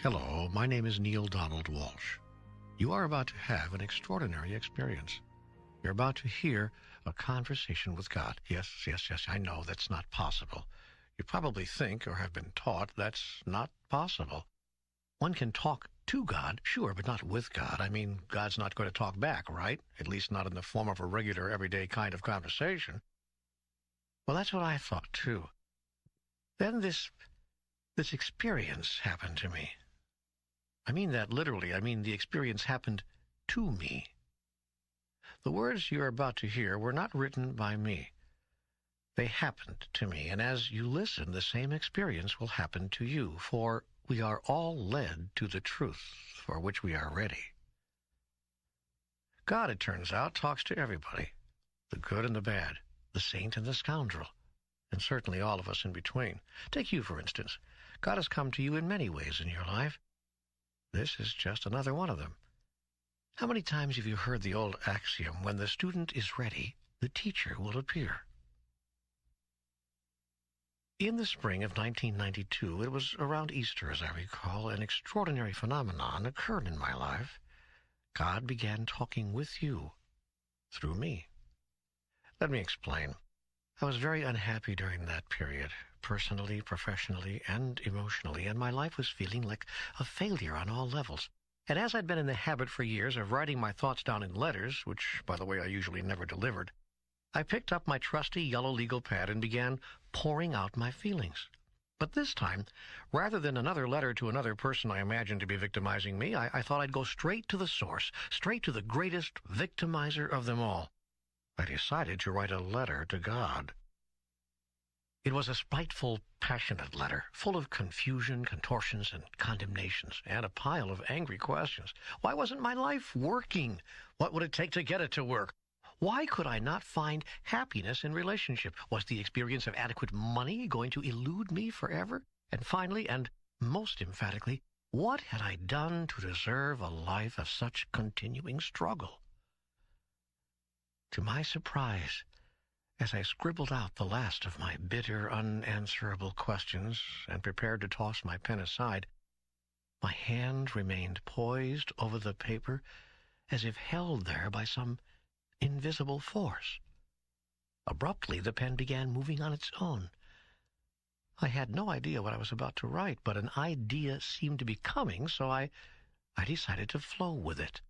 Hello, my name is Neil Donald Walsh. You are about to have an extraordinary experience. You're about to hear a conversation with God. Yes, I know that's not possible. You probably think or have been taught that's not possible. One can talk to God, sure, but not with God. I mean, God's not going to talk back, right? At least not in the form of a regular, everyday kind of conversation. Well, that's what I thought, too. Then this experience happened to me. I mean that literally. I mean the experience happened to me. The words you're about to hear were not written by me. They happened to me, and as you listen, the same experience will happen to you, for we are all led to the truth for which we are ready. God, it turns out, talks to everybody, the good and the bad, the saint and the scoundrel, and certainly all of us in between. Take you, for instance. God has come to you in many ways in your life. This is just another one of them. How many times have you heard the old axiom, when the student is ready, the teacher will appear? In the spring of 1992, it was around Easter, as I recall, an extraordinary phenomenon occurred in my life. God began talking with you through me. Let me explain. I was very unhappy during that period, personally, professionally, and emotionally, and my life was feeling like a failure on all levels. And as I'd been in the habit for years of writing my thoughts down in letters, which, by the way, I usually never delivered, I picked up my trusty yellow legal pad and began pouring out my feelings. But this time, rather than another letter to another person I imagined to be victimizing me, I thought I'd go straight to the source, straight to the greatest victimizer of them all. I decided to write a letter to God. It was a spiteful, passionate letter, full of confusion, contortions, and condemnations, and a pile of angry questions. Why wasn't my life working? What would it take to get it to work? Why could I not find happiness in relationship? Was the experience of adequate money going to elude me forever? And finally, and most emphatically, what had I done to deserve a life of such continuing struggle? To my surprise, as I scribbled out the last of my bitter, unanswerable questions and prepared to toss my pen aside, my hand remained poised over the paper as if held there by some invisible force. Abruptly, the pen began moving on its own. I had no idea what I was about to write, but an idea seemed to be coming, so I decided to flow with it.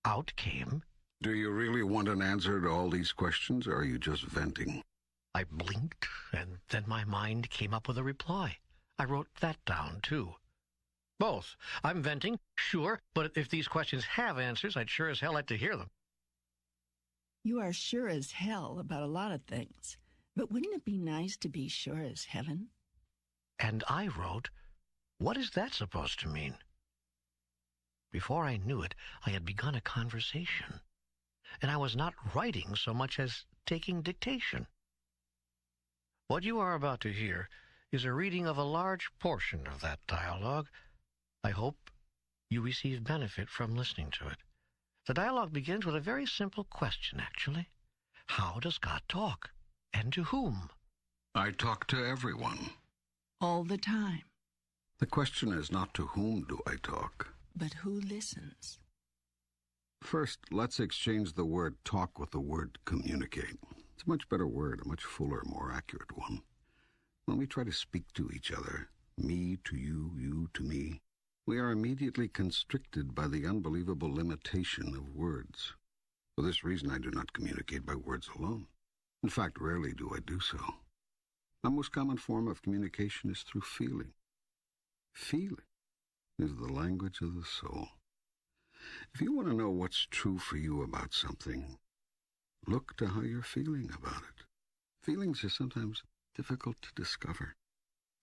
Out came, Do you really want an answer to all these questions, or are you just venting? I blinked, and then my mind came up with a reply. I wrote that down, too. Both. I'm venting, sure, but if these questions have answers, I'd sure as hell like to hear them. You are sure as hell about a lot of things, but wouldn't it be nice to be sure as heaven? And I wrote, what is that supposed to mean? Before I knew it, I had begun a conversation, and I was not writing so much as taking dictation. What you are about to hear is a reading of a large portion of that dialogue. I hope you receive benefit from listening to it. The dialogue begins with a very simple question, actually. How does God talk? And to whom? I talk to everyone. All the time. The question is not to whom do I talk. But who listens? First, let's exchange the word talk with the word communicate. It's a much better word, a much fuller, more accurate one. When we try to speak to each other, me to you, you to me, we are immediately constricted by the unbelievable limitation of words. For this reason, I do not communicate by words alone. In fact, rarely do I do so. The most common form of communication is through feeling. Feeling is the language of the soul. If you want to know what's true for you about something, look to how you're feeling about it. Feelings are sometimes difficult to discover,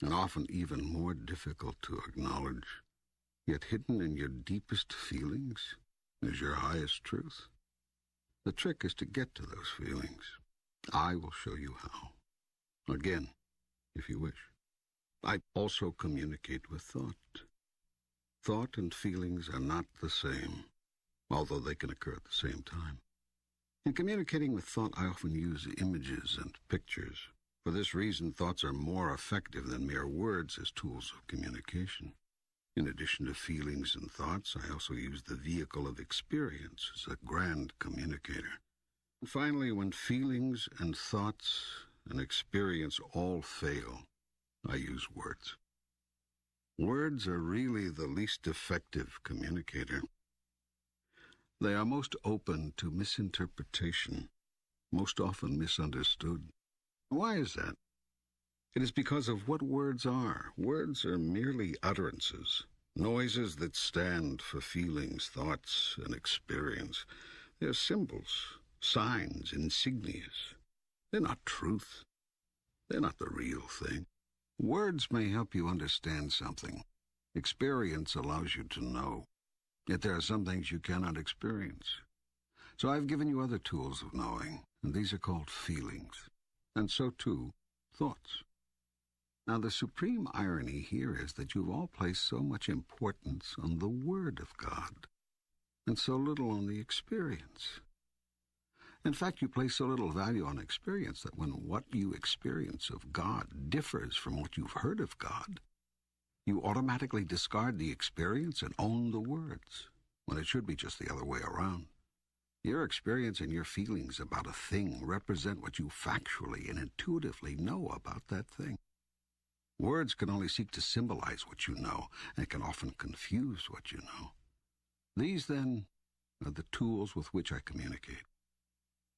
and often even more difficult to acknowledge. Yet hidden in your deepest feelings is your highest truth. The trick is to get to those feelings. I will show you how. Again, if you wish. I also communicate with thought. Thought and feelings are not the same, although they can occur at the same time. In communicating with thought, I often use images and pictures. For this reason, thoughts are more effective than mere words as tools of communication. In addition to feelings and thoughts, I also use the vehicle of experience as a grand communicator. And finally, when feelings and thoughts and experience all fail, I use words. Words are really the least effective communicator. They are most open to misinterpretation, most often misunderstood. Why is that? It is because of what words are. Words are merely utterances, noises that stand for feelings, thoughts, and experience. They're symbols, signs, insignias. They're not truth. They're not the real thing. Words may help you understand something. Experience allows you to know. Yet there are some things you cannot experience. So I've given you other tools of knowing, and these are called feelings. And so, too, thoughts. Now, the supreme irony here is that you've all placed so much importance on the Word of God, and so little on the experience. In fact, you place so little value on experience that when what you experience of God differs from what you've heard of God, you automatically discard the experience and own the words, when it should be just the other way around. Your experience and your feelings about a thing represent what you factually and intuitively know about that thing. Words can only seek to symbolize what you know, and can often confuse what you know. These, then, are the tools with which I communicate.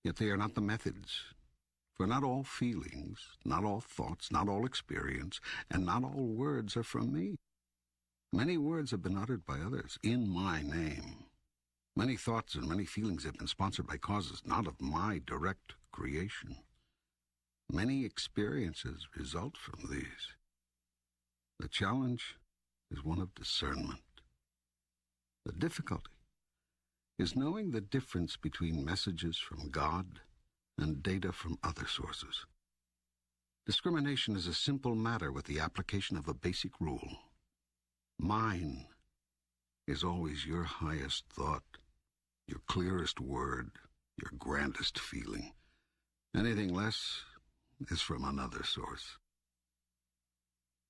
Yet they are not the methods. For not all feelings, not all thoughts, not all experience, and not all words are from me. Many words have been uttered by others in my name. Many thoughts and many feelings have been sponsored by causes not of my direct creation. Many experiences result from these. The challenge is one of discernment. The difficulty is knowing the difference between messages from God and data from other sources. Discrimination is a simple matter with the application of a basic rule. Mine is always your highest thought, your clearest word, your grandest feeling. Anything less is from another source.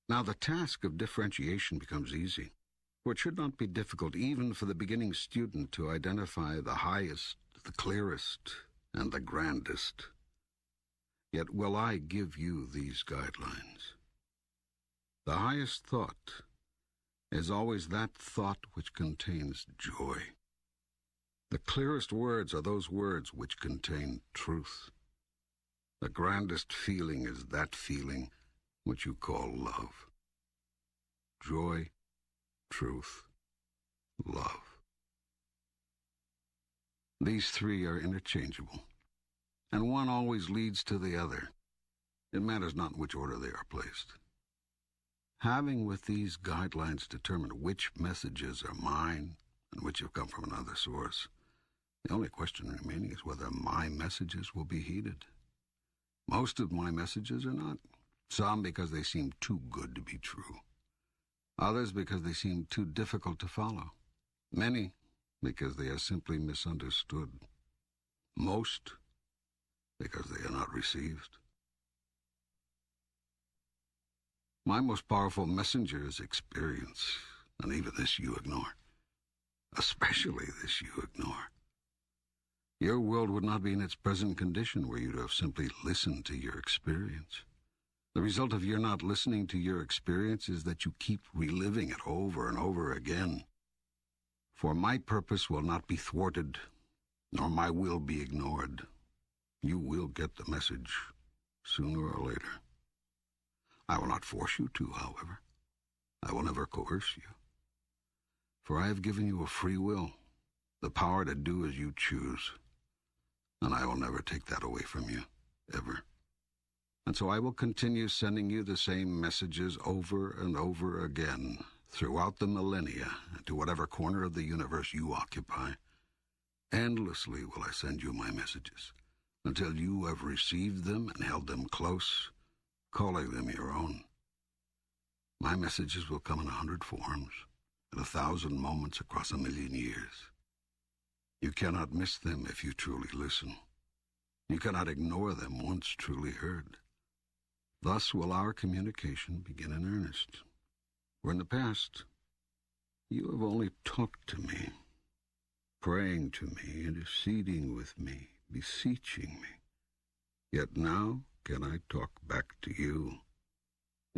Now the task of differentiation becomes easy, for it should not be difficult even for the beginning student to identify the highest, the clearest, and the grandest. Yet will I give you these guidelines. The highest thought is always that thought which contains joy. The clearest words are those words which contain truth. The grandest feeling is that feeling which you call love. Joy, truth, love. These three are interchangeable, and one always leads to the other. It matters not in which order they are placed. Having with these guidelines determined which messages are mine and which have come from another source, the only question remaining is whether my messages will be heeded. Most of my messages are not. Some because they seem too good to be true. Others because they seem too difficult to follow. Many because they are simply misunderstood. Most because they are not received. My most powerful messenger is experience, and even this you ignore. Especially this you ignore. Your world would not be in its present condition were you to have simply listened to your experience. The result of your not listening to your experience is that you keep reliving it over and over again. For my purpose will not be thwarted, nor my will be ignored. You will get the message, sooner or later. I will not force you to, however. I will never coerce you. For I have given you a free will, the power to do as you choose. And I will never take that away from you, ever. And so I will continue sending you the same messages over and over again throughout the millennia and to whatever corner of the universe you occupy. Endlessly will I send you my messages until you have received them and held them close, calling them your own. My messages will come in 100 forms, at 1,000 moments across 1,000,000 years. You cannot miss them if you truly listen. You cannot ignore them once truly heard. Thus will our communication begin in earnest. For in the past, You have only talked to me, praying to me, interceding with me, beseeching me. Yet now can I talk back to you,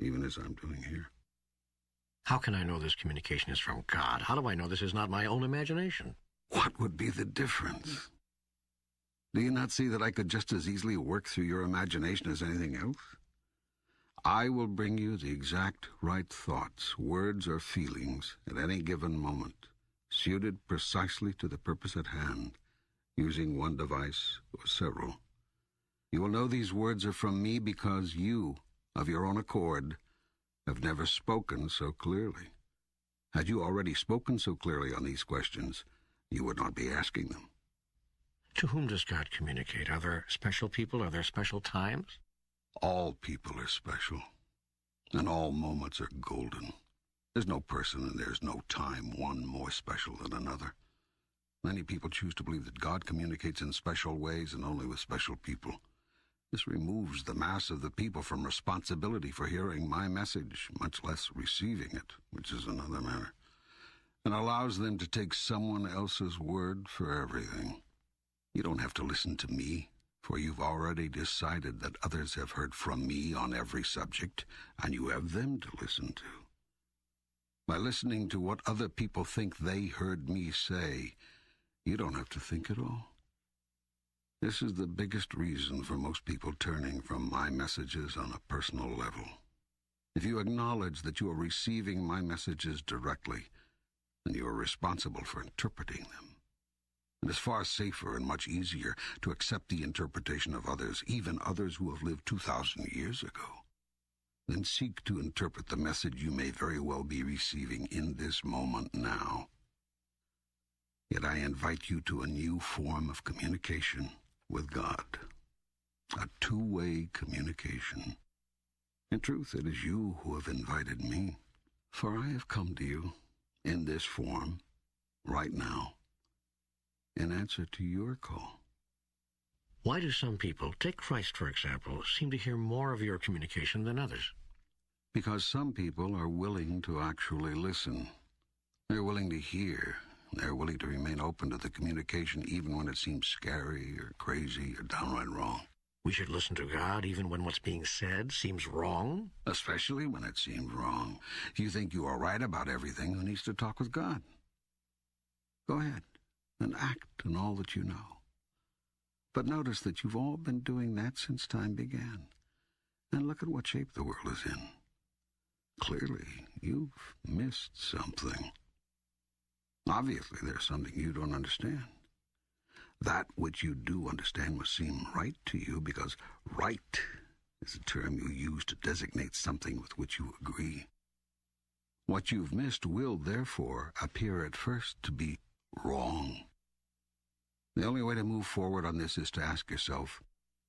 even as I'm doing here. How can I know this communication is from God? How do I know this is not my own imagination? What would be the difference? Do you not see that I could just as easily work through your imagination as anything else? I will bring you the exact right thoughts, words, or feelings at any given moment, suited precisely to the purpose at hand, using one device or several. You will know these words are from me because you, of your own accord, have never spoken so clearly. Had you already spoken so clearly on these questions, you would not be asking them. To whom does God communicate? Are there special people? Are there special times? All people are special, and all moments are golden. There's no person and there's no time one more special than another. Many people choose to believe that God communicates in special ways and only with special people. This removes the mass of the people from responsibility for hearing my message, much less receiving it, which is another matter, and allows them to take someone else's word for everything. You don't have to listen to me, for you've already decided that others have heard from me on every subject, and you have them to listen to. By listening to what other people think they heard me say, you don't have to think at all. This is the biggest reason for most people turning from my messages on a personal level. If you acknowledge that you are receiving my messages directly, then you are responsible for interpreting them. It is far safer and much easier to accept the interpretation of others, even others who have lived 2,000 years ago, than seek to interpret the message you may very well be receiving in this moment now. Yet I invite you to a new form of communication with God, a two-way communication. In truth, it is you who have invited me, for I have come to you in this form, right now, in answer to your call. Why do some people, take Christ for example, seem to hear more of your communication than others? Because some people are willing to actually listen. They're willing to hear. They're willing to remain open to the communication even when it seems scary or crazy or downright wrong. We should listen to God even when what's being said seems wrong? Especially when it seems wrong. If you think you are right about everything, who needs to talk with God? Go ahead and act on all that you know. But notice that you've all been doing that since time began. And look at what shape the world is in. Clearly, you've missed something. Obviously, there's something you don't understand. That which you do understand must seem right to you, because right is a term you use to designate something with which you agree. What you've missed will, therefore, appear at first to be wrong. The only way to move forward on this is to ask yourself,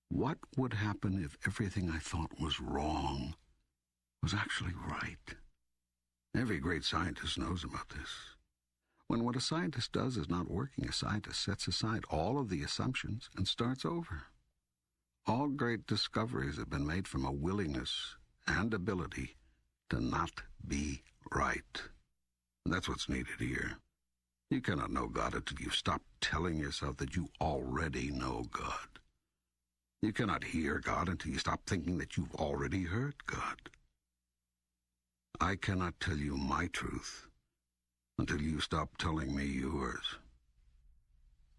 what would happen if everything I thought was wrong was actually right? Every great scientist knows about this. When what a scientist does is not working, a scientist sets aside all of the assumptions and starts over. All great discoveries have been made from a willingness and ability to not be right. And that's what's needed here. You cannot know God until you've stopped telling yourself that you already know God. You cannot hear God until you stop thinking that you've already heard God. I cannot tell you my truth until you stop telling me yours.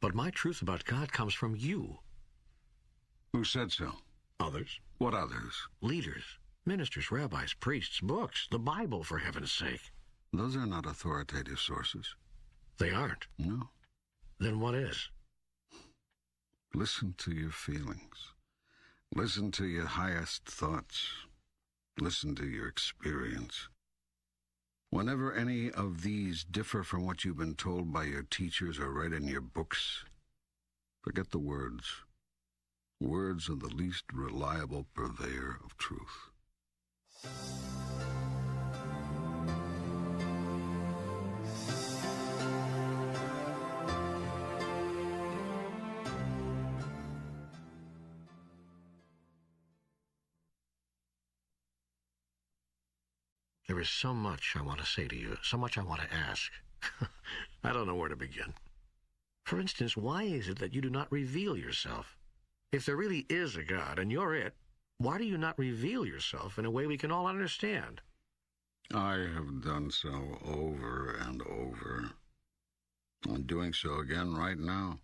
But my truth about God comes from you. Who said so? Others. What others? Leaders, ministers, rabbis, priests, books, the Bible, for heaven's sake. Those are not authoritative sources. They aren't. No. Then what is? Listen to your feelings. Listen to your highest thoughts. Listen to your experience. Whenever any of these differ from what you've been told by your teachers or read in your books, forget the words. Words are the least reliable purveyor of truth. There is so much I want to say to you, so much I want to ask. I don't know where to begin. For instance, why is it that you do not reveal yourself? If there really is a God, and you're it, why do you not reveal yourself in a way we can all understand? I have done so over and over. I'm doing so again right now.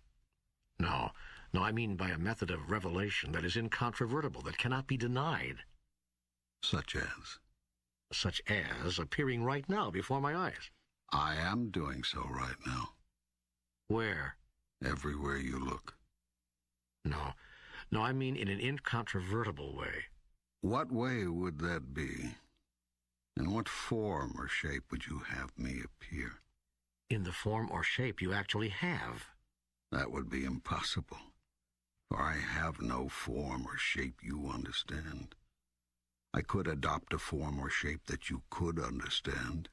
No, I mean by a method of revelation that is incontrovertible, that cannot be denied. Such as? Such as appearing right now before my eyes. I am doing so right now. Where? Everywhere you look. No, I mean in an incontrovertible way. What way would that be? In what form or shape would you have me appear? In the form or shape you actually have. That would be impossible, for I have no form or shape you understand. I could adopt a form or shape that you could understand,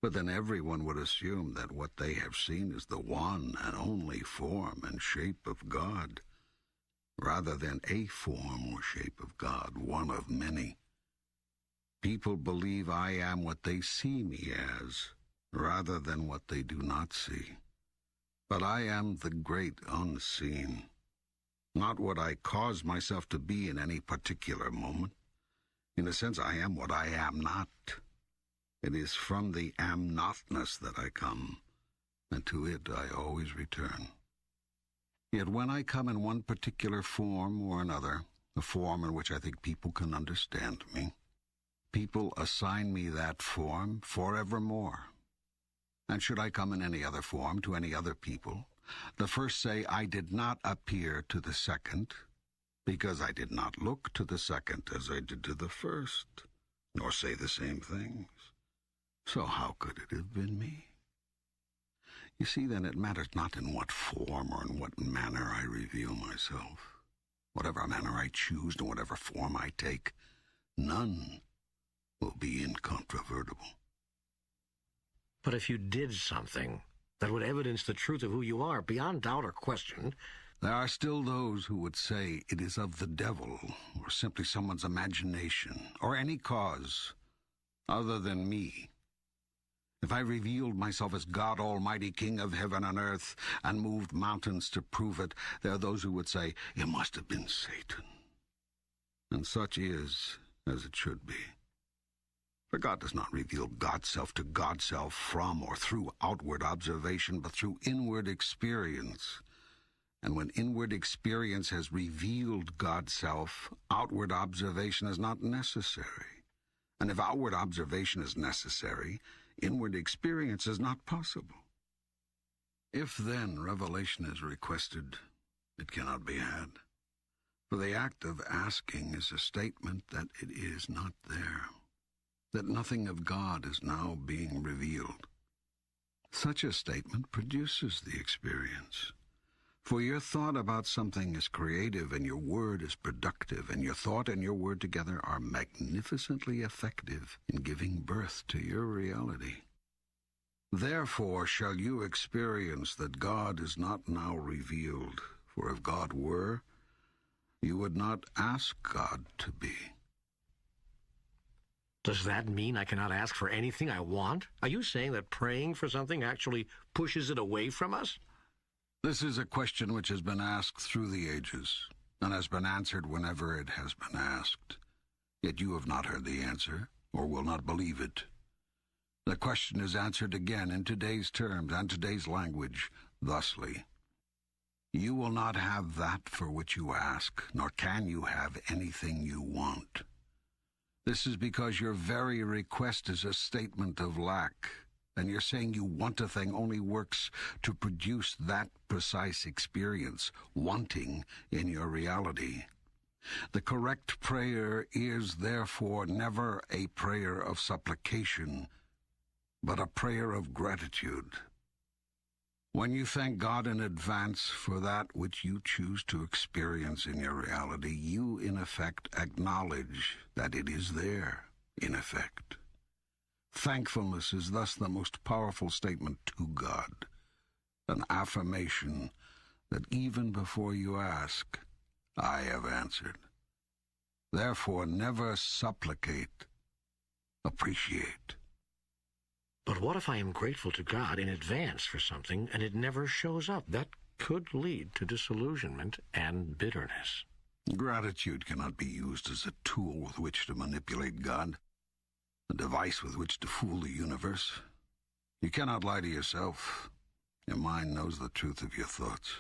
but then everyone would assume that what they have seen is the one and only form and shape of God, rather than a form or shape of God, one of many. People believe I am what they see me as, rather than what they do not see. But I am the great unseen, not what I cause myself to be in any particular moment. In a sense, I am what I am not. It is from the am-notness that I come, and to it I always return. Yet when I come in one particular form or another, a form in which I think people can understand me, people assign me that form forevermore. And should I come in any other form to any other people, the first say I did not appear to the second, because I did not look to the second as I did to the first, nor say the same things. So how could it have been me? You see, then, it matters not in what form or in what manner I reveal myself. Whatever manner I choose and whatever form I take, none will be incontrovertible. But if you did something that would evidence the truth of who you are, beyond doubt or question, there are still those who would say it is of the devil, or simply someone's imagination, or any cause other than me. If I revealed myself as God Almighty, King of heaven and earth, and moved mountains to prove it, there are those who would say, it must have been Satan. And such is as it should be. For God does not reveal God's self to God's self from or through outward observation, but through inward experience. And when inward experience has revealed God's self, outward observation is not necessary. And if outward observation is necessary, inward experience is not possible. If then revelation is requested, it cannot be had. For the act of asking is a statement that it is not there, that nothing of God is now being revealed. Such a statement produces the experience. For your thought about something is creative, and your word is productive, and your thought and your word together are magnificently effective in giving birth to your reality. Therefore shall you experience that God is not now revealed, for if God were, you would not ask God to be. Does that mean I cannot ask for anything I want? Are you saying that praying for something actually pushes it away from us? This is a question which has been asked through the ages, and has been answered whenever it has been asked. Yet you have not heard the answer, or will not believe it. The question is answered again in today's terms and today's language, thusly. You will not have that for which you ask, nor can you have anything you want. This is because your very request is a statement of lack, and you're saying you want a thing only works to produce that precise experience, wanting, in your reality. The correct prayer is, therefore, never a prayer of supplication, but a prayer of gratitude. When you thank God in advance for that which you choose to experience in your reality, you, in effect, acknowledge that it is there, in effect. Thankfulness is thus the most powerful statement to God, an affirmation that even before you ask, I have answered. Therefore, never supplicate, appreciate. But what if I am grateful to God in advance for something and it never shows up? That could lead to disillusionment and bitterness. Gratitude cannot be used as a tool with which to manipulate God, a device with which to fool the universe. You cannot lie to yourself. Your mind knows the truth of your thoughts.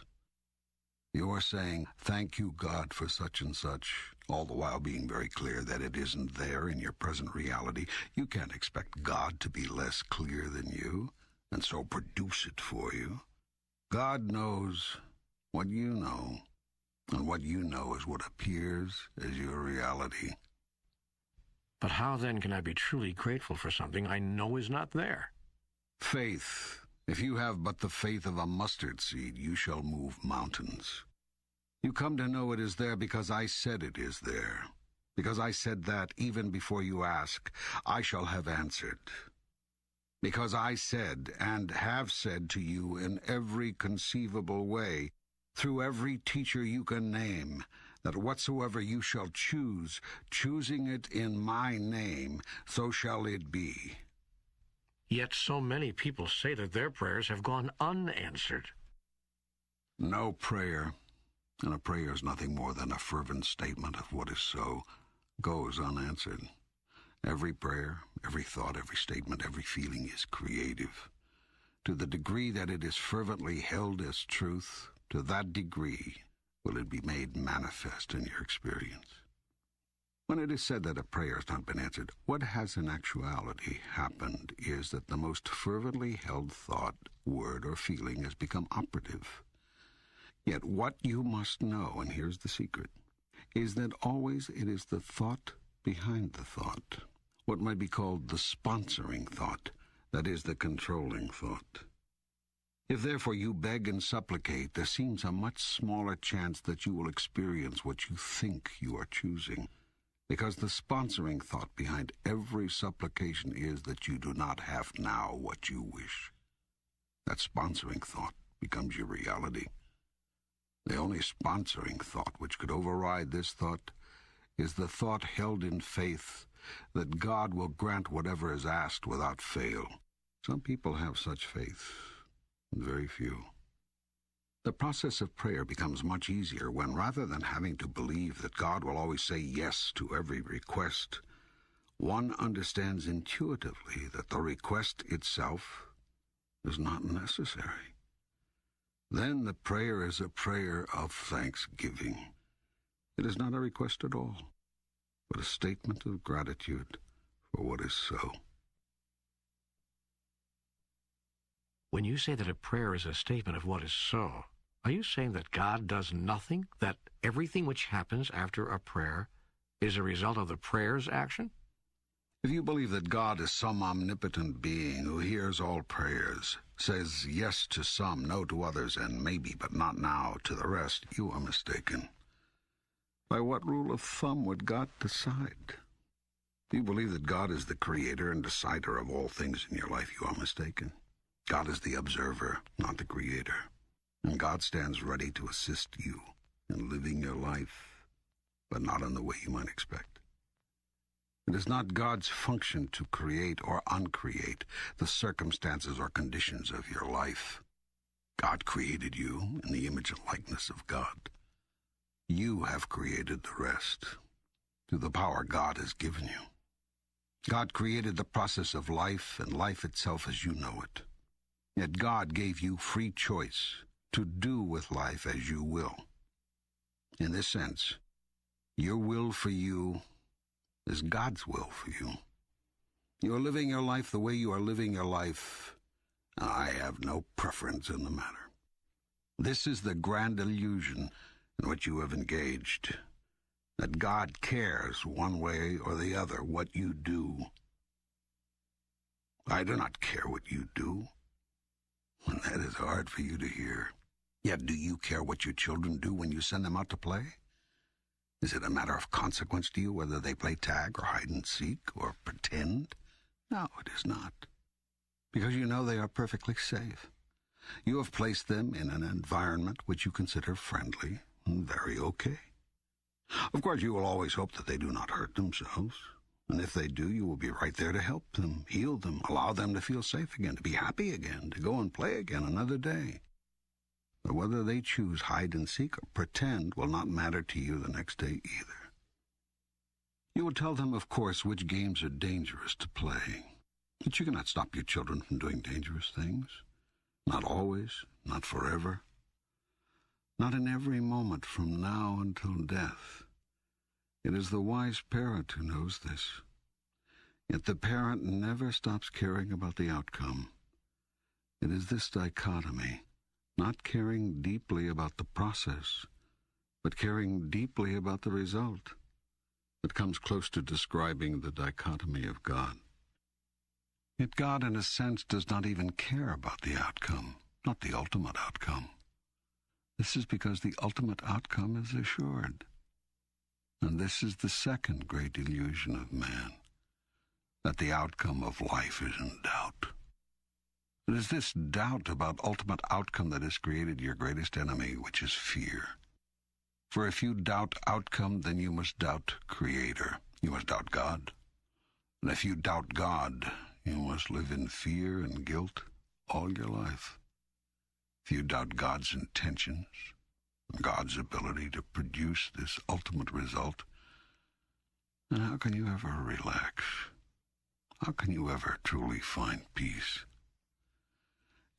You are saying, thank you, God, for such and such, all the while being very clear that it isn't there in your present reality. You can't expect God to be less clear than you, and so produce it for you. God knows what you know, and what you know is what appears as your reality. But how then can I be truly grateful for something I know is not there? Faith. If you have but the faith of a mustard seed, you shall move mountains. You come to know it is there because I said it is there. Because I said that even before you ask, I shall have answered. Because I said and have said to you in every conceivable way, through every teacher you can name, that whatsoever you shall choose, choosing it in my name, so shall it be. Yet so many people say that their prayers have gone unanswered. No prayer, and a prayer is nothing more than a fervent statement of what is so, goes unanswered. Every prayer, every thought, every statement, every feeling is creative. To the degree that it is fervently held as truth, to that degree will it be made manifest in your experience. When it is said that a prayer has not been answered, what has in actuality happened is that the most fervently held thought, word, or feeling has become operative. Yet what you must know, and here's the secret, is that always it is the thought behind the thought, what might be called the sponsoring thought, that is the controlling thought. If therefore you beg and supplicate, there seems a much smaller chance that you will experience what you think you are choosing, because the sponsoring thought behind every supplication is that you do not have now what you wish. That sponsoring thought becomes your reality. The only sponsoring thought which could override this thought is the thought held in faith that God will grant whatever is asked without fail. Some people have such faith, and very few. The process of prayer becomes much easier when, rather than having to believe that God will always say yes to every request, one understands intuitively that the request itself is not necessary. Then the prayer is a prayer of thanksgiving. It is not a request at all, but a statement of gratitude for what is so. When you say that a prayer is a statement of what is so, are you saying that God does nothing, that everything which happens after a prayer is a result of the prayer's action? If you believe that God is some omnipotent being who hears all prayers, says yes to some, no to others, and maybe, but not now, to the rest, you are mistaken. By what rule of thumb would God decide? If you believe that God is the creator and decider of all things in your life, you are mistaken. God is the observer, not the creator. And God stands ready to assist you in living your life, but not in the way you might expect. It is not God's function to create or uncreate the circumstances or conditions of your life. God created you in the image and likeness of God. You have created the rest through the power God has given you. God created the process of life and life itself as you know it. Yet God gave you free choice to do with life as you will. In this sense, your will for you is God's will for you. You are living your life the way you are living your life. I have no preference in the matter. This is the grand illusion in which you have engaged, that God cares one way or the other what you do. I do not care what you do, and that is hard for you to hear. Yet do you care what your children do when you send them out to play? Is it a matter of consequence to you whether they play tag or hide and seek or pretend? No, it is not. Because you know they are perfectly safe. You have placed them in an environment which you consider friendly and very okay. Of course, you will always hope that they do not hurt themselves. And if they do, you will be right there to help them, heal them, allow them to feel safe again, to be happy again, to go and play again another day. But whether they choose hide and seek or pretend will not matter to you the next day either. You will tell them, of course, which games are dangerous to play. But you cannot stop your children from doing dangerous things. Not always, not forever. Not in every moment from now until death. It is the wise parent who knows this. Yet the parent never stops caring about the outcome. It is this dichotomy, not caring deeply about the process, but caring deeply about the result, that comes close to describing the dichotomy of God. Yet God, in a sense, does not even care about the outcome, not the ultimate outcome. This is because the ultimate outcome is assured. And this is the second great illusion of man, that the outcome of life is in doubt. It is this doubt about ultimate outcome that has created your greatest enemy, which is fear. For if you doubt outcome, then you must doubt Creator. You must doubt God. And if you doubt God, you must live in fear and guilt all your life. If you doubt God's intentions, God's ability to produce this ultimate result, then how can you ever relax? How can you ever truly find peace?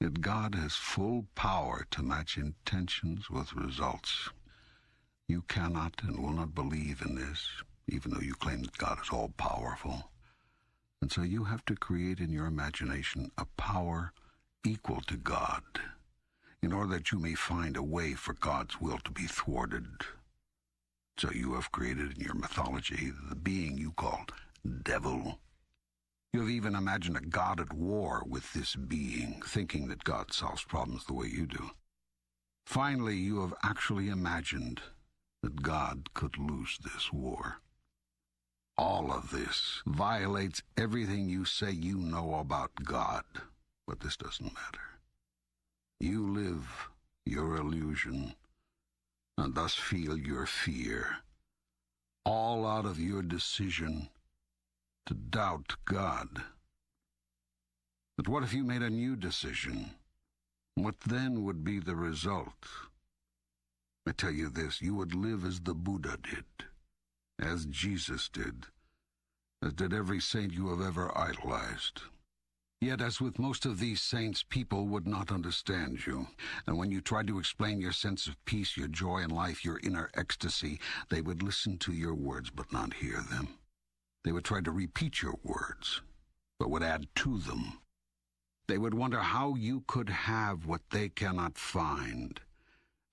Yet God has full power to match intentions with results. You cannot and will not believe in this, even though you claim that God is all-powerful. And so you have to create in your imagination a power equal to God, in order that you may find a way for God's will to be thwarted. So you have created in your mythology the being you call devil. You have even imagined a God at war with this being, thinking that God solves problems the way you do. Finally, you have actually imagined that God could lose this war. All of this violates everything you say you know about God, but this doesn't matter. You live your illusion, and thus feel your fear, all out of your decision to doubt God. But what if you made a new decision? What then would be the result? I tell you this, you would live as the Buddha did, as Jesus did, as did every saint you have ever idolized. Yet, as with most of these saints, people would not understand you. And when you tried to explain your sense of peace, your joy in life, your inner ecstasy, they would listen to your words but not hear them. They would try to repeat your words, but would add to them. They would wonder how you could have what they cannot find.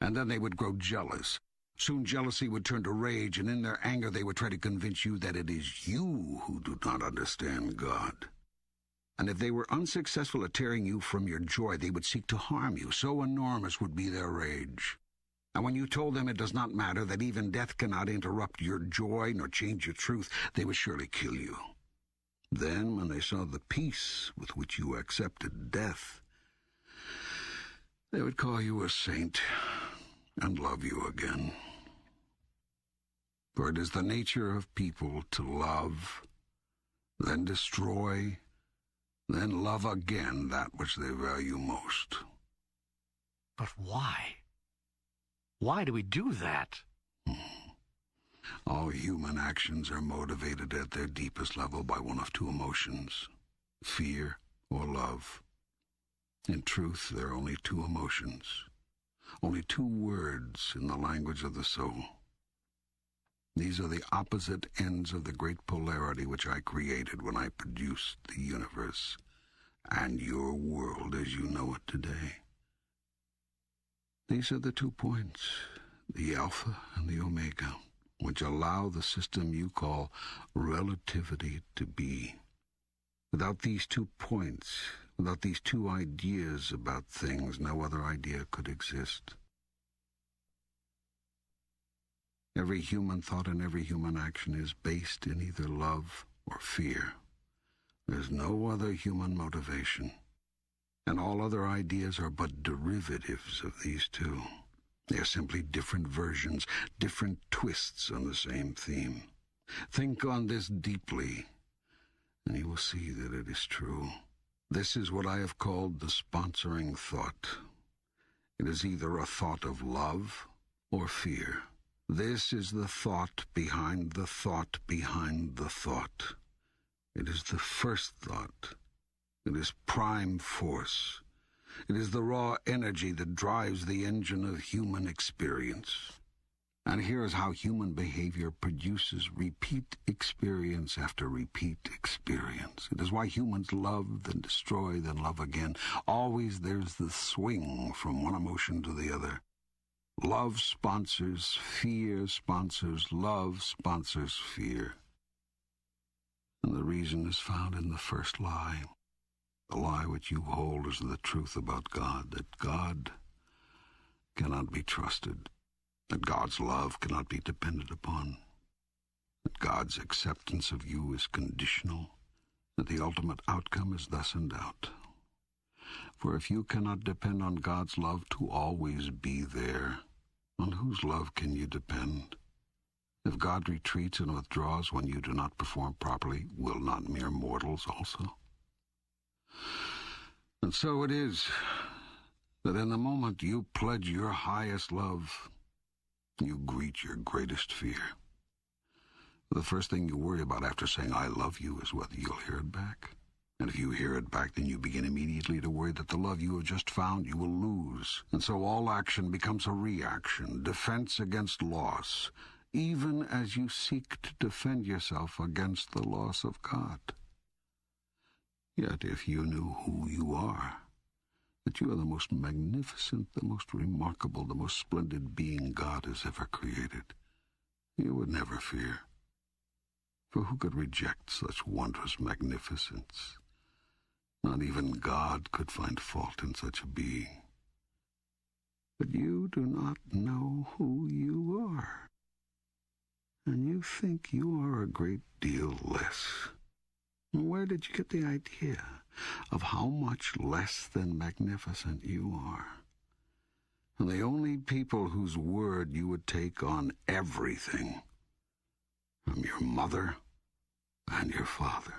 And then they would grow jealous. Soon jealousy would turn to rage, and in their anger they would try to convince you that it is you who do not understand God. And if they were unsuccessful at tearing you from your joy, they would seek to harm you. So enormous would be their rage. And when you told them it does not matter, that even death cannot interrupt your joy nor change your truth, they would surely kill you. Then, when they saw the peace with which you accepted death, they would call you a saint and love you again. For it is the nature of people to love, then destroy, then love again that which they value most. But why? Why do we do that? All human actions are motivated at their deepest level by one of two emotions, fear or love. In truth, there are only two emotions, only two words in the language of the soul. These are the opposite ends of the great polarity which I created when I produced the universe and your world as you know it today. These are the 2 points, the alpha and the omega, which allow the system you call relativity to be. Without these 2 points, without these 2 ideas about things, no other idea could exist. Every human thought and every human action is based in either love or fear. There's no other human motivation. And all other ideas are but derivatives of these 2. They are simply different versions, different twists on the same theme. Think on this deeply, and you will see that it is true. This is what I have called the sponsoring thought. It is either a thought of love or fear. This is the thought behind the thought behind the thought. It is the first thought. It is prime force. It is the raw energy that drives the engine of human experience. And here is how human behavior produces repeat experience after repeat experience. It is why humans love, then destroy, then love again. Always there's the swing from one emotion to the other. Love sponsors, fear sponsors, love sponsors fear. And the reason is found in the first lie. The lie which you hold is the truth about God, that God cannot be trusted, that God's love cannot be depended upon, that God's acceptance of you is conditional, that the ultimate outcome is thus in doubt. For if you cannot depend on God's love to always be there, on whose love can you depend? If God retreats and withdraws when you do not perform properly, will not mere mortals also? And so it is that in the moment you pledge your highest love, you greet your greatest fear. The first thing you worry about after saying I love you is whether you'll hear it back. And if you hear it back, then you begin immediately to worry that the love you have just found you will lose. And so all action becomes a reaction, defense against loss, even as you seek to defend yourself against the loss of God. Yet if you knew who you are, that you are the most magnificent, the most remarkable, the most splendid being God has ever created, you would never fear. For who could reject such wondrous magnificence? Not even God could find fault in such a being. But you do not know who you are, and you think you are a great deal less. Where did you get the idea of how much less than magnificent you are? And the only people whose word you would take on everything, from your mother and your father.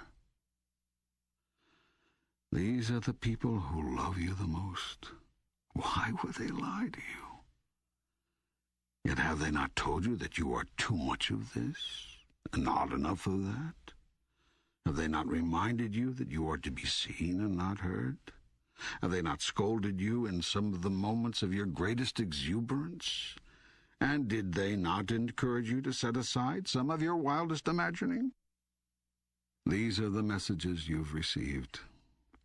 These are the people who love you the most. Why would they lie to you? Yet have they not told you that you are too much of this and not enough of that? Have they not reminded you that you are to be seen and not heard? Have they not scolded you in some of the moments of your greatest exuberance? And did they not encourage you to set aside some of your wildest imagining? These are the messages you've received,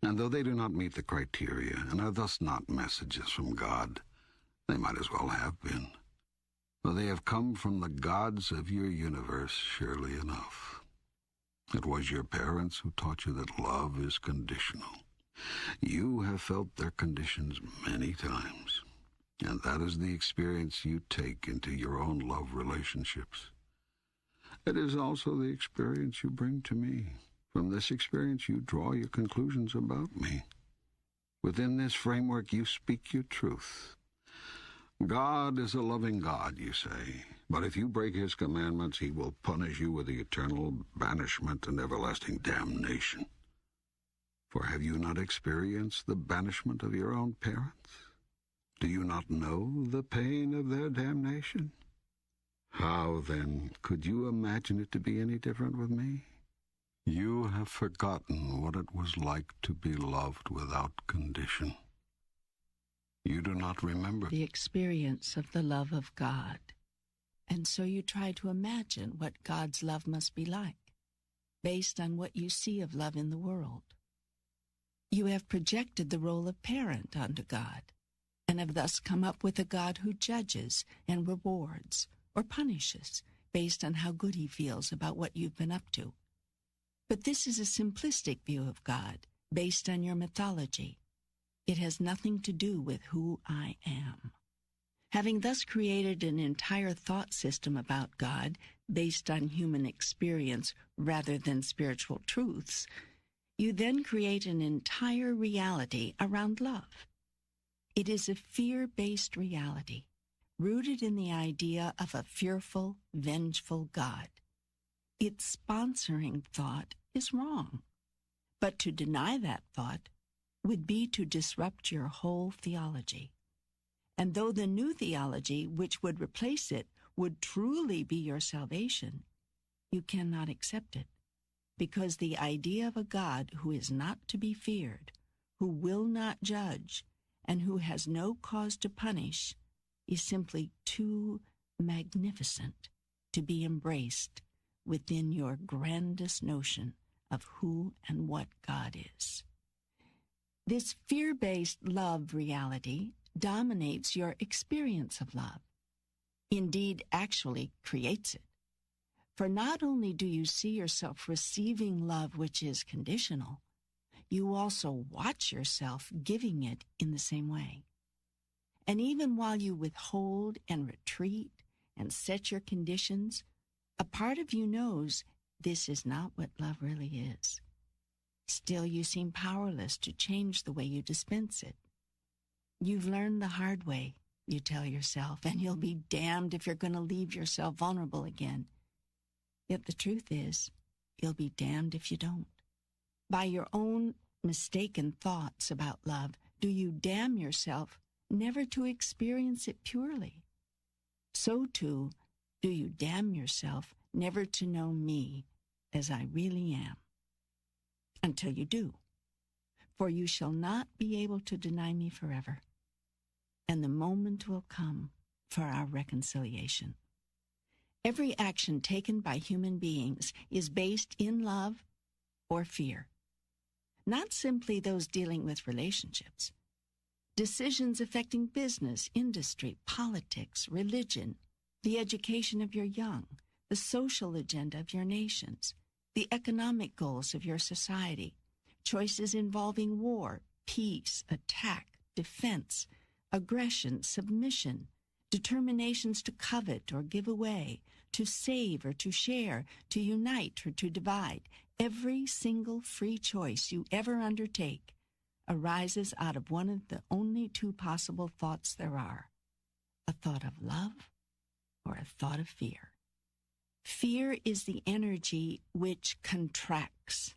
and though they do not meet the criteria and are thus not messages from God, they might as well have been. For they have come from the gods of your universe, surely enough. It was your parents who taught you that love is conditional. You have felt their conditions many times, and that is the experience you take into your own love relationships. It is also the experience you bring to me. From this experience you draw your conclusions about me. Within this framework you speak your truth. God is a loving God, you say, but if you break his commandments, he will punish you with the eternal banishment and everlasting damnation. For have you not experienced the banishment of your own parents? Do you not know the pain of their damnation? How, then, could you imagine it to be any different with me? You have forgotten what it was like to be loved without condition. You do not remember the experience of the love of God. And so you try to imagine what God's love must be like, based on what you see of love in the world. You have projected the role of parent onto God, and have thus come up with a God who judges and rewards or punishes based on how good he feels about what you've been up to. But this is a simplistic view of God, based on your mythology. It has nothing to do with who I am. Having thus created an entire thought system about God based on human experience rather than spiritual truths, you then create an entire reality around love. It is a fear-based reality, rooted in the idea of a fearful, vengeful God. its sponsoring thought is wrong. But to deny that thought would be to disrupt your whole theology. And though the new theology, which would replace it, would truly be your salvation, you cannot accept it, because the idea of a God who is not to be feared, who will not judge, and who has no cause to punish is simply too magnificent to be embraced within your grandest notion of who and what God is. This fear-based love reality dominates your experience of love, indeed actually creates it. For not only do you see yourself receiving love which is conditional, you also watch yourself giving it in the same way. And even while you withhold and retreat and set your conditions, a part of you knows this is not what love really is. Still, you seem powerless to change the way you dispense it. You've learned the hard way, you tell yourself, and you'll be damned if you're going to leave yourself vulnerable again. Yet the truth is, you'll be damned if you don't. By your own mistaken thoughts about love, do you damn yourself never to experience it purely? So too, do you damn yourself never to know me as I really am? Until you do. For you shall not be able to deny me forever, and the moment will come for our reconciliation. Every action taken by human beings is based in love or fear. Not simply those dealing with relationships. Decisions affecting business, industry, politics, religion, the education of your young, the social agenda of your nations, the economic goals of your society, choices involving war, peace, attack, defense, aggression, submission, determinations to covet or give away, to save or to share, to unite or to divide. Every single free choice you ever undertake arises out of one of the only two possible thoughts there are, a thought of love or a thought of fear. Fear is the energy which contracts,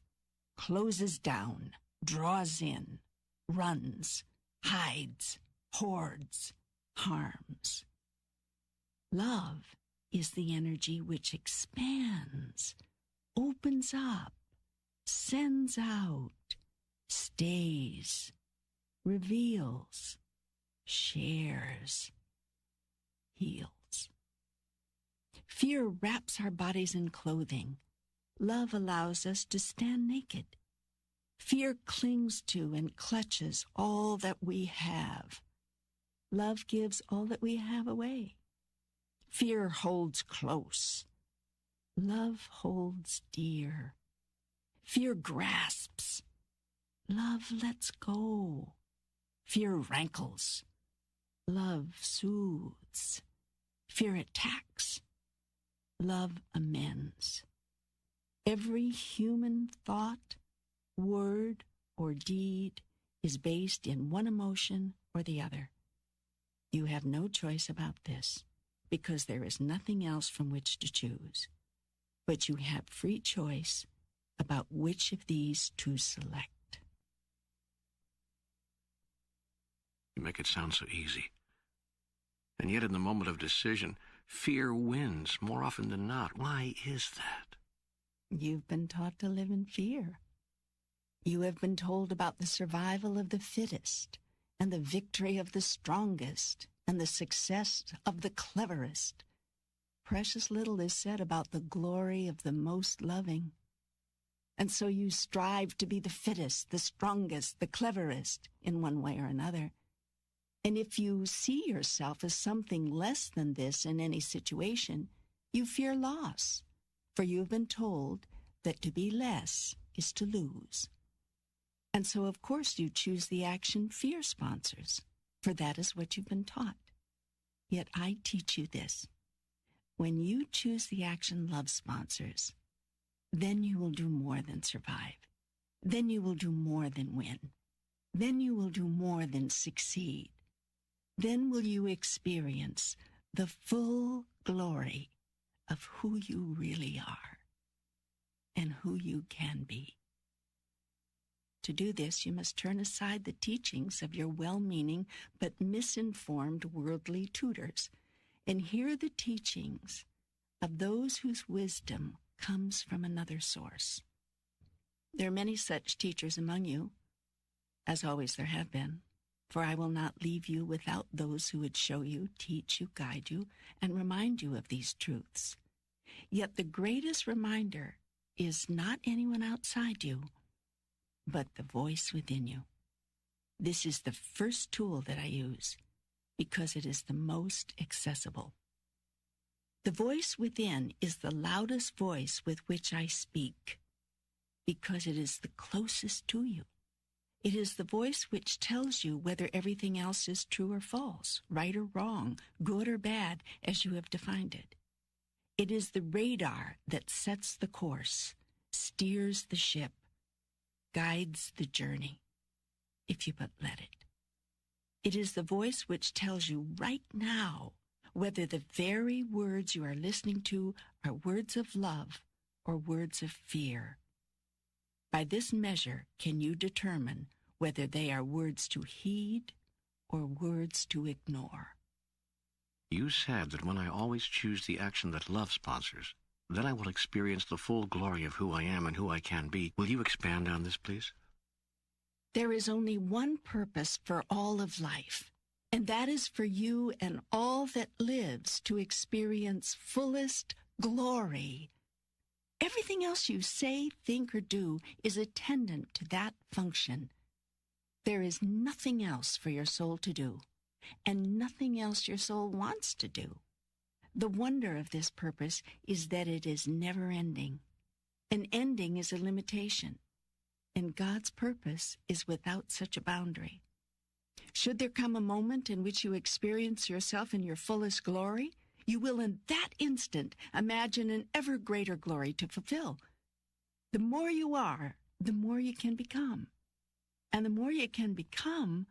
closes down, draws in, runs, hides, hoards, harms. Love is the energy which expands, opens up, sends out, stays, reveals, shares, heals. Fear wraps our bodies in clothing. Love allows us to stand naked. Fear clings to and clutches all that we have. Love gives all that we have away. Fear holds close. Love holds dear. Fear grasps. Love lets go. Fear rankles. Love soothes. Fear attacks. Love amends. Every human thought, word, or deed is based in one emotion or the other. You have no choice about this, because there is nothing else from which to choose. But you have free choice about which of these to select. You make it sound so easy. And yet in the moment of decision, fear wins more often than not. Why is that? You've been taught to live in fear. You have been told about the survival of the fittest, and the victory of the strongest, and the success of the cleverest. Precious little is said about the glory of the most loving. And so you strive to be the fittest, the strongest, the cleverest, in one way or another. And if you see yourself as something less than this in any situation, you fear loss, for you have been told that to be less is to lose. And so, of course, you choose the action fear sponsors, for that is what you've been taught. Yet I teach you this. When you choose the action love sponsors, then you will do more than survive. Then you will do more than win. Then you will do more than succeed. Then will you experience the full glory of who you really are. and who you can be. To do this, you must turn aside the teachings of your well-meaning but misinformed worldly tutors and hear the teachings of those whose wisdom comes from another source. There are many such teachers among you, as always there have been, for I will not leave you without those who would show you, teach you, guide you, and remind you of these truths. Yet the greatest reminder is not anyone outside you, but the voice within you. This is the first tool that I use because it is the most accessible. The voice within is the loudest voice with which I speak because it is the closest to you. It is the voice which tells you whether everything else is true or false, right or wrong, good or bad, as you have defined it. It is the radar that sets the course, steers the ship, guides the journey, if you but let it. It is the voice which tells you right now whether the very words you are listening to are words of love or words of fear. By this measure can you determine whether they are words to heed or words to ignore. You said that when I always choose the action that love sponsors, then I will experience the full glory of who I am and who I can be. Will you expand on this, please? There is only one purpose for all of life, and that is for you and all that lives to experience fullest glory. Everything else you say, think, or do is attendant to that function. There is nothing else for your soul to do, and nothing else your soul wants to do. The wonder of this purpose is that it is never ending. An ending is a limitation, and God's purpose is without such a boundary. Should there come a moment in which you experience yourself in your fullest glory, you will in that instant imagine an ever greater glory to fulfill. The more you are, the more you can become. And the more you can become,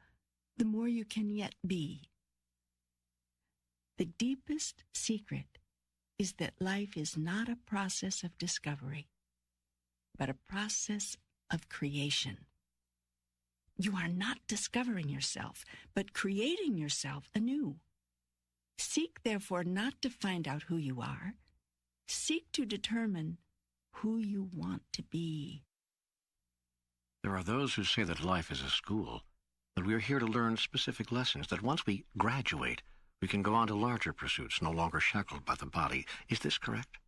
the more you can yet be. The deepest secret is that life is not a process of discovery, but a process of creation. You are not discovering yourself, but creating yourself anew. Seek, therefore, not to find out who you are. Seek to determine who you want to be. There are those who say that life is a school, that we are here to learn specific lessons, that once we graduate, we can go on to larger pursuits, no longer shackled by the body. Is this correct?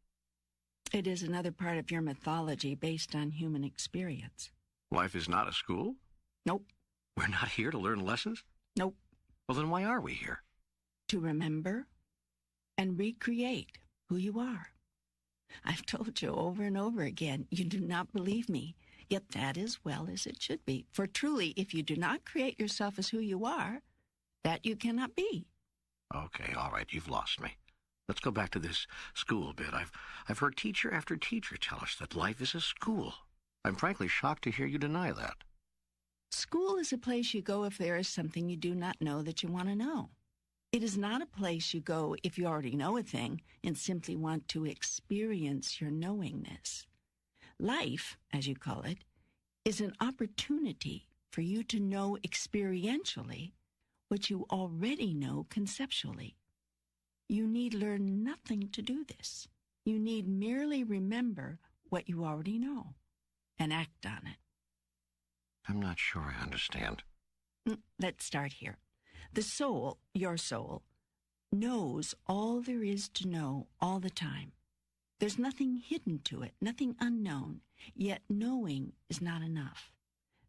It is another part of your mythology based on human experience. Life is not a school? Nope. We're not here to learn lessons? Nope. Well, then why are we here? To remember and recreate who you are. I've told you over and over again, you do not believe me, yet that is well as it should be. For truly, if you do not create yourself as who you are, that you cannot be. Okay, all right, you've lost me. Let's go back to this school bit. I've heard teacher after teacher tell us that life is a school. I'm frankly shocked to hear you deny that. School is a place you go if there is something you do not know that you want to know. It is not a place you go if you already know a thing and simply want to experience your knowingness. Life, as you call it, is an opportunity for you to know experientially what you already know conceptually. You need learn nothing to do this. You need merely remember what you already know and act on it. I'm not sure I understand. Let's start here. The soul, your soul, knows all there is to know all the time. There's nothing hidden to it, nothing unknown, yet knowing is not enough.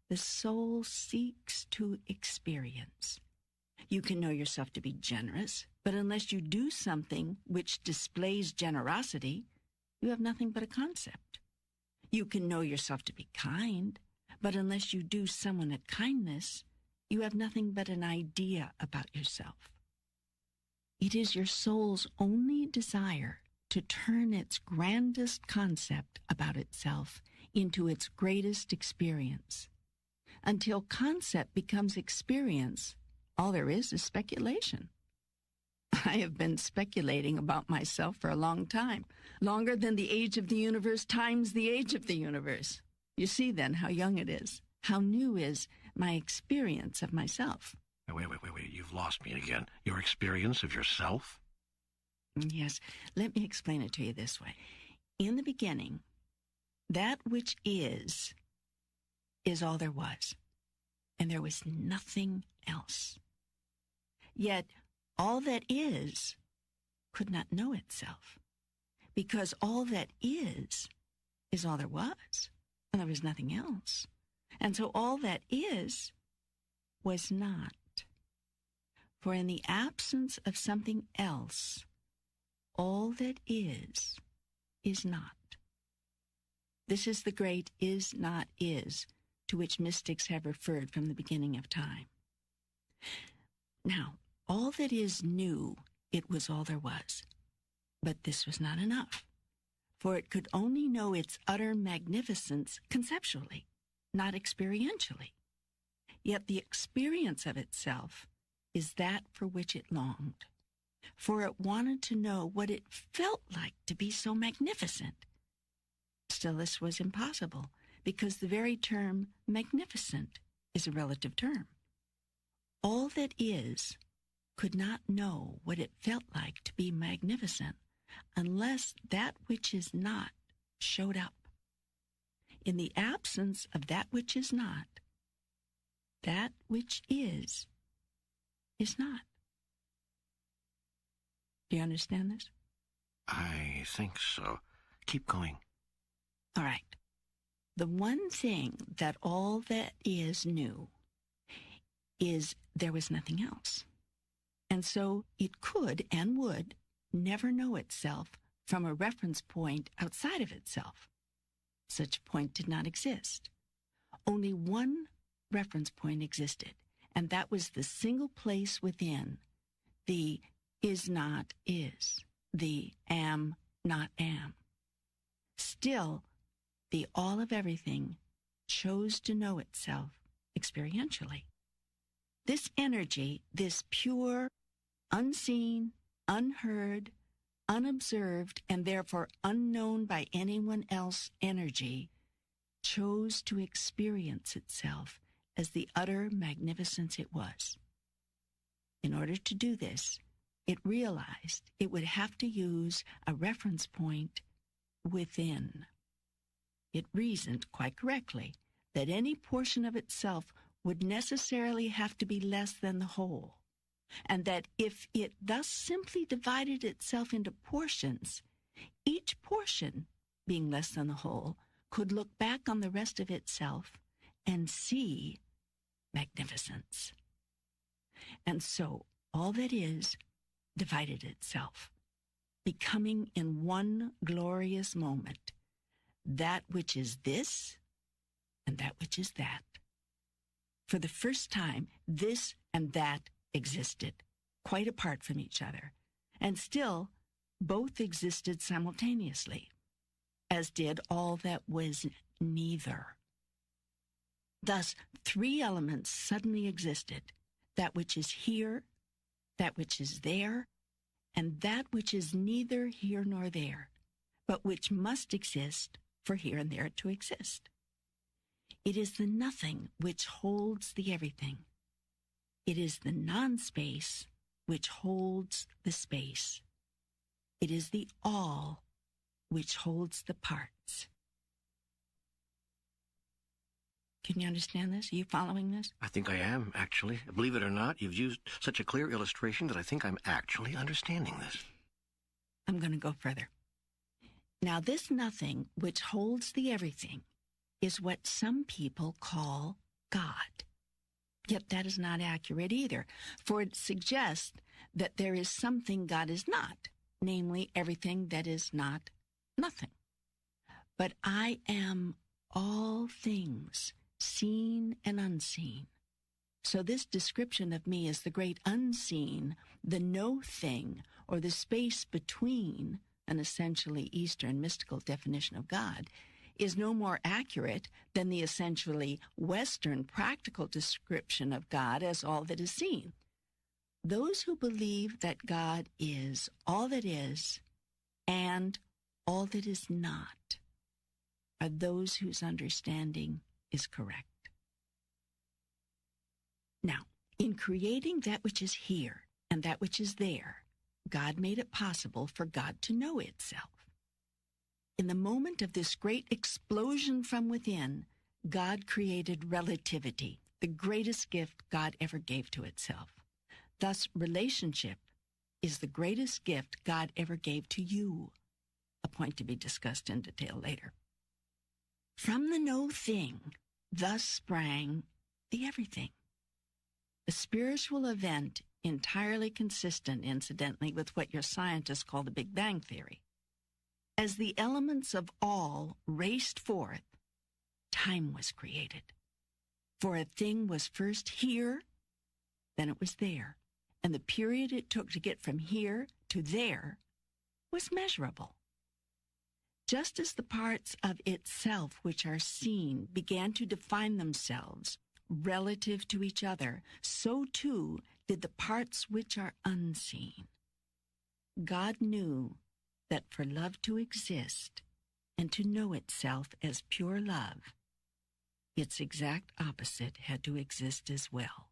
The soul seeks to experience. You can know yourself to be generous, but unless you do something which displays generosity, you have nothing but a concept. You can know yourself to be kind, but unless you do someone a kindness, you have nothing but an idea about yourself. It is your soul's only desire to turn its grandest concept about itself into its greatest experience. Until concept becomes experience, all there is speculation. I have been speculating about myself for a long time, longer than the age of the universe times the age of the universe. You see then how young it is, how new is my experience of myself. Wait. You've lost me again. Your experience of yourself? Yes, let me explain it to you this way. In the beginning, that which is all there was, and there was nothing else. Yet, all that is could not know itself, because all that is all there was, and there was nothing else. And so all that is was not. For in the absence of something else, all that is not. This is the great is not is, to which mystics have referred from the beginning of time. Now, all that is knew it was all there was. But this was not enough, for it could only know its utter magnificence conceptually, not experientially. Yet the experience of itself is that for which it longed, for it wanted to know what it felt like to be so magnificent. Still, this was impossible, because the very term magnificent is a relative term. All that is could not know what it felt like to be magnificent unless that which is not showed up. In the absence of that which is not, that which is not. Do you understand this? I think so. Keep going. All right. The one thing that all that is knew is there was nothing else. And so it could and would never know itself from a reference point outside of itself. Such a point did not exist. Only one reference point existed, and that was the single place within the is not is, the am not am. Still, the all of everything chose to know itself experientially. This energy, this pure, unseen, unheard, unobserved, and therefore unknown by anyone else energy, chose to experience itself as the utter magnificence it was. In order to do this, it realized it would have to use a reference point within. It reasoned quite correctly that any portion of itself would necessarily have to be less than the whole, and that if it thus simply divided itself into portions, each portion, being less than the whole, could look back on the rest of itself and see magnificence. And so all that is divided itself, becoming in one glorious moment that which is this and that which is that. For the first time, this and that existed, quite apart from each other, and still both existed simultaneously, as did all that was neither. Thus, three elements suddenly existed: that which is here, that which is there, and that which is neither here nor there, but which must exist for here and there to exist. It is the nothing which holds the everything. It is the non-space which holds the space. It is the all which holds the parts. Can you understand this? Are you following this? I think I am, actually. Believe it or not, you've used such a clear illustration that I think I'm actually understanding this. I'm going to go further. Now, this nothing which holds the everything is what some people call God. Yet that is not accurate either, for it suggests that there is something God is not, namely everything that is not nothing. But I am all things, seen and unseen. So this description of me as the great unseen, the no thing, or the space between, an essentially Eastern mystical definition of God, is no more accurate than the essentially Western practical description of God as all that is seen. Those who believe that God is all that is and all that is not are those whose understanding is correct. Now, in creating that which is here and that which is there, God made it possible for God to know itself. In the moment of this great explosion from within, God created relativity, the greatest gift God ever gave to itself. Thus, relationship is the greatest gift God ever gave to you, a point to be discussed in detail later. From the no thing, thus sprang the everything. A spiritual event entirely consistent, incidentally, with what your scientists call the Big Bang Theory. As the elements of all raced forth, time was created. For a thing was first here, then it was there, and the period it took to get from here to there was measurable. Just as the parts of itself which are seen began to define themselves relative to each other, so too did the parts which are unseen. God knew that for love to exist and to know itself as pure love, its exact opposite had to exist as well.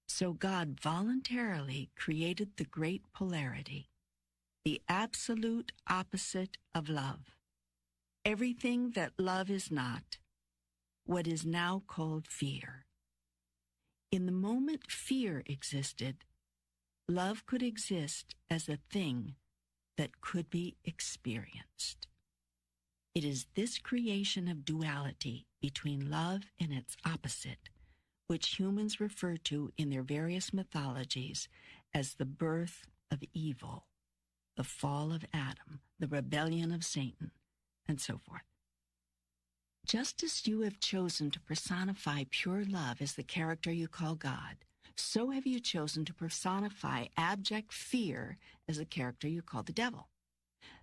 So God voluntarily created the great polarity, the absolute opposite of love, everything that love is not, what is now called fear. In the moment fear existed, love could exist as a thing that could be experienced. It is this creation of duality between love and its opposite, which humans refer to in their various mythologies as the birth of evil, the fall of Adam, the rebellion of Satan, and so forth. Just as you have chosen to personify pure love as the character you call God, so have you chosen to personify abject fear as the character you call the devil.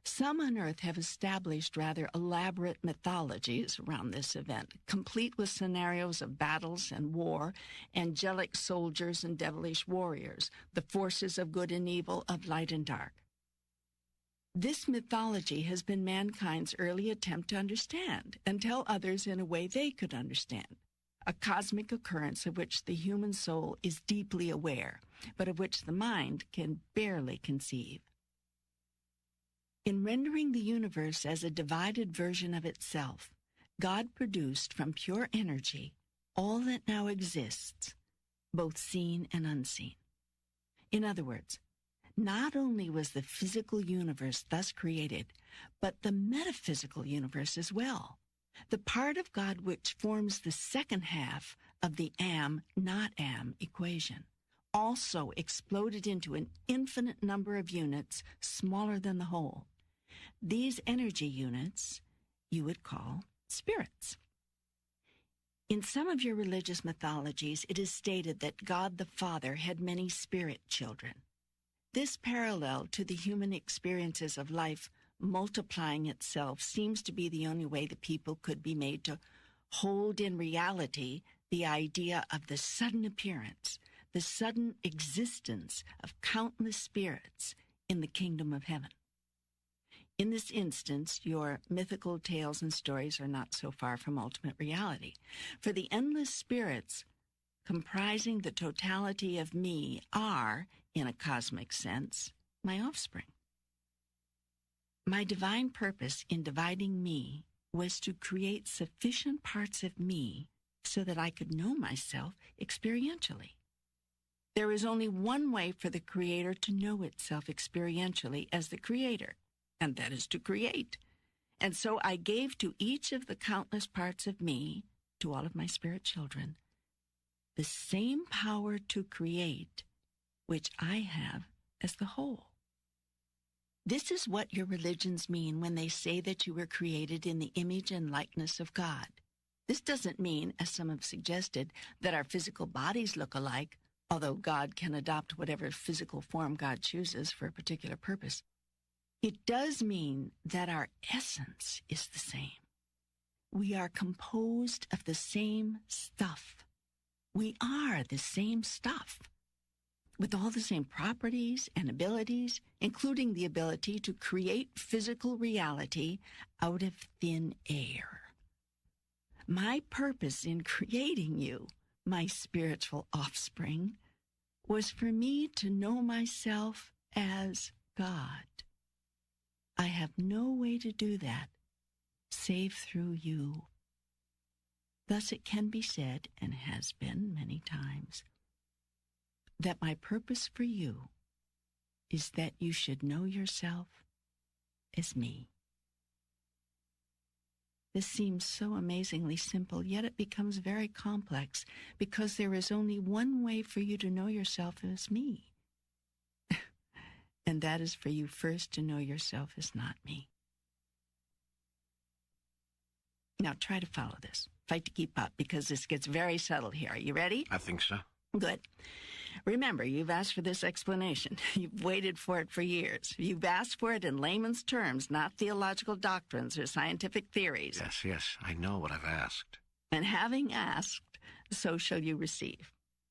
Some on earth have established rather elaborate mythologies around this event, complete with scenarios of battles and war, angelic soldiers and devilish warriors, the forces of good and evil, of light and dark. This mythology has been mankind's early attempt to understand and tell others in a way they could understand, a cosmic occurrence of which the human soul is deeply aware, but of which the mind can barely conceive. In rendering the universe as a divided version of itself, God produced from pure energy all that now exists, both seen and unseen. In other words, not only was the physical universe thus created, but the metaphysical universe as well, the part of God which forms the second half of the am, not am equation, also exploded into an infinite number of units smaller than the whole. These energy units you would call spirits. In some of your religious mythologies, it is stated that God the Father had many spirit children. This parallel to the human experiences of life multiplying itself seems to be the only way that people could be made to hold in reality the idea of the sudden appearance, the sudden existence of countless spirits in the kingdom of heaven. In this instance, your mythical tales and stories are not so far from ultimate reality, for the endless spirits comprising the totality of me are, in a cosmic sense, my offspring. My divine purpose in dividing me was to create sufficient parts of me so that I could know myself experientially. There is only one way for the Creator to know itself experientially as the Creator, and that is to create. And so I gave to each of the countless parts of me, to all of my spirit children, the same power to create which I have as the whole. This is what your religions mean when they say that you were created in the image and likeness of God. This doesn't mean, as some have suggested, that our physical bodies look alike, although God can adopt whatever physical form God chooses for a particular purpose. It does mean that our essence is the same. We are composed of the same stuff. We are the same stuff. with all the same properties and abilities, including the ability to create physical reality out of thin air. My purpose in creating you, my spiritual offspring, was for me to know myself as God. I have no way to do that save through you. Thus it can be said, and has been many times, that my purpose for you is that you should know yourself as me. This seems so amazingly simple, yet it becomes very complex because there is only one way for you to know yourself as me. And that is for you first to know yourself as not me. Now try to follow this. Fight to keep up because this gets very subtle here. Are you ready? I think so. Good. Remember, you've asked for this explanation. You've waited for it for years. You've asked for it in layman's terms, not theological doctrines or scientific theories. Yes, I know what I've asked. And having asked, so shall you receive.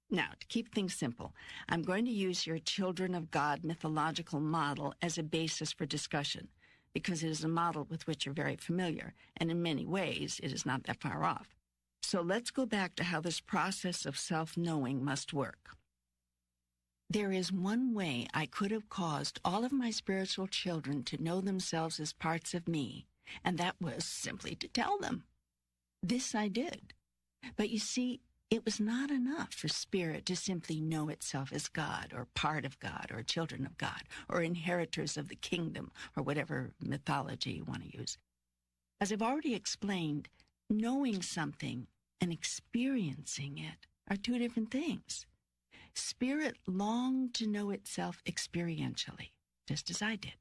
Now, to keep things simple, I'm going to use your Children of God mythological model as a basis for discussion, because it is a model with which you're very familiar, and in many ways, it is not that far off. So let's go back to how this process of self-knowing must work. There is one way I could have caused all of my spiritual children to know themselves as parts of me, and that was simply to tell them. This I did. But you see, it was not enough for spirit to simply know itself as God, or part of God, or children of God, or inheritors of the kingdom, or whatever mythology you want to use. As I've already explained, knowing something and experiencing it are two different things. Spirit longed to know itself experientially, just as I did.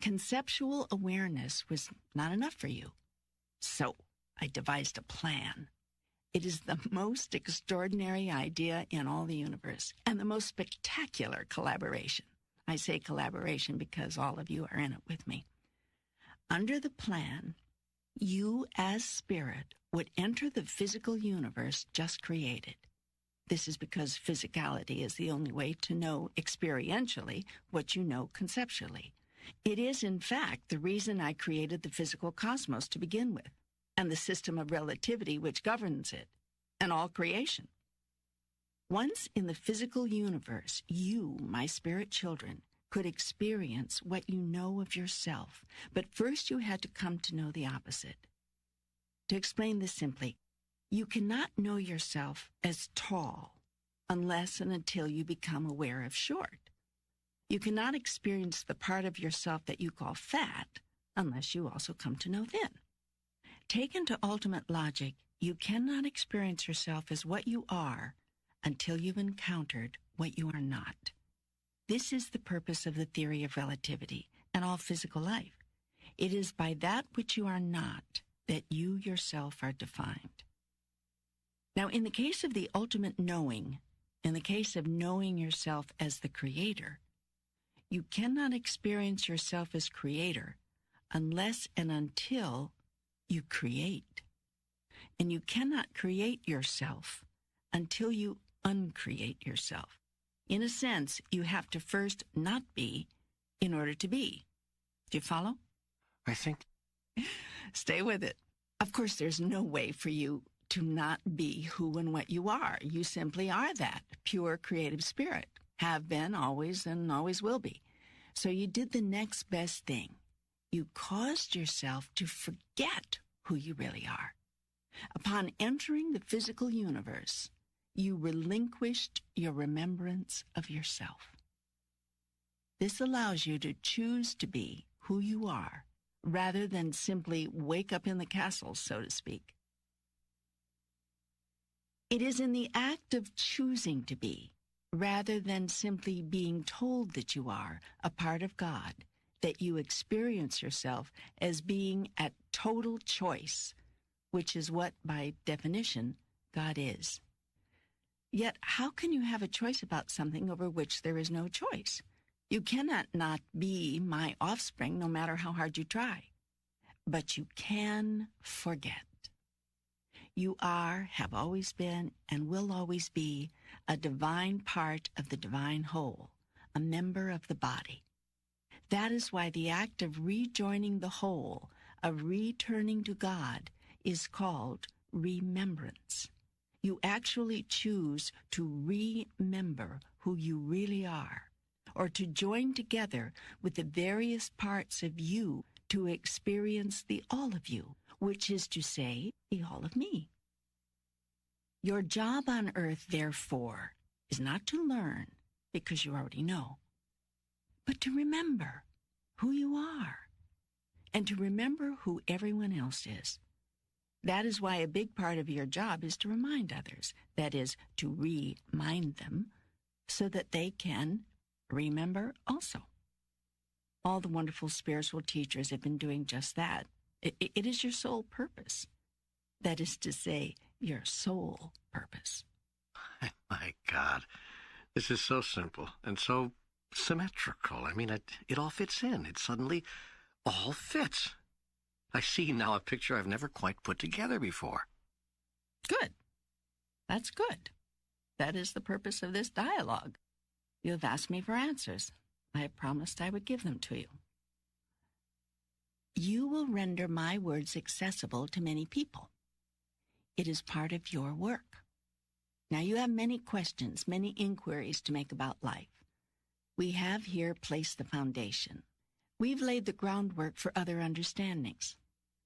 Conceptual awareness was not enough for you. So I devised a plan. It is the most extraordinary idea in all the universe and the most spectacular collaboration. I say collaboration because all of you are in it with me. Under the plan, you as spirit would enter the physical universe just created. This is because physicality is the only way to know experientially what you know conceptually. It is, in fact, the reason I created the physical cosmos to begin with, and the system of relativity which governs it, and all creation. Once in the physical universe, you, my spirit children, could experience what you know of yourself, but first you had to come to know the opposite. To explain this simply, you cannot know yourself as tall unless and until you become aware of short. You cannot experience the part of yourself that you call fat unless you also come to know thin. Taken to ultimate logic, you cannot experience yourself as what you are until you've encountered what you are not. This is the purpose of the theory of relativity and all physical life. It is by that which you are not that you yourself are defined. Now, in the case of the ultimate knowing, in the case of knowing yourself as the creator, you cannot experience yourself as creator unless and until you create. And you cannot create yourself until you uncreate yourself. In a sense, you have to first not be in order to be. Do you follow? I think... Stay with it. Of course, there's no way for you to not be who and what you are. You simply are that, pure creative spirit. Have been, always, and always will be. So you did the next best thing. You caused yourself to forget who you really are. Upon entering the physical universe, you relinquished your remembrance of yourself. This allows you to choose to be who you are, rather than simply wake up in the castle, so to speak. It is in the act of choosing to be, rather than simply being told that you are a part of God, that you experience yourself as being at total choice, which is what, by definition, God is. Yet, how can you have a choice about something over which there is no choice? You cannot not be my offspring, no matter how hard you try. But you can forget. You are, have always been, and will always be a divine part of the divine whole, a member of the body. That is why the act of rejoining the whole, of returning to God, is called remembrance. You actually choose to remember who you really are, or to join together with the various parts of you to experience the all of you, which is to say, the all of me. Your job on earth, therefore, is not to learn, because you already know, but to remember who you are, and to remember who everyone else is. That is why a big part of your job is to remind others, that is, to remind them, so that they can remember also. All the wonderful spiritual teachers have been doing just that. It is your sole purpose. That is to say, your sole purpose. My God, this is so simple and so symmetrical. I mean, it all fits in. It suddenly all fits. I see now a picture I've never quite put together before. Good. That's good. That is the purpose of this dialogue. You have asked me for answers. I have promised I would give them to you. You will render my words accessible to many people. It is part of your work. Now you have many questions, many inquiries to make about life. We have here placed the foundation. We've laid the groundwork for other understandings.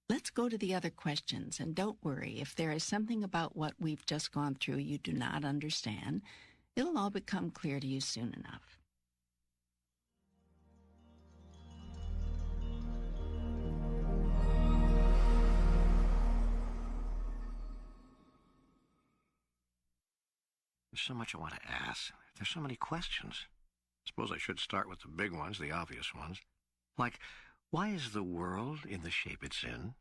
Let's go to the other questions, and don't worry, if there is something about what we've just gone through you do not understand, it'll all become clear to you soon enough. There's so much I want to ask. There's so many questions. Suppose I should start with the big ones, the obvious ones. Like, why is the world in the shape it's in?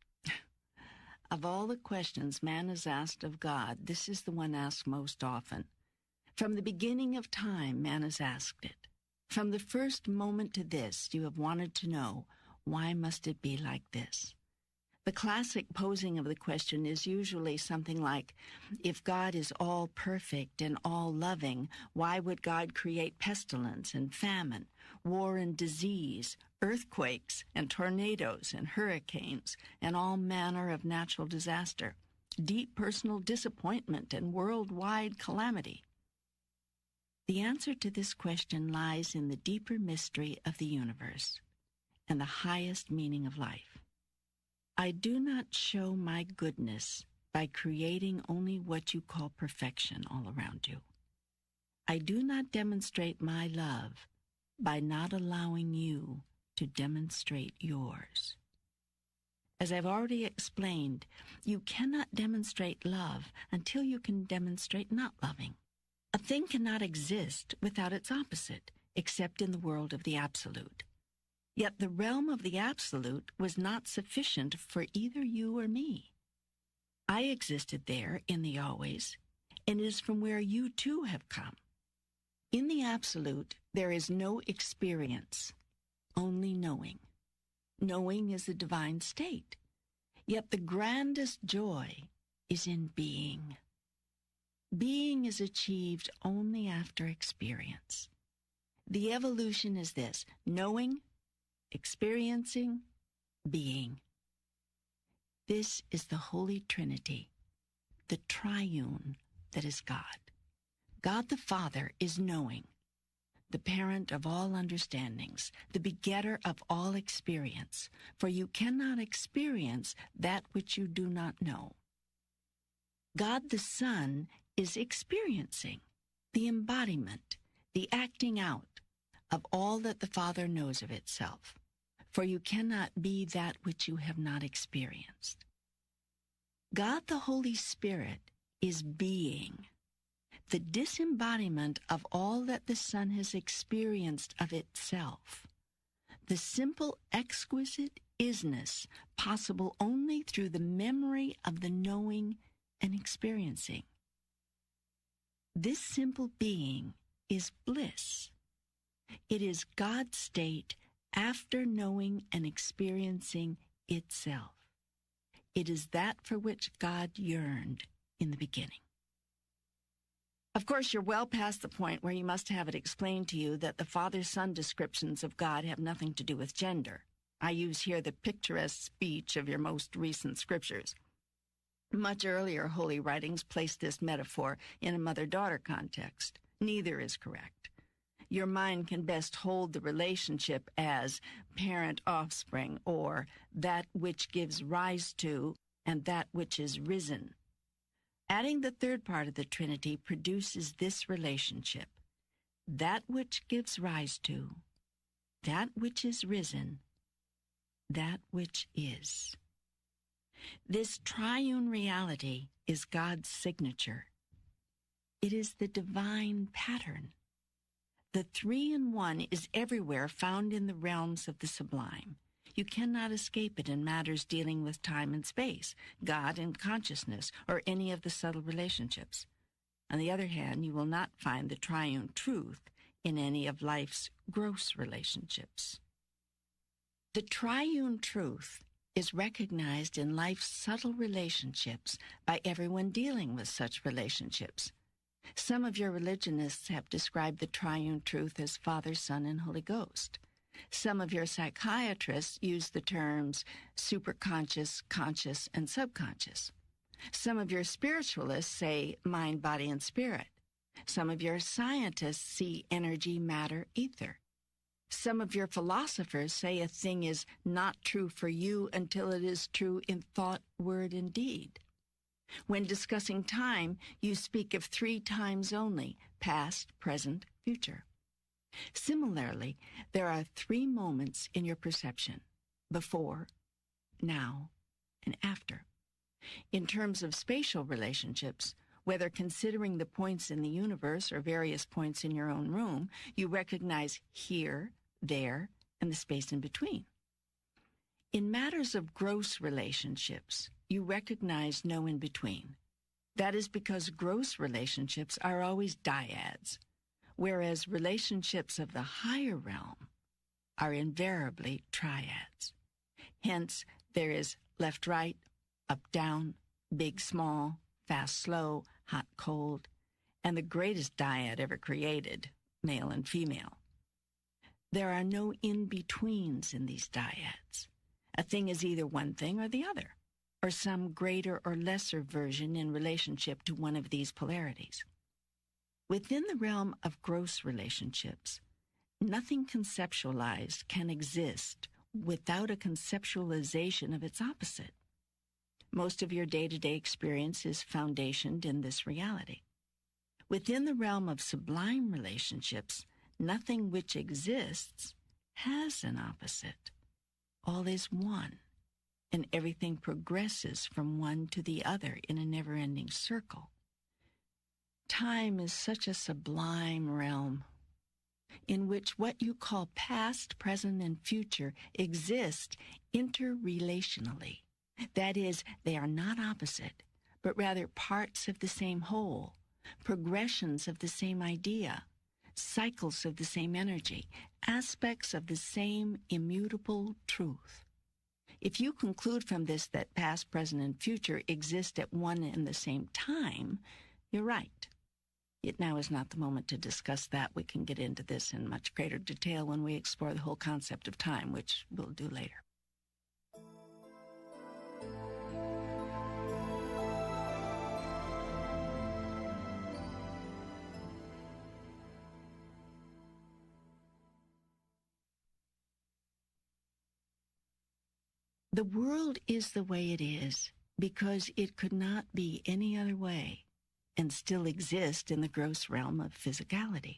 Of all the questions man has asked of God, this is the one asked most often. From the beginning of time, man has asked it. From the first moment to this, you have wanted to know, why must it be like this? The classic posing of the question is usually something like, if God is all perfect and all loving, why would God create pestilence and famine, war and disease, earthquakes and tornadoes and hurricanes, and all manner of natural disaster, deep personal disappointment and worldwide calamity? The answer to this question lies in the deeper mystery of the universe and the highest meaning of life. I do not show my goodness by creating only what you call perfection all around you. I do not demonstrate my love by not allowing you to demonstrate yours. As I've already explained, you cannot demonstrate love until you can demonstrate not loving. A thing cannot exist without its opposite, except in the world of the absolute. Yet the realm of the absolute was not sufficient for either you or me. I existed there in the always, and it is from where you too have come. In the absolute, there is no experience, only knowing. Knowing is a divine state, yet the grandest joy is in being. Being is achieved only after experience. The evolution is this: knowing, experiencing, being. This is the Holy Trinity, the triune that is God. God the Father is knowing, the parent of all understandings, the begetter of all experience, for you cannot experience that which you do not know. God the Son is experiencing, the embodiment, the acting out of all that the Father knows of itself, for you cannot be that which you have not experienced. God the Holy Spirit is being, the disembodiment of all that the Son has experienced of itself, the simple, exquisite isness possible only through the memory of the knowing and experiencing. This simple being is bliss. It is God's state after knowing and experiencing itself. It is that for which God yearned in the beginning. Of course, you're well past the point where you must have it explained to you that the Father-Son descriptions of God have nothing to do with gender. I use here the picturesque speech of your most recent scriptures. Much earlier holy writings placed this metaphor in a mother-daughter context. Neither is correct. Your mind can best hold the relationship as parent-offspring, or that which gives rise to and that which is risen. Adding the third part of the Trinity produces this relationship: that which gives rise to, that which is risen, that which is. This triune reality is God's signature. It is the divine pattern. The three-in-one is everywhere found in the realms of the sublime. You cannot escape it in matters dealing with time and space, God and consciousness, or any of the subtle relationships. On the other hand, you will not find the triune truth in any of life's gross relationships. The triune truth is recognized in life's subtle relationships by everyone dealing with such relationships. Some of your religionists have described the triune truth as Father, Son, and Holy Ghost. Some of your psychiatrists use the terms superconscious, conscious, and subconscious. Some of your spiritualists say mind, body, and spirit. Some of your scientists see energy, matter, ether. Some of your philosophers say a thing is not true for you until it is true in thought, word, and deed. When discussing time, you speak of 3 times only: past, present, future. Similarly, there are 3 moments in your perception: before, now, and after. In terms of spatial relationships, whether considering the points in the universe or various points in your own room, you recognize here, there, and the space in between. In matters of gross relationships, you recognize no in-between. That is because gross relationships are always dyads, whereas relationships of the higher realm are invariably triads. Hence, there is left-right, up-down, big-small, fast-slow, hot-cold, and the greatest dyad ever created, male and female. There are no in-betweens in these dyads. A thing is either one thing or the other, or some greater or lesser version in relationship to one of these polarities. Within the realm of gross relationships, nothing conceptualized can exist without a conceptualization of its opposite. Most of your day-to-day experience is foundationed in this reality. Within the realm of sublime relationships, nothing which exists has an opposite. All is one, and everything progresses from one to the other in a never-ending circle. Time is such a sublime realm in which what you call past, present, and future exist interrelationally. That is, they are not opposite, but rather parts of the same whole, progressions of the same idea, cycles of the same energy, aspects of the same immutable truth. If you conclude from this that past, present, and future exist at one and the same time, you're right. Yet now is not the moment to discuss that. We can get into this in much greater detail when we explore the whole concept of time, which we'll do later. The world is the way it is because it could not be any other way and still exist in the gross realm of physicality.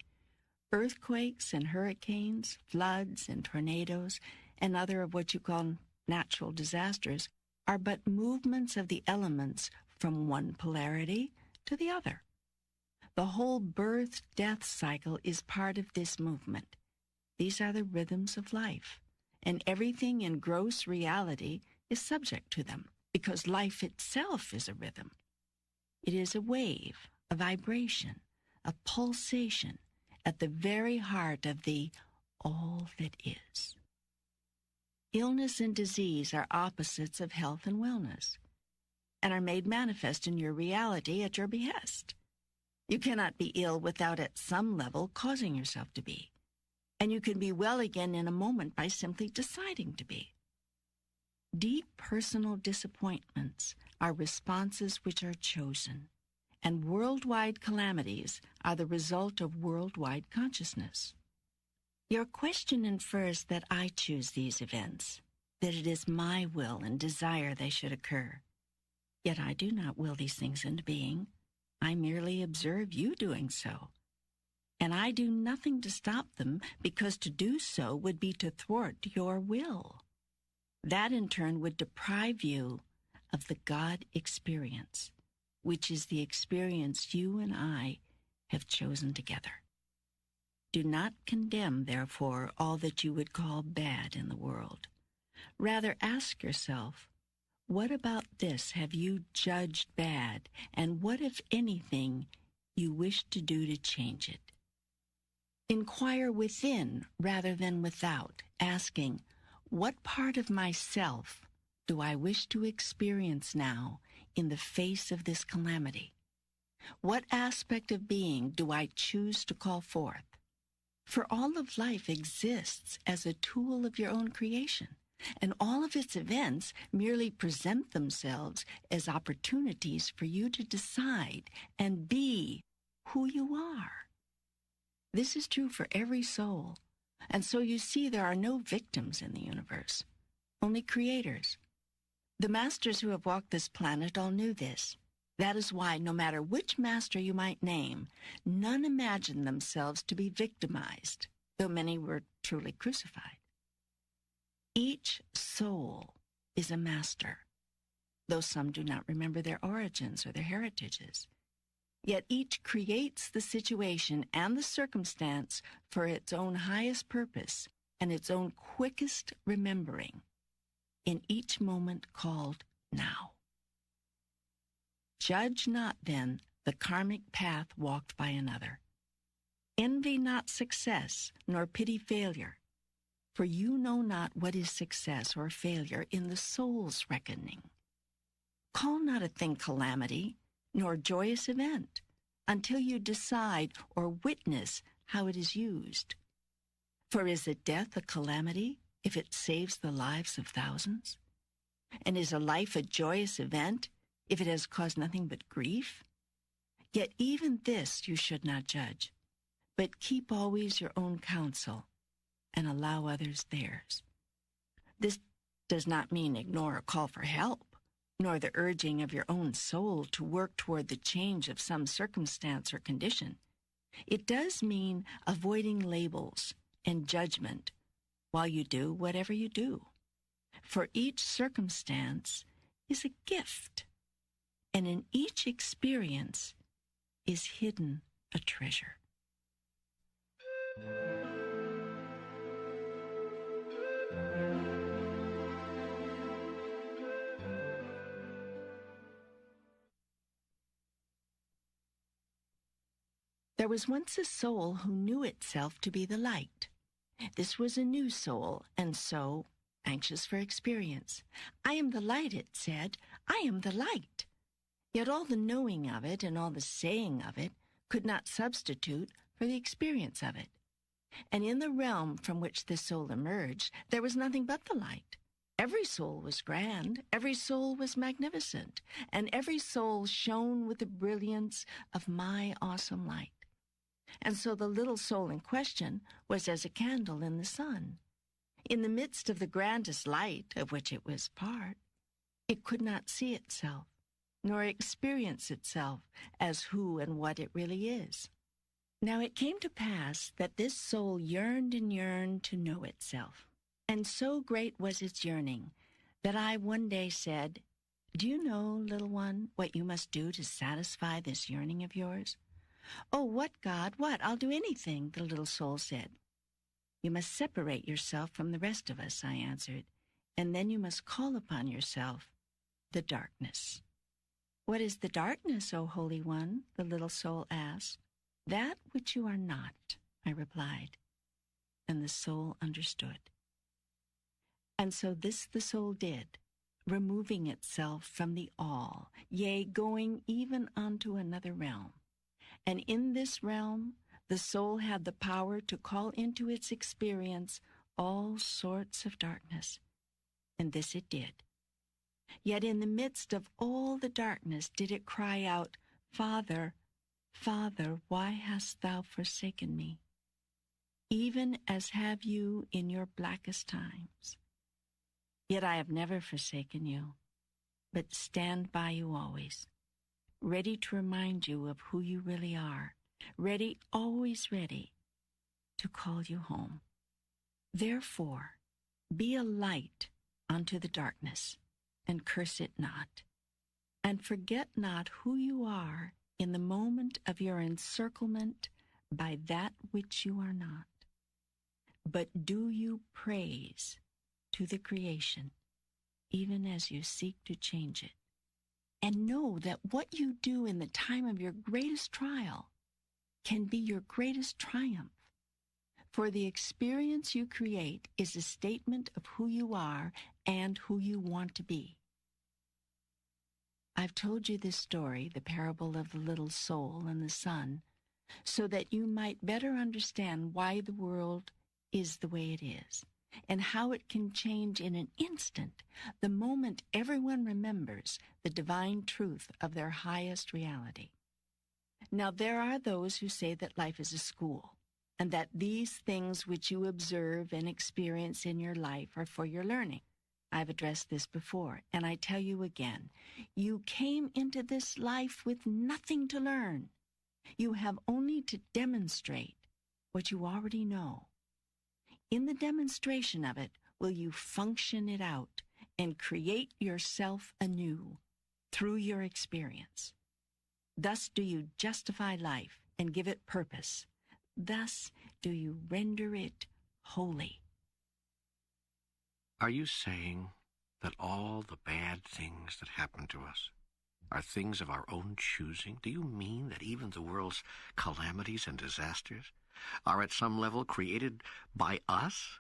Earthquakes and hurricanes, floods and tornadoes, and other of what you call natural disasters are but movements of the elements from one polarity to the other. The whole birth-death cycle is part of this movement. These are the rhythms of life, and everything in gross reality is subject to them, because life itself is a rhythm. It is a wave, a vibration, a pulsation at the very heart of the all that is. Illness and disease are opposites of health and wellness. and are made manifest in your reality at your behest. You cannot be ill without at some level causing yourself to be. And you can be well again in a moment by simply deciding to be. Deep personal disappointments are responses which are chosen, and worldwide calamities are the result of worldwide consciousness. Your question infers that I choose these events, that it is my will and desire they should occur. Yet I do not will these things into being. I merely observe you doing so. And I do nothing to stop them, because to do so would be to thwart your will. That in turn would deprive you of the God experience, which is the experience you and I have chosen together. Do not condemn, therefore, all that you would call bad in the world. Rather ask yourself, what about this have you judged bad, and what, if anything, you wish to do to change it? Inquire within rather than without, asking, what part of myself do I wish to experience now in the face of this calamity? What aspect of being do I choose to call forth? For all of life exists as a tool of your own creation, and all of its events merely present themselves as opportunities for you to decide and be who you are. This is true for every soul, and so you see there are no victims in the universe, only creators. The masters who have walked this planet all knew this. That is why, no matter which master you might name, none imagined themselves to be victimized, though many were truly crucified. Each soul is a master, though some do not remember their origins or their heritages. Yet each creates the situation and the circumstance for its own highest purpose and its own quickest remembering, in each moment called now. Judge not, then, the karmic path walked by another. Envy not success, nor pity failure, for you know not what is success or failure in the soul's reckoning. Call not a thing calamity, nor joyous event, until you decide or witness how it is used. For is it death a calamity if it saves the lives of thousands? And is a life a joyous event if it has caused nothing but grief? Yet even this you should not judge, but keep always your own counsel and allow others theirs. This does not mean ignore a call for help, nor the urging of your own soul to work toward the change of some circumstance or condition. It does mean avoiding labels and judgment while you do whatever you do. For each circumstance is a gift, and in each experience is hidden a treasure. There was once a soul who knew itself to be the light. This was a new soul, and so anxious for experience. I am the light, it said. I am the light. Yet all the knowing of it and all the saying of it could not substitute for the experience of it. And in the realm from which this soul emerged, there was nothing but the light. Every soul was grand, every soul was magnificent, and every soul shone with the brilliance of my awesome light. And so the little soul in question was as a candle in the sun. In the midst of the grandest light of which it was part, it could not see itself, nor experience itself as who and what it really is. Now it came to pass that this soul yearned and yearned to know itself, and so great was its yearning that I one day said, "Do you know, little one, what you must do to satisfy this yearning of yours?" "Oh, what, God, what? I'll do anything," the little soul said. "You must separate yourself from the rest of us," I answered, "and then you must call upon yourself the darkness." "What is the darkness, O Holy One?" the little soul asked. "That which you are not," I replied, and the soul understood. And so this the soul did, removing itself from the all, yea, going even unto another realm. And in this realm, the soul had the power to call into its experience all sorts of darkness. And this it did. Yet in the midst of all the darkness did it cry out, Father, Father, why hast thou forsaken me? Even as have you in your blackest times. Yet I have never forsaken you, but stand by you always, ready to remind you of who you really are, ready, always ready, to call you home. Therefore, be a light unto the darkness, and curse it not, and forget not who you are in the moment of your encirclement by that which you are not. But do you praise to the creation, even as you seek to change it. And know that what you do in the time of your greatest trial can be your greatest triumph. For the experience you create is a statement of who you are and who you want to be. I've told you this story, the parable of the little soul and the sun, so that you might better understand why the world is the way it is, and how it can change in an instant the moment everyone remembers the divine truth of their highest reality. Now, there are those who say that life is a school, and that these things which you observe and experience in your life are for your learning. I've addressed this before, and I tell you again, you came into this life with nothing to learn. You have only to demonstrate what you already know. In the demonstration of it, will you function it out and create yourself anew through your experience. Thus do you justify life and give it purpose. Thus do you render it holy. Are you saying that all the bad things that happen to us are things of our own choosing? Do you mean that even the world's calamities and disasters are at some level created by us,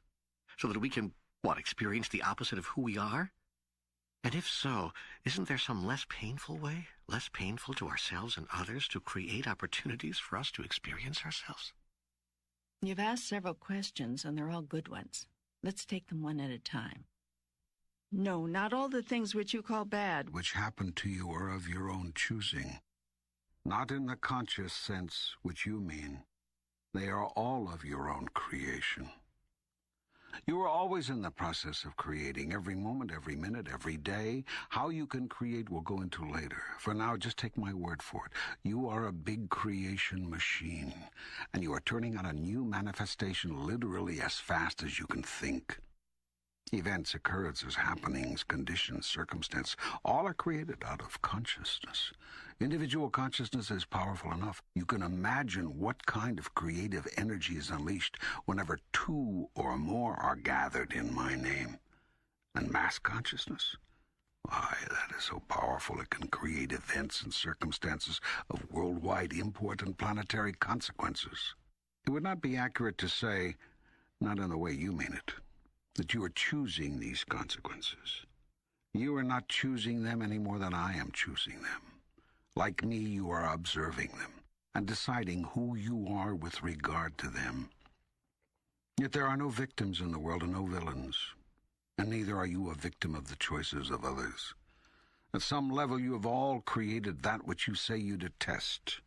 so that we can, experience the opposite of who we are? And if so, isn't there some less painful way, less painful to ourselves and others, to create opportunities for us to experience ourselves? You've asked several questions, and they're all good ones. Let's take them one at a time. No, not all the things which you call bad, which happen to you, are of your own choosing. Not in the conscious sense which you mean. They are all of your own creation. You are always in the process of creating, every moment, every minute, every day. How you can create we'll go into later. For now, just take my word for it. You are a big creation machine, and you are turning out a new manifestation literally as fast as you can think. Events, occurrences, happenings, conditions, circumstance, all are created out of consciousness. Individual consciousness is powerful enough. You can imagine what kind of creative energy is unleashed whenever two or more are gathered in my name. And mass consciousness? Why, that is so powerful it can create events and circumstances of worldwide import and planetary consequences. It would not be accurate to say, not in the way you mean it, that you are choosing these consequences. You are not choosing them any more than I am choosing them. Like me, you are observing them and deciding who you are with regard to them. Yet there are no victims in the world and no villains, and neither are you a victim of the choices of others. At some level, you have all created that which you say you detest,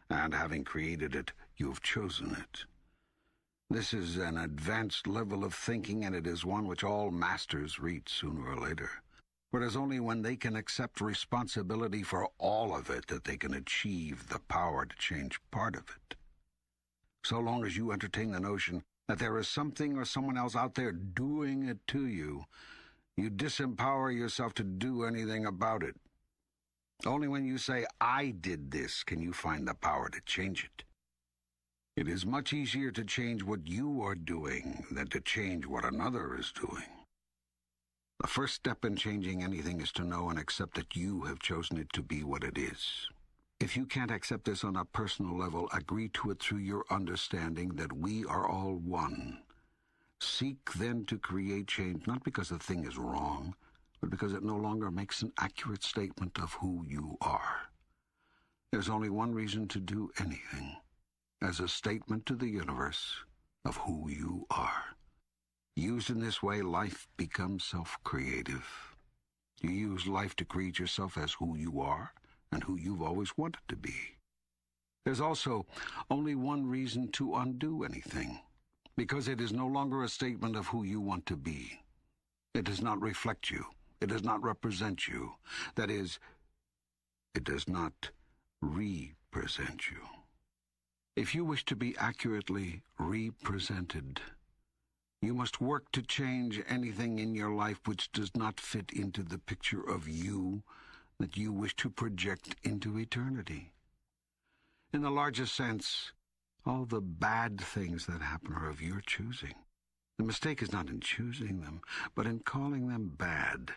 and having created it, you have chosen it. This is an advanced level of thinking, and it is one which all masters reach sooner or later. For it is only when they can accept responsibility for all of it that they can achieve the power to change part of it. So long as you entertain the notion that there is something or someone else out there doing it to you, you disempower yourself to do anything about it. Only when you say, I did this, can you find the power to change it. It is much easier to change what you are doing than to change what another is doing. The first step in changing anything is to know and accept that you have chosen it to be what it is. If you can't accept this on a personal level, agree to it through your understanding that we are all one. Seek then to create change, not because the thing is wrong, but because it no longer makes an accurate statement of who you are. There's only one reason to do anything, as a statement to the universe of who you are. Used in this way, life becomes self-creative. You use life to create yourself as who you are and who you've always wanted to be. There's also only one reason to undo anything, because it is no longer a statement of who you want to be. It does not reflect you. It does not represent you. That is, it does not represent you. If you wish to be accurately represented, you must work to change anything in your life which does not fit into the picture of you that you wish to project into eternity. In the largest sense, all the bad things that happen are of your choosing. The mistake is not in choosing them, but in calling them bad.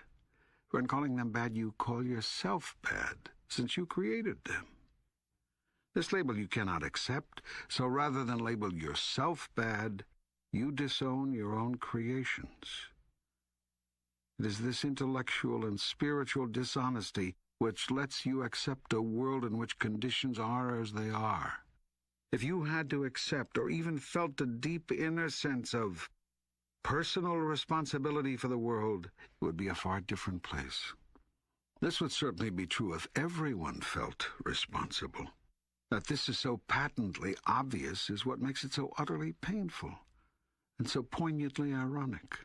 For in calling them bad, you call yourself bad, since you created them. This label you cannot accept, so rather than label yourself bad, you disown your own creations. It is this intellectual and spiritual dishonesty which lets you accept a world in which conditions are as they are. If you had to accept or even felt a deep inner sense of personal responsibility for the world, it would be a far different place. This would certainly be true if everyone felt responsible. That this is so patently obvious is what makes it so utterly painful and so poignantly ironic.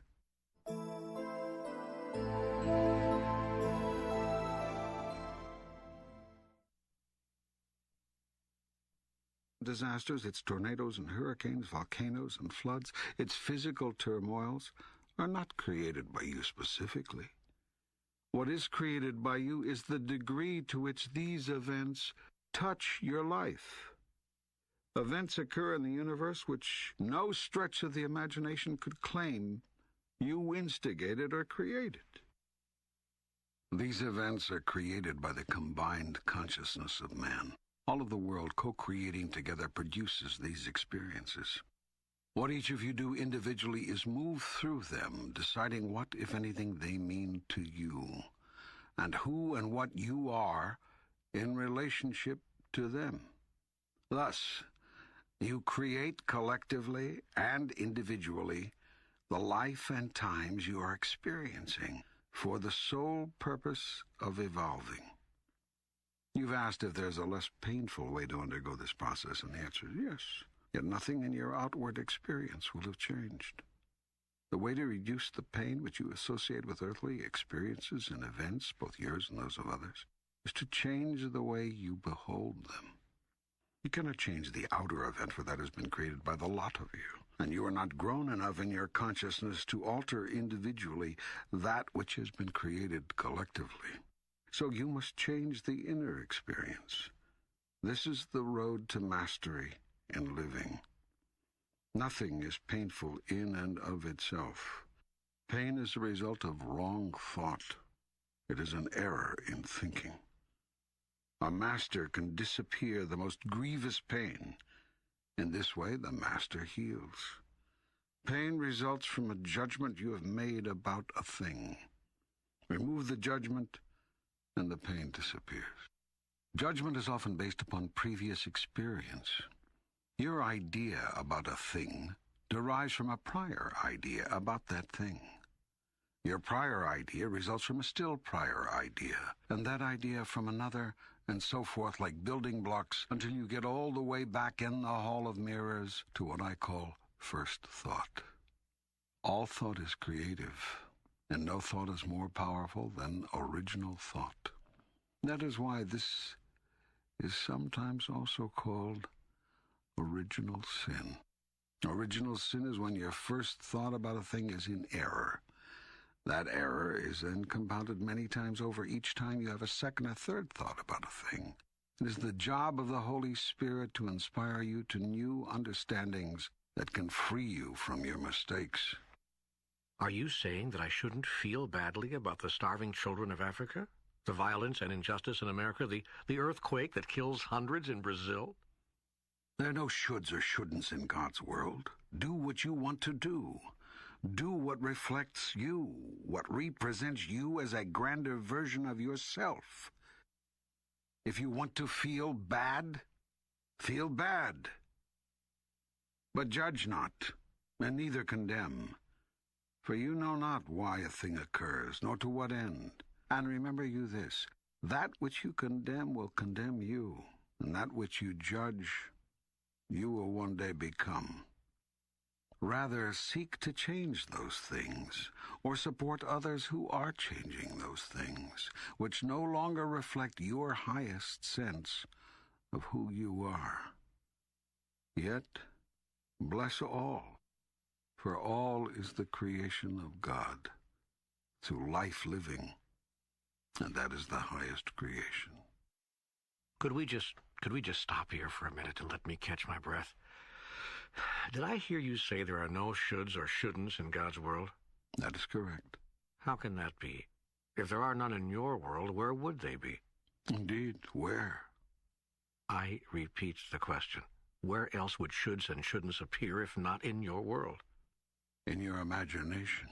Disasters, its tornadoes and hurricanes, volcanoes and floods, its physical turmoils, are not created by you specifically. What is created by you is the degree to which these events touch your life. Events occur in the universe which no stretch of the imagination could claim you instigated or created. These events are created by the combined consciousness of man. All of the world co-creating together produces these experiences. What each of you do individually is move through them, deciding what, if anything, they mean to you, and who and what you are in relationship to them. Thus, you create collectively and individually the life and times you are experiencing for the sole purpose of evolving. You've asked if there's a less painful way to undergo this process, and the answer is yes. Yet nothing in your outward experience will have changed. The way to reduce the pain which you associate with earthly experiences and events, both yours and those of others, is to change the way you behold them. You cannot change the outer event, for that has been created by the lot of you, and you are not grown enough in your consciousness to alter individually that which has been created collectively. So you must change the inner experience. This is the road to mastery in living. Nothing is painful in and of itself. Pain is the result of wrong thought. It is an error in thinking. A master can disappear the most grievous pain. In this way, the master heals. Pain results from a judgment you have made about a thing. Remove the judgment, and the pain disappears. Judgment is often based upon previous experience. Your idea about a thing derives from a prior idea about that thing. Your prior idea results from a still prior idea, and that idea from another, and so forth, like building blocks, until you get all the way back in the Hall of Mirrors to what I call first thought. All thought is creative, and no thought is more powerful than original thought. That is why this is sometimes also called original sin. Original sin is when your first thought about a thing is in error. That error is then compounded many times over each time you have a second or third thought about a thing. It is the job of the Holy Spirit to inspire you to new understandings that can free you from your mistakes. Are you saying that I shouldn't feel badly about the starving children of Africa? The violence and injustice in America? The earthquake that kills hundreds in Brazil? There are no shoulds or shouldn'ts in God's world. Do what you want to do. Do what reflects you, what represents you as a grander version of yourself. If you want to feel bad, feel bad. But judge not, and neither condemn. For you know not why a thing occurs, nor to what end. And remember you this, that which you condemn will condemn you, and that which you judge, you will one day become. Rather, seek to change those things, or support others who are changing those things, which no longer reflect your highest sense of who you are. Yet, bless all, for all is the creation of God, through life living, and that is the highest creation. Could we just stop here for a minute and let me catch my breath? Did I hear you say there are no shoulds or shouldn'ts in God's world? That is correct. How can that be? If there are none in your world, where would they be? Indeed, where? I repeat the question. Where else would shoulds and shouldn'ts appear if not in your world? In your imagination.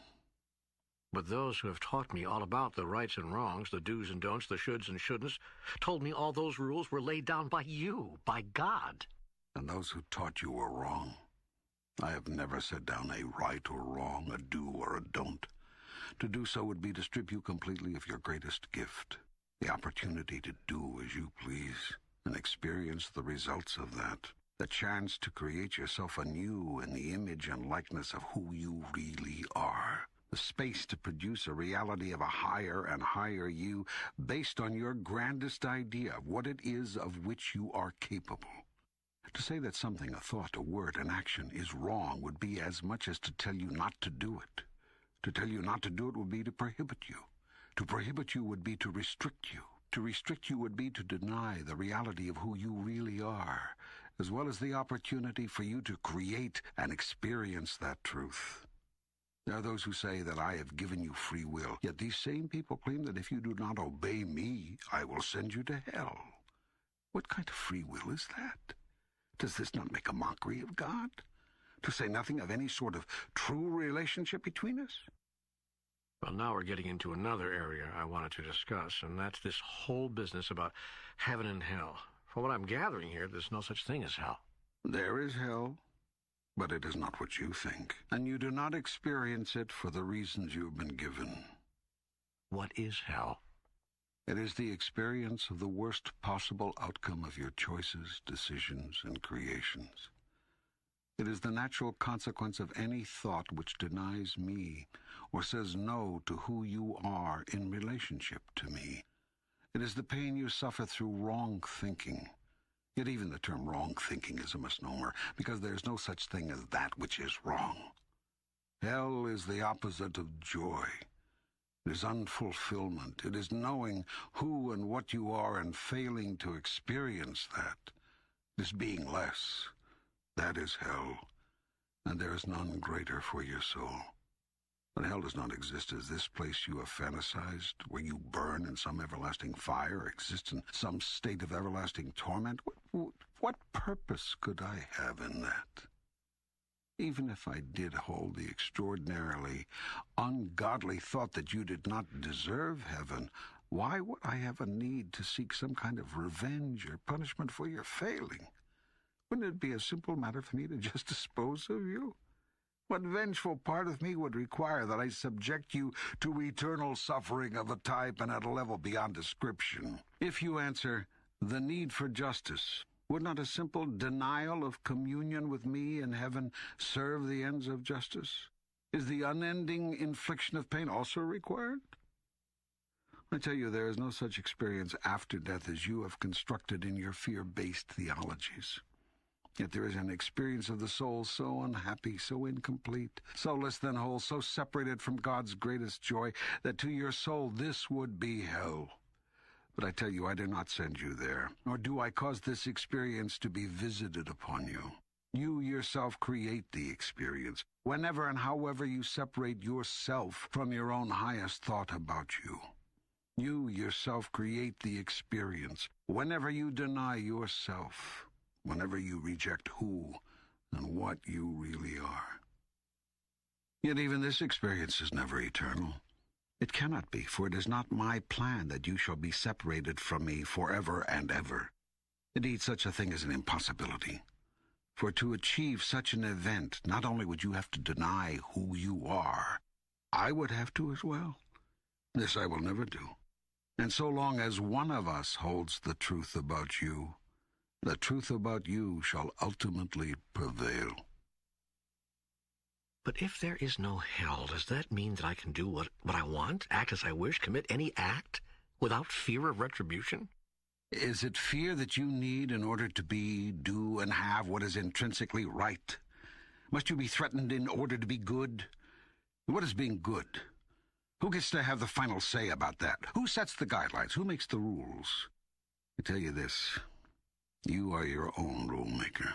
But those who have taught me all about the rights and wrongs, the do's and don'ts, the shoulds and shouldn'ts, told me all those rules were laid down by you, by God. And those who taught you were wrong. I have never set down a right or wrong, a do or a don't. To do so would be to strip you completely of your greatest gift, the opportunity to do as you please and experience the results of that, the chance to create yourself anew in the image and likeness of who you really are, the space to produce a reality of a higher and higher you based on your grandest idea of what it is of which you are capable. To say that something, a thought, a word, an action, is wrong would be as much as to tell you not to do it. To tell you not to do it would be to prohibit you. To prohibit you would be to restrict you. To restrict you would be to deny the reality of who you really are, as well as the opportunity for you to create and experience that truth. There are those who say that I have given you free will, yet these same people claim that if you do not obey me, I will send you to hell. What kind of free will is that? Does this not make a mockery of God? To say nothing of any sort of true relationship between us? Well, now we're getting into another area I wanted to discuss, and that's this whole business about heaven and hell. From what I'm gathering here, there's no such thing as hell. There is hell, but it is not what you think, and you do not experience it for the reasons you have been given. What is hell? It is the experience of the worst possible outcome of your choices, decisions, and creations. It is the natural consequence of any thought which denies me or says no to who you are in relationship to me. It is the pain you suffer through wrong thinking. Yet even the term wrong thinking is a misnomer, because there is no such thing as that which is wrong. Hell is the opposite of joy. It is unfulfillment. It is knowing who and what you are and failing to experience that. It is being less. That is hell, and there is none greater for your soul. But hell does not exist as this place you have fantasized, where you burn in some everlasting fire, or exist in some state of everlasting torment. What purpose could I have in that? Even if I did hold the extraordinarily ungodly thought that you did not deserve heaven, why would I have a need to seek some kind of revenge or punishment for your failing? Wouldn't it be a simple matter for me to just dispose of you? What vengeful part of me would require that I subject you to eternal suffering of a type and at a level beyond description? If you answer, the need for justice, would not a simple denial of communion with me in heaven serve the ends of justice? Is the unending infliction of pain also required? I tell you, there is no such experience after death as you have constructed in your fear-based theologies. Yet there is an experience of the soul so unhappy, so incomplete, so less than whole, so separated from God's greatest joy, that to your soul this would be hell. But I tell you, I do not send you there, nor do I cause this experience to be visited upon you. You yourself create the experience, whenever and however you separate yourself from your own highest thought about you. You yourself create the experience, whenever you deny yourself, whenever you reject who and what you really are. Yet even this experience is never eternal. It cannot be, for it is not my plan that you shall be separated from me forever and ever. Indeed, such a thing is an impossibility. For to achieve such an event, not only would you have to deny who you are, I would have to as well. This I will never do. And so long as one of us holds the truth about you, the truth about you shall ultimately prevail. But if there is no hell, does that mean that I can do what I want, act as I wish, commit any act, without fear of retribution? Is it fear that you need in order to be, do, and have what is intrinsically right? Must you be threatened in order to be good? What is being good? Who gets to have the final say about that? Who sets the guidelines? Who makes the rules? I tell you this, you are your own rule maker.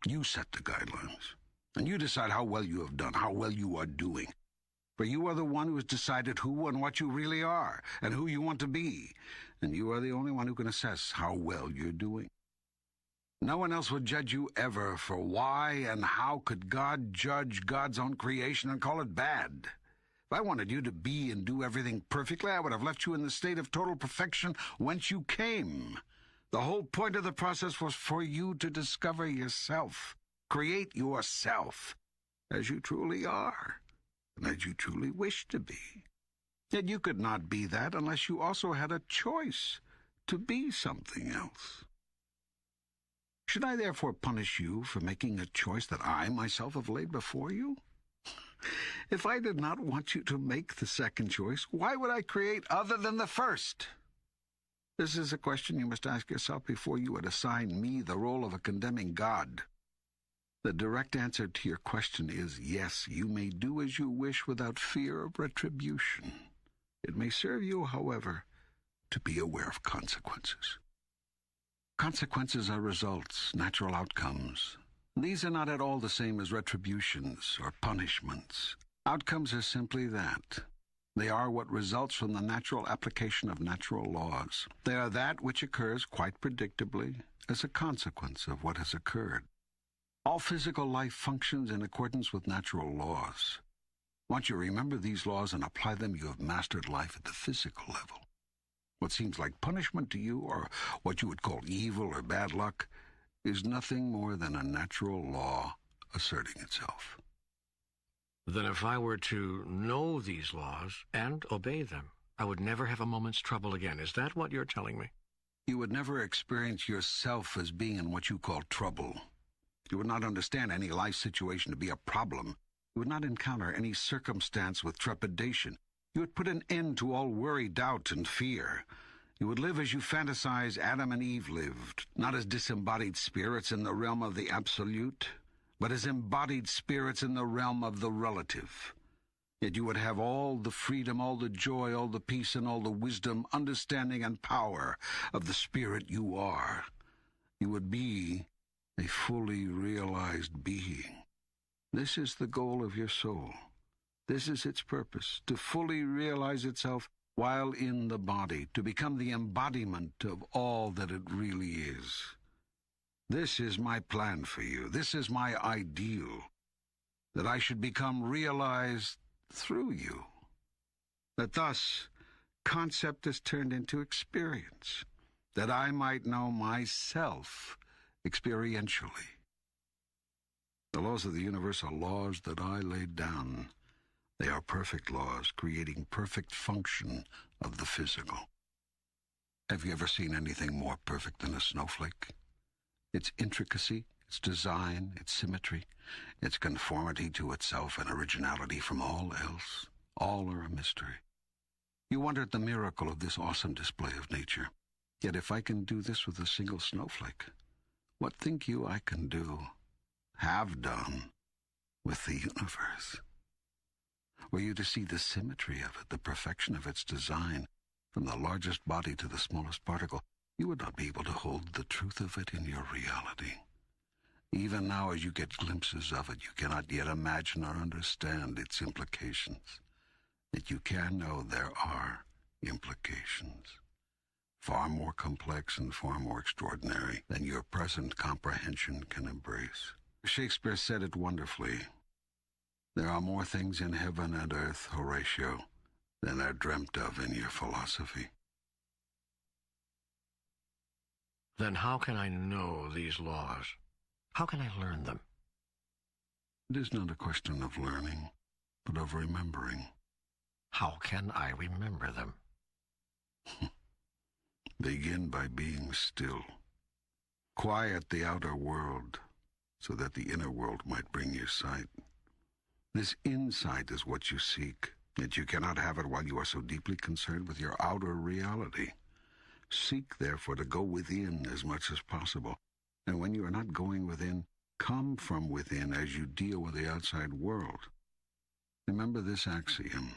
You set the guidelines, and you decide how well you have done, how well you are doing. For you are the one who has decided who and what you really are, and who you want to be, and you are the only one who can assess how well you're doing. No one else would judge you ever, for why and how could God judge God's own creation and call it bad? If I wanted you to be and do everything perfectly, I would have left you in the state of total perfection whence you came. The whole point of the process was for you to discover yourself, create yourself as you truly are, and as you truly wish to be. Yet you could not be that unless you also had a choice to be something else. Should I therefore punish you for making a choice that I myself have laid before you? If I did not want you to make the second choice, why would I create other than the first? This is a question you must ask yourself before you would assign me the role of a condemning God. The direct answer to your question is yes, you may do as you wish without fear of retribution. It may serve you, however, to be aware of consequences. Consequences are results, natural outcomes. These are not at all the same as retributions or punishments. Outcomes are simply that. They are what results from the natural application of natural laws. They are that which occurs quite predictably as a consequence of what has occurred. All physical life functions in accordance with natural laws. Once you remember these laws and apply them, you have mastered life at the physical level. What seems like punishment to you, or what you would call evil or bad luck, is nothing more than a natural law asserting itself. Then if I were to know these laws and obey them, I would never have a moment's trouble again. Is that what you're telling me? You would never experience yourself as being in what you call trouble. You would not understand any life situation to be a problem. You would not encounter any circumstance with trepidation. You would put an end to all worry, doubt, and fear. You would live as you fantasize Adam and Eve lived, not as disembodied spirits in the realm of the absolute, but as embodied spirits in the realm of the relative. Yet you would have all the freedom, all the joy, all the peace, and all the wisdom, understanding, and power of the spirit you are. You would be a fully realized being. This is the goal of your soul. This is its purpose, to fully realize itself while in the body, to become the embodiment of all that it really is. This is my plan for you. This is my ideal, that I should become realized through you. That thus, concept is turned into experience, that I might know myself experientially. The laws of the universe are laws that I laid down. They are perfect laws, creating perfect function of the physical. Have you ever seen anything more perfect than a snowflake? Its intricacy, its design, its symmetry, its conformity to itself and originality from all else, all are a mystery. You wonder at the miracle of this awesome display of nature. Yet if I can do this with a single snowflake, what think you I can do, have done, with the universe? Were you to see the symmetry of it, the perfection of its design, from the largest body to the smallest particle, you would not be able to hold the truth of it in your reality. Even now, as you get glimpses of it, you cannot yet imagine or understand its implications. Yet you can know there are implications, far more complex and far more extraordinary than your present comprehension can embrace. Shakespeare said it wonderfully. There are more things in heaven and earth, Horatio, than are dreamt of in your philosophy. Then how can I know these laws? How can I learn them? It is not a question of learning, but of remembering. How can I remember them? Begin by being still. Quiet the outer world, so that the inner world might bring you sight. This insight is what you seek, yet you cannot have it while you are so deeply concerned with your outer reality. Seek, therefore, to go within as much as possible. And when you are not going within, come from within as you deal with the outside world. Remember this axiom.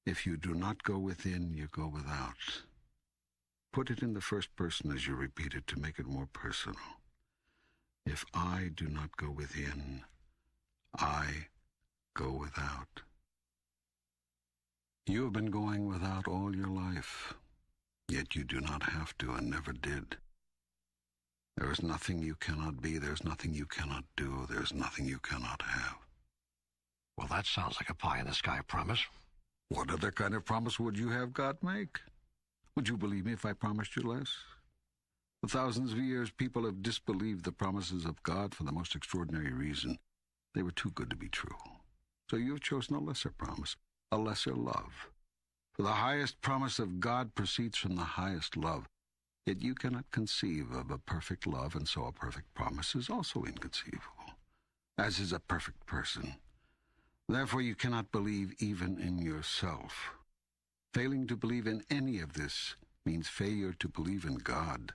If you do not go within, you go without. Put it in the first person as you repeat it to make it more personal. If I do not go within, I go without. You have been going without all your life. Yet you do not have to and never did. There is nothing you cannot be, there's nothing you cannot do, there's nothing you cannot have. Well, that sounds like a pie-in-the-sky promise. What other kind of promise would you have God make? Would you believe me if I promised you less? For thousands of years, people have disbelieved the promises of God for the most extraordinary reason. They were too good to be true. So you have chosen a lesser promise, a lesser love. For the highest promise of God proceeds from the highest love. Yet you cannot conceive of a perfect love, and so a perfect promise is also inconceivable, as is a perfect person. Therefore you cannot believe even in yourself. Failing to believe in any of this means failure to believe in God.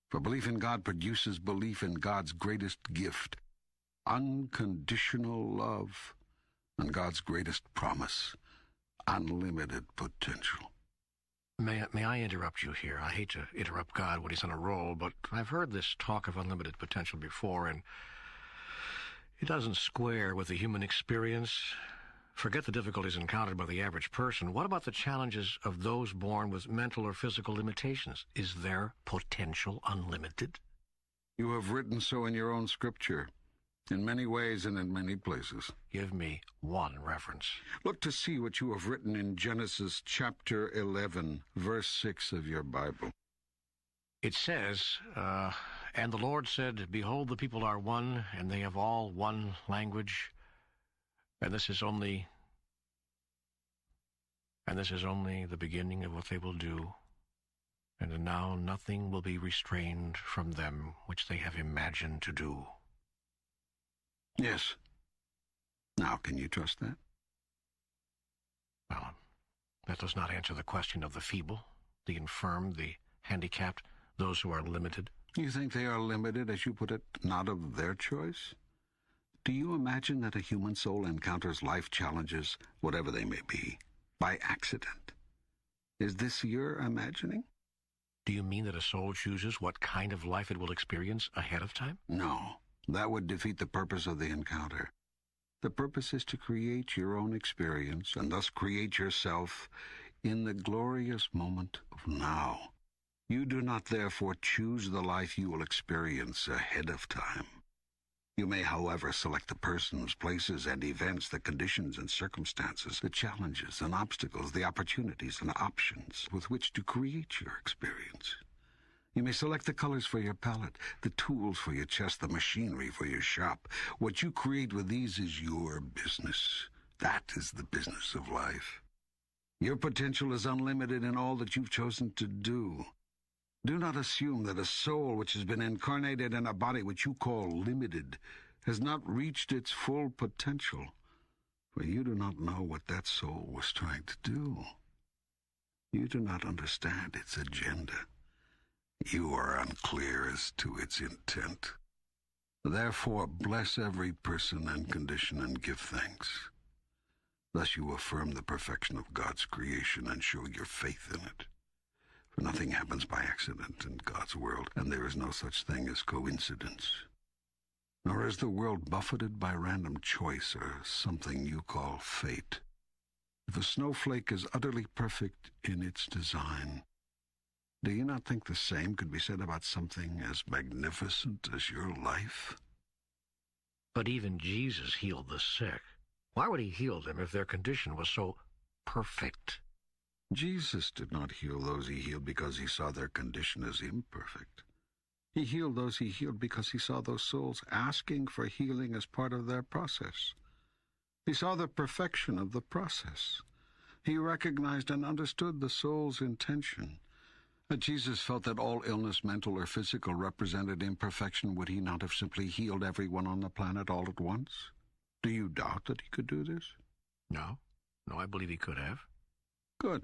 For belief in God produces belief in God's greatest gift, unconditional love, and God's greatest promise, unlimited potential. May I interrupt you here? I hate to interrupt God when he's on a roll, but I've heard this talk of unlimited potential before, and it doesn't square with the human experience. Forget the difficulties encountered by the average person. What about the challenges of those born with mental or physical limitations? Is their potential unlimited? You have written so in your own scripture, in many ways and in many places. Give me one reference. Look to see what you have written in Genesis chapter 11, verse 6 of your Bible. It says, and the Lord said, behold, the people are one, and they have all one language, and this is only the beginning of what they will do. And now nothing will be restrained from them which they have imagined to do. Yes. Now, can you trust that? Well, that does not answer the question of the feeble, the infirm, the handicapped, those who are limited. You think they are limited, as you put it, not of their choice? Do you imagine that a human soul encounters life challenges, whatever they may be, by accident? Is this your imagining? Do you mean that a soul chooses what kind of life it will experience ahead of time? No, that would defeat the purpose of the encounter. The purpose is to create your own experience, and thus create yourself in the glorious moment of now. You do not therefore choose the life you will experience ahead of time. You may, however, select the persons, places, and events, the conditions and circumstances, the challenges and obstacles, the opportunities and options with which to create your experience. You may select the colors for your palette, the tools for your chest, the machinery for your shop. What you create with these is your business. That is the business of life. Your potential is unlimited in all that you've chosen to do. Do not assume that a soul which has been incarnated in a body which you call limited has not reached its full potential, for you do not know what that soul was trying to do. You do not understand its agenda. You are unclear as to its intent. Therefore, bless every person and condition and give thanks. Thus you affirm the perfection of God's creation and show your faith in it. For nothing happens by accident in God's world, and there is no such thing as coincidence. Nor is the world buffeted by random choice or something you call fate. If a snowflake is utterly perfect in its design, do you not think the same could be said about something as magnificent as your life? But even Jesus healed the sick. Why would he heal them if their condition was so perfect? Jesus did not heal those he healed because he saw their condition as imperfect. He healed those he healed because he saw those souls asking for healing as part of their process. He saw the perfection of the process. He recognized and understood the soul's intention. Had Jesus felt that all illness, mental or physical, represented imperfection, would he not have simply healed everyone on the planet all at once? Do you doubt that he could do this? No, I believe he could have. Good.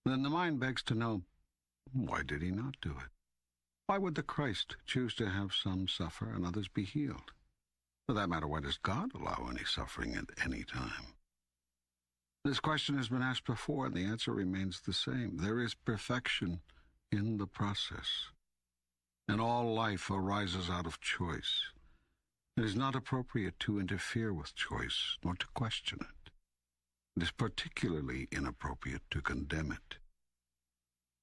Then the mind begs to know, why did he not do it? Why would the Christ choose to have some suffer and others be healed? For that matter, why does God allow any suffering at any time? This question has been asked before, and the answer remains the same. There is perfection in the process. And all life arises out of choice. It is not appropriate to interfere with choice, nor to question it. It is particularly inappropriate to condemn it.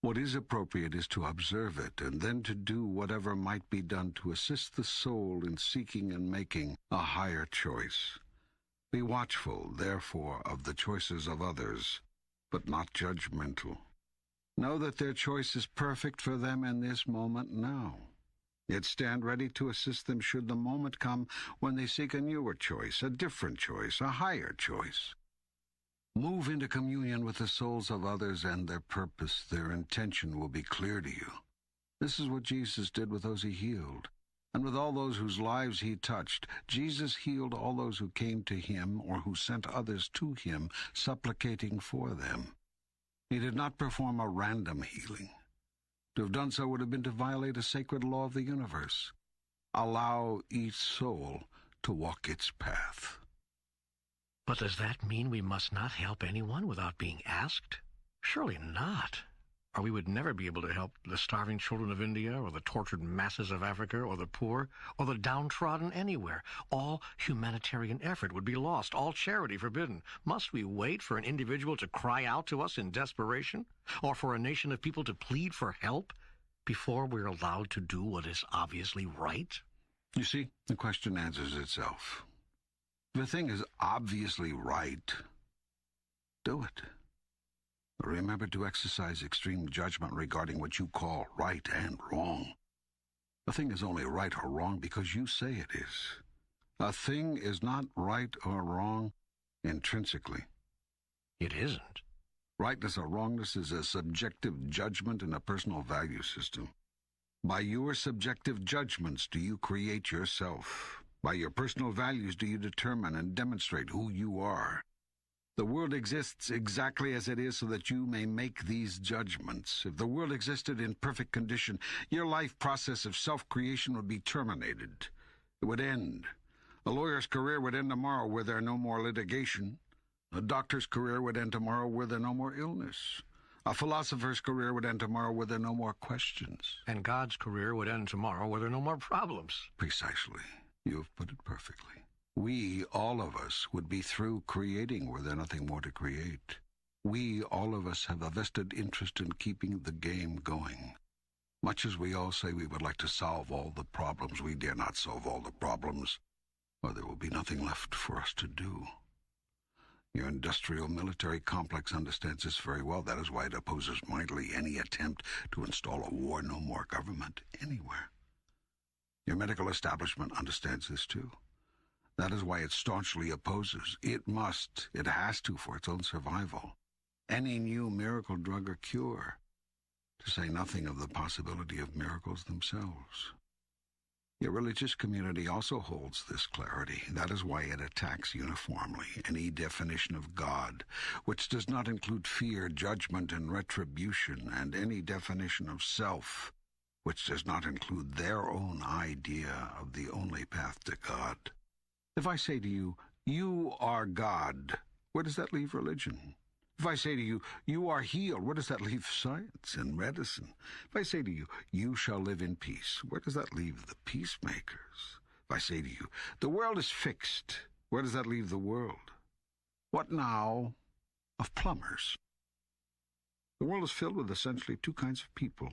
What is appropriate is to observe it, and then to do whatever might be done to assist the soul in seeking and making a higher choice. Be watchful, therefore, of the choices of others, but not judgmental. Know that their choice is perfect for them in this moment now. Yet stand ready to assist them should the moment come when they seek a newer choice, a different choice, a higher choice. Move into communion with the souls of others, and their purpose, their intention will be clear to you. This is what Jesus did with those he healed. And with all those whose lives he touched, Jesus healed all those who came to him or who sent others to him, supplicating for them. He did not perform a random healing. To have done so would have been to violate a sacred law of the universe. Allow each soul to walk its path. But does that mean we must not help anyone without being asked? Surely not. Or we would never be able to help the starving children of India, or the tortured masses of Africa, or the poor, or the downtrodden anywhere. All humanitarian effort would be lost, all charity forbidden. Must we wait for an individual to cry out to us in desperation, or for a nation of people to plead for help, before we're allowed to do what is obviously right? You see, the question answers itself. If a thing is obviously right, do it. Remember to exercise extreme judgment regarding what you call right and wrong. A thing is only right or wrong because you say it is. A thing is not right or wrong intrinsically. It isn't. Rightness or wrongness is a subjective judgment in a personal value system. By your subjective judgments do you create yourself. By your personal values do you determine and demonstrate who you are. The world exists exactly as it is so that you may make these judgments. If the world existed in perfect condition, your life process of self-creation would be terminated. It would end. A lawyer's career would end tomorrow were there no more litigation. A doctor's career would end tomorrow were there no more illness. A philosopher's career would end tomorrow were there no more questions. And God's career would end tomorrow were there no more problems. Precisely. You have put it perfectly. We, all of us, would be through creating were there nothing more to create. We, all of us, have a vested interest in keeping the game going. Much as we all say we would like to solve all the problems, we dare not solve all the problems, or there will be nothing left for us to do. Your industrial military complex understands this very well. That is why it opposes mightily any attempt to install a war no more government anywhere. Your medical establishment understands this too. That is why it staunchly opposes. It has to for its own survival, any new miracle drug or cure, to say nothing of the possibility of miracles themselves. Your religious community also holds this clarity. That is why it attacks uniformly any definition of God, which does not include fear, judgment, and retribution, and any definition of self, which does not include their own idea of the only path to God. If I say to you, you are God, where does that leave religion? If I say to you, you are healed, where does that leave science and medicine? If I say to you, you shall live in peace, where does that leave the peacemakers? If I say to you, the world is fixed, where does that leave the world? What now of plumbers? The world is filled with essentially two kinds of people.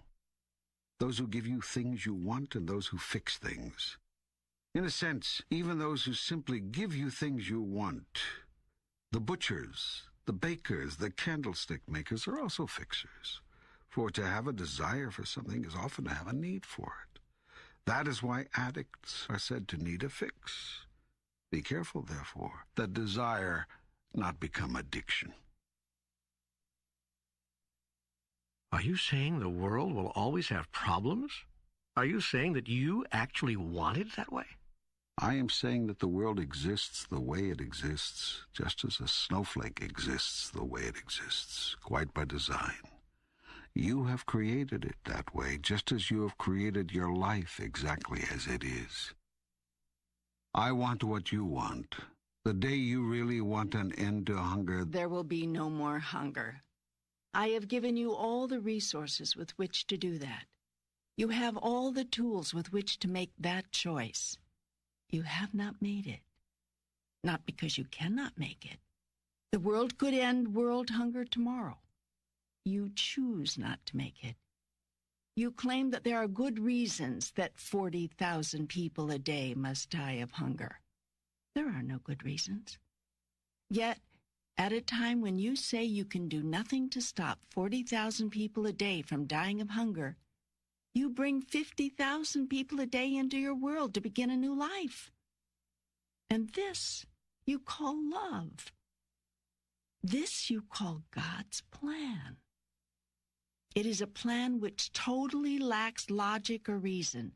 Those who give you things you want and those who fix things. In a sense, even those who simply give you things you want, the butchers, the bakers, the candlestick makers, are also fixers. For to have a desire for something is often to have a need for it. That is why addicts are said to need a fix. Be careful, therefore, that desire not become addiction. Are you saying the world will always have problems? Are you saying that you actually want it that way? I am saying that the world exists the way it exists, just as a snowflake exists the way it exists, quite by design. You have created it that way, just as you have created your life exactly as it is. I want what you want. The day you really want an end to hunger, There will be no more hunger. I have given you all the resources with which to do that. You have all the tools with which to make that choice. You have not made it. Not because you cannot make it. The world could end world hunger tomorrow. You choose not to make it. You claim that there are good reasons that 40,000 people a day must die of hunger. There are no good reasons. Yet, at a time when you say you can do nothing to stop 40,000 people a day from dying of hunger, you bring 50,000 people a day into your world to begin a new life. And this you call love. This you call God's plan. It is a plan which totally lacks logic or reason,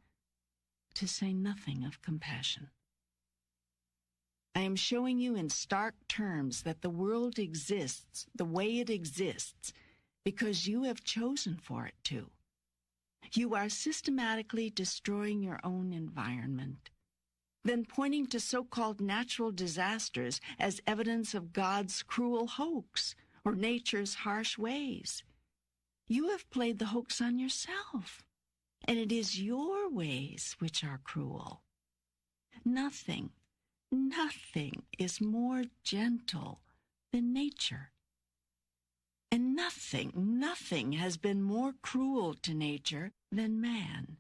to say nothing of compassion. I am showing you in stark terms that the world exists the way it exists because you have chosen for it to. You are systematically destroying your own environment, then pointing to so-called natural disasters as evidence of God's cruel hoax or nature's harsh ways. You have played the hoax on yourself, and it is your ways which are cruel. Nothing is more gentle than nature. And nothing has been more cruel to nature than man.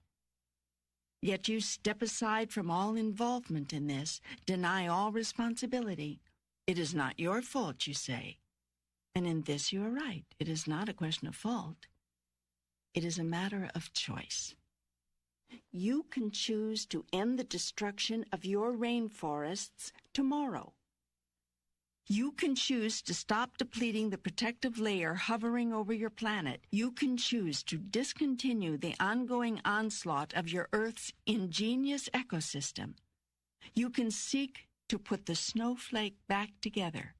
Yet you step aside from all involvement in this, deny all responsibility. It is not your fault, you say. And in this you are right. It is not a question of fault. It is a matter of choice. You can choose to end the destruction of your rainforests tomorrow. You can choose to stop depleting the protective layer hovering over your planet. You can choose to discontinue the ongoing onslaught of your Earth's ingenious ecosystem. You can seek to put the snowflake back together,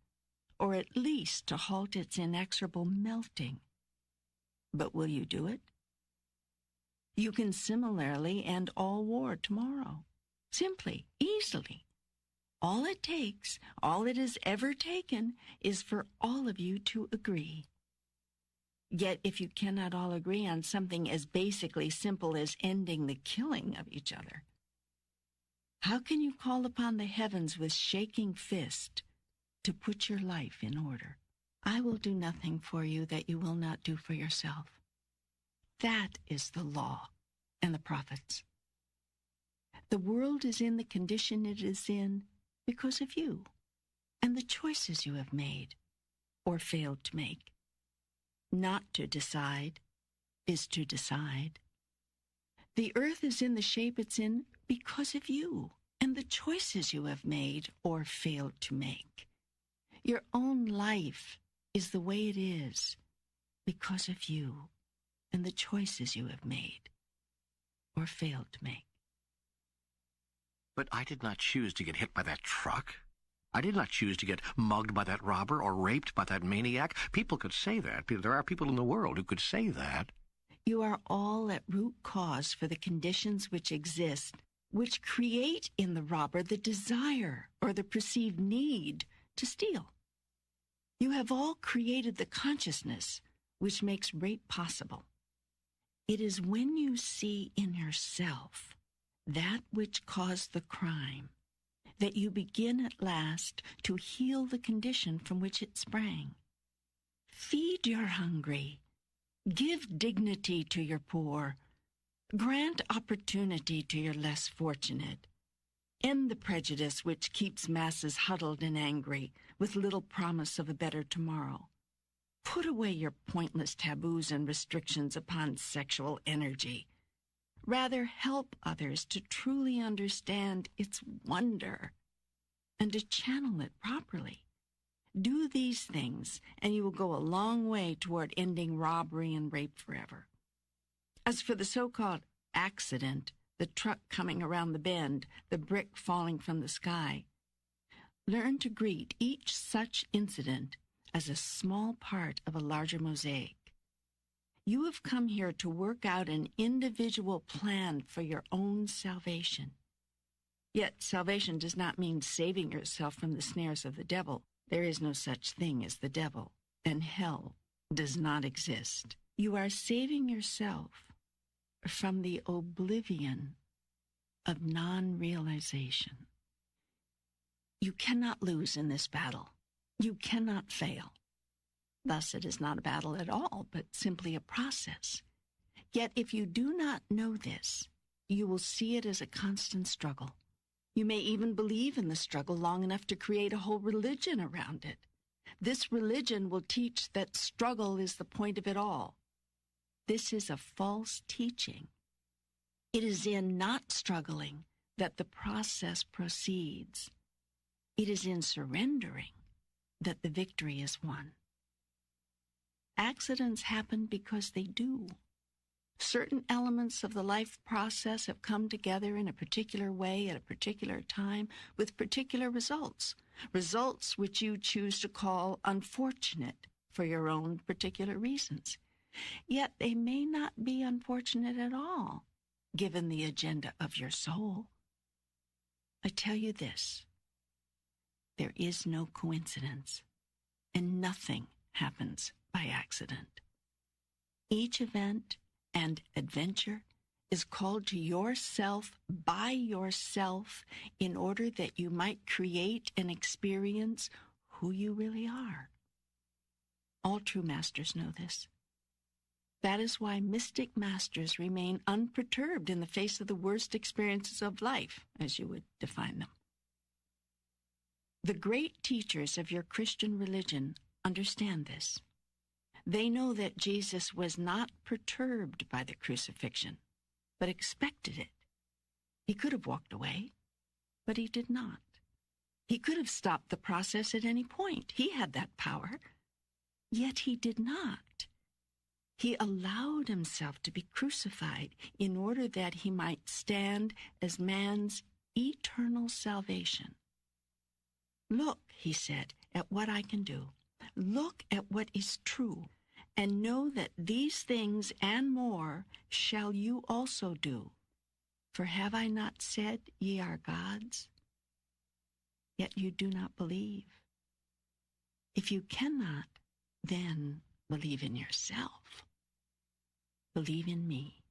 or at least to halt its inexorable melting. But will you do it? You can similarly end all war tomorrow. Simply, easily. All it takes, all it has ever taken, is for all of you to agree. Yet if you cannot all agree on something as basically simple as ending the killing of each other, how can you call upon the heavens with shaking fist to put your life in order? I will do nothing for you that you will not do for yourself. That is the law and the prophets. The world is in the condition it is in because of you and the choices you have made or failed to make. Not to decide is to decide. The earth is in the shape it's in because of you and the choices you have made or failed to make. Your own life is the way it is because of you and the choices you have made or failed to make. But I did not choose to get hit by that truck. I did not choose to get mugged by that robber or raped by that maniac. People could say that. There are people in the world who could say that. You are all at root cause for the conditions which exist, which create in the robber the desire or the perceived need to steal. You have all created the consciousness which makes rape possible. It is when you see in yourself that which caused the crime that you begin at last to heal the condition from which it sprang. Feed your hungry. Give dignity to your poor. Grant opportunity to your less fortunate. End the prejudice which keeps masses huddled and angry with little promise of a better tomorrow. Put away your pointless taboos and restrictions upon sexual energy. Rather, help others to truly understand its wonder and to channel it properly. Do these things, and you will go a long way toward ending robbery and rape forever. As for the so-called accident, the truck coming around the bend, the brick falling from the sky, learn to greet each such incident as a small part of a larger mosaic. You have come here to work out an individual plan for your own salvation. Yet salvation does not mean saving yourself from the snares of the devil. There is no such thing as the devil, and hell does not exist. You are saving yourself from the oblivion of non-realization. You cannot lose in this battle. You cannot fail. Thus, it is not a battle at all, but simply a process. Yet, if you do not know this, you will see it as a constant struggle. You may even believe in the struggle long enough to create a whole religion around it. This religion will teach that struggle is the point of it all. This is a false teaching. It is in not struggling that the process proceeds. It is in surrendering that the victory is won. Accidents happen because they do. Certain elements of the life process have come together in a particular way at a particular time with particular results, results which you choose to call unfortunate for your own particular reasons. Yet they may not be unfortunate at all, given the agenda of your soul. I tell you this, there is no coincidence, and nothing happens by accident. Each event and adventure is called to yourself by yourself in order that you might create and experience who you really are. All true masters know this. That is why mystic masters remain unperturbed in the face of the worst experiences of life, as you would define them. The great teachers of your Christian religion understand this. They know that Jesus was not perturbed by the crucifixion, but expected it. He could have walked away, but he did not. He could have stopped the process at any point. He had that power, yet he did not. He allowed himself to be crucified in order that he might stand as man's eternal salvation. Look, he said, at what I can do. Look at what is true, and know that these things and more shall you also do. For have I not said, ye are gods? Yet you do not believe. If you cannot, then believe in yourself. Believe in me.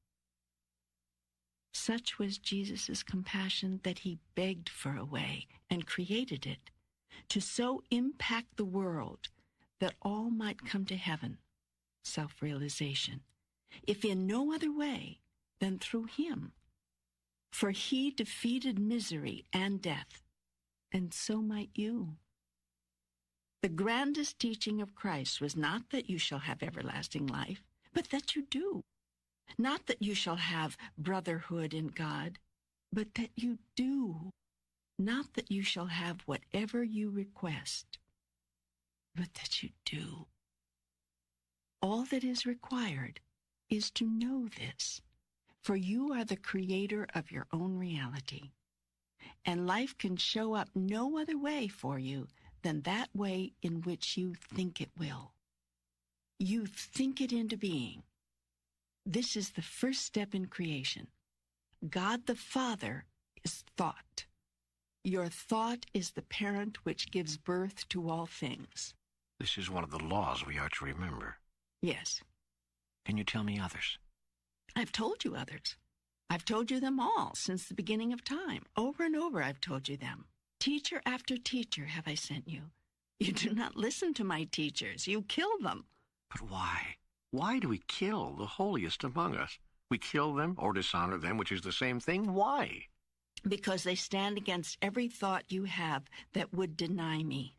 Such was Jesus' compassion that he begged for a way and created it to so impact the world that all might come to heaven, self-realization, if in no other way than through him. For he defeated misery and death, and so might you. The grandest teaching of Christ was not that you shall have everlasting life, but that you do. Not that you shall have brotherhood in God, but that you do. Not that you shall have whatever you request, but that you do. All that is required is to know this, for you are the creator of your own reality, and life can show up no other way for you than that way in which you think it will. You think it into being. This is the first step in creation. God the Father is thought. Your thought is the parent which gives birth to all things. This is one of the laws we are to remember. Yes. Can you tell me others? I've told you others. I've told you them all since the beginning of time. Over and over I've told you them. Teacher after teacher have I sent you. You do not listen to my teachers. You kill them. But why? Why do we kill the holiest among us? We kill them or dishonor them, which is the same thing. Why? because they stand against every thought you have that would deny me.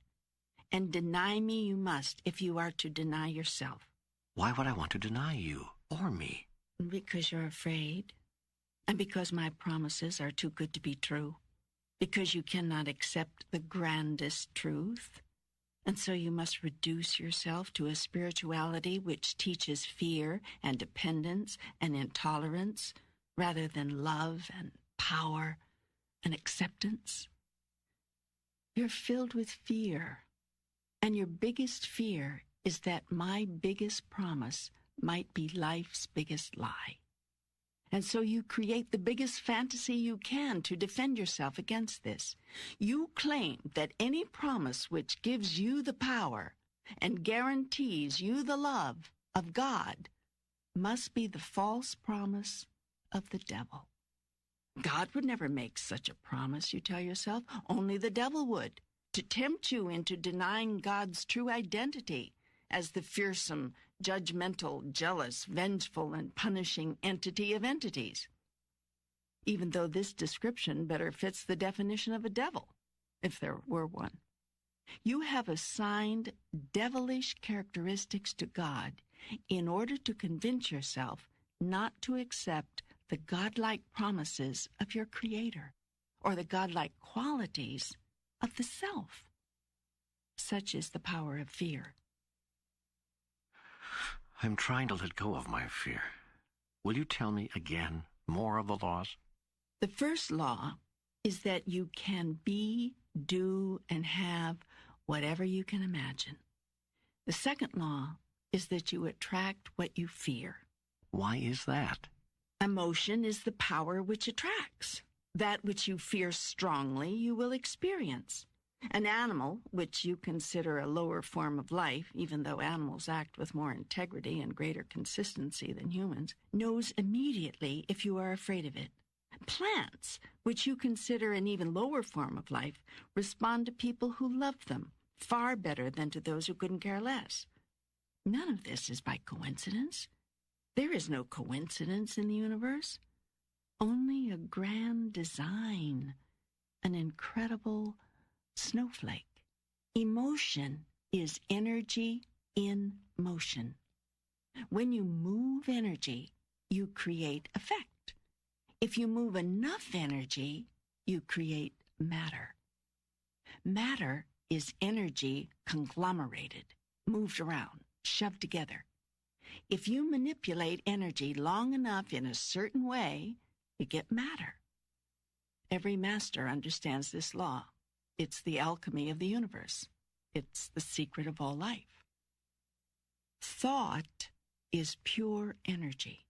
And deny me you must if you are to deny yourself. Why would I want to deny you or me? Because you're afraid, and because my promises are too good to be true, because you cannot accept the grandest truth, and so you must reduce yourself to a spirituality which teaches fear and dependence and intolerance rather than love and power and acceptance. You're filled with fear, and your biggest fear is that my biggest promise might be life's biggest lie. And so you create the biggest fantasy you can to defend yourself against this. You claim that any promise which gives you the power and guarantees you the love of God must be the false promise of the devil. God would never make such a promise, you tell yourself. Only the devil would, to tempt you into denying God's true identity as the fearsome, judgmental, jealous, vengeful, and punishing entity of entities. Even though this description better fits the definition of a devil, if there were one. You have assigned devilish characteristics to God in order to convince yourself not to accept the godlike promises of your Creator or the godlike qualities of the self. Such is the power of fear. I'm trying to let go of my fear. Will you tell me again more of the laws? The first law is that you can be, do, and have whatever you can imagine. The second law is that you attract what you fear. Why is that? Emotion is the power which attracts. That which you fear strongly, you will experience. An animal, which you consider a lower form of life, even though animals act with more integrity and greater consistency than humans, knows immediately if you are afraid of it. Plants, which you consider an even lower form of life, respond to people who love them far better than to those who couldn't care less. None of this is by coincidence. There is no coincidence in the universe. Only a grand design, an incredible snowflake. Emotion is energy in motion. When you move energy, you create effect. If you move enough energy, you create matter. Matter is energy conglomerated, moved around, shoved together. If you manipulate energy long enough in a certain way, you get matter. Every master understands this law. It's the alchemy of the universe. It's the secret of all life. Thought is pure energy.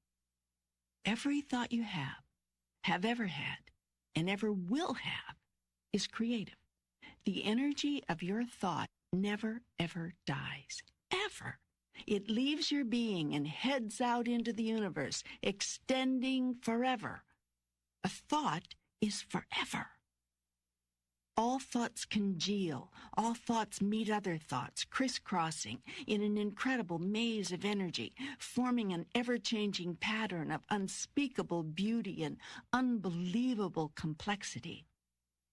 Every thought you have ever had, and ever will have, is creative. The energy of your thought never, ever dies. Ever. It leaves your being and heads out into the universe, extending forever. A thought is forever. All thoughts congeal. All thoughts meet other thoughts, crisscrossing in an incredible maze of energy, forming an ever-changing pattern of unspeakable beauty and unbelievable complexity.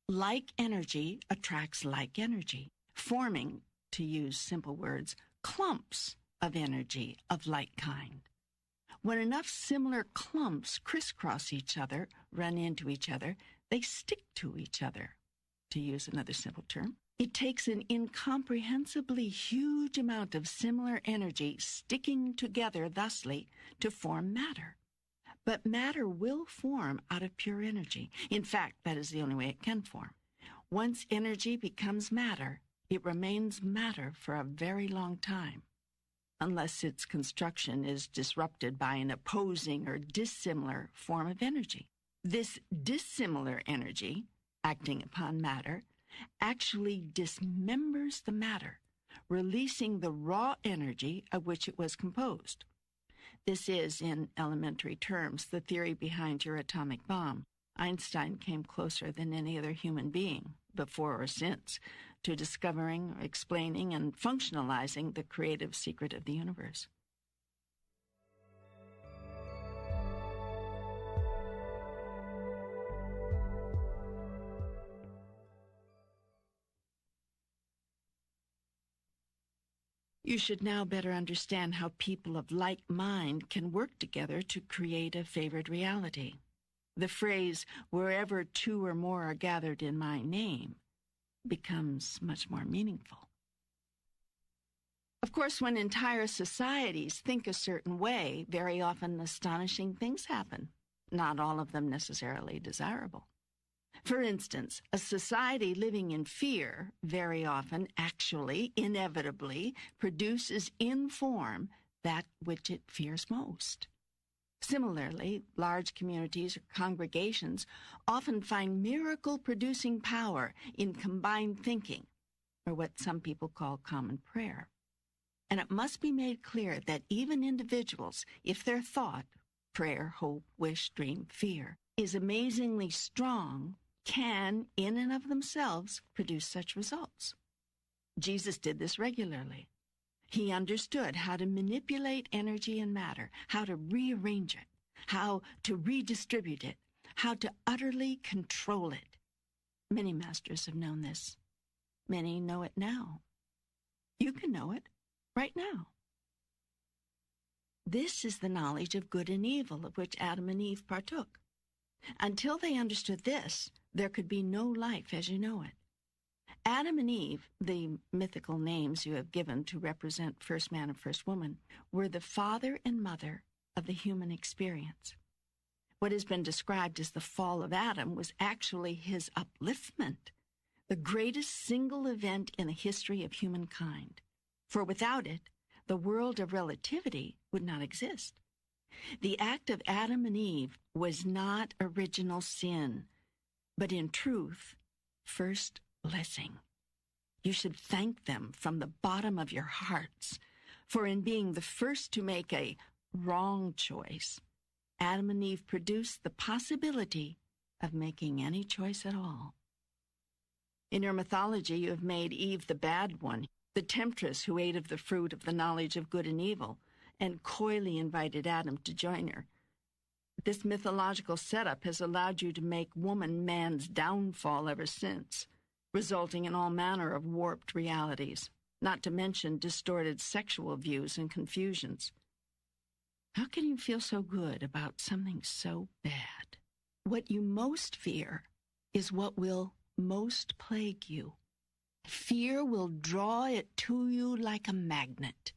Like energy attracts like energy, forming, to use simple words, clumps of energy of like kind. When enough similar clumps crisscross each other, run into each other, they stick to each other. To use another simple term, it takes an incomprehensibly huge amount of similar energy sticking together thusly to form matter. But matter will form out of pure energy. In fact, that is the only way it can form. Once energy becomes matter, it remains matter for a very long time, unless its construction is disrupted by an opposing or dissimilar form of energy. This dissimilar energy, acting upon matter, actually dismembers the matter, releasing the raw energy of which it was composed. This is, in elementary terms, the theory behind your atomic bomb. Einstein came closer than any other human being, before or since, to discovering, explaining, and functionalizing the creative secret of the universe. You should now better understand how people of like mind can work together to create a favored reality. The phrase, "wherever two or more are gathered in my name," becomes much more meaningful. Of course, when entire societies think a certain way, very often astonishing things happen, not all of them necessarily desirable. For instance, a society living in fear very often, actually, inevitably, produces in form that which it fears most. Similarly, large communities or congregations often find miracle-producing power in combined thinking, or what some people call common prayer. And it must be made clear that even individuals, if their thought, prayer, hope, wish, dream, fear, is amazingly strong, can, in and of themselves, produce such results. Jesus did this regularly. He understood how to manipulate energy and matter, how to rearrange it, how to redistribute it, how to utterly control it. Many masters have known this. Many know it now. You can know it right now. This is the knowledge of good and evil of which Adam and Eve partook. Until they understood this, there could be no life as you know it. Adam and Eve, the mythical names you have given to represent first man and first woman, were the father and mother of the human experience. What has been described as the fall of Adam was actually his upliftment, the greatest single event in the history of humankind. For without it, the world of relativity would not exist. The act of Adam and Eve was not original sin, but in truth, first blessing. You should thank them from the bottom of your hearts, for in being the first to make a wrong choice, Adam and Eve produced the possibility of making any choice at all. In your mythology, you have made Eve the bad one, the temptress who ate of the fruit of the knowledge of good and evil, and coyly invited Adam to join her. This mythological setup has allowed you to make woman man's downfall ever since, resulting in all manner of warped realities, not to mention distorted sexual views and confusions. How can you feel so good about something so bad? What you most fear is what will most plague you. Fear will draw it to you like a magnet.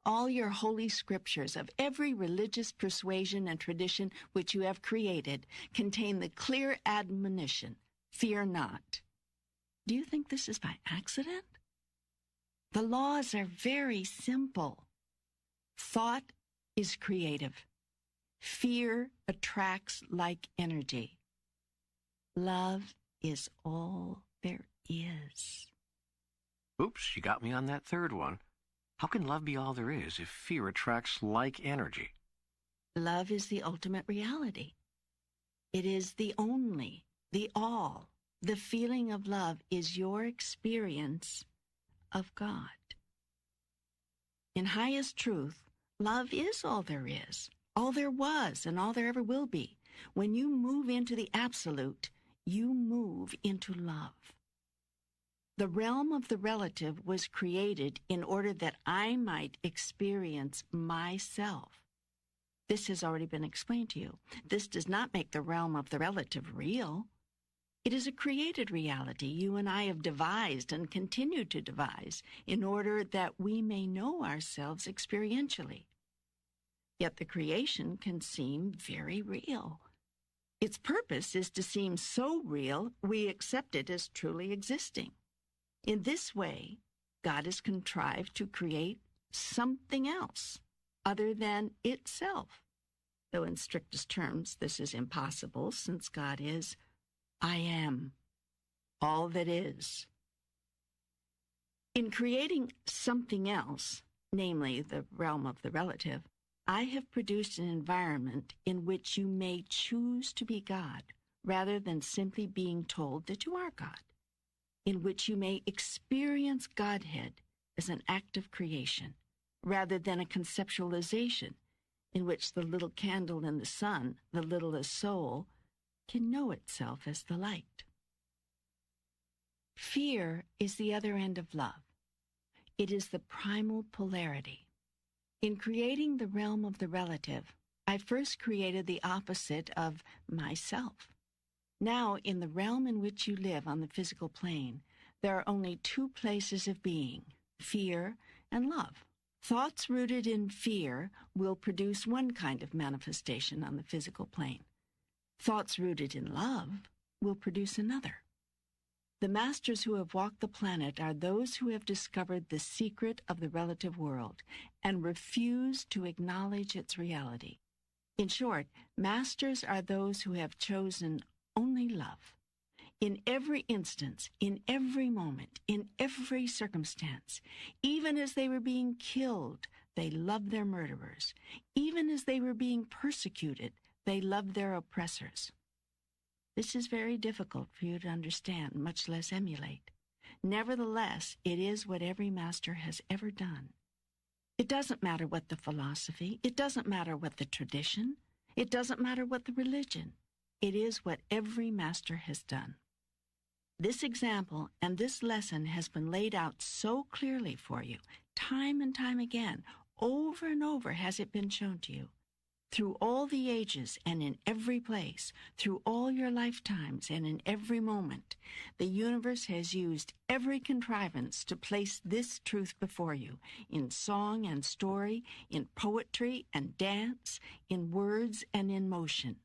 All your holy scriptures of every religious persuasion and tradition which you have created contain the clear admonition, fear not. Do you think this is by accident? The laws are very simple. Thought is creative. Fear attracts like energy. Love is all there is. Oops, you got me on that third one. How can love be all there is if fear attracts like energy? Love is the ultimate reality. It is the only, the all. The feeling of love is your experience of God. In highest truth, love is all there is, all there was, and all there ever will be. When you move into the absolute, you move into love. The realm of the relative was created in order that I might experience myself. This has already been explained to you. This does not make the realm of the relative real. It is a created reality you and I have devised and continue to devise in order that we may know ourselves experientially. Yet the creation can seem very real. Its purpose is to seem so real we accept it as truly existing. In this way, God has contrived to create something else other than itself, though in strictest terms this is impossible since God is I am, all that is. In creating something else, namely the realm of the relative, I have produced an environment in which you may choose to be God rather than simply being told that you are God, in which you may experience Godhead as an act of creation rather than a conceptualization in which the little candle in the sun, the littlest soul, can know itself as the light. Fear is the other end of love. It is the primal polarity. In creating the realm of the relative, I first created the opposite of myself. Now, in the realm in which you live on the physical plane, there are only two places of being, fear and love. Thoughts rooted in fear will produce one kind of manifestation on the physical plane. Thoughts rooted in love will produce another. The masters who have walked the planet are those who have discovered the secret of the relative world and refuse to acknowledge its reality. In short, masters are those who have chosen only love. In every instance, in every moment, in every circumstance, even as they were being killed, they loved their murderers. Even as they were being persecuted, they loved their oppressors. This is very difficult for you to understand, much less emulate. Nevertheless, it is what every master has ever done. It doesn't matter what the philosophy, it doesn't matter what the tradition, it doesn't matter what the religion. It is what every master has done. This example and this lesson has been laid out so clearly for you, time and time again, over and over has it been shown to you. Through all the ages and in every place, through all your lifetimes and in every moment, the universe has used every contrivance to place this truth before you, in song and story, in poetry and dance, in words and in motion,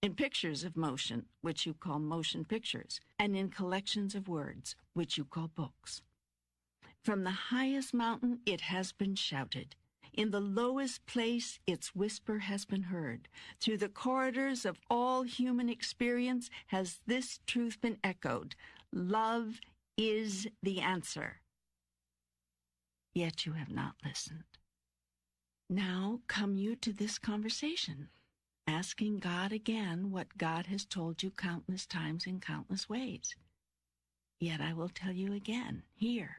in pictures of motion, which you call motion pictures, and in collections of words, which you call books. From the highest mountain it has been shouted. In the lowest place, its whisper has been heard. Through the corridors of all human experience has this truth been echoed. Love is the answer. Yet you have not listened. Now come you to this conversation, asking God again what God has told you countless times in countless ways. Yet I will tell you again, here.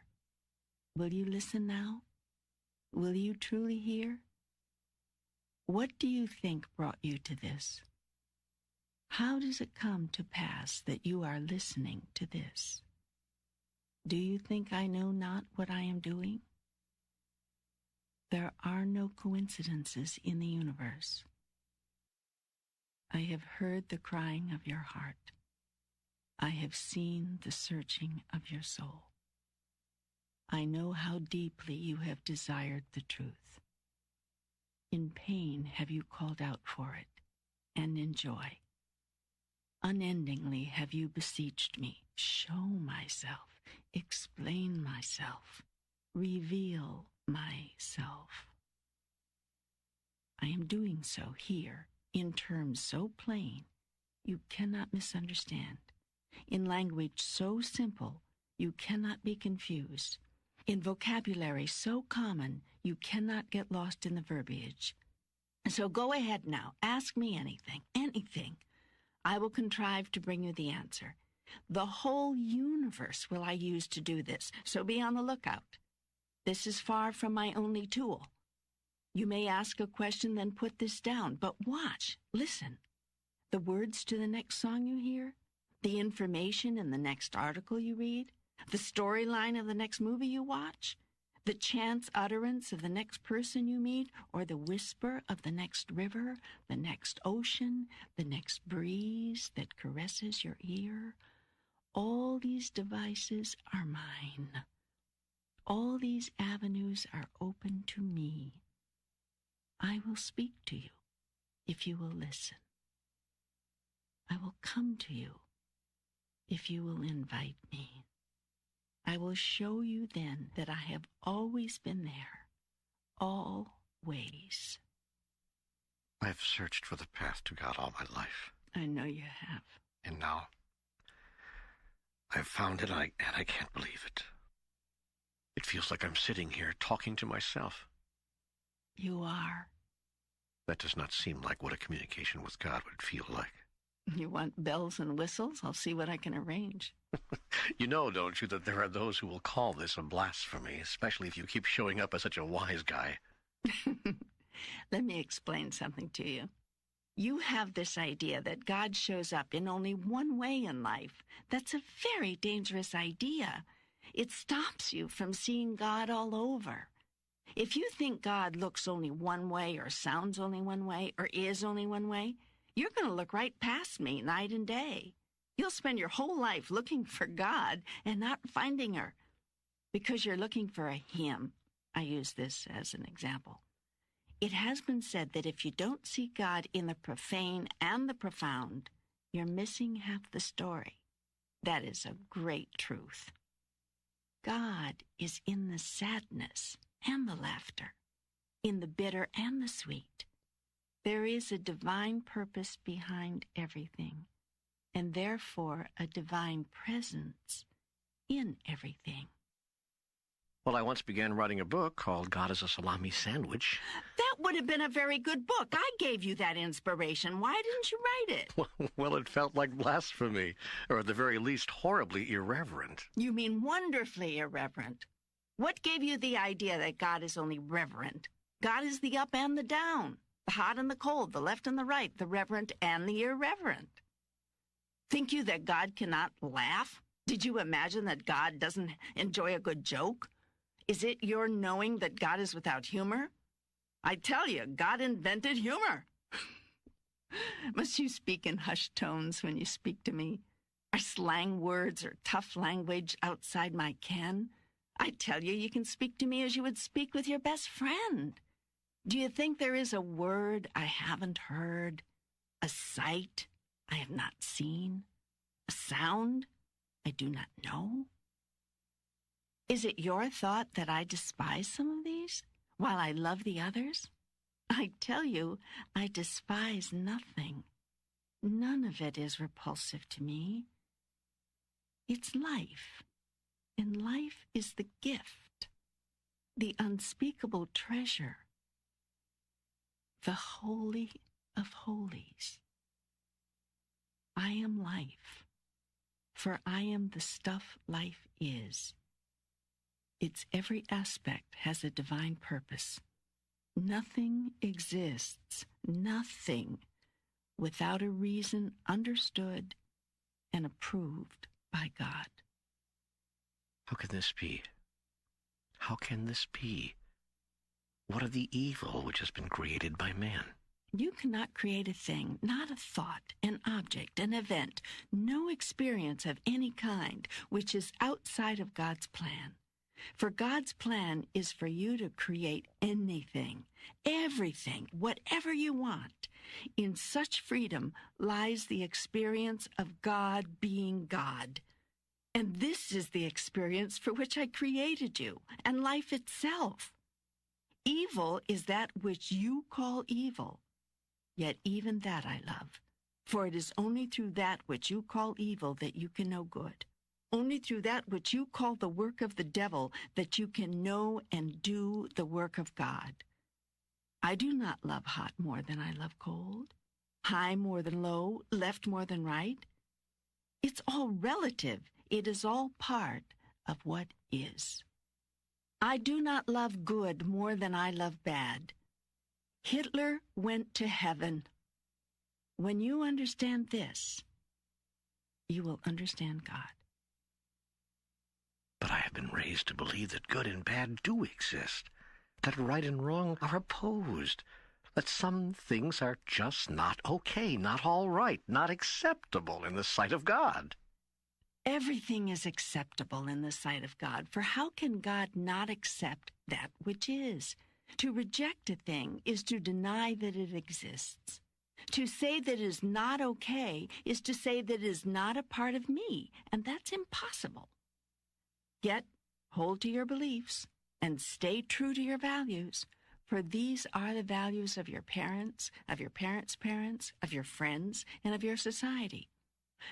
Will you listen now? Will you truly hear? What do you think brought you to this? How does it come to pass that you are listening to this? Do you think I know not what I am doing? There are no coincidences in the universe. I have heard the crying of your heart. I have seen the searching of your soul. I know how deeply you have desired the truth. In pain have you called out for it, and in joy. Unendingly have you beseeched me, show myself, explain myself, reveal myself. I am doing so here, in terms so plain, you cannot misunderstand, in language so simple, you cannot be confused, in vocabulary so common, you cannot get lost in the verbiage. So go ahead now, ask me anything, anything. I will contrive to bring you the answer. The whole universe will I use to do this, so be on the lookout. This is far from my only tool. You may ask a question, then put this down, but watch, listen. The words to the next song you hear, the information in the next article you read, the storyline of the next movie you watch, the chance utterance of the next person you meet, or the whisper of the next river, the next ocean, the next breeze that caresses your ear, all these devices are mine. All these avenues are open to me. I will speak to you if you will listen. I will come to you if you will invite me. I will show you then that I have always been there, always. I've searched for the path to God all my life. I know you have. And now, I've found it, and I can't believe it. It feels like I'm sitting here talking to myself. You are. That does not seem like what a communication with God would feel like. You want bells and whistles? I'll see what I can arrange. You know, don't you, that there are those who will call this a blasphemy, especially if you keep showing up as such a wise guy. Let me explain something to you. You have this idea that God shows up in only one way in life. That's a very dangerous idea. It stops you from seeing God all over. If you think God looks only one way or sounds only one way or is only one way, you're going to look right past me night and day. You'll spend your whole life looking for God and not finding her because you're looking for a him. I use this as an example. It has been said that if you don't see God in the profane and the profound, you're missing half the story. That is a great truth. God is in the sadness and the laughter, in the bitter and the sweet. There is a divine purpose behind everything, and therefore a divine presence in everything. Well, I once began writing a book called God is a Salami Sandwich. That would have been a very good book. I gave you that inspiration. Why didn't you write it? Well, it felt like blasphemy, or at the very least horribly irreverent. You mean wonderfully irreverent. What gave you the idea that God is only reverent? God is the up and the down, the hot and the cold, the left and the right, the reverent and the irreverent. Think you that God cannot laugh? Did you imagine that God doesn't enjoy a good joke? Is it your knowing that God is without humor? I tell you, God invented humor. Must you speak in hushed tones when you speak to me? Are slang words or tough language outside my ken? I tell you, you can speak to me as you would speak with your best friend. Do you think there is a word I haven't heard, a sight I have not seen, a sound I do not know? Is it your thought that I despise some of these while I love the others? I tell you, I despise nothing. None of it is repulsive to me. It's life, and life is the gift, the unspeakable treasure, the holy of holies. I am life, for I am the stuff life is. Its every aspect has a divine purpose. Nothing exists, nothing, without a reason understood and approved by God. How can this be? How can this be? What of the evil which has been created by man? You cannot create a thing, not a thought, an object, an event, no experience of any kind, which is outside of God's plan. For God's plan is for you to create anything, everything, whatever you want. In such freedom lies the experience of God being God. And this is the experience for which I created you, and life itself. Evil is that which you call evil. Yet even that I love, for it is only through that which you call evil that you can know good. Only through that which you call the work of the devil that you can know and do the work of God. I do not love hot more than I love cold, high more than low, left more than right. It's all relative. It is all part of what is. I do not love good more than I love bad. Hitler went to heaven. When you understand this, you will understand God. But I have been raised to believe that good and bad do exist, that right and wrong are opposed, that some things are just not okay, not all right, not acceptable in the sight of God. Everything is acceptable in the sight of God, for how can God not accept that which is? To reject a thing is to deny that it exists. To say that it is not okay is to say that it is not a part of me, and that's impossible. Yet, hold to your beliefs and stay true to your values, for these are the values of your parents, of your parents' parents, of your friends, and of your society.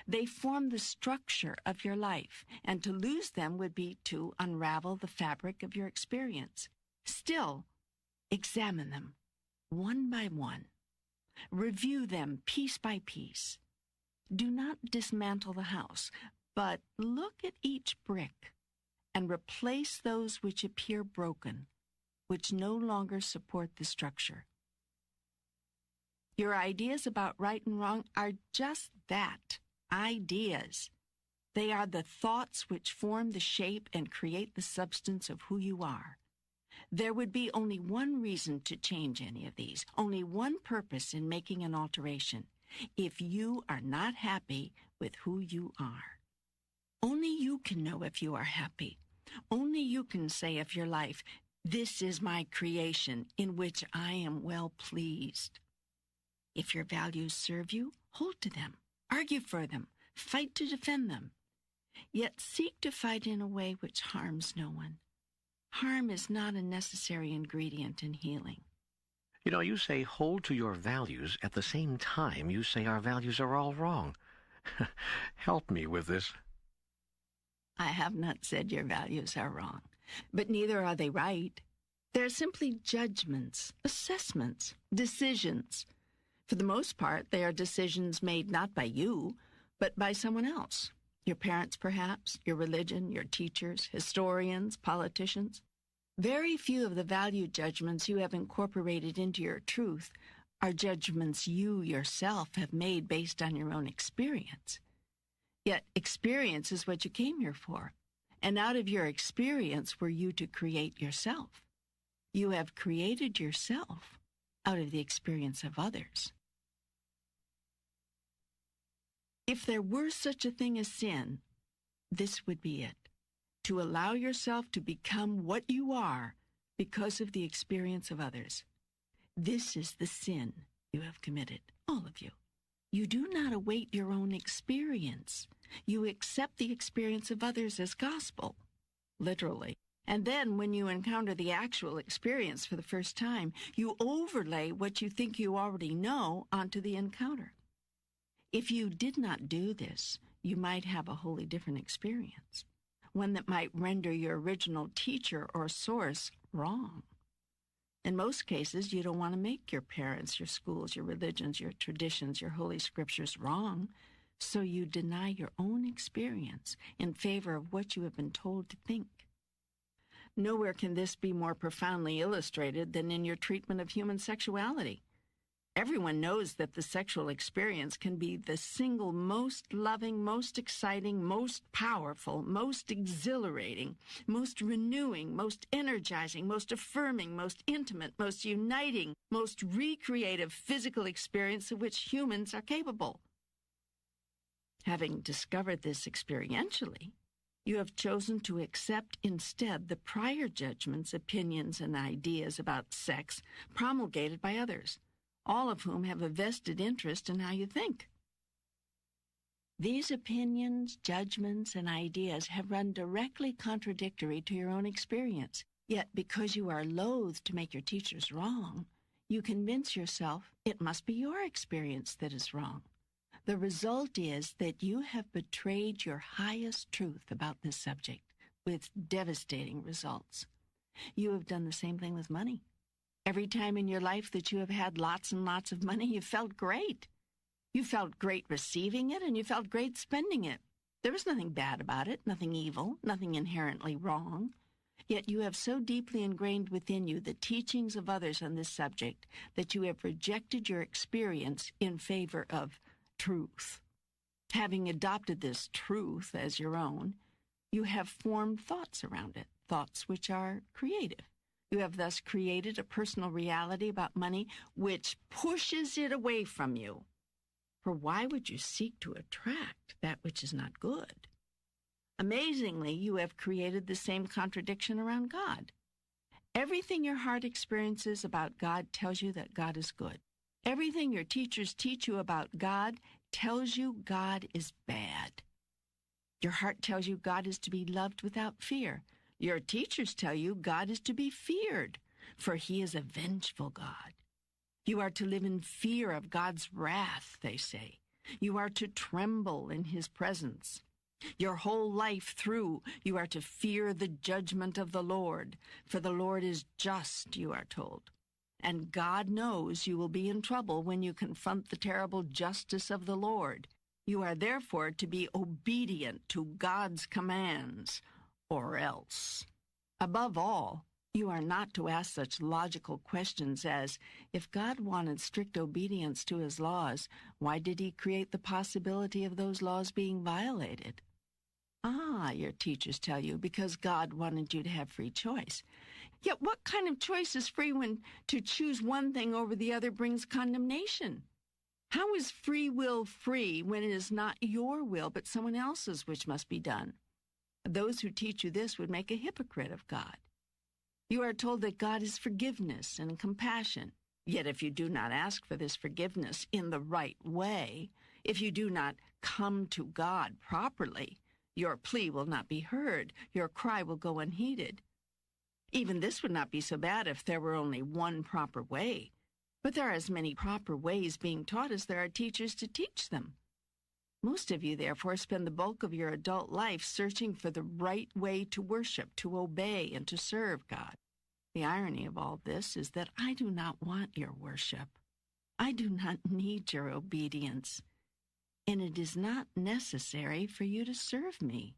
They form the structure of your life, and to lose them would be to unravel the fabric of your experience. Still, examine them one by one. Review them piece by piece. Do not dismantle the house, but look at each brick and replace those which appear broken, which no longer support the structure. Your ideas about right and wrong are just that, ideas. They are the thoughts which form the shape and create the substance of who you are. There would be only one reason to change any of these, only one purpose in making an alteration, if you are not happy with who you are. Only you can know if you are happy. Only you can say of your life, "This is my creation in which I am well pleased." If your values serve you, hold to them, argue for them, fight to defend them. Yet seek to fight in a way which harms no one. Harm is not a necessary ingredient in healing. You know, you say hold to your values at the same time you say our values are all wrong. Help me with this. I have not said your values are wrong, but neither are they right. They're simply judgments, assessments, decisions. For the most part, they are decisions made not by you, but by someone else. Your parents, perhaps, your religion, your teachers, historians, politicians. Very few of the value judgments you have incorporated into your truth are judgments you yourself have made based on your own experience. Yet experience is what you came here for, and out of your experience were you to create yourself. You have created yourself out of the experience of others. If there were such a thing as sin, this would be it. To allow yourself to become what you are because of the experience of others. This is the sin you have committed, all of you. You do not await your own experience. You accept the experience of others as gospel, literally. And then when you encounter the actual experience for the first time, you overlay what you think you already know onto the encounter. If you did not do this, you might have a wholly different experience, one that might render your original teacher or source wrong. In most cases, you don't want to make your parents, your schools, your religions, your traditions, your holy scriptures wrong, so you deny your own experience in favor of what you have been told to think. Nowhere can this be more profoundly illustrated than in your treatment of human sexuality. Everyone knows that the sexual experience can be the single most loving, most exciting, most powerful, most exhilarating, most renewing, most energizing, most affirming, most intimate, most uniting, most recreative physical experience of which humans are capable. Having discovered this experientially, you have chosen to accept instead the prior judgments, opinions, and ideas about sex promulgated by others, all of whom have a vested interest in how you think. These opinions, judgments, and ideas have run directly contradictory to your own experience. Yet because you are loath to make your teachers wrong, you convince yourself it must be your experience that is wrong. The result is that you have betrayed your highest truth about this subject with devastating results. You have done the same thing with money. Every time in your life that you have had lots and lots of money, you felt great. You felt great receiving it, and you felt great spending it. There was nothing bad about it, nothing evil, nothing inherently wrong. Yet you have so deeply ingrained within you the teachings of others on this subject that you have rejected your experience in favor of truth. Having adopted this truth as your own, you have formed thoughts around it, thoughts which are creative. You have thus created a personal reality about money which pushes it away from you. For why would you seek to attract that which is not good? Amazingly, you have created the same contradiction around God. Everything your heart experiences about God tells you that God is good. Everything your teachers teach you about God tells you God is bad. Your heart tells you God is to be loved without fear. Your teachers tell you God is to be feared, for he is a vengeful God. You are to live in fear of God's wrath, they say. You are to tremble in his presence. Your whole life through, you are to fear the judgment of the Lord, for the Lord is just, you are told. And God knows you will be in trouble when you confront the terrible justice of the Lord. You are therefore to be obedient to God's commands, or else. Above all, you are not to ask such logical questions as, if God wanted strict obedience to his laws, why did he create the possibility of those laws being violated? Ah, your teachers tell you, because God wanted you to have free choice. Yet what kind of choice is free when to choose one thing over the other brings condemnation? How is free will free when it is not your will but someone else's which must be done? Those who teach you this would make a hypocrite of God. You are told that God is forgiveness and compassion. Yet if you do not ask for this forgiveness in the right way, if you do not come to God properly, your plea will not be heard, your cry will go unheeded. Even this would not be so bad if there were only one proper way. But there are as many proper ways being taught as there are teachers to teach them. Most of you, therefore, spend the bulk of your adult life searching for the right way to worship, to obey, and to serve God. The irony of all this is that I do not want your worship. I do not need your obedience. And it is not necessary for you to serve me.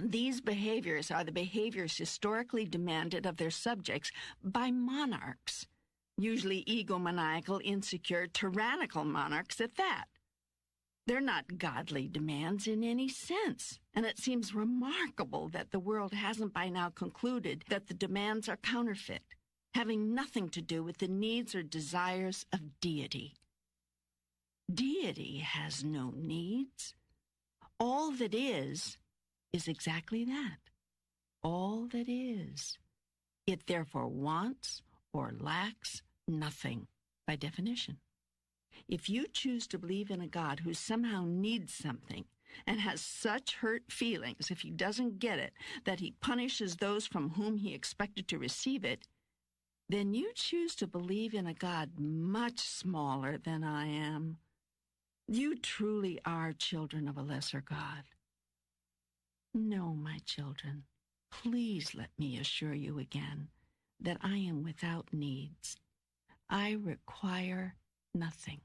These behaviors are the behaviors historically demanded of their subjects by monarchs, usually egomaniacal, insecure, tyrannical monarchs at that. They're not godly demands in any sense, and it seems remarkable that the world hasn't by now concluded that the demands are counterfeit, having nothing to do with the needs or desires of deity. Deity has no needs. All that is exactly that. All that is. It therefore wants or lacks nothing by definition. If you choose to believe in a God who somehow needs something and has such hurt feelings if he doesn't get it that he punishes those from whom he expected to receive it, then you choose to believe in a God much smaller than I am. You truly are children of a lesser God. No, my children, please let me assure you again that I am without needs. I require nothing.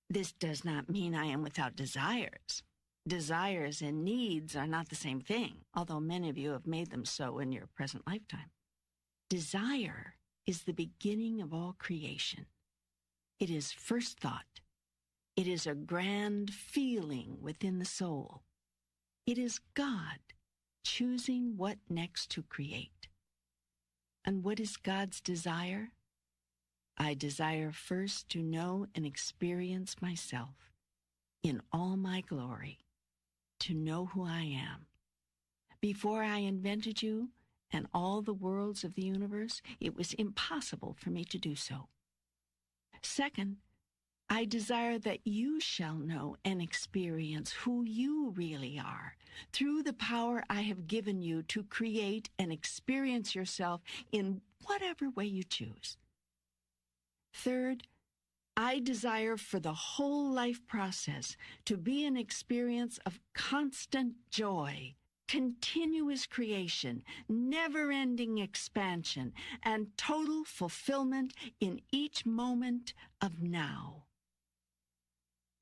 This does not mean I am without desires. Desires and needs are not the same thing, although many of you have made them so in your present lifetime. Desire is the beginning of all creation. It is first thought. It is a grand feeling within the soul. It is God choosing what next to create. And what is God's desire? I desire first to know and experience myself in all my glory, to know who I am. Before I invented you and all the worlds of the universe, it was impossible for me to do so. Second, I desire that you shall know and experience who you really are through the power I have given you to create and experience yourself in whatever way you choose. Third, I desire for the whole life process to be an experience of constant joy, continuous creation, never-ending expansion, and total fulfillment in each moment of now.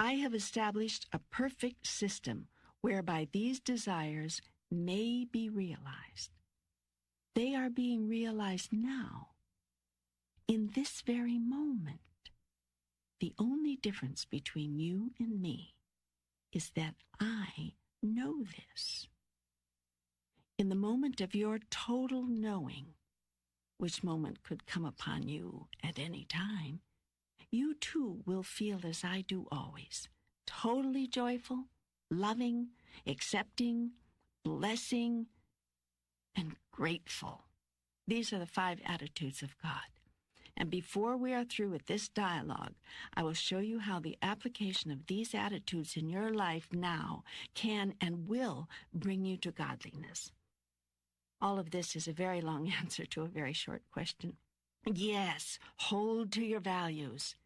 I have established a perfect system whereby these desires may be realized. They are being realized now, in this very moment. The only difference between you and me is that I know this. In the moment of your total knowing, which moment could come upon you at any time, you too will feel as I do always, totally joyful, loving, accepting, blessing, and grateful. These are the 5 attitudes of God. And before we are through with this dialogue, I will show you how the application of these attitudes in your life now can and will bring you to godliness. All of this is a very long answer to a very short question. Yes, hold to your values,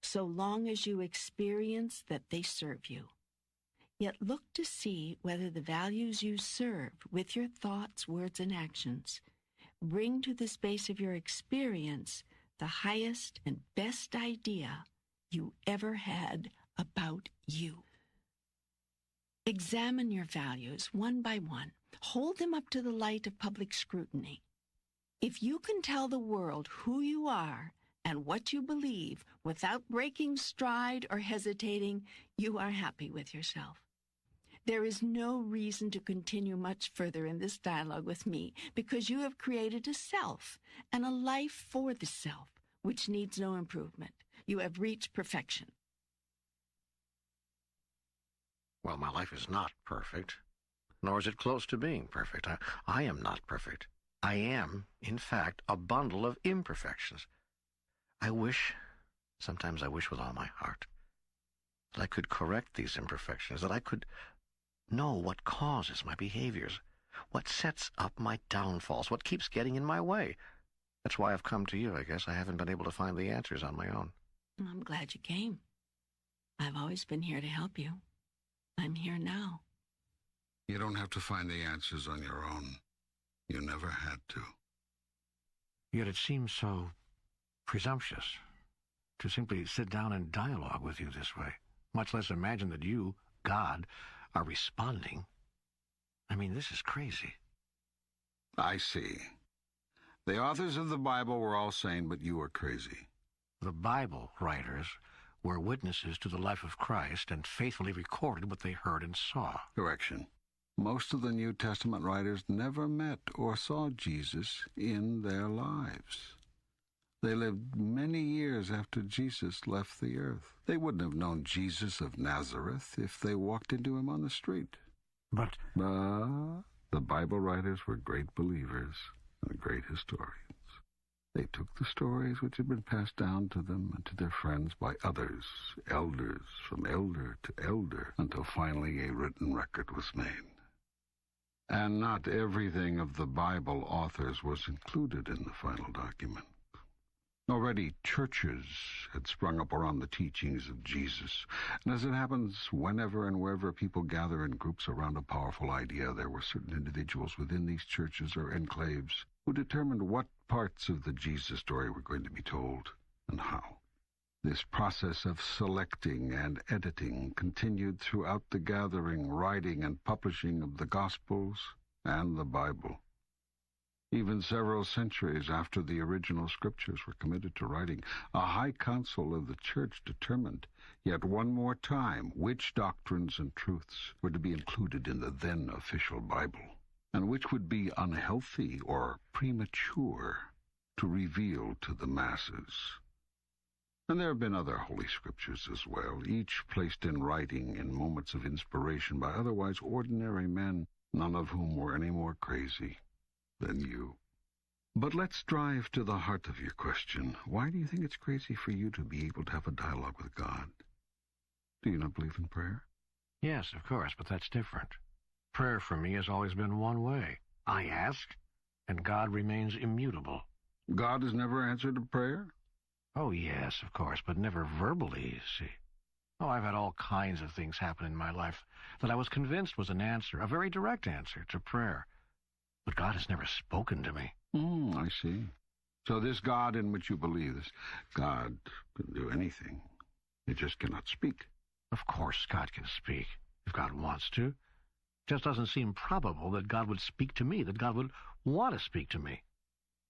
so long as you experience that they serve you. Yet look to see whether the values you serve with your thoughts, words, and actions bring to the space of your experience the highest and best idea you ever had about you. Examine your values one by one. Hold them up to the light of public scrutiny. If you can tell the world who you are and what you believe without breaking stride or hesitating, you are happy with yourself. There is no reason to continue much further in this dialogue with me, because you have created a self and a life for the self, which needs no improvement. You have reached perfection. Well, my life is not perfect, nor is it close to being perfect. I am not perfect. I am, in fact, a bundle of imperfections. Sometimes I wish with all my heart, that I could correct these imperfections, that I could know what causes my behaviors, what sets up my downfalls, what keeps getting in my way. That's why I've come to you, I guess. I haven't been able to find the answers on my own. I'm glad you came. I've always been here to help you. I'm here now. You don't have to find the answers on your own. You never had to. Yet it seems so presumptuous to simply sit down and dialogue with you this way, much less imagine that you, God, are responding. I mean, this is crazy. I see. The authors of the Bible were all sane, but you were crazy. The Bible writers were witnesses to the life of Christ and faithfully recorded what they heard and saw. Correction. Most of the New Testament writers never met or saw Jesus in their lives. They lived many years after Jesus left the earth. They wouldn't have known Jesus of Nazareth if they walked into him on the street. But the Bible writers were great believers and great historians. They took the stories which had been passed down to them and to their friends by others, elders, from elder to elder, until finally a written record was made. And not everything of the Bible authors was included in the final document. Already churches had sprung up around the teachings of Jesus, and as it happens, whenever and wherever people gather in groups around a powerful idea, there were certain individuals within these churches or enclaves who determined what parts of the Jesus story were going to be told and how. This process of selecting and editing continued throughout the gathering, writing, and publishing of the Gospels and the Bible. Even several centuries after the original scriptures were committed to writing, a high council of the church determined yet one more time which doctrines and truths were to be included in the then official Bible, and which would be unhealthy or premature to reveal to the masses. And there have been other holy scriptures as well, each placed in writing in moments of inspiration by otherwise ordinary men, none of whom were any more crazy than you. But let's drive to the heart of your question. Why do you think it's crazy for you to be able to have a dialogue with God? Do you not believe in prayer? yes, of course, but that's different. Prayer for me has always been one way. I ask, and God remains immutable. God has never answered a prayer? Oh, yes, of course, but never verbally, you see. Oh, I've had all kinds of things happen in my life that I was convinced was an answer, a very direct answer to prayer. But God has never spoken to me. I see. So this God in which you believe, this God can do anything. He just cannot speak. Of course God can speak, if God wants to. It just doesn't seem probable that God would speak to me, that God would want to speak to me.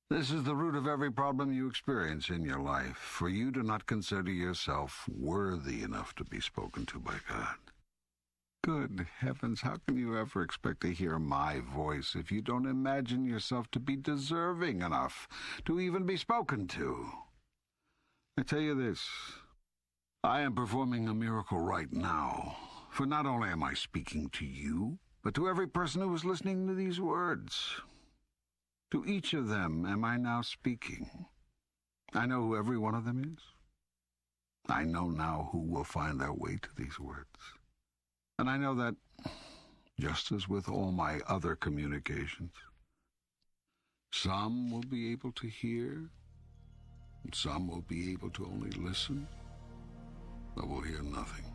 This is the root of every problem you experience in your life, for you do not consider yourself worthy enough to be spoken to by God. Good heavens, how can you ever expect to hear my voice if you don't imagine yourself to be deserving enough to even be spoken to? I tell you this, I am performing a miracle right now, for not only am I speaking to you, but to every person who is listening to these words. To each of them am I now speaking. I know who every one of them is. I know now who will find their way to these words. And I know that, just as with all my other communications, some will be able to hear, and some will be able to only listen, but will hear nothing.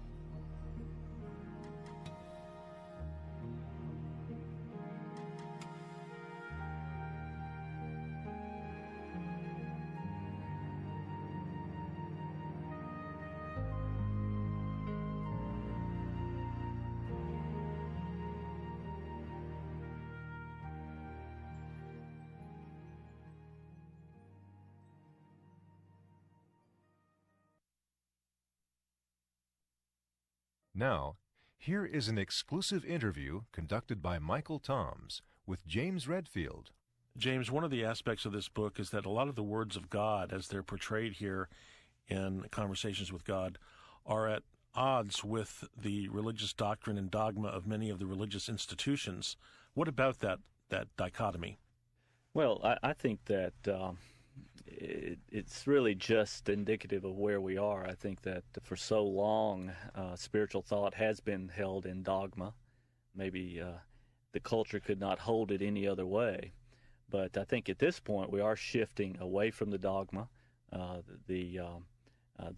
Now, Here is an exclusive interview conducted by Michael Toms with James Redfield. James, one of the aspects of this book is that a lot of the words of God, as they're portrayed here in Conversations with God, are at odds with the religious doctrine and dogma of many of the religious institutions. What about that dichotomy? Well, I think that it's really just indicative of where we are. I think that for so long, spiritual thought has been held in dogma. Maybe the culture could not hold it any other way. But I think at this point we are shifting away from the dogma. The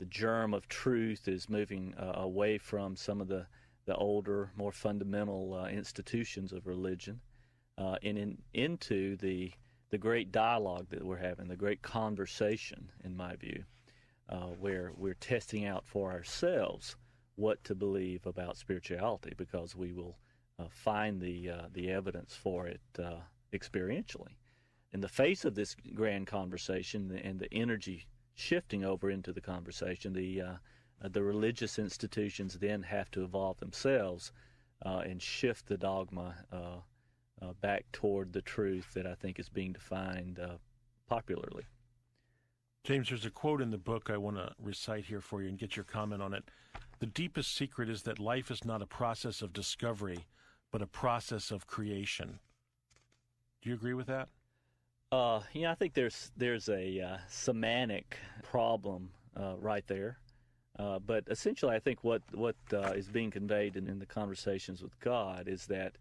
germ of truth is moving away from some of the older, more fundamental institutions of religion, and into the great dialogue that we're having, the great conversation, in my view, where we're testing out for ourselves what to believe about spirituality, because we will find the evidence for it experientially. In the face of this grand conversation and the energy shifting over into the conversation, the religious institutions then have to evolve themselves and shift the dogma back toward the truth that I think is being defined popularly. James, there's a quote in the book I want to recite here for you and get your comment on it. The deepest secret is that life is not a process of discovery, but a process of creation. Do you agree with that? I think there's a semantic problem right there. But essentially, I think what is being conveyed in the Conversations with God is that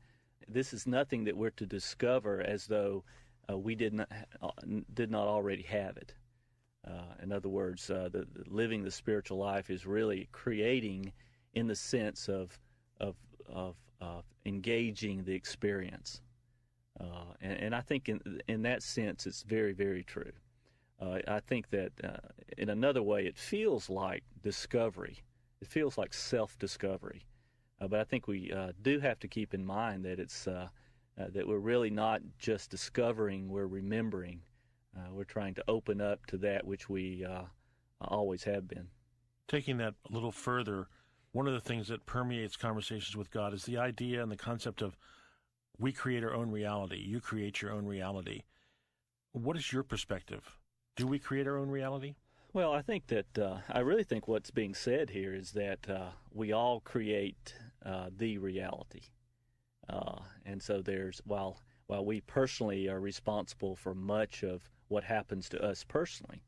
this is nothing that we're to discover as though we did not already have it. In other words, living the spiritual life is really creating, in the sense of engaging the experience. And I think in that sense, it's very, very true. I think that in another way, it feels like discovery. It feels like self-discovery. But I think we do have to keep in mind that it's that we're really not just discovering, we're remembering. We're trying to open up to that which we always have been. Taking that a little further, one of the things that permeates Conversations with God is the idea and the concept of we create our own reality. You create your own reality. What is your perspective? Do we create our own reality? Well, I think that I really think what's being said here is that we all create the reality, and so there's while we personally are responsible for much of what happens to us personally,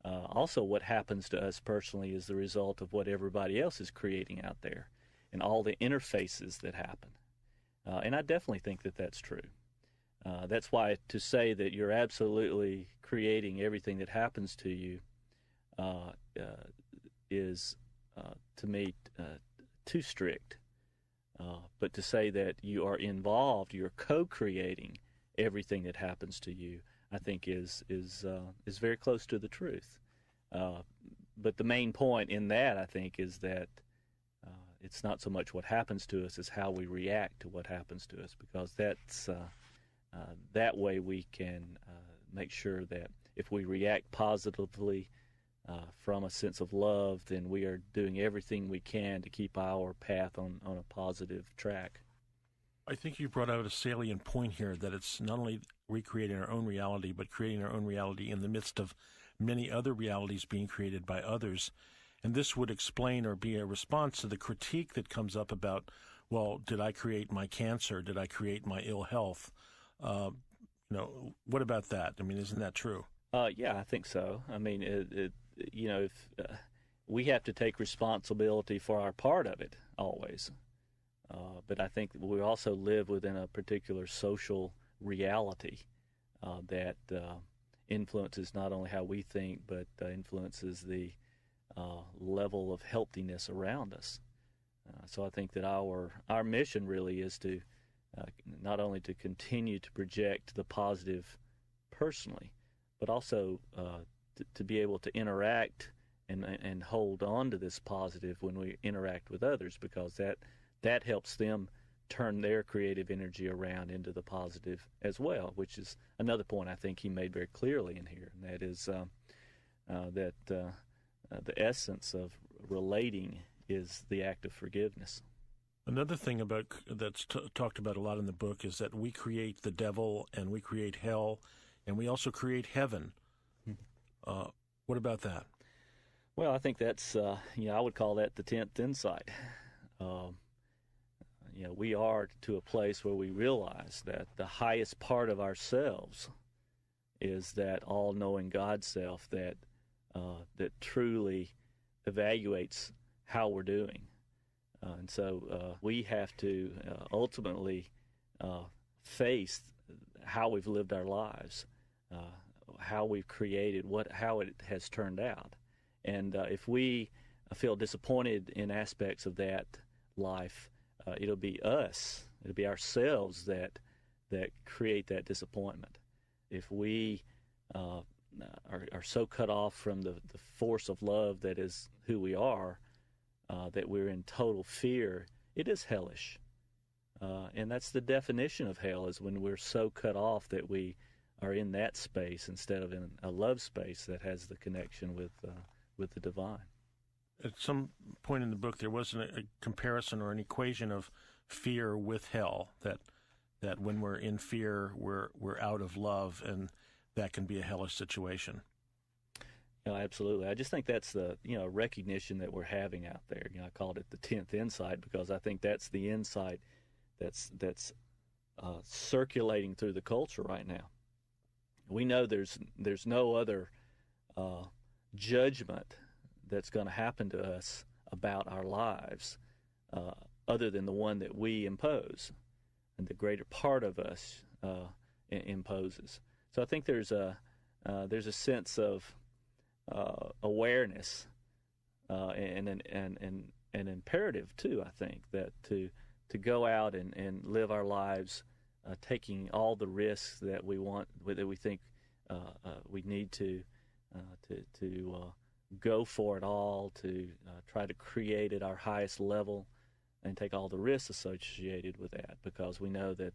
also what happens to us personally is the result of what everybody else is creating out there, and all the interfaces that happen. And I definitely think that that's true. That's why to say that you're absolutely creating everything that happens to you is, to me, too strict. But to say that you are involved, you're co-creating everything that happens to you, I think is very close to the truth. But the main point in that, I think, is that it's not so much what happens to us as how we react to what happens to us, because that's that way we can make sure that if we react positively from a sense of love, then we are doing everything we can to keep our path on a positive track. I think you brought out a salient point here, that it's not only recreating our own reality, but creating our own reality in the midst of many other realities being created by others. And this would explain or be a response to the critique that comes up about, well, did I create my cancer? Did I create my ill health? What about that? I mean, isn't that true? Yeah, I think so. I mean, if we have to take responsibility for our part of it always. But I think we also live within a particular social reality that influences not only how we think, but influences the level of healthiness around us. So I think that our mission really is to not only to continue to project the positive personally, but also to be able to interact and hold on to this positive when we interact with others, because that helps them turn their creative energy around into the positive as well, which is another point I think he made very clearly in here, and that is that the essence of relating is the act of forgiveness. Another thing that's talked about a lot in the book is that we create the devil and we create hell, and we also create heaven. What about that? Well, I think that's I would call that the 10th insight. We are to a place where we realize that the highest part of ourselves is that all-knowing God self that truly evaluates how we're doing. And so we have to ultimately face how we've lived our lives, how we've created, how it has turned out. And if we feel disappointed in aspects of that life, it'll be ourselves that create that disappointment. If we are so cut off from the force of love that is who we are, that we're in total fear, it is hellish. And that's the definition of hell, is when we're so cut off that we are in that space instead of in a love space that has the connection with the divine. At some point in the book, there wasn't a comparison or an equation of fear with hell, that when we're in fear, we're out of love, and that can be a hellish situation. No, absolutely. I just think that's the recognition that we're having out there. I called it the 10th insight because I think that's the insight that's circulating through the culture right now. We know there's no other judgment that's going to happen to us about our lives other than the one that we impose, and the greater part of us imposes. So I think there's a sense of awareness and an imperative too. I think that to go out and live our lives, taking all the risks that we want, that we think we need to go for it all, to try to create at our highest level, and take all the risks associated with that, because we know that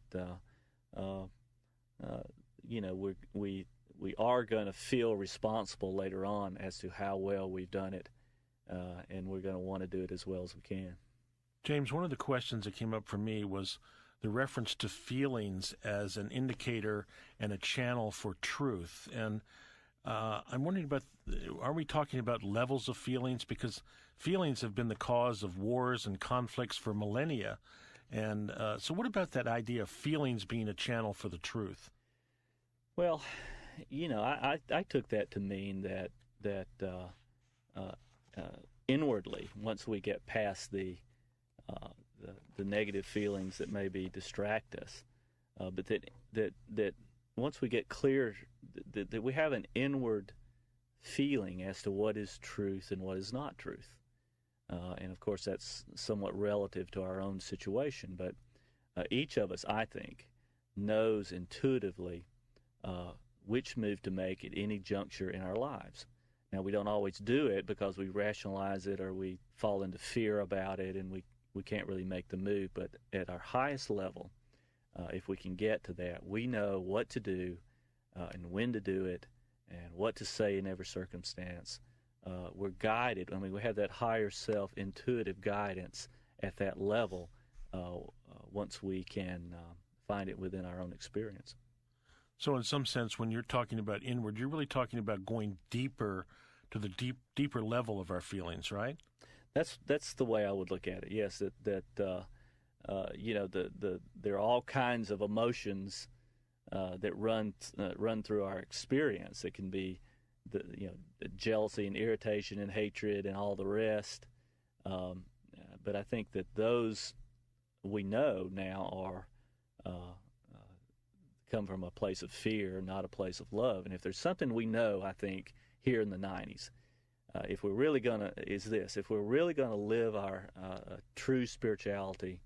we are going to feel responsible later on as to how well we've done it, and we're going to want to do it as well as we can. James, one of the questions that came up for me was the reference to feelings as an indicator and a channel for truth. And I'm wondering are we talking about levels of feelings? Because feelings have been the cause of wars and conflicts for millennia. And so what about that idea of feelings being a channel for the truth? Well, I took that to mean that inwardly, once we get past the negative feelings that maybe distract us, but that once we get clear that we have an inward feeling as to what is truth and what is not truth. And of course, that's somewhat relative to our own situation, but each of us, I think, knows intuitively which move to make at any juncture in our lives. Now, we don't always do it because we rationalize it or we fall into fear about it, and we can't really make the move. But at our highest level, if we can get to that, we know what to do and when to do it and what to say in every circumstance. We're guided. I mean, we have that higher self intuitive guidance at that level once we can find it within our own experience. So in some sense, when you're talking about inward, you're really talking about going deeper to the deeper level of our feelings, right? That's the way I would look at it. Yes, that there are all kinds of emotions that run through our experience. It can be the jealousy and irritation and hatred and all the rest. But I think that those we know now are come from a place of fear, not a place of love. And if there's something we know, I think, here in the 90s, if we're really gonna live our true spirituality,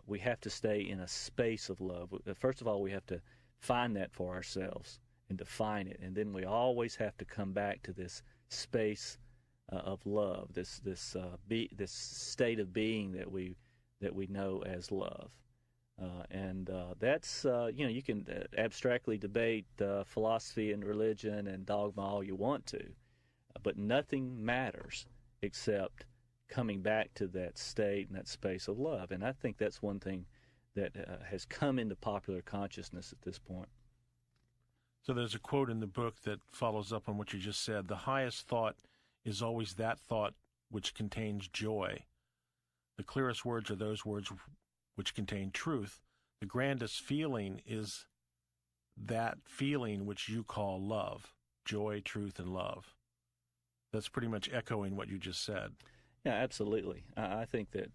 we have to stay in a space of love. First of all, we have to find that for ourselves and define it, and then we always have to come back to this space of love, this state of being that we know as love. And that's you can abstractly debate philosophy and religion and dogma all you want to, but nothing matters except coming back to that state and that space of love. And I think that's one thing that has come into popular consciousness at this point. So there's a quote in the book that follows up on what you just said. The highest thought is always that thought which contains joy. The clearest words are those words which contain truth. The grandest feeling is that feeling which you call love, joy, truth, and love. That's pretty much echoing what you just said. Yeah, absolutely. I think that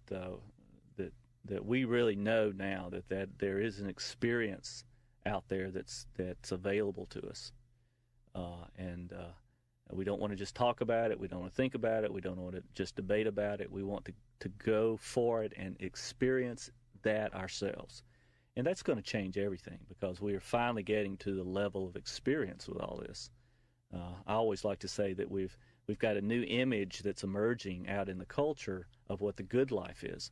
that we really know now that there is an experience out there that's available to us, and we don't want to just talk about it. We don't want to think about it. We don't want to just debate about it. We want to go for it and experience that ourselves. And that's going to change everything, because we are finally getting to the level of experience with all this. I always like to say that we've got a new image that's emerging out in the culture of what the good life is.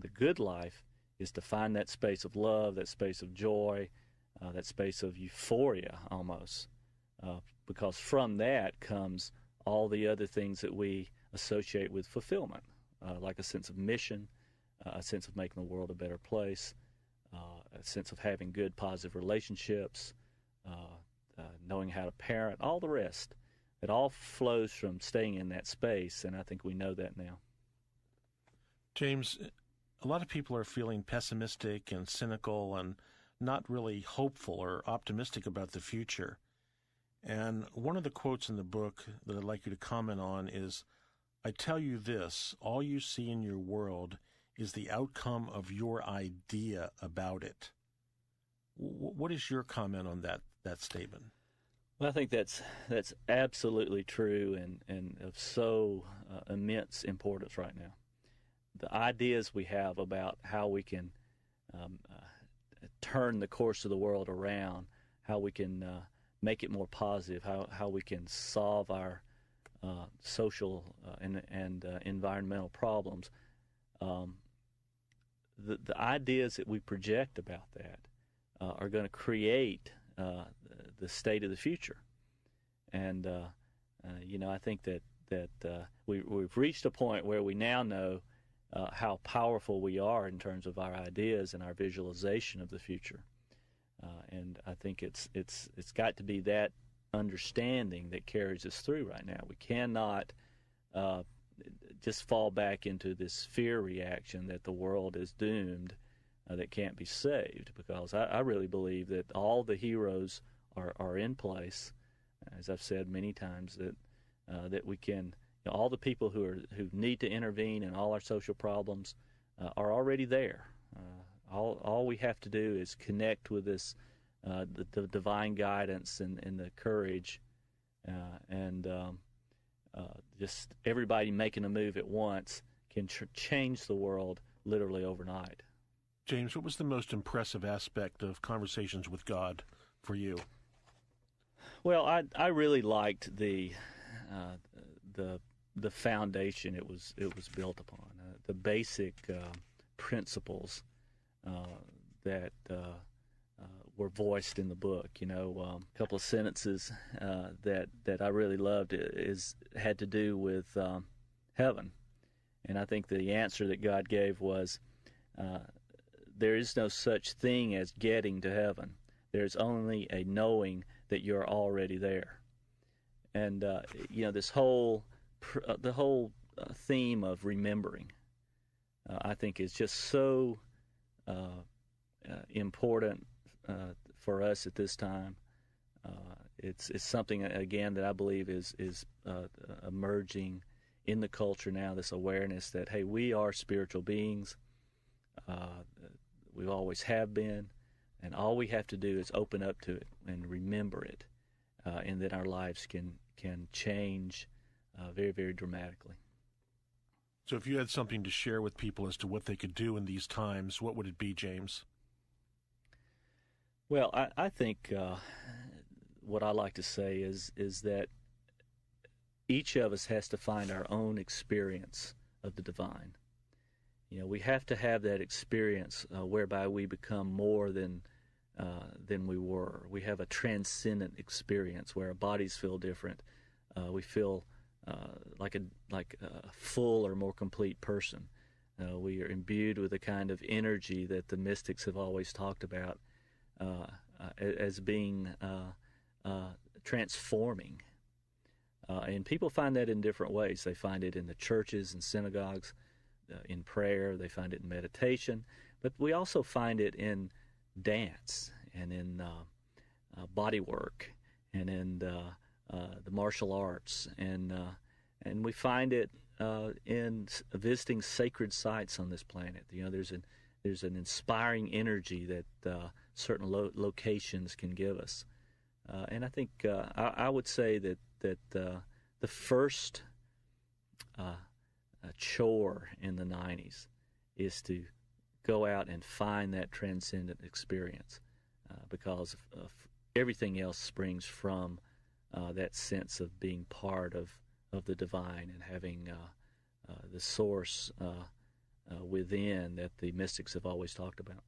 The good life is to find that space of love, that space of joy, that space of euphoria almost, because from that comes all the other things that we associate with fulfillment, like a sense of mission, a sense of making the world a better place, a sense of having good, positive relationships, knowing how to parent, all the rest. It all flows from staying in that space, and I think we know that now. James, a lot of people are feeling pessimistic and cynical and not really hopeful or optimistic about the future. And one of the quotes in the book that I'd like you to comment on is, "I tell you this, all you see in your world is the outcome of your idea about it." What is your comment on that statement? Well, I think that's absolutely true and of so immense importance right now. The ideas we have about how we can turn the course of the world around, how we can make it more positive, how we can solve our social and environmental problems. The ideas that we project about that are going to create the state of the future. And, I think that we've reached a point where we now know how powerful we are in terms of our ideas and our visualization of the future. And I think it's got to be that understanding that carries us through right now. We cannot just fall back into this fear reaction that the world is doomed, that can't be saved, because I really believe that all the heroes are in place, as I've said many times, that we can, all the people who need to intervene in all our social problems are already there. All we have to do is connect with this, the divine guidance and the courage, and just everybody making a move at once can change the world literally overnight. James, what was the most impressive aspect of Conversations with God for you? Well, I really liked the foundation it was built upon, the basic principles that were voiced in the book. A couple of sentences that I really loved had to do with heaven, and I think the answer that God gave was, there is no such thing as getting to heaven. There's only a knowing that you're already there. And this whole theme of remembering, I think, is just so important for us at this time. It's something, again, that I believe is emerging in the culture now. This awareness that, hey, we are spiritual beings. We always have been, and all we have to do is open up to it and remember it, and then our lives can change very, very dramatically. So if you had something to share with people as to what they could do in these times, what would it be, James? Well, I think what I like to say is that each of us has to find our own experience of the divine. We have to have that experience whereby we become more than we were. We have a transcendent experience where our bodies feel different. We feel like a full or more complete person. We are imbued with a kind of energy that the mystics have always talked about as being transforming. And people find that in different ways. They find it in the churches and synagogues, in prayer. They find it in meditation. But we also find it in dance and in body work and in the martial arts. And we find it in visiting sacred sites on this planet. There's an inspiring energy that certain locations can give us. And I think I would say that the first chore in the 90s is to go out and find that transcendent experience, because of everything else springs from that sense of being part of the divine and having the source within that the mystics have always talked about.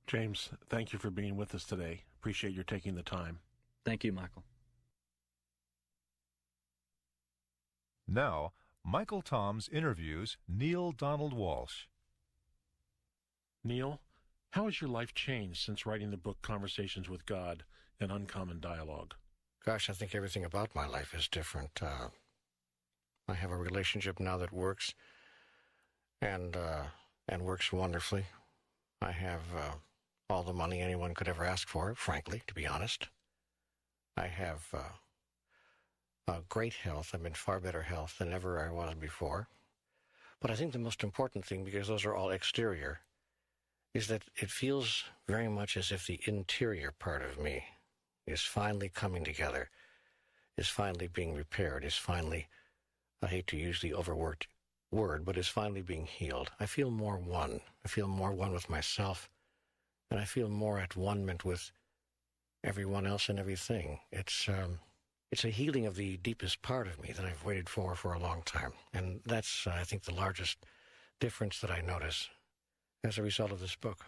James, thank you for being with us today. Appreciate your taking the time. Thank you, Michael. Now, Michael Toms interviews Neil Donald Walsch. Neil, how has your life changed since writing the book Conversations with God, An Uncommon Dialogue? Gosh, I think everything about my life is different. I have a relationship now that works, and works wonderfully. I have all the money anyone could ever ask for, frankly, to be honest. I have great health. I'm in far better health than ever I was before. But I think the most important thing, because those are all exterior, is that it feels very much as if the interior part of me is finally coming together, is finally being repaired, is finally, I hate to use the overworked word, but is finally being healed. I feel more one. I feel more one with myself, and I feel more at one-ment with everyone else and everything. It's a healing of the deepest part of me that I've waited for a long time. And that's, I think, the largest difference that I notice as a result of this book.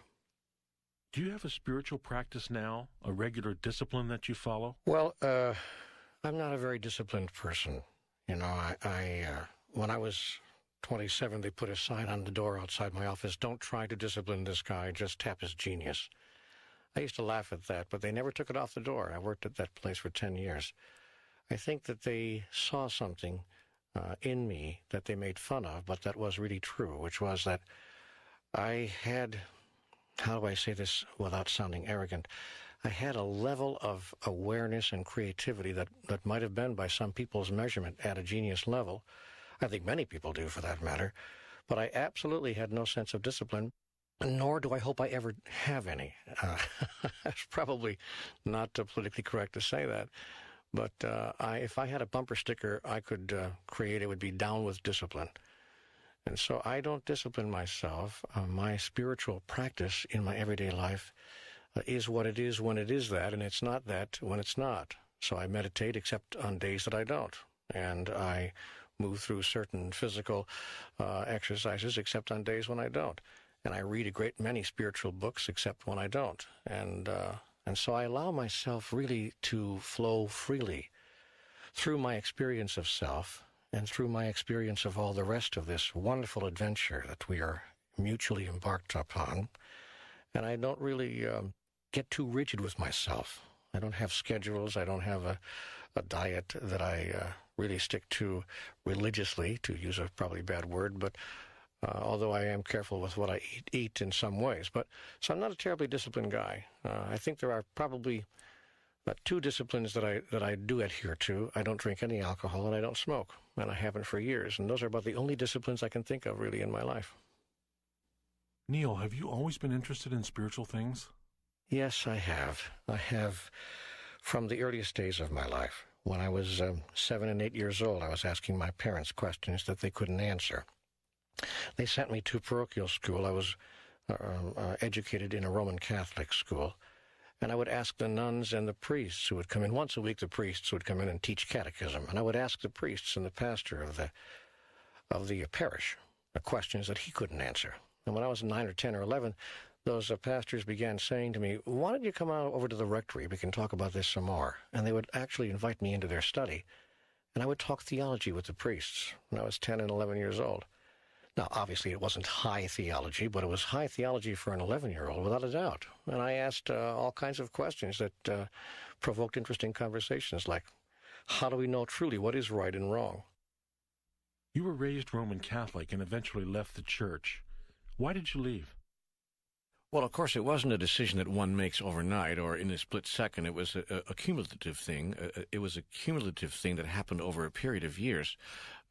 Do you have a spiritual practice now, a regular discipline that you follow? Well, I'm not a very disciplined person. You know, when I was 27, they put a sign on the door outside my office, "Don't try to discipline this guy, just tap his genius." I used to laugh at that, but they never took it off the door. I worked at that place for 10 years. I think that they saw something in me that they made fun of, but that was really true, which was that I had, how do I say this without sounding arrogant, I had a level of awareness and creativity that might have been, by some people's measurement, at a genius level. I think many people do, for that matter. But I absolutely had no sense of discipline, nor do I hope I ever have any. It's probably not politically correct to say that. But if I had a bumper sticker I could create, it would be "Down with Discipline." And so I don't discipline myself. My spiritual practice in my everyday life is what it is when it is that, and it's not that when it's not. So I meditate except on days that I don't. And I move through certain physical exercises except on days when I don't. And I read a great many spiritual books except when I don't. And so I allow myself really to flow freely through my experience of self and through my experience of all the rest of this wonderful adventure that we are mutually embarked upon. And I don't really get too rigid with myself. I don't have schedules. I don't have a diet that I really stick to religiously, to use a probably bad word, but although I am careful with what I eat in some ways. So I'm not a terribly disciplined guy. I think there are probably two disciplines that I do adhere to. I don't drink any alcohol and I don't smoke, and I haven't for years. And those are about the only disciplines I can think of really in my life. Neil, have you always been interested in spiritual things? Yes, I have. I have from the earliest days of my life. When I was 7 and 8 years old, I was asking my parents questions that they couldn't answer. They sent me to parochial school. I was educated in a Roman Catholic school. And I would ask the nuns and the priests who would come in. Once a week, the priests would come in and teach catechism. And I would ask the priests and the pastor of the parish questions that he couldn't answer. And when I was 9 or 10 or 11, those pastors began saying to me, "Why don't you come out over to the rectory? We can talk about this some more." And they would actually invite me into their study. and I would talk theology with the priests when I was 10 and 11 years old. Now, obviously, it wasn't high theology, but it was high theology for an 11-year-old, without a doubt. And I asked all kinds of questions that provoked interesting conversations, like, how do we know truly what is right and wrong? You were raised Roman Catholic and eventually left the church. Why did you leave? Well, of course, it wasn't a decision that one makes overnight or in a split second. It was a cumulative thing. It was a cumulative thing that happened over a period of years,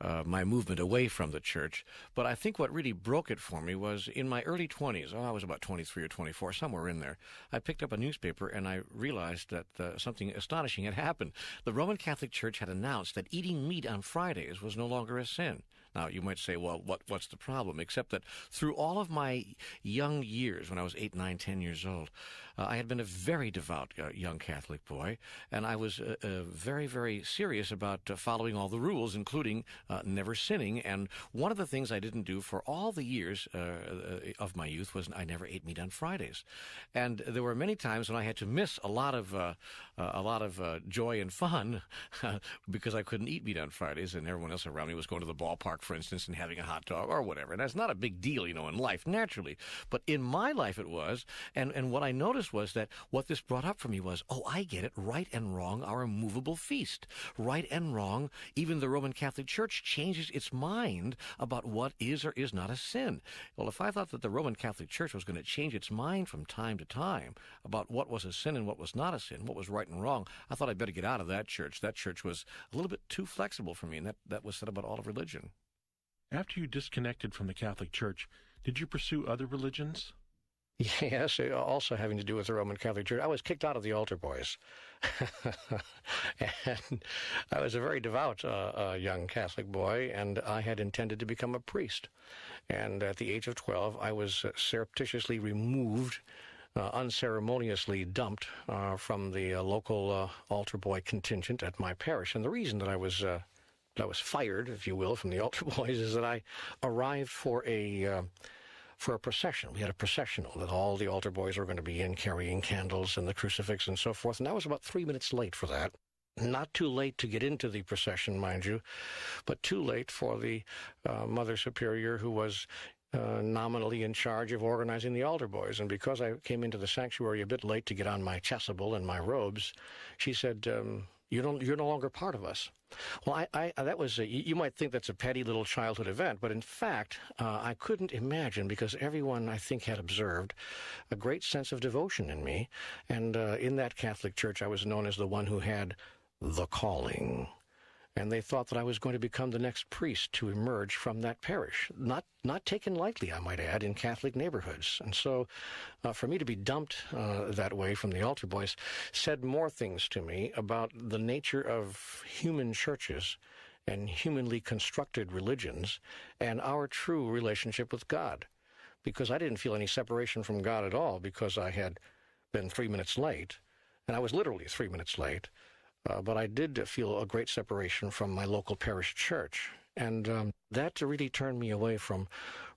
my movement away from the church. But I think what really broke it for me was in my early 20s. I was about 23 or 24, somewhere in there. I picked up a newspaper and I realized that something astonishing had happened. The Roman Catholic Church had announced that eating meat on Fridays was no longer a sin. Now, you might say, well, what's the problem? Except that through all of my young years, when I was 8, 9, 10 years old, I had been a very devout young Catholic boy, and I was very, very serious about following all the rules, including never sinning. And one of the things I didn't do for all the years of my youth was I never ate meat on Fridays. And there were many times when I had to miss a lot of joy and fun because I couldn't eat meat on Fridays, and everyone else around me was going to the ballpark, for instance, and having a hot dog or whatever. And that's not a big deal, in life, naturally. But in my life it was. And what I noticed was that what this brought up for me was, oh, I get it. Right and wrong are a movable feast. Right and wrong, even the Roman Catholic Church changes its mind about what is or is not a sin. Well, if I thought that the Roman Catholic Church was going to change its mind from time to time about what was a sin and what was not a sin, what was right and wrong, I thought I'd better get out of that church. That church was a little bit too flexible for me, and that was said about all of religion. After you disconnected from the Catholic Church, did you pursue other religions? Yes, also having to do with the Roman Catholic Church. I was kicked out of the altar boys. And I was a very devout young Catholic boy, and I had intended to become a priest. And at the age of 12, I was surreptitiously removed, unceremoniously dumped from the local altar boy contingent at my parish. And the reason that I was fired, if you will, from the altar boys is that I arrived for a procession. We had a processional that all the altar boys were going to be in, carrying candles and the crucifix and so forth. And I was about 3 minutes late for that. Not too late to get into the procession, mind you, but too late for the Mother Superior, who was nominally in charge of organizing the altar boys. And because I came into the sanctuary a bit late to get on my chasuble and my robes, she said, you're no longer part of us. Well, that was you might think that's a petty little childhood event, but in fact, I couldn't imagine, because everyone, I think, had observed a great sense of devotion in me. And in that Catholic Church, I was known as the one who had the calling. And they thought that I was going to become the next priest to emerge from that parish. Not taken lightly, I might add, in Catholic neighborhoods. And so for me to be dumped that way from the altar boys said more things to me about the nature of human churches and humanly constructed religions and our true relationship with God. Because I didn't feel any separation from God at all because I had been 3 minutes late. And I was literally 3 minutes late. But I did feel a great separation from my local parish church. And that really turned me away from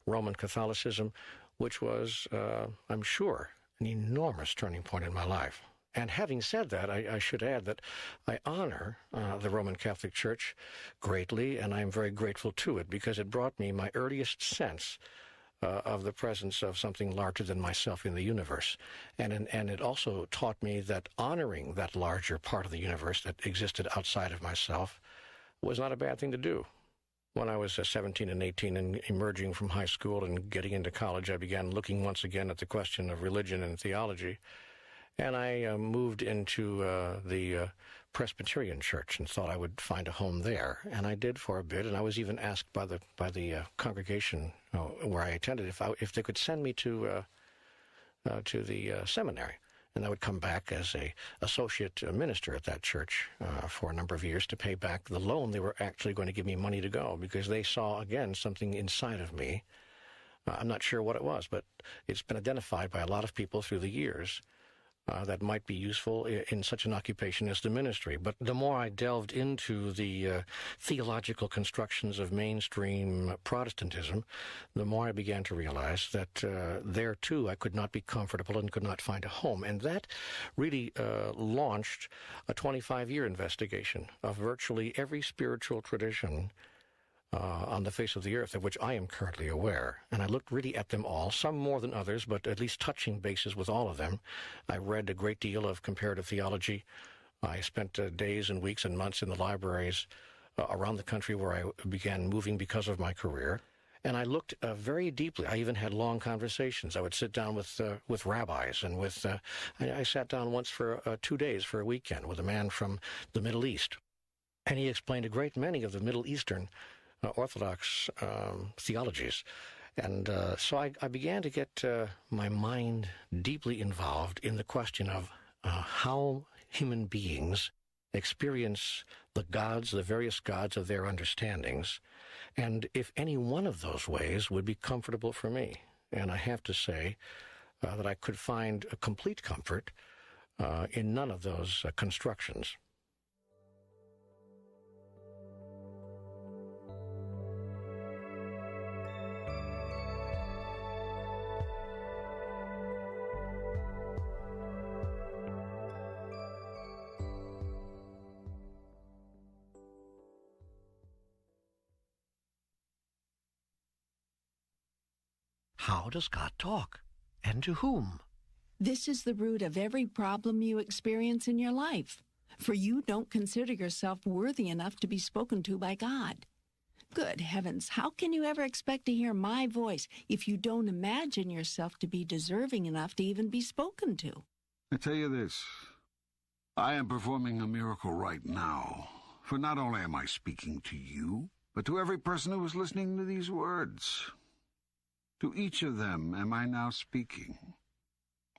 Roman Catholicism, which was, I'm sure, an enormous turning point in my life. And having said that, I should add that I honor the Roman Catholic Church greatly, and I'm very grateful to it because it brought me my earliest sense of the presence of something larger than myself in the universe. And it also taught me that honoring that larger part of the universe that existed outside of myself was not a bad thing to do. When I was 17 and 18 and emerging from high school and getting into college, I began looking once again at the question of religion and theology. And I moved into the Presbyterian Church and thought I would find a home there. And I did for a bit, and I was even asked by the congregation where I attended if they could send me to the seminary. And I would come back as a associate minister at that church for a number of years to pay back the loan they were actually going to give me money to go, because they saw, again, something inside of me. I'm not sure what it was, but it's been identified by a lot of people through the years that might be useful in such an occupation as the ministry. But the more I delved into the theological constructions of mainstream Protestantism, the more I began to realize that there, too, I could not be comfortable and could not find a home. And that really launched a 25-year investigation of virtually every spiritual tradition on the face of the earth, of which I am currently aware. And I looked really at them all, some more than others, but at least touching bases with all of them. I read a great deal of comparative theology. I spent days and weeks and months in the libraries around the country where I began moving because of my career. And I looked very deeply. I even had long conversations. I would sit down with rabbis and with... I sat down once for 2 days for a weekend with a man from the Middle East. And he explained a great many of the Middle Eastern Orthodox theologies. And so I began to get my mind deeply involved in the question of how human beings experience the gods, the various gods of their understandings, and if any one of those ways would be comfortable for me. And I have to say that I could find a complete comfort in none of those constructions. How does God talk? And to whom? This is the root of every problem you experience in your life, for you don't consider yourself worthy enough to be spoken to by God. Good heavens, how can you ever expect to hear my voice if you don't imagine yourself to be deserving enough to even be spoken to? I tell you this, I am performing a miracle right now, for not only am I speaking to you, but to every person who is listening to these words. To each of them am I now speaking.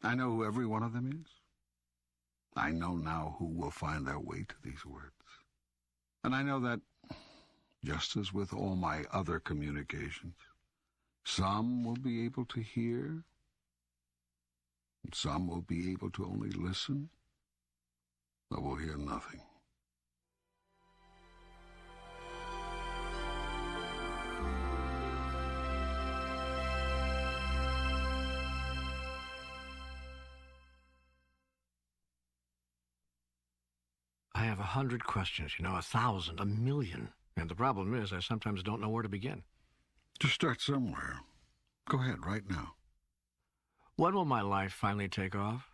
I know who every one of them is. I know now who will find their way to these words. And I know that, just as with all my other communications, some will be able to hear, and some will be able to only listen, or will hear nothing. I have 100 questions, 1,000, 1,000,000. And the problem is I sometimes don't know where to begin. Just start somewhere. Go ahead, right now. When will my life finally take off?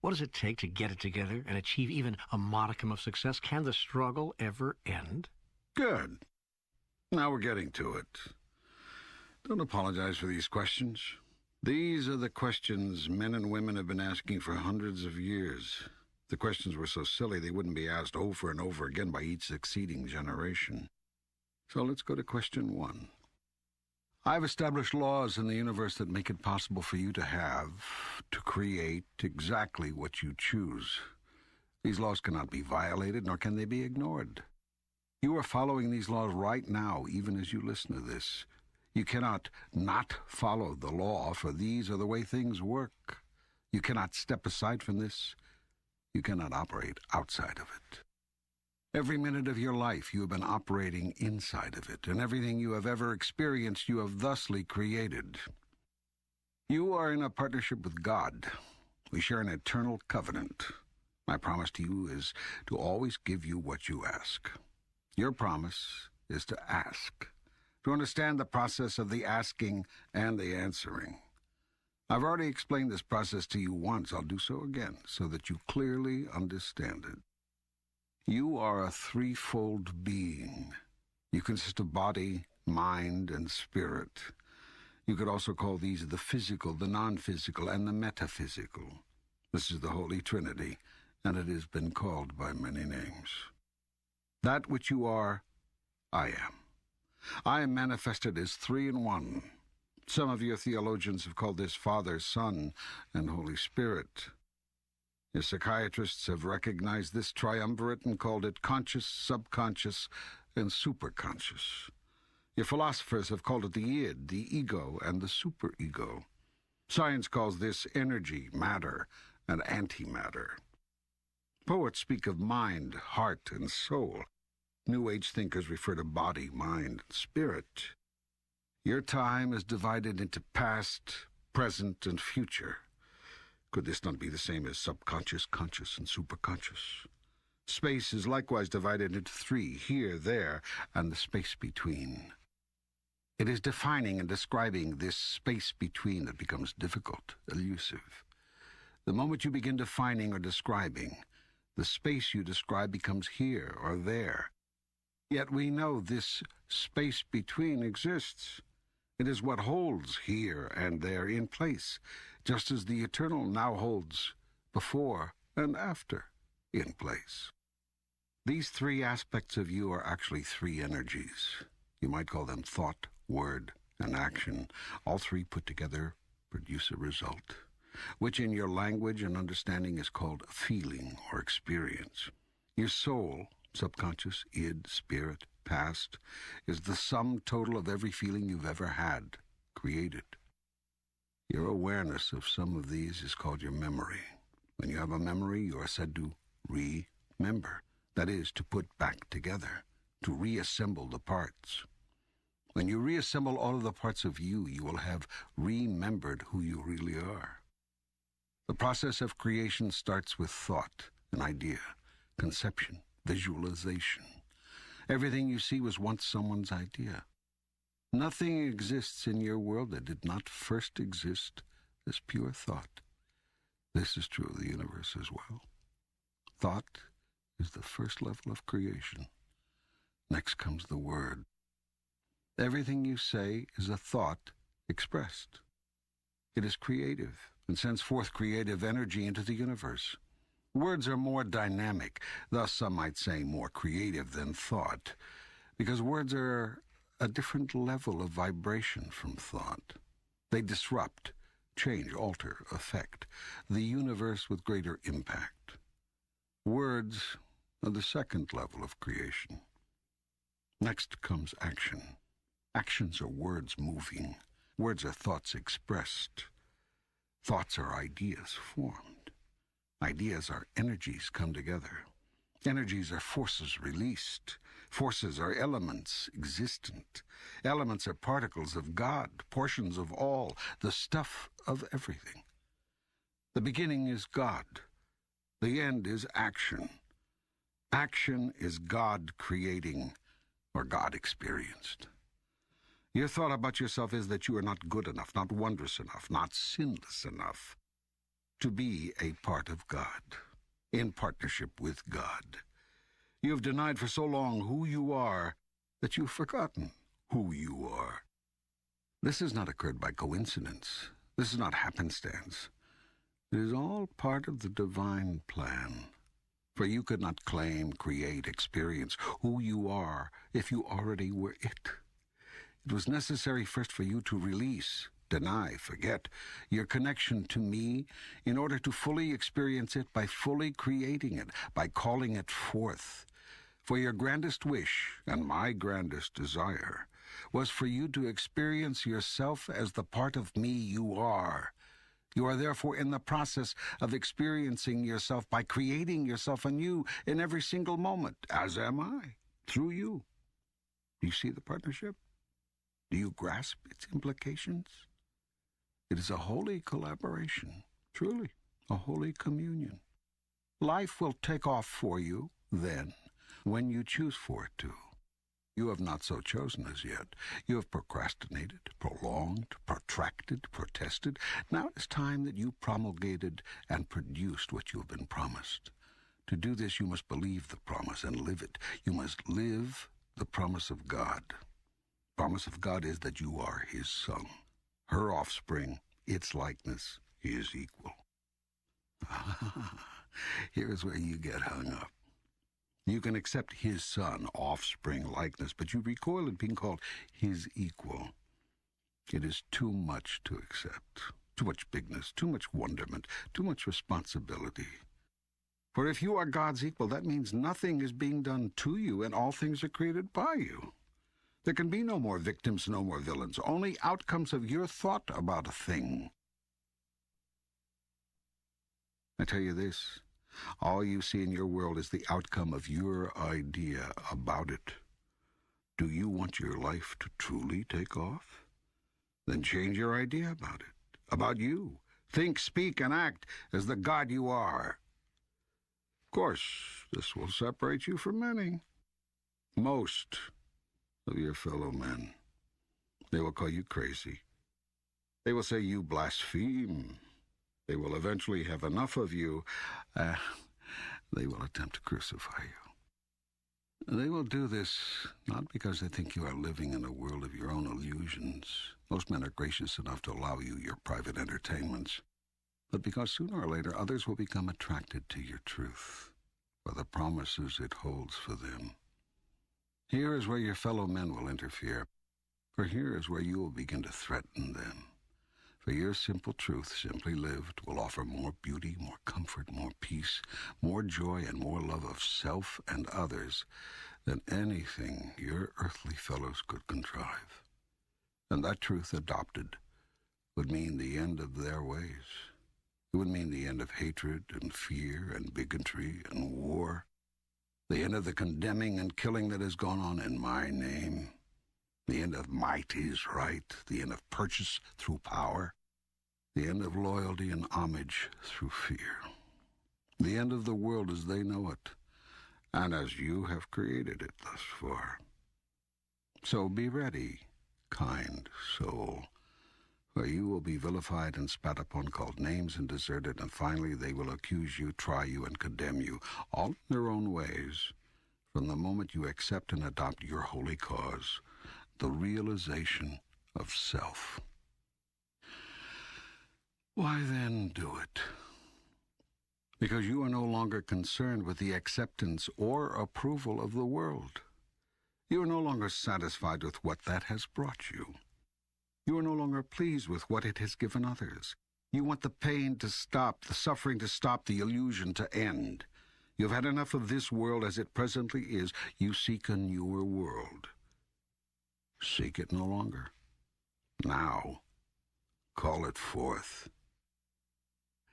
What does it take to get it together and achieve even a modicum of success? Can the struggle ever end? Good. Now we're getting to it. Don't apologize for these questions. These are the questions men and women have been asking for hundreds of years. The questions were so silly they wouldn't be asked over and over again by each succeeding generation. So let's go to question 1. I've established laws in the universe that make it possible for you to create exactly what you choose. These laws cannot be violated, nor can they be ignored. You are following these laws right now, even as you listen to this. You cannot not follow the law, for these are the way things work. You cannot step aside from this. You cannot operate outside of it. Every minute of your life you have been operating inside of it, and everything you have ever experienced you have thusly created. You are in a partnership with God. We share an eternal covenant. My promise to you is to always give you what you ask. Your promise is to ask, to understand the process of the asking and the answering. I've already explained this process to you once. I'll do so again, so that you clearly understand it. You are a threefold being. You consist of body, mind, and spirit. You could also call these the physical, the non-physical, and the metaphysical. This is the Holy Trinity, and it has been called by many names. That which you are, I am. I am manifested as 3 in 1. Some of your theologians have called this Father, Son, and Holy Spirit. Your psychiatrists have recognized this triumvirate and called it conscious, subconscious, and superconscious. Your philosophers have called it the id, the ego, and the superego. Science calls this energy, matter, and antimatter. Poets speak of mind, heart, and soul. New Age thinkers refer to body, mind, and spirit. Your time is divided into past, present, and future. Could this not be the same as subconscious, conscious, and superconscious? Space is likewise divided into three, here, there, and the space between. It is defining and describing this space between that becomes difficult, elusive. The moment you begin defining or describing, the space you describe becomes here or there. Yet we know this space between exists. It is what holds here and there in place, just as the eternal now holds before and after in place. These three aspects of you are actually three energies. You might call them thought, word, and action. All three put together produce a result, which in your language and understanding is called feeling or experience. Your soul, subconscious, id, spirit, past, is the sum total of every feeling you've ever had, created. Your awareness of some of these is called your memory. When you have a memory, you are said to remember. That is, to put back together, to reassemble the parts. When you reassemble all of the parts of you, you will have remembered who you really are. The process of creation starts with thought, an idea, conception, visualization. Everything you see was once someone's idea. Nothing exists in your world that did not first exist as pure thought. This is true of the universe as well. Thought is the first level of creation. Next comes the word. Everything you say is a thought expressed. It is creative and sends forth creative energy into the universe. Words are more dynamic, thus some might say more creative than thought, because words are a different level of vibration from thought. They disrupt, change, alter, affect the universe with greater impact. Words are the second level of creation. Next comes action. Actions are words moving. Words are thoughts expressed. Thoughts are ideas formed. Ideas are energies come together. Energies are forces released. Forces are elements existent. Elements are particles of God, portions of all, the stuff of everything. The beginning is God. The end is action. Action is God creating or God experienced. Your thought about yourself is that you are not good enough, not wondrous enough, not sinless enough to be a part of God, in partnership with God. You have denied for so long who you are that you've forgotten who you are. This has not occurred by coincidence. This is not happenstance. It is all part of the divine plan. For you could not claim, create, experience who you are if you already were it. It was necessary first for you to release, deny, forget your connection to me in order to fully experience it by fully creating it, by calling it forth. For your grandest wish, and my grandest desire, was for you to experience yourself as the part of me you are. You are therefore in the process of experiencing yourself by creating yourself anew in every single moment, as am I, through you. Do you see the partnership? Do you grasp its implications? It is a holy collaboration, truly, a holy communion. Life will take off for you then, when you choose for it to. You have not so chosen as yet. You have procrastinated, prolonged, protracted, protested. Now it is time that you promulgated and produced what you have been promised. To do this, you must believe the promise and live it. You must live the promise of God. The promise of God is that you are his son, her offspring, its likeness, his equal. Here is where you get hung up. You can accept his son, offspring, likeness, but you recoil at being called his equal. It is too much to accept, too much bigness, too much wonderment, too much responsibility. For if you are God's equal, that means nothing is being done to you and all things are created by you. There can be no more victims, no more villains, only outcomes of your thought about a thing. I tell you this, all you see in your world is the outcome of your idea about it. Do you want your life to truly take off? Then change your idea about it, about you. Think, speak, and act as the God you are. Of course, this will separate you from many. Most of your fellow men. They will call you crazy. They will say you blaspheme. They will eventually have enough of you. They will attempt to crucify you. They will do this not because they think you are living in a world of your own illusions. Most men are gracious enough to allow you your private entertainments. But because sooner or later others will become attracted to your truth, for the promises it holds for them. Here is where your fellow men will interfere, for here is where you will begin to threaten them. For your simple truth, simply lived, will offer more beauty, more comfort, more peace, more joy, and more love of self and others than anything your earthly fellows could contrive. And that truth adopted would mean the end of their ways. It would mean the end of hatred and fear and bigotry and war. The end of the condemning and killing that has gone on in my name. The end of might is right. The end of purchase through power. The end of loyalty and homage through fear. The end of the world as they know it, and as you have created it thus far. So be ready, kind soul, for you will be vilified and spat upon, called names and deserted, and finally they will accuse you, try you, and condemn you, all in their own ways, from the moment you accept and adopt your holy cause, the realization of self. Why then do it? Because you are no longer concerned with the acceptance or approval of the world. You are no longer satisfied with what that has brought you. You are no longer pleased with what it has given others. You want the pain to stop, the suffering to stop, the illusion to end. You've had enough of this world as it presently is. You seek a newer world. Seek it no longer. Now, call it forth.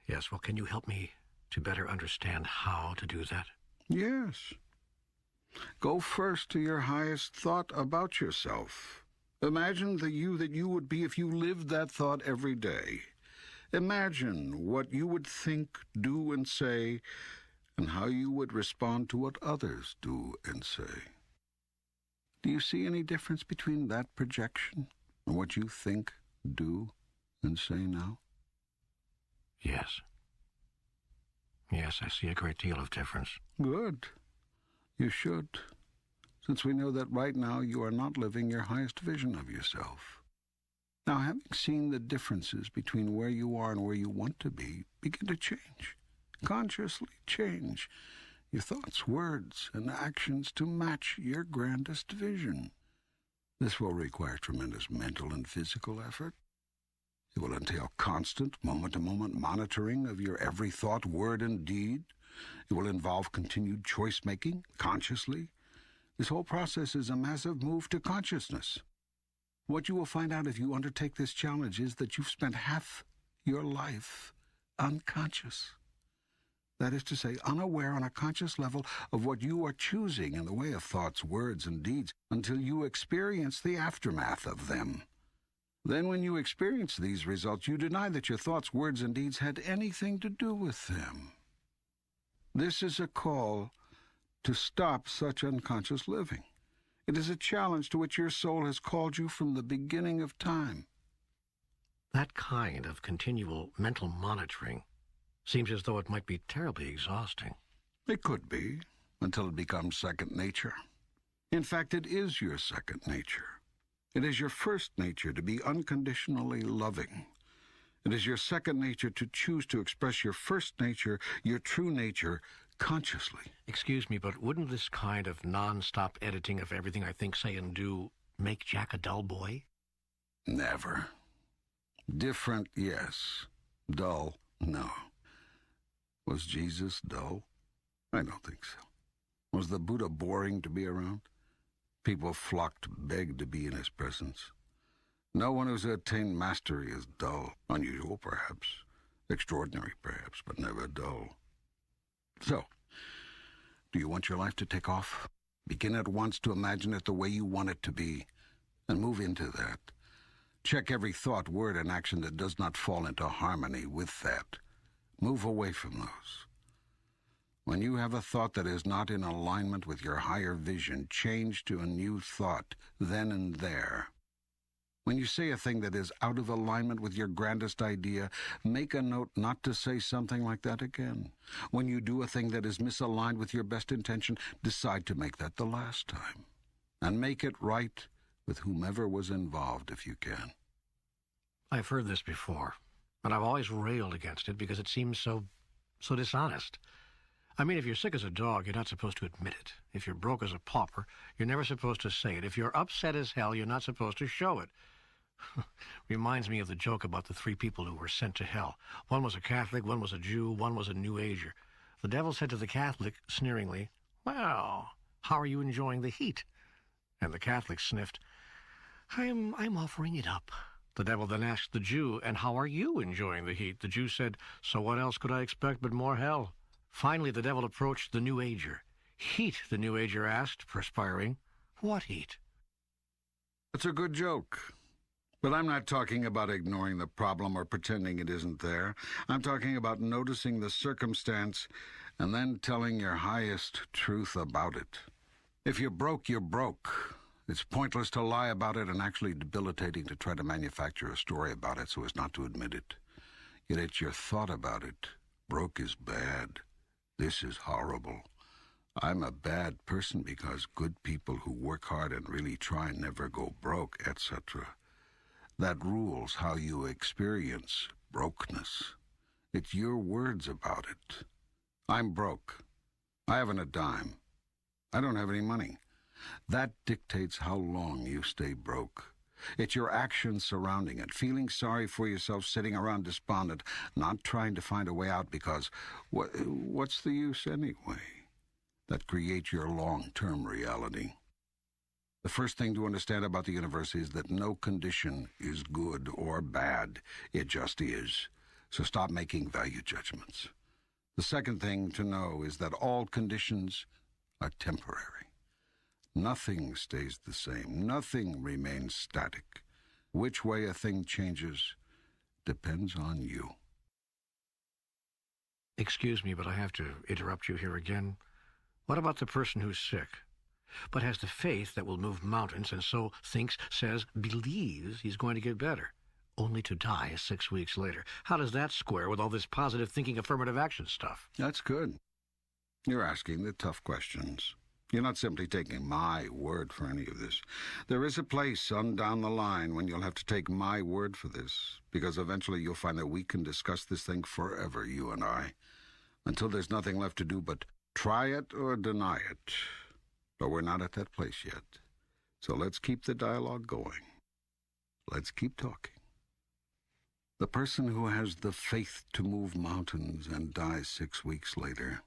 Yes, well, can you help me to better understand how to do that? Yes. Go first to your highest thought about yourself. Imagine the you that you would be if you lived that thought every day. Imagine what you would think, do, and say, and how you would respond to what others do and say. Do you see any difference between that projection and what you think, do, and say now? Yes. Yes, I see a great deal of difference. Good. You should, since we know that right now you are not living your highest vision of yourself. Now, having seen the differences between where you are and where you want to be, begin to change. Consciously change your thoughts, words, and actions to match your grandest vision. This will require tremendous mental and physical effort. It will entail constant, moment-to-moment monitoring of your every thought, word, and deed. It will involve continued choice-making, consciously. This whole process is a massive move to consciousness. What you will find out if you undertake this challenge is that you've spent half your life unconscious. That is to say, unaware on a conscious level of what you are choosing in the way of thoughts, words, and deeds until you experience the aftermath of them. Then when you experience these results, you deny that your thoughts, words, and deeds had anything to do with them. This is a call to stop such unconscious living. It is a challenge to which your soul has called you from the beginning of time. That kind of continual mental monitoring seems as though it might be terribly exhausting. It could be, until it becomes second nature. In fact, it is your second nature. It is your first nature to be unconditionally loving. It is your second nature to choose to express your first nature, your true nature, consciously. Excuse me, but wouldn't this kind of non-stop editing of everything I think, say, and do make Jack a dull boy? Never. Different, yes. Dull, no. Was Jesus dull? I don't think so. Was the Buddha boring to be around? People flocked, begged to be in his presence. No one who's attained mastery is dull. Unusual, perhaps. Extraordinary, perhaps, but never dull. So, do you want your life to take off? Begin at once to imagine it the way you want it to be, and move into that. Check every thought, word, and action that does not fall into harmony with that. Move away from those. When you have a thought that is not in alignment with your higher vision, change to a new thought, then and there. When you say a thing that is out of alignment with your grandest idea, make a note not to say something like that again. When you do a thing that is misaligned with your best intention, decide to make that the last time. And make it right with whomever was involved if you can. I've heard this before, but I've always railed against it because it seems so dishonest. I mean, if you're sick as a dog, you're not supposed to admit it. If you're broke as a pauper, you're never supposed to say it. If you're upset as hell, you're not supposed to show it. Reminds me of the joke about the 3 people who were sent to hell. One was a Catholic, one was a Jew, one was a New Ager. The devil said to the Catholic, sneeringly, "Well, how are you enjoying the heat?" And the Catholic sniffed, I'm offering it up." The devil then asked the Jew, "And how are you enjoying the heat?" The Jew said, "So what else could I expect but more hell?" Finally, the devil approached the New Ager. "Heat," the New Ager asked, perspiring. "What heat?" It's a good joke. But I'm not talking about ignoring the problem or pretending it isn't there. I'm talking about noticing the circumstance and then telling your highest truth about it. If you're broke, you're broke. It's pointless to lie about it and actually debilitating to try to manufacture a story about it so as not to admit it. Yet it's your thought about it. Broke is bad. This is horrible. I'm a bad person because good people who work hard and really try never go broke, etc. That rules how you experience brokenness. It's your words about it. I'm broke. I haven't a dime. I don't have any money. That dictates how long you stay broke. It's your actions surrounding it, feeling sorry for yourself, sitting around despondent, not trying to find a way out because what's the use anyway? That creates your long-term reality. The first thing to understand about the universe is that no condition is good or bad. It just is. So stop making value judgments. The second thing to know is that all conditions are temporary. Nothing stays the same. Nothing remains static. Which way a thing changes depends on you. Excuse me, but I have to interrupt you here again. What about the person who's sick, but has the faith that will move mountains and so thinks, says, believes he's going to get better, only to die 6 weeks later? How does that square with all this positive thinking, affirmative action stuff? That's good. You're asking the tough questions. You're not simply taking my word for any of this. There is a place on down the line when you'll have to take my word for this, because eventually you'll find that we can discuss this thing forever, you and I, until there's nothing left to do but try it or deny it. But we're not at that place yet. So let's keep the dialogue going. Let's keep talking. The person who has the faith to move mountains and dies 6 weeks later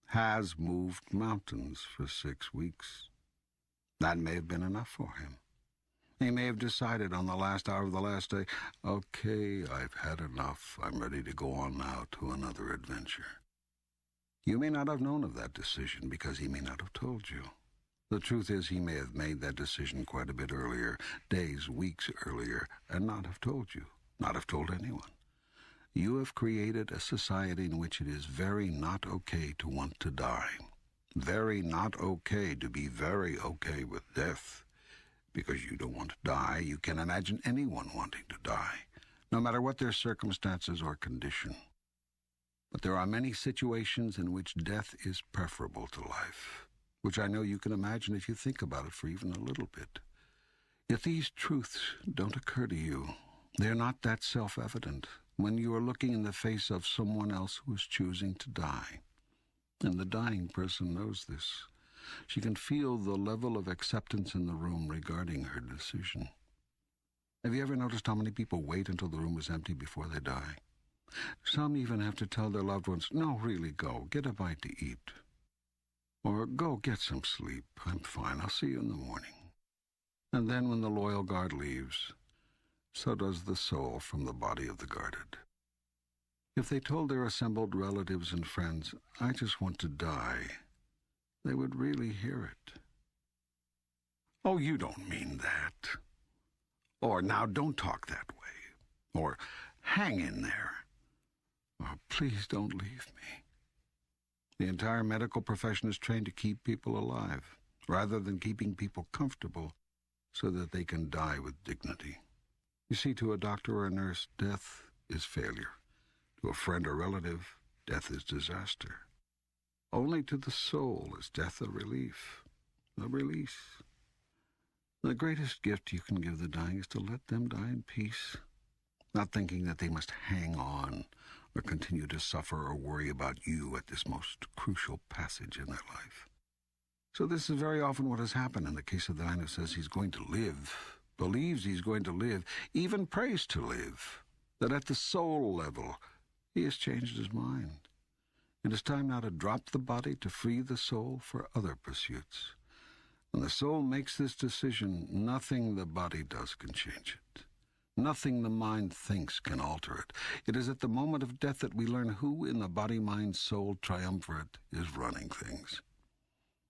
has moved mountains for 6 weeks. That may have been enough for him. He may have decided on the last hour of the last day, okay, I've had enough. I'm ready to go on now to another adventure. You may not have known of that decision because he may not have told you. The truth is he may have made that decision quite a bit earlier, days, weeks earlier, and not have told you, not have told anyone. You have created a society in which it is very not okay to want to die. Very not okay to be very okay with death. Because you don't want to die, you can imagine anyone wanting to die, no matter what their circumstances or condition. But there are many situations in which death is preferable to life, which I know you can imagine if you think about it for even a little bit. Yet these truths don't occur to you. They're not that self-evident when you are looking in the face of someone else who is choosing to die. And the dying person knows this. She can feel the level of acceptance in the room regarding her decision. Have you ever noticed how many people wait until the room is empty before they die? Some even have to tell their loved ones, no, really, go, get a bite to eat. Or go get some sleep. I'm fine, I'll see you in the morning. And then when the loyal guard leaves, so does the soul from the body of the guarded. If they told their assembled relatives and friends, "I just want to die," they would really hear it. "Oh, you don't mean that." Or, "Now, don't talk that way." Or, "Hang in there." Or, "Please don't leave me." The entire medical profession is trained to keep people alive, rather than keeping people comfortable so that they can die with dignity. You see, to a doctor or a nurse, death is failure. To a friend or relative, death is disaster. Only to the soul is death a relief, a release. The greatest gift you can give the dying is to let them die in peace, not thinking that they must hang on or continue to suffer or worry about you at this most crucial passage in their life. So this is very often what has happened in the case of the man who says he's going to live, believes he's going to live, even prays to live, that at the soul level he has changed his mind. It is time now to drop the body to free the soul for other pursuits. When the soul makes this decision, nothing the body does can change it. Nothing the mind thinks can alter it. It is at the moment of death that we learn who in the body-mind-soul triumvirate is running things.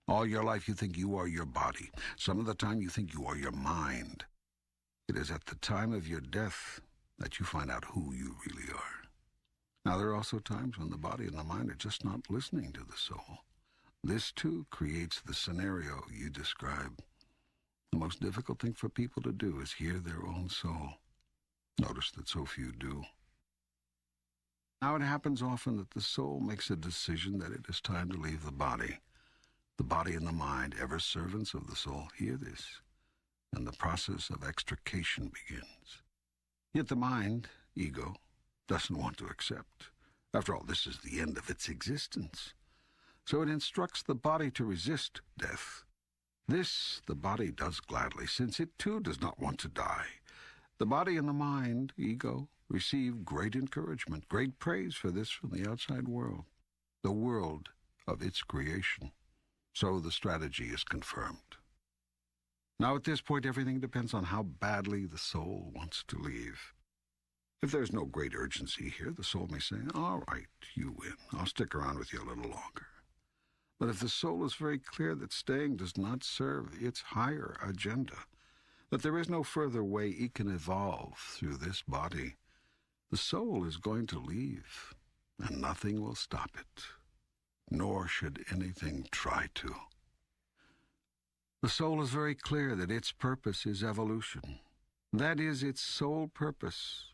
All your life you think you are your body. Some of the time you think you are your mind. It is at the time of your death that you find out who you really are. Now, there are also times when the body and the mind are just not listening to the soul. This, too, creates the scenario you describe. The most difficult thing for people to do is hear their own soul. Notice that so few do. Now, it happens often that the soul makes a decision that it is time to leave the body. The body and the mind, ever servants of the soul, hear this, and the process of extrication begins. Yet the mind, ego, doesn't want to accept. After all, this is the end of its existence. So it instructs the body to resist death. This the body does gladly, since it too does not want to die. The body and the mind, ego, receive great encouragement, great praise for this from the outside world, the world of its creation. So the strategy is confirmed. Now at this point, everything depends on how badly the soul wants to leave. If there's no great urgency here, the soul may say, "All right, you win. I'll stick around with you a little longer." But if the soul is very clear that staying does not serve its higher agenda, that there is no further way it can evolve through this body, the soul is going to leave, and nothing will stop it, nor should anything try to. The soul is very clear that its purpose is evolution. That is its sole purpose,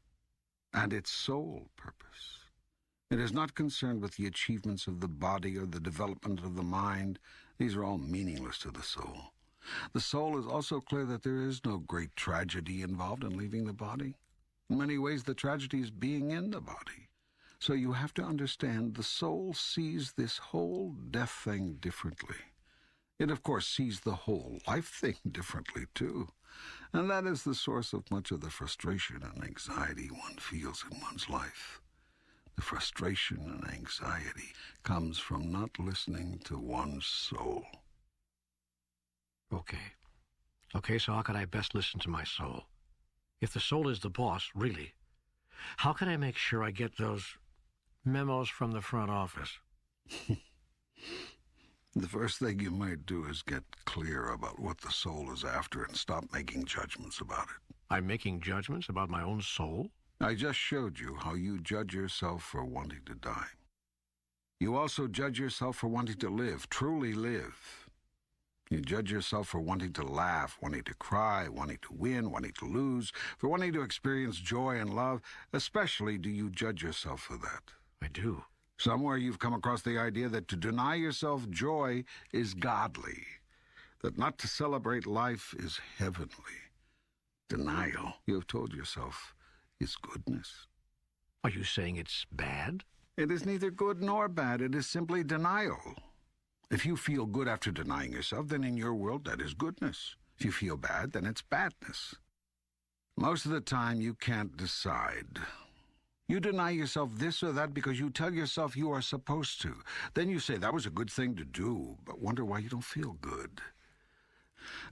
and its sole purpose. It is not concerned with the achievements of the body or the development of the mind. These are all meaningless to the soul. The soul is also clear that there is no great tragedy involved in leaving the body. In many ways, the tragedy is being in the body. So you have to understand the soul sees this whole death thing differently. It, of course, sees the whole life thing differently, too. And that is the source of much of the frustration and anxiety one feels in one's life. The frustration and anxiety comes from not listening to one's soul. Okay, so how can I best listen to my soul? If the soul is the boss, really, how can I make sure I get those memos from the front office? The first thing you might do is get clear about what the soul is after and stop making judgments about it. I'm making judgments about my own soul? I just showed you how you judge yourself for wanting to die. You also judge yourself for wanting to live, truly live. You judge yourself for wanting to laugh, wanting to cry, wanting to win, wanting to lose, for wanting to experience joy and love. Especially do you judge yourself for that. I do. Somewhere you've come across the idea that to deny yourself joy is godly, that not to celebrate life is heavenly. Denial, you have told yourself, is goodness. Are you saying it's bad? It is neither good nor bad. It is simply denial. If you feel good after denying yourself, then in your world that is goodness. If you feel bad, then it's badness. Most of the time you can't decide. You deny yourself this or that because you tell yourself you are supposed to. Then you say that was a good thing to do, but wonder why you don't feel good.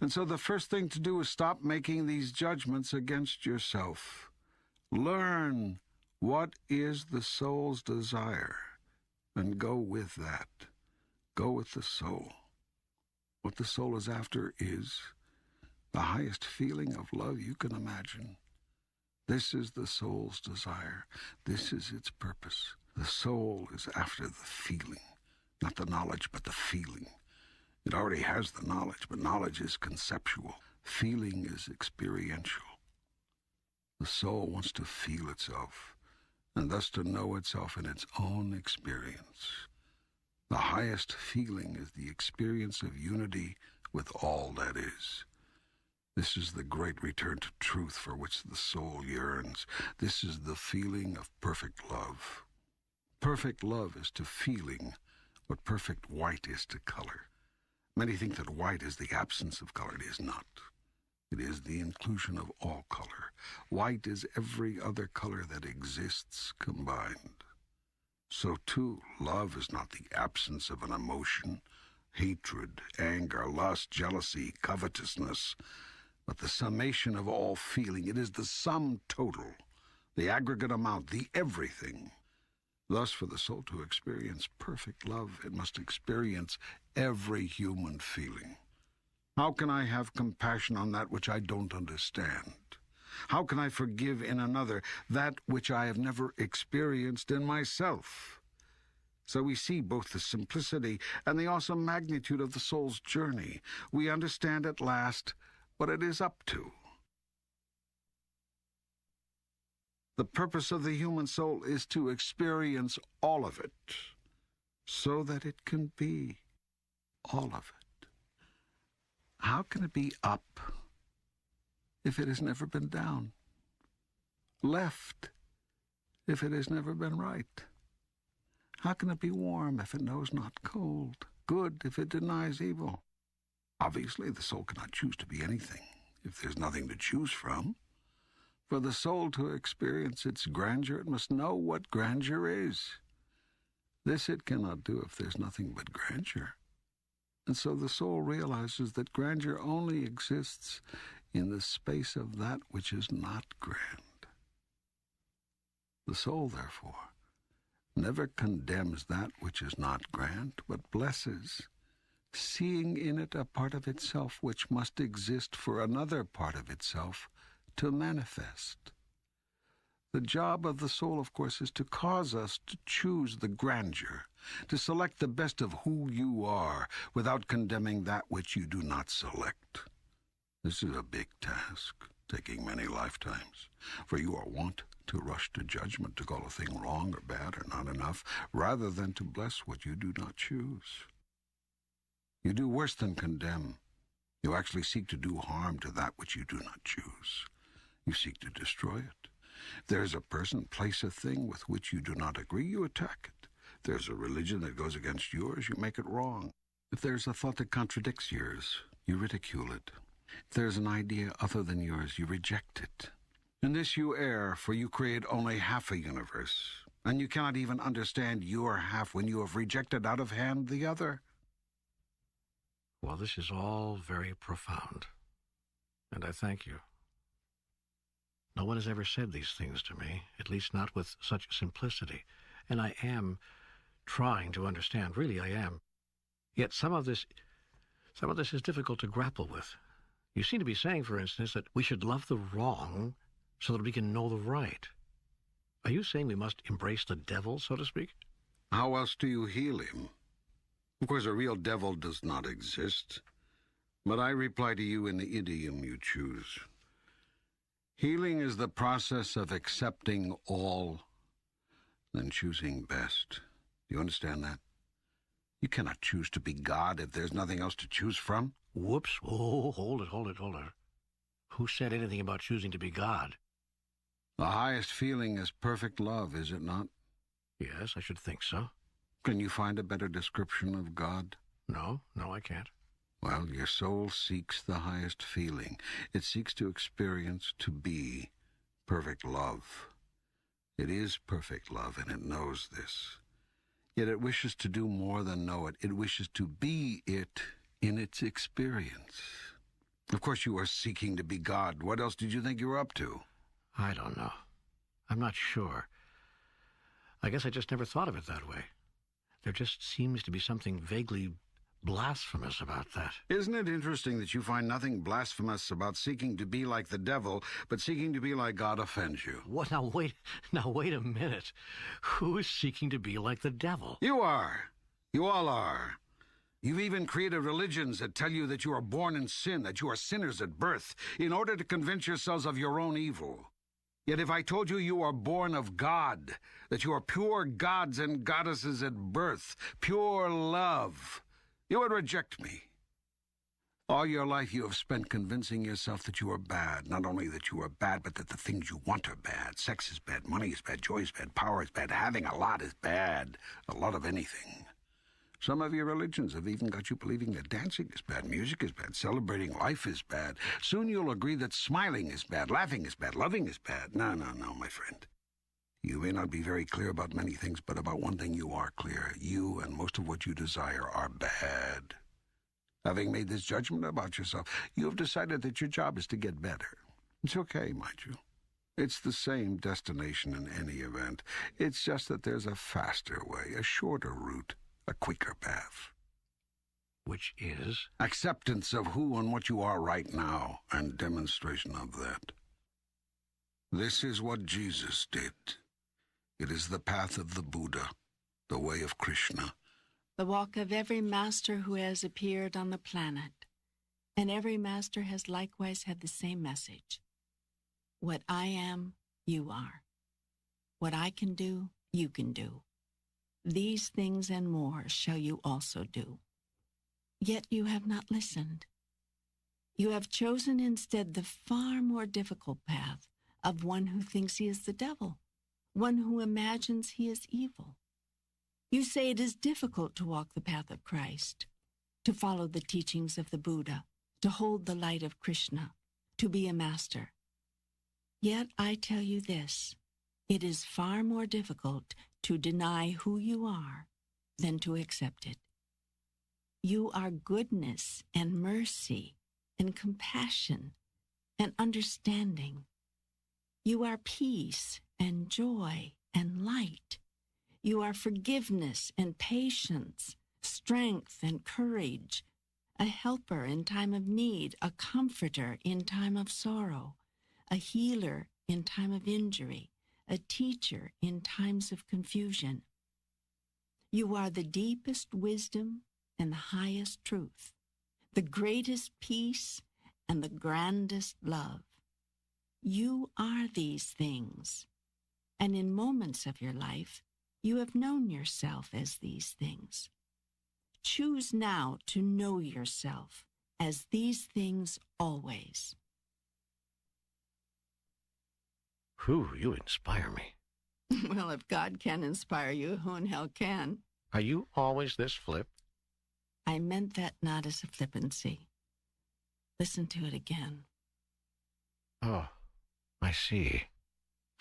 And so the first thing to do is stop making these judgments against yourself. Learn What is the soul's desire? And go with that. Go with the soul. What the soul is after is the highest feeling of love you can imagine. This is the soul's desire. This is its purpose. The soul is after the feeling, not the knowledge, but the feeling. It already has the knowledge, but knowledge is conceptual. Feeling is experiential. The soul wants to feel itself, and thus to know itself in its own experience. The highest feeling is the experience of unity with all that is. This is the great return to truth for which the soul yearns. This is the feeling of perfect love. Perfect love is to feeling what perfect white is to color. Many think that white is the absence of color. It is not. It is the inclusion of all color. White is every other color that exists combined. So, too, love is not the absence of an emotion, hatred, anger, lust, jealousy, covetousness, but the summation of all feeling. It is the sum total, the aggregate amount, the everything. Thus, for the soul to experience perfect love, it must experience every human feeling. How can I have compassion on that which I don't understand? How can I forgive in another that which I have never experienced in myself? So we see both the simplicity and the awesome magnitude of the soul's journey. We understand at last what it is up to. The purpose of the human soul is to experience all of it, so that it can be all of it. How can it be up if it has never been down? Left if it has never been right? How can it be warm if it knows not cold? Good if it denies evil? Obviously, the soul cannot choose to be anything if there's nothing to choose from. For the soul to experience its grandeur, it must know what grandeur is. This it cannot do if there's nothing but grandeur. And so the soul realizes that grandeur only exists in the space of that which is not grand. The soul, therefore, never condemns that which is not grand, but blesses, seeing in it a part of itself which must exist for another part of itself to manifest. The job of the soul, of course, is to cause us to choose the grandeur, to select the best of who you are without condemning that which you do not select. This is a big task, taking many lifetimes, for you are wont to rush to judgment, to call a thing wrong or bad or not enough, rather than to bless what you do not choose. You do worse than condemn. You actually seek to do harm to that which you do not choose. You seek to destroy it. If there is a person, place, a thing with which you do not agree, you attack it. If there's a religion that goes against yours, you make it wrong. If there's a thought that contradicts yours, you ridicule it. If there's an idea other than yours, you reject it. In this you err, for you create only half a universe, and you cannot even understand your half when you have rejected out of hand the other. Well, this is all very profound, and I thank you. No one has ever said these things to me, at least not with such simplicity, and I am trying to understand. Really, I am. Yet some of this is difficult to grapple with. You seem to be saying, for instance, that we should love the wrong so that we can know the right. Are you saying we must embrace the devil, so to speak? How else do you heal him? Of course, a real devil does not exist, but I reply to you in the idiom you choose. Healing is the process of accepting all, then choosing best. Do you understand that? You cannot choose to be God if there's nothing else to choose from. Whoops. Oh, hold it. Who said anything about choosing to be God? The highest feeling is perfect love, is it not? Yes, I should think so. Can you find a better description of God? No, I can't. Well, your soul seeks the highest feeling. It seeks to experience, to be, perfect love. It is perfect love, and it knows this. Yet it wishes to do more than know it. It wishes to be it in its experience. Of course you are seeking to be God. What else did you think you were up to? I don't know. I'm not sure. I guess I just never thought of it that way. There just seems to be something vaguely blasphemous about that. Isn't it interesting that you find nothing blasphemous about seeking to be like the devil, but seeking to be like God offends you? What? Now wait a minute. Who is seeking to be like the devil? You are. You all are. You've even created religions that tell you that you are born in sin, that you are sinners at birth, in order to convince yourselves of your own evil. Yet if I told you you are born of God, that you are pure gods and goddesses at birth, pure love, you would reject me. All your life you have spent convincing yourself that you are bad. Not only that you are bad, but that the things you want are bad. Sex is bad, money is bad, joy is bad, power is bad, having a lot is bad. A lot of anything. Some of your religions have even got you believing that dancing is bad, music is bad, celebrating life is bad. Soon you'll agree that smiling is bad, laughing is bad, loving is bad. No, my friend. You may not be very clear about many things, but about one thing you are clear. You and most of what you desire are bad. Having made this judgment about yourself, you have decided that your job is to get better. It's okay, mind you. It's the same destination in any event. It's just that there's a faster way, a shorter route, a quicker path. Which is? Acceptance of who and what you are right now, and demonstration of that. This is what Jesus did. It is the path of the Buddha, the way of Krishna. The walk of every master who has appeared on the planet. And every master has likewise had the same message. What I am, you are. What I can do, you can do. These things and more shall you also do. Yet you have not listened. You have chosen instead the far more difficult path of one who thinks he is the devil, one who imagines he is evil. You say it is difficult to walk the path of Christ, to follow the teachings of the Buddha, to hold the light of Krishna, to be a master. Yet I tell you this, it is far more difficult to deny who you are than to accept it. You are goodness and mercy and compassion and understanding. You are peace and joy and light. You are forgiveness and patience, strength and courage, a helper in time of need, a comforter in time of sorrow, a healer in time of injury, a teacher in times of confusion. You are the deepest wisdom and the highest truth, the greatest peace and the grandest love. You are these things, and in moments of your life, you have known yourself as these things. Choose now to know yourself as these things always. Whew, you inspire me. Well, if God can inspire you, who in hell can? Are you always this flip? I meant that not as a flippancy. Listen to it again. Oh, I see.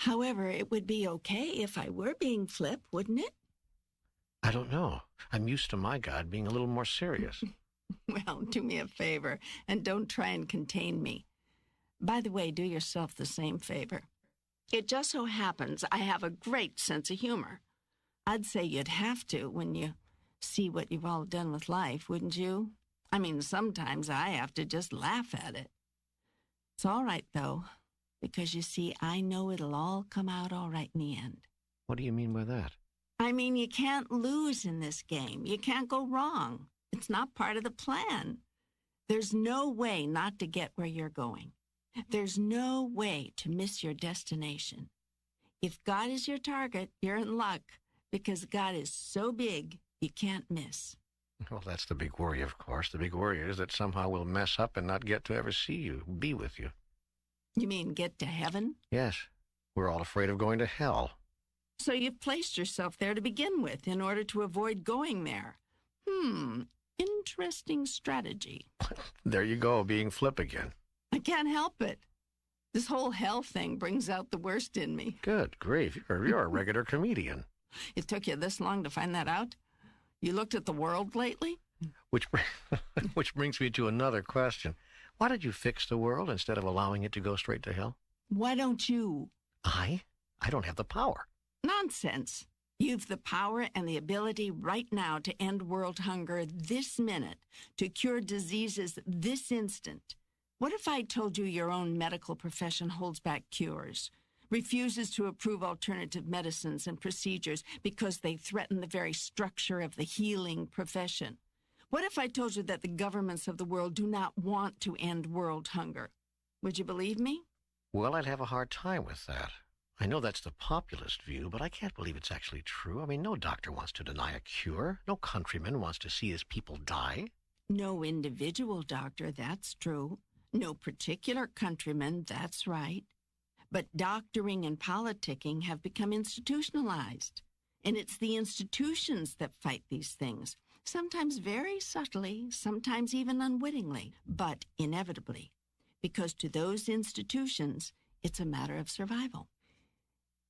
However, it would be okay if I were being flip, wouldn't it? I don't know. I'm used to my God being a little more serious. Well, do me a favor and don't try and contain me. By the way, do yourself the same favor. It just so happens I have a great sense of humor. I'd say you'd have to when you see what you've all done with life, wouldn't you? I mean, sometimes I have to just laugh at it. It's all right, though, because you see, I know it'll all come out all right in the end. What do you mean by that? I mean, you can't lose in this game. You can't go wrong. It's not part of the plan. There's no way not to get where you're going. There's no way to miss your destination. If God is your target, you're in luck, because God is so big, you can't miss. Well, that's the big worry, of course. The big worry is that somehow we'll mess up and not get to ever see you, be with you. You mean get to heaven? Yes. We're all afraid of going to hell. So you've placed yourself there to begin with in order to avoid going there. Interesting strategy. There you go, being flip again. I can't help it. This whole hell thing brings out the worst in me. Good grief, you're a regular comedian. It took you this long to find that out? You looked at the world lately? Which brings me to another question. Why did you fix the world instead of allowing it to go straight to hell? Why don't you? I don't have the power. Nonsense. You've the power and the ability right now to end world hunger this minute, to cure diseases this instant. What if I told you your own medical profession holds back cures, refuses to approve alternative medicines and procedures because they threaten the very structure of the healing profession? What if I told you that the governments of the world do not want to end world hunger? Would you believe me? Well, I'd have a hard time with that. I know that's the populist view, but I can't believe it's actually true. I mean, no doctor wants to deny a cure. No countryman wants to see his people die. No individual doctor, that's true. No particular countryman, that's right. But doctoring and politicking have become institutionalized. And it's the institutions that fight these things, sometimes very subtly, sometimes even unwittingly, but inevitably. Because to those institutions, it's a matter of survival.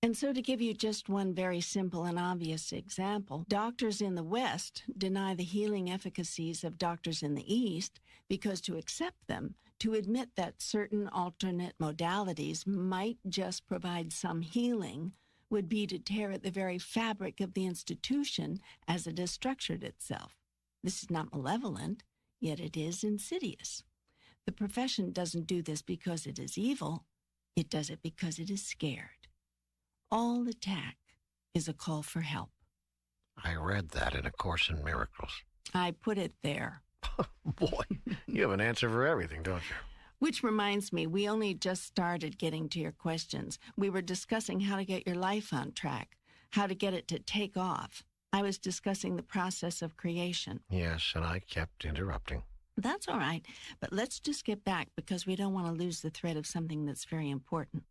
And so to give you just one very simple and obvious example, doctors in the West deny the healing efficacies of doctors in the East because to accept them, to admit that certain alternate modalities might just provide some healing, would be to tear at the very fabric of the institution as it has structured itself. This is not malevolent, yet it is insidious. The profession doesn't do this because it is evil. It does it because it is scared. All attack is a call for help. I read that in A Course in Miracles. I put it there. Boy, you have an answer for everything, don't you? Which reminds me, we only just started getting to your questions. We were discussing how to get your life on track, how to get it to take off. I was discussing the process of creation. Yes, and I kept interrupting. That's all right, but let's just get back because we don't want to lose the thread of something that's very important.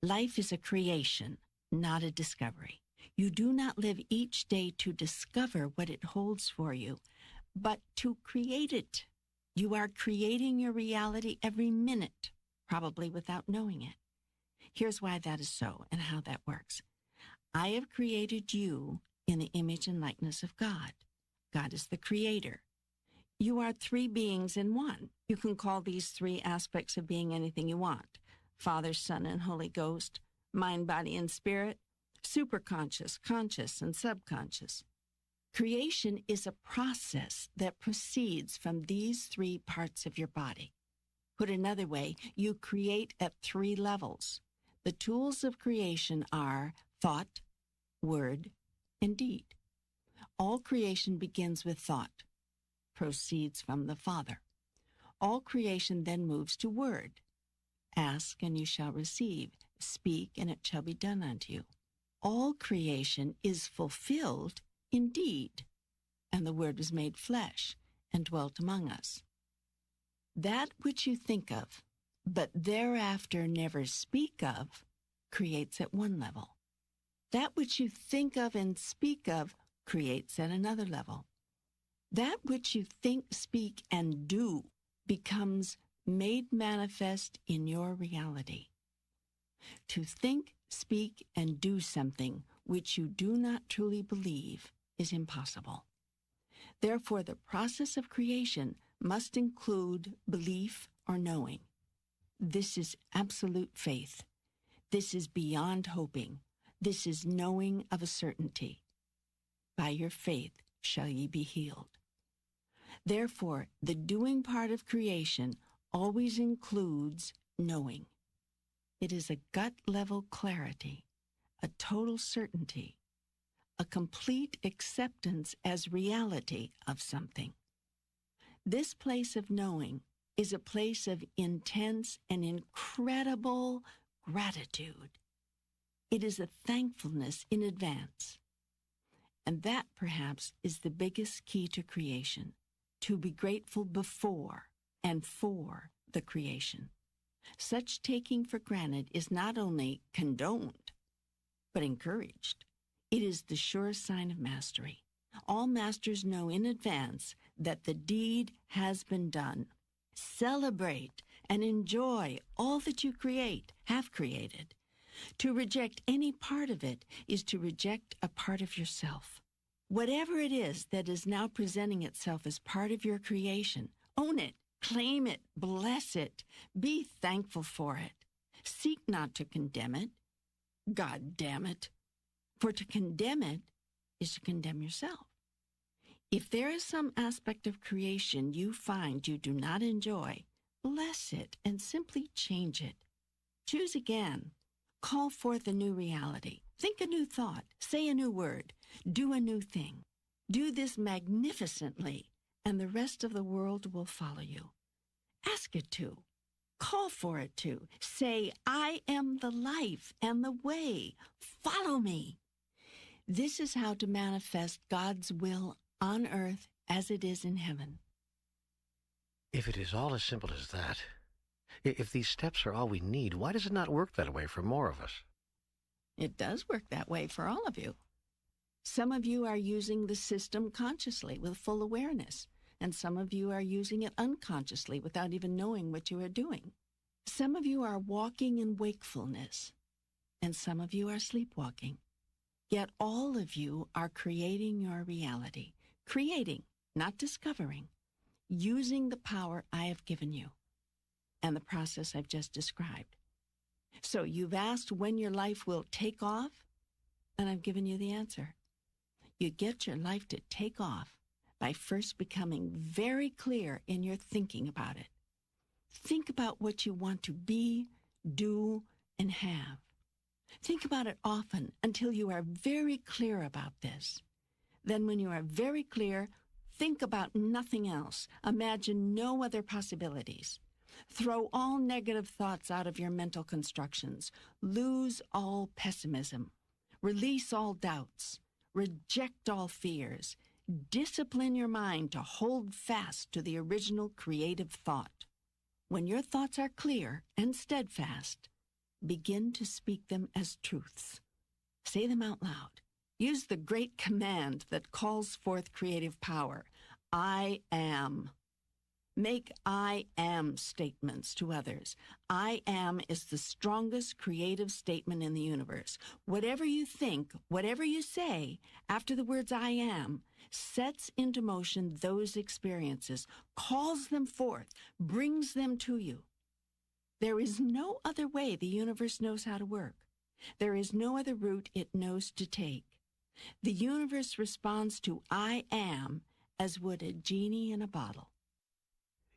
Life is a creation, not a discovery. You do not live each day to discover what it holds for you, but to create it. You are creating your reality every minute, probably without knowing it. Here's why that is so and how that works. I have created you in the image and likeness of God. God is the creator. You are three beings in one. You can call these three aspects of being anything you want. Father, Son, and Holy Ghost, mind, body, and spirit, superconscious, conscious, and subconscious. Creation is a process that proceeds from these three parts of your body. Put another way, you create at three levels. The tools of creation are thought, word, and deed. All creation begins with thought, proceeds from the Father. All creation then moves to word. Ask, and you shall receive. Speak, and it shall be done unto you. All creation is fulfilled indeed, and the Word was made flesh and dwelt among us. That which you think of, but thereafter never speak of, creates at one level. That which you think of and speak of creates at another level. That which you think, speak, and do becomes made manifest in your reality. To think, speak, and do something which you do not truly believe is impossible. Therefore, the process of creation must include belief or knowing. This is absolute faith. This is beyond hoping. This is knowing of a certainty. By your faith shall ye be healed. Therefore, the doing part of creation always includes knowing. It is a gut-level clarity, a total certainty, a complete acceptance as reality of something. This place of knowing is a place of intense and incredible gratitude. It is a thankfulness in advance. And that, perhaps, is the biggest key to creation, to be grateful before and for the creation. Such taking for granted is not only condoned, but encouraged. It is the sure sign of mastery. All masters know in advance that the deed has been done. Celebrate and enjoy all that you have created. To reject any part of it is to reject a part of yourself. Whatever it is that is now presenting itself as part of your creation, own it, claim it, bless it, be thankful for it. Seek not to condemn it. God damn it. For to condemn it is to condemn yourself. If there is some aspect of creation you find you do not enjoy, bless it and simply change it. Choose again. Call forth a new reality. Think a new thought. Say a new word. Do a new thing. Do this magnificently, and the rest of the world will follow you. Ask it to. Call for it to. Say, I am the life and the way. Follow me. This is how to manifest God's will on earth as it is in heaven. If it is all as simple as that, if these steps are all we need, why does it not work that way for more of us? It does work that way for all of you. Some of you are using the system consciously with full awareness, and some of you are using it unconsciously without even knowing what you are doing. Some of you are walking in wakefulness, and some of you are sleepwalking. Yet all of you are creating your reality. Creating, not discovering, using the power I have given you and the process I've just described. So you've asked when your life will take off, and I've given you the answer. You get your life to take off by first becoming very clear in your thinking about it. Think about what you want to be, do, and have. Think about it often until you are very clear about this. Then when you are very clear, think about nothing else. Imagine no other possibilities. Throw all negative thoughts out of your mental constructions. Lose all pessimism. Release all doubts. Reject all fears. Discipline your mind to hold fast to the original creative thought. When your thoughts are clear and steadfast, begin to speak them as truths. Say them out loud. Use the great command that calls forth creative power. I am. Make I am statements to others. I am is the strongest creative statement in the universe. Whatever you think, whatever you say, after the words I am, sets into motion those experiences, calls them forth, brings them to you. There is no other way the universe knows how to work. There is no other route it knows to take. The universe responds to I am as would a genie in a bottle.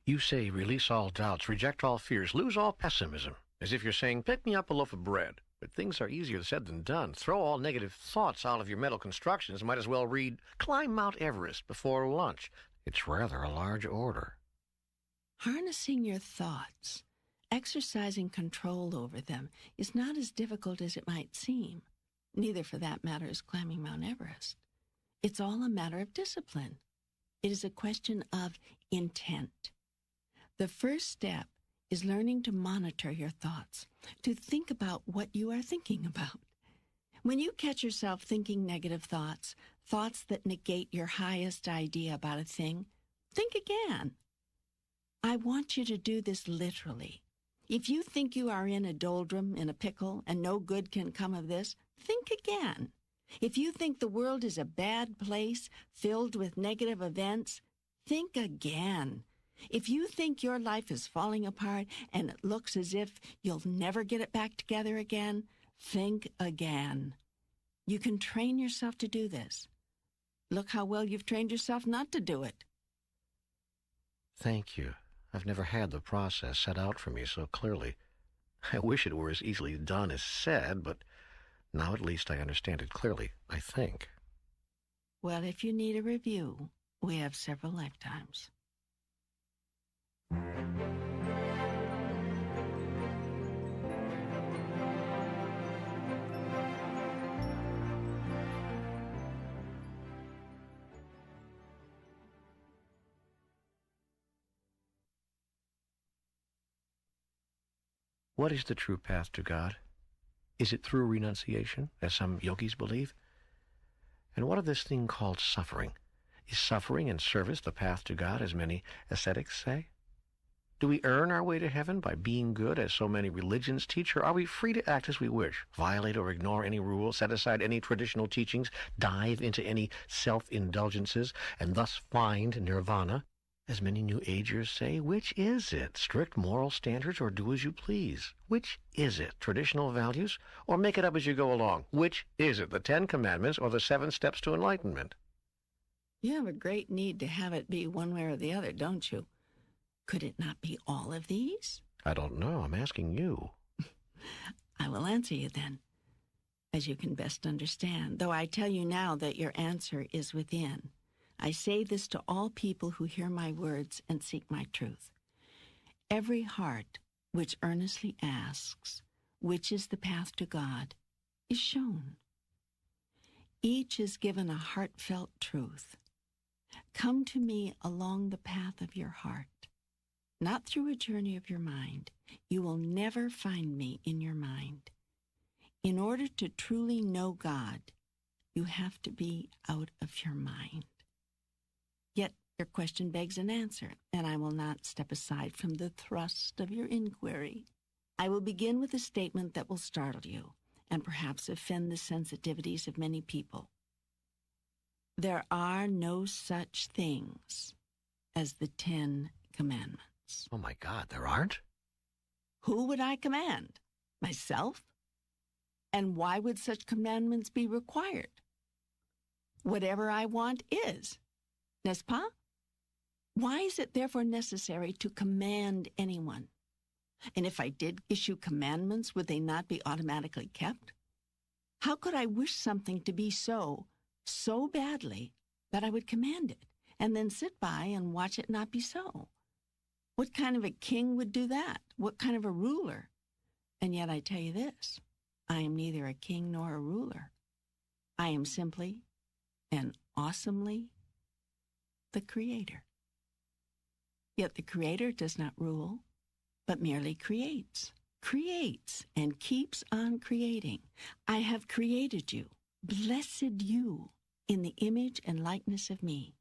You say release all doubts, reject all fears, lose all pessimism, as if you're saying pick me up a loaf of bread. But things are easier said than done. Throw all negative thoughts out of your mental constructions. Might as well read Climb Mount Everest before lunch. It's rather a large order. Harnessing your thoughts, exercising control over them, is not as difficult as it might seem. Neither, for that matter, is climbing Mount Everest. It's all a matter of discipline. It is a question of intent. The first step is learning to monitor your thoughts, to think about what you are thinking about. When you catch yourself thinking negative thoughts, thoughts that negate your highest idea about a thing, think again. I want you to do this literally. If you think you are in a doldrum, in a pickle, and no good can come of this, think again. If you think the world is a bad place filled with negative events, think again. If you think your life is falling apart and it looks as if you'll never get it back together again, think again. You can train yourself to do this. Look how well you've trained yourself not to do it. Thank you. I've never had the process set out for me so clearly. I wish it were as easily done as said, but now at least I understand it clearly, I think. Well, if you need a review, we have several lifetimes. What is the true path to God? Is it through renunciation, as some yogis believe? And what of this thing called suffering? Is suffering and service the path to God, as many ascetics say? Do we earn our way to heaven by being good, as so many religions teach, or are we free to act as we wish, violate or ignore any rules, set aside any traditional teachings, dive into any self-indulgences, and thus find nirvana? As many New Agers say, which is it? Strict moral standards or do as you please? Which is it? Traditional values or make it up as you go along? Which is it? The 10 Commandments or the 7 Steps to Enlightenment? You have a great need to have it be one way or the other, don't you? Could it not be all of these? I don't know. I'm asking you. I will answer you then, as you can best understand, though I tell you now that your answer is within. I say this to all people who hear my words and seek my truth. Every heart which earnestly asks, which is the path to God, is shown. Each is given a heartfelt truth. Come to me along the path of your heart, not through a journey of your mind. You will never find me in your mind. In order to truly know God, you have to be out of your mind. Yet your question begs an answer, and I will not step aside from the thrust of your inquiry. I will begin with a statement that will startle you and perhaps offend the sensitivities of many people. There are no such things as the 10 Commandments. Oh my God, there aren't? Who would I command? Myself? And why would such commandments be required? Whatever I want is. N'est-ce pas? Why is it therefore necessary to command anyone? And if I did issue commandments, would they not be automatically kept? How could I wish something to be so badly that I would command it and then sit by and watch it not be so? What kind of a king would do that? What kind of a ruler? And yet I tell you this, I am neither a king nor a ruler. I am simply and awesomely the Creator. Yet the Creator does not rule, but merely creates and keeps on creating. I have created you, blessed you, in the image and likeness of me.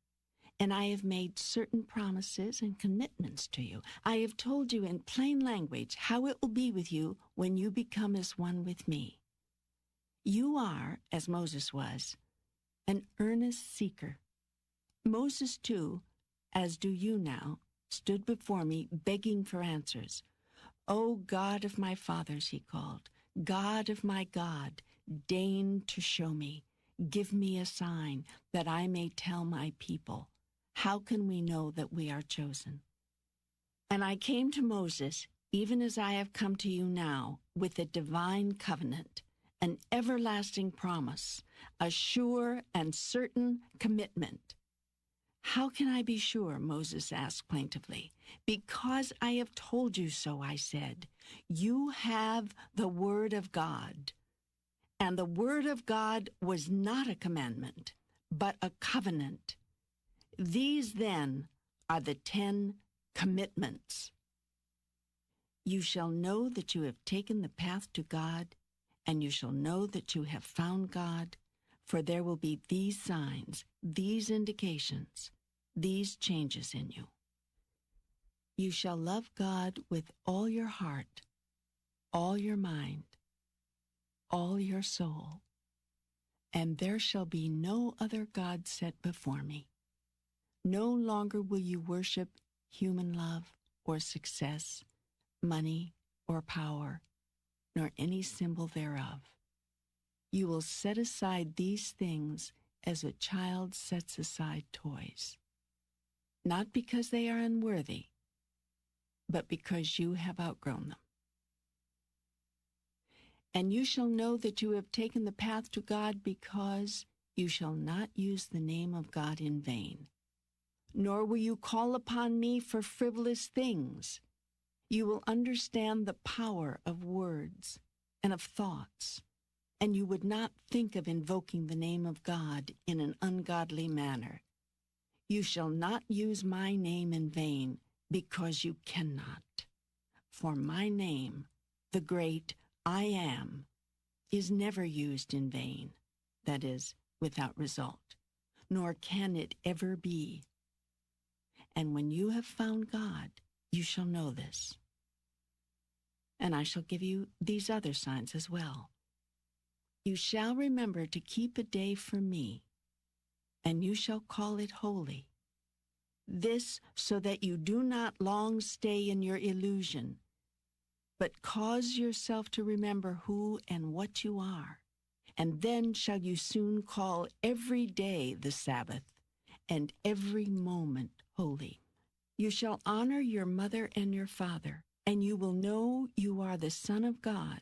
And I have made certain promises and commitments to you. I have told you in plain language how it will be with you when you become as one with me. You are, as Moses was, an earnest seeker. Moses, too, as do you now, stood before me begging for answers. O God of my fathers, he called, God of my God, deign to show me. Give me a sign that I may tell my people. How can we know that we are chosen? And I came to Moses, even as I have come to you now, with a divine covenant, an everlasting promise, a sure and certain commitment. How can I be sure? Moses asked plaintively. Because I have told you so, I said. You have the word of God. And the word of God was not a commandment, but a covenant. These, then, are the 10 commitments. You shall know that you have taken the path to God, and you shall know that you have found God, for there will be these signs, these indications, these changes in you. You shall love God with all your heart, all your mind, all your soul, and there shall be no other God set before me. No longer will you worship human love or success, money or power, nor any symbol thereof. You will set aside these things as a child sets aside toys, not because they are unworthy, but because you have outgrown them. And you shall know that you have taken the path to God because you shall not use the name of God in vain, nor will you call upon me for frivolous things. You will understand the power of words and of thoughts, and you would not think of invoking the name of God in an ungodly manner. You shall not use my name in vain, because you cannot. For my name, the great I Am, is never used in vain, that is, without result, nor can it ever be. And when you have found God, you shall know this. And I shall give you these other signs as well. You shall remember to keep a day for me, and you shall call it holy. This so that you do not long stay in your illusion, but cause yourself to remember who and what you are. And then shall you soon call every day the Sabbath, and every moment holy. You shall honor your mother and your father, and you will know you are the Son of God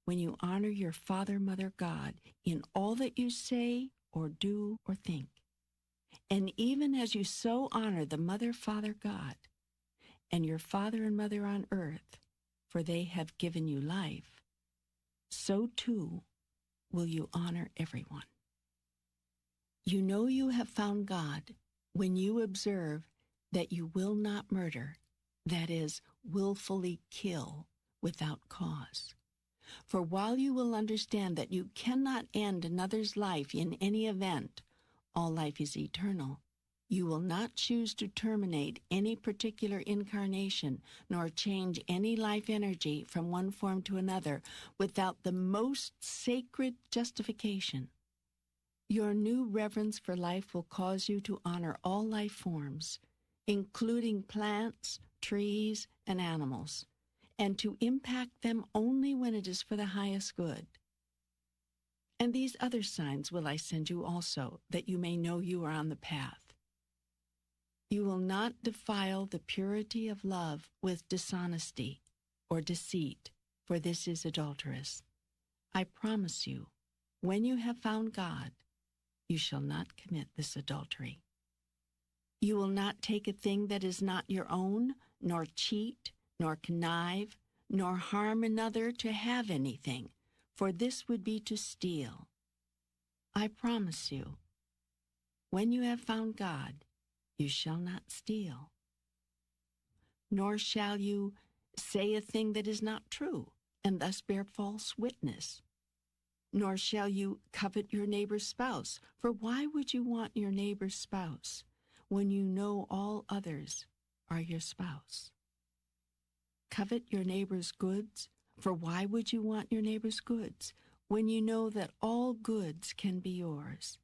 when you honor your father, mother, God in all that you say or do or think. And even as you so honor the mother, father, God, and your father and mother on earth, for they have given you life, so too will you honor everyone. You know you have found God when you observe that you will not murder, that is, willfully kill without cause. For while you will understand that you cannot end another's life in any event, all life is eternal, you will not choose to terminate any particular incarnation nor change any life energy from one form to another without the most sacred justification. Your new reverence for life will cause you to honor all life forms, including plants, trees, and animals, and to impact them only when it is for the highest good. And these other signs will I send you also, that you may know you are on the path. You will not defile the purity of love with dishonesty or deceit, for this is adulterous. I promise you, when you have found God, you shall not commit this adultery. You will not take a thing that is not your own, nor cheat, nor connive, nor harm another to have anything, for this would be to steal. I promise you, when you have found God, you shall not steal. Nor shall you say a thing that is not true, and thus bear false witness. Nor shall you covet your neighbor's spouse, for why would you want your neighbor's spouse when you know all others are your spouse? Covet your neighbor's goods, for why would you want your neighbor's goods when you know that all goods can be yours,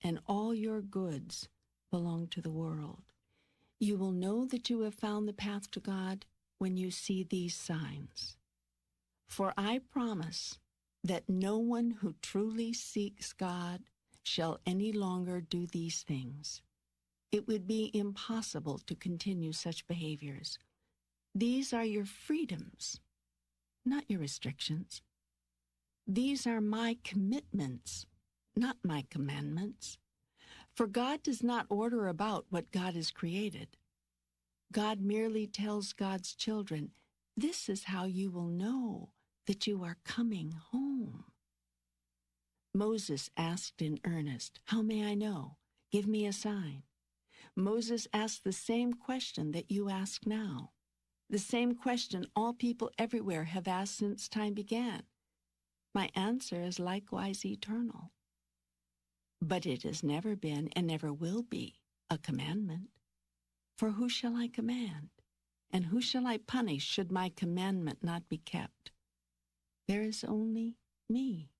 and all your goods belong to the world? You will know that you have found the path to God when you see these signs. For I promise that no one who truly seeks God shall any longer do these things. It would be impossible to continue such behaviors. These are your freedoms, not your restrictions. These are my commitments, not my commandments. For God does not order about what God has created. God merely tells God's children, this is how you will know that you are coming home. Moses asked in earnest, how may I know? Give me a sign. Moses asked the same question that you ask now, the same question all people everywhere have asked since time began. My answer is likewise eternal. But it has never been and never will be a commandment. For who shall I command? And who shall I punish should my commandment not be kept? There is only me.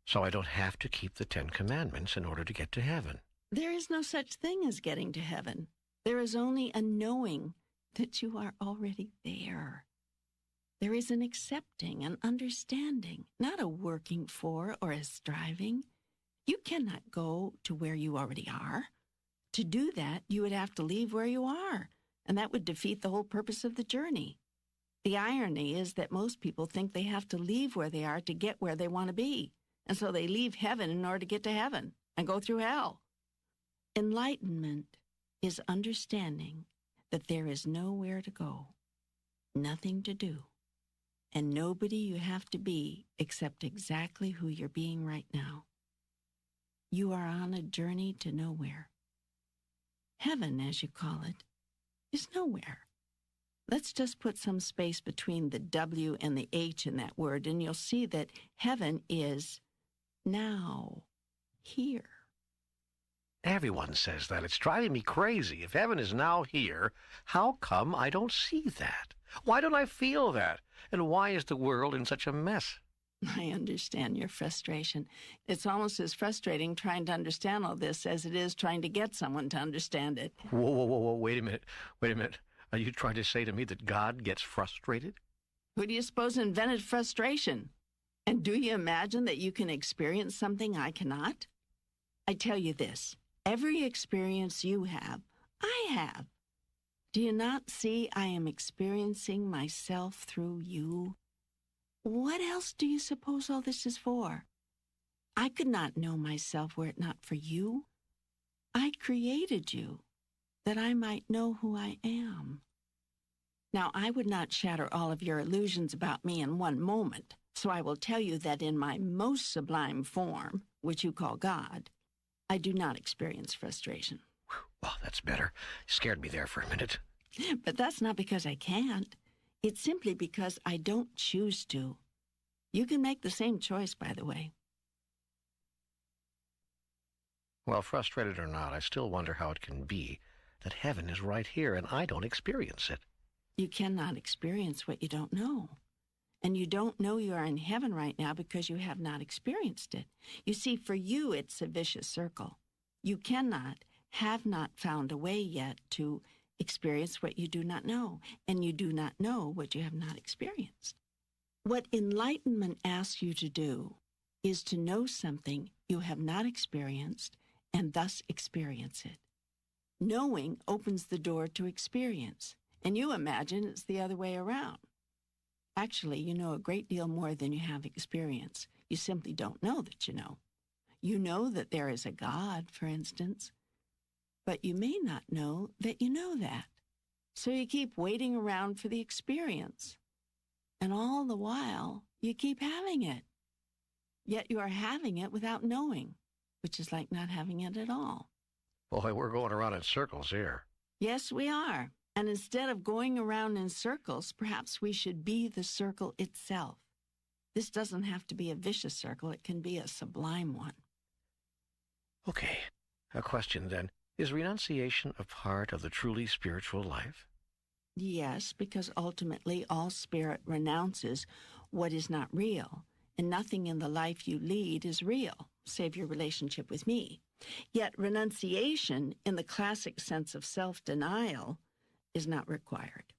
So I don't have to keep the 10 Commandments in order to get to heaven. There is no such thing as getting to heaven. There is only a knowing that you are already there. There is an accepting, an understanding, not a working for or a striving. You cannot go to where you already are. To do that, you would have to leave where you are, and that would defeat the whole purpose of the journey. The irony is that most people think they have to leave where they are to get where they want to be, and so they leave heaven in order to get to heaven and go through hell. Enlightenment is understanding that there is nowhere to go, nothing to do, and nobody you have to be except exactly who you're being right now. You are on a journey to nowhere. Heaven, as you call it, is nowhere. Let's just put some space between the W and the H in that word, and you'll see that heaven is now, here. Everyone says that. It's driving me crazy. If heaven is now here, how come I don't see that? Why don't I feel that? And why is the world in such a mess? I understand your frustration. It's almost as frustrating trying to understand all this as it is trying to get someone to understand it. Whoa, wait a minute. Wait a minute. Are you trying to say to me that God gets frustrated? Who do you suppose invented frustration? And do you imagine that you can experience something I cannot? I tell you this, every experience you have, I have. Do you not see I am experiencing myself through you? What else do you suppose all this is for? I could not know myself were it not for you. I created you that I might know who I am. Now, I would not shatter all of your illusions about me in one moment, so I will tell you that in my most sublime form, which you call God, I do not experience frustration. Well, that's better. Scared me there for a minute. But that's not because I can't. It's simply because I don't choose to. You can make the same choice, by the way. Well, frustrated or not, I still wonder how it can be that heaven is right here and I don't experience it. You cannot experience what you don't know. And you don't know you are in heaven right now because you have not experienced it. You see, for you, it's a vicious circle. You cannot, have not found a way yet to experience what you do not know, and you do not know what you have not experienced. What enlightenment asks you to do is to know something you have not experienced and thus experience it. Knowing opens the door to experience, and you imagine it's the other way around. Actually, you know a great deal more than you have experience. You simply don't know that you know. You know that there is a God, for instance, but you may not know that you know that. So you keep waiting around for the experience. And all the while, you keep having it. Yet you are having it without knowing, which is like not having it at all. Boy, we're going around in circles here. Yes, we are. And instead of going around in circles, perhaps we should be the circle itself. This doesn't have to be a vicious circle. It can be a sublime one. Okay, a question then. Is renunciation a part of the truly spiritual life? Yes, because ultimately all spirit renounces what is not real, and nothing in the life you lead is real, save your relationship with me. Yet renunciation, in the classic sense of self-denial, is not required.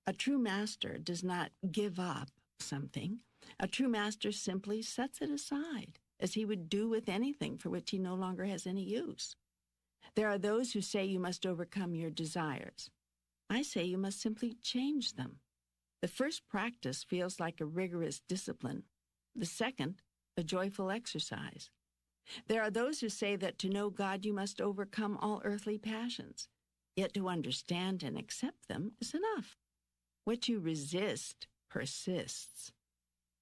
A true master does not give up something. A true master simply sets it aside, as he would do with anything for which he no longer has any use. There are those who say you must overcome your desires. I say you must simply change them. The first practice feels like a rigorous discipline. The second, a joyful exercise. There are those who say that to know God you must overcome all earthly passions. Yet to understand and accept them is enough. What you resist persists.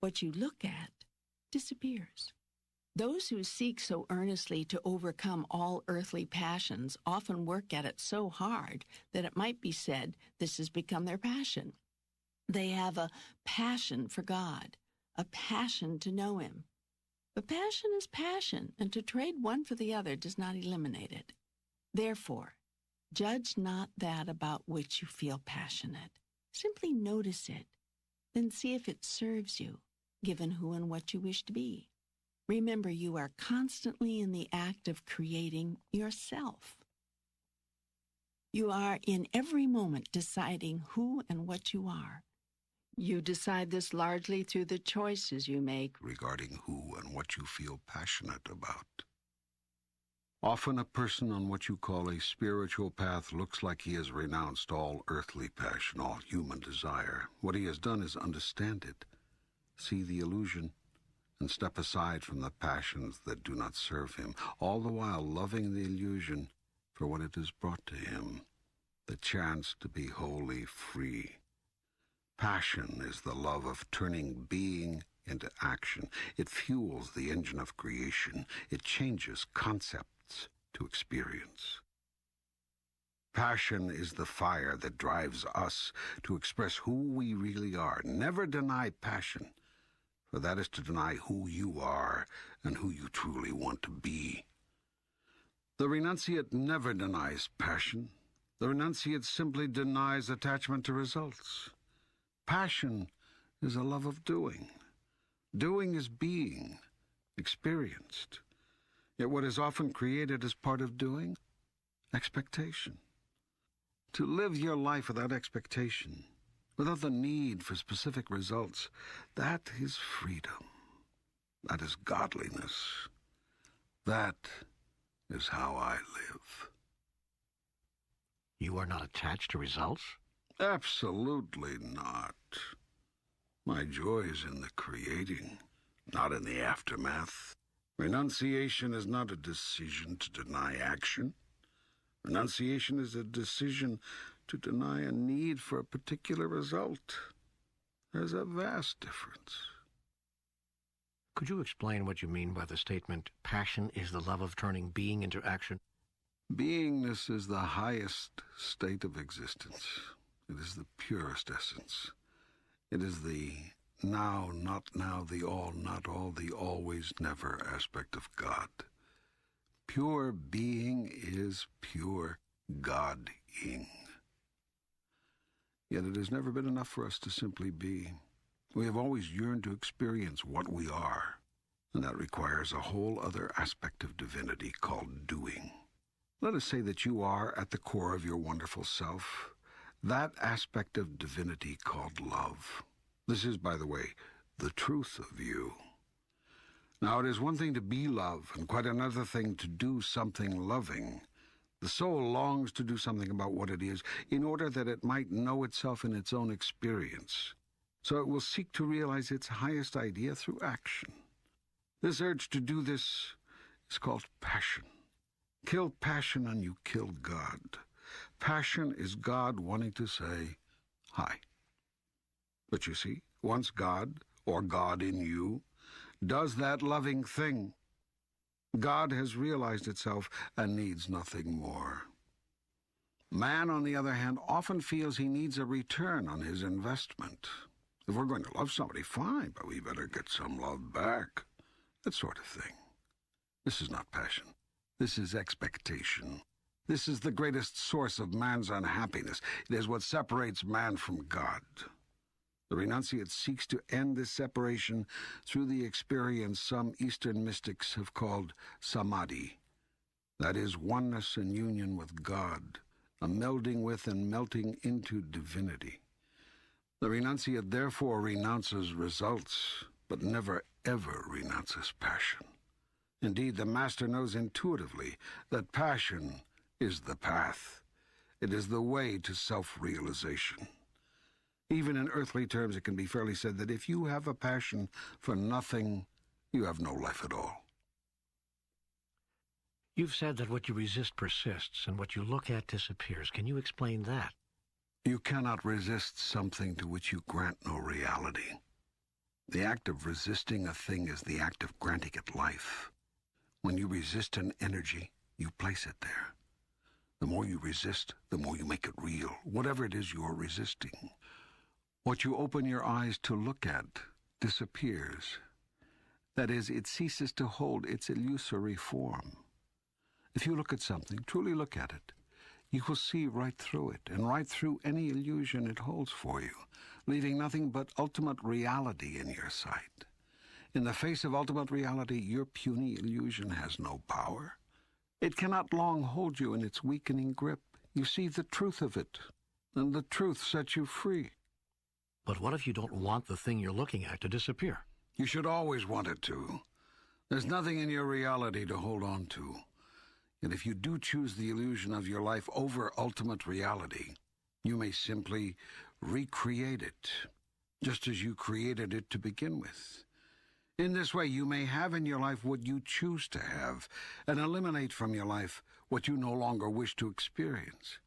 What you look at disappears. Those who seek so earnestly to overcome all earthly passions often work at it so hard that it might be said this has become their passion. They have a passion for God, a passion to know Him. But passion is passion, and to trade one for the other does not eliminate it. Therefore, judge not that about which you feel passionate. Simply notice it, then see if it serves you, given who and what you wish to be. Remember, you are constantly in the act of creating yourself. You are in every moment deciding who and what you are. You decide this largely through the choices you make regarding who and what you feel passionate about. Often a person on what you call a spiritual path looks like he has renounced all earthly passion, all human desire. What he has done is understand it, see the illusion, and step aside from the passions that do not serve him, all the while loving the illusion for what it has brought to him, the chance to be wholly free. Passion is the love of turning being into action. It fuels the engine of creation. It changes concepts to experience. Passion is the fire that drives us to express who we really are. Never deny passion, for that is to deny who you are and who you truly want to be. The renunciate never denies passion. The renunciate simply denies attachment to results. Passion is a love of doing. Doing is being, experienced. Yet what is often created as part of doing? Expectation. To live your life without expectation, without the need for specific results, that is freedom. That is godliness. That is how I live. You are not attached to results? Absolutely not. My joy is in the creating, not in the aftermath. Renunciation is not a decision to deny action. Renunciation is a decision to deny a need for a particular result. There's a vast difference. Could you explain what you mean by the statement, passion is the love of turning being into action? Beingness is the highest state of existence. It is the purest essence. It is the now, not now, the all, not all, the always, never aspect of God. Pure being is pure God-ing. Yet it has never been enough for us to simply be. We have always yearned to experience what we are, and that requires a whole other aspect of divinity called doing. Let us say that you are, at the core of your wonderful self, that aspect of divinity called love. This is, by the way, the truth of you. Now, it is one thing to be love, and quite another thing to do something loving. The soul longs to do something about what it is, in order that it might know itself in its own experience. So it will seek to realize its highest idea through action. This urge to do this is called passion. Kill passion and you kill God. Passion is God wanting to say, hi. But you see, once God, or God in you, does that loving thing, God has realized itself and needs nothing more. Man, on the other hand, often feels he needs a return on his investment. If we're going to love somebody, fine, but we better get some love back. That sort of thing. This is not passion. This is expectation. This is the greatest source of man's unhappiness. It is what separates man from God. The renunciate seeks to end this separation through the experience some Eastern mystics have called samadhi. That is oneness and union with God, a melding with and melting into divinity. The renunciate therefore renounces results, but never ever renounces passion. Indeed, the master knows intuitively that passion is the path. It is the way to self-realization. Even in earthly terms, it can be fairly said that if you have a passion for nothing, you have no life at all. You've said that what you resist persists and what you look at disappears. Can you explain that? You cannot resist something to which you grant no reality. The act of resisting a thing is the act of granting it life. When you resist an energy, you place it there. The more you resist, the more you make it real, whatever it is you're resisting. What you open your eyes to look at disappears. That is, it ceases to hold its illusory form. If you look at something, truly look at it, you will see right through it, and right through any illusion it holds for you, leaving nothing but ultimate reality in your sight. In the face of ultimate reality, your puny illusion has no power. It cannot long hold you in its weakening grip. You see the truth of it, and the truth sets you free. But what if you don't want the thing you're looking at to disappear? You should always want it to. There's nothing in your reality to hold on to. And if you do choose the illusion of your life over ultimate reality, you may simply recreate it, just as you created it to begin with. In this way, you may have in your life what you choose to have, and eliminate from your life what you no longer wish to experience.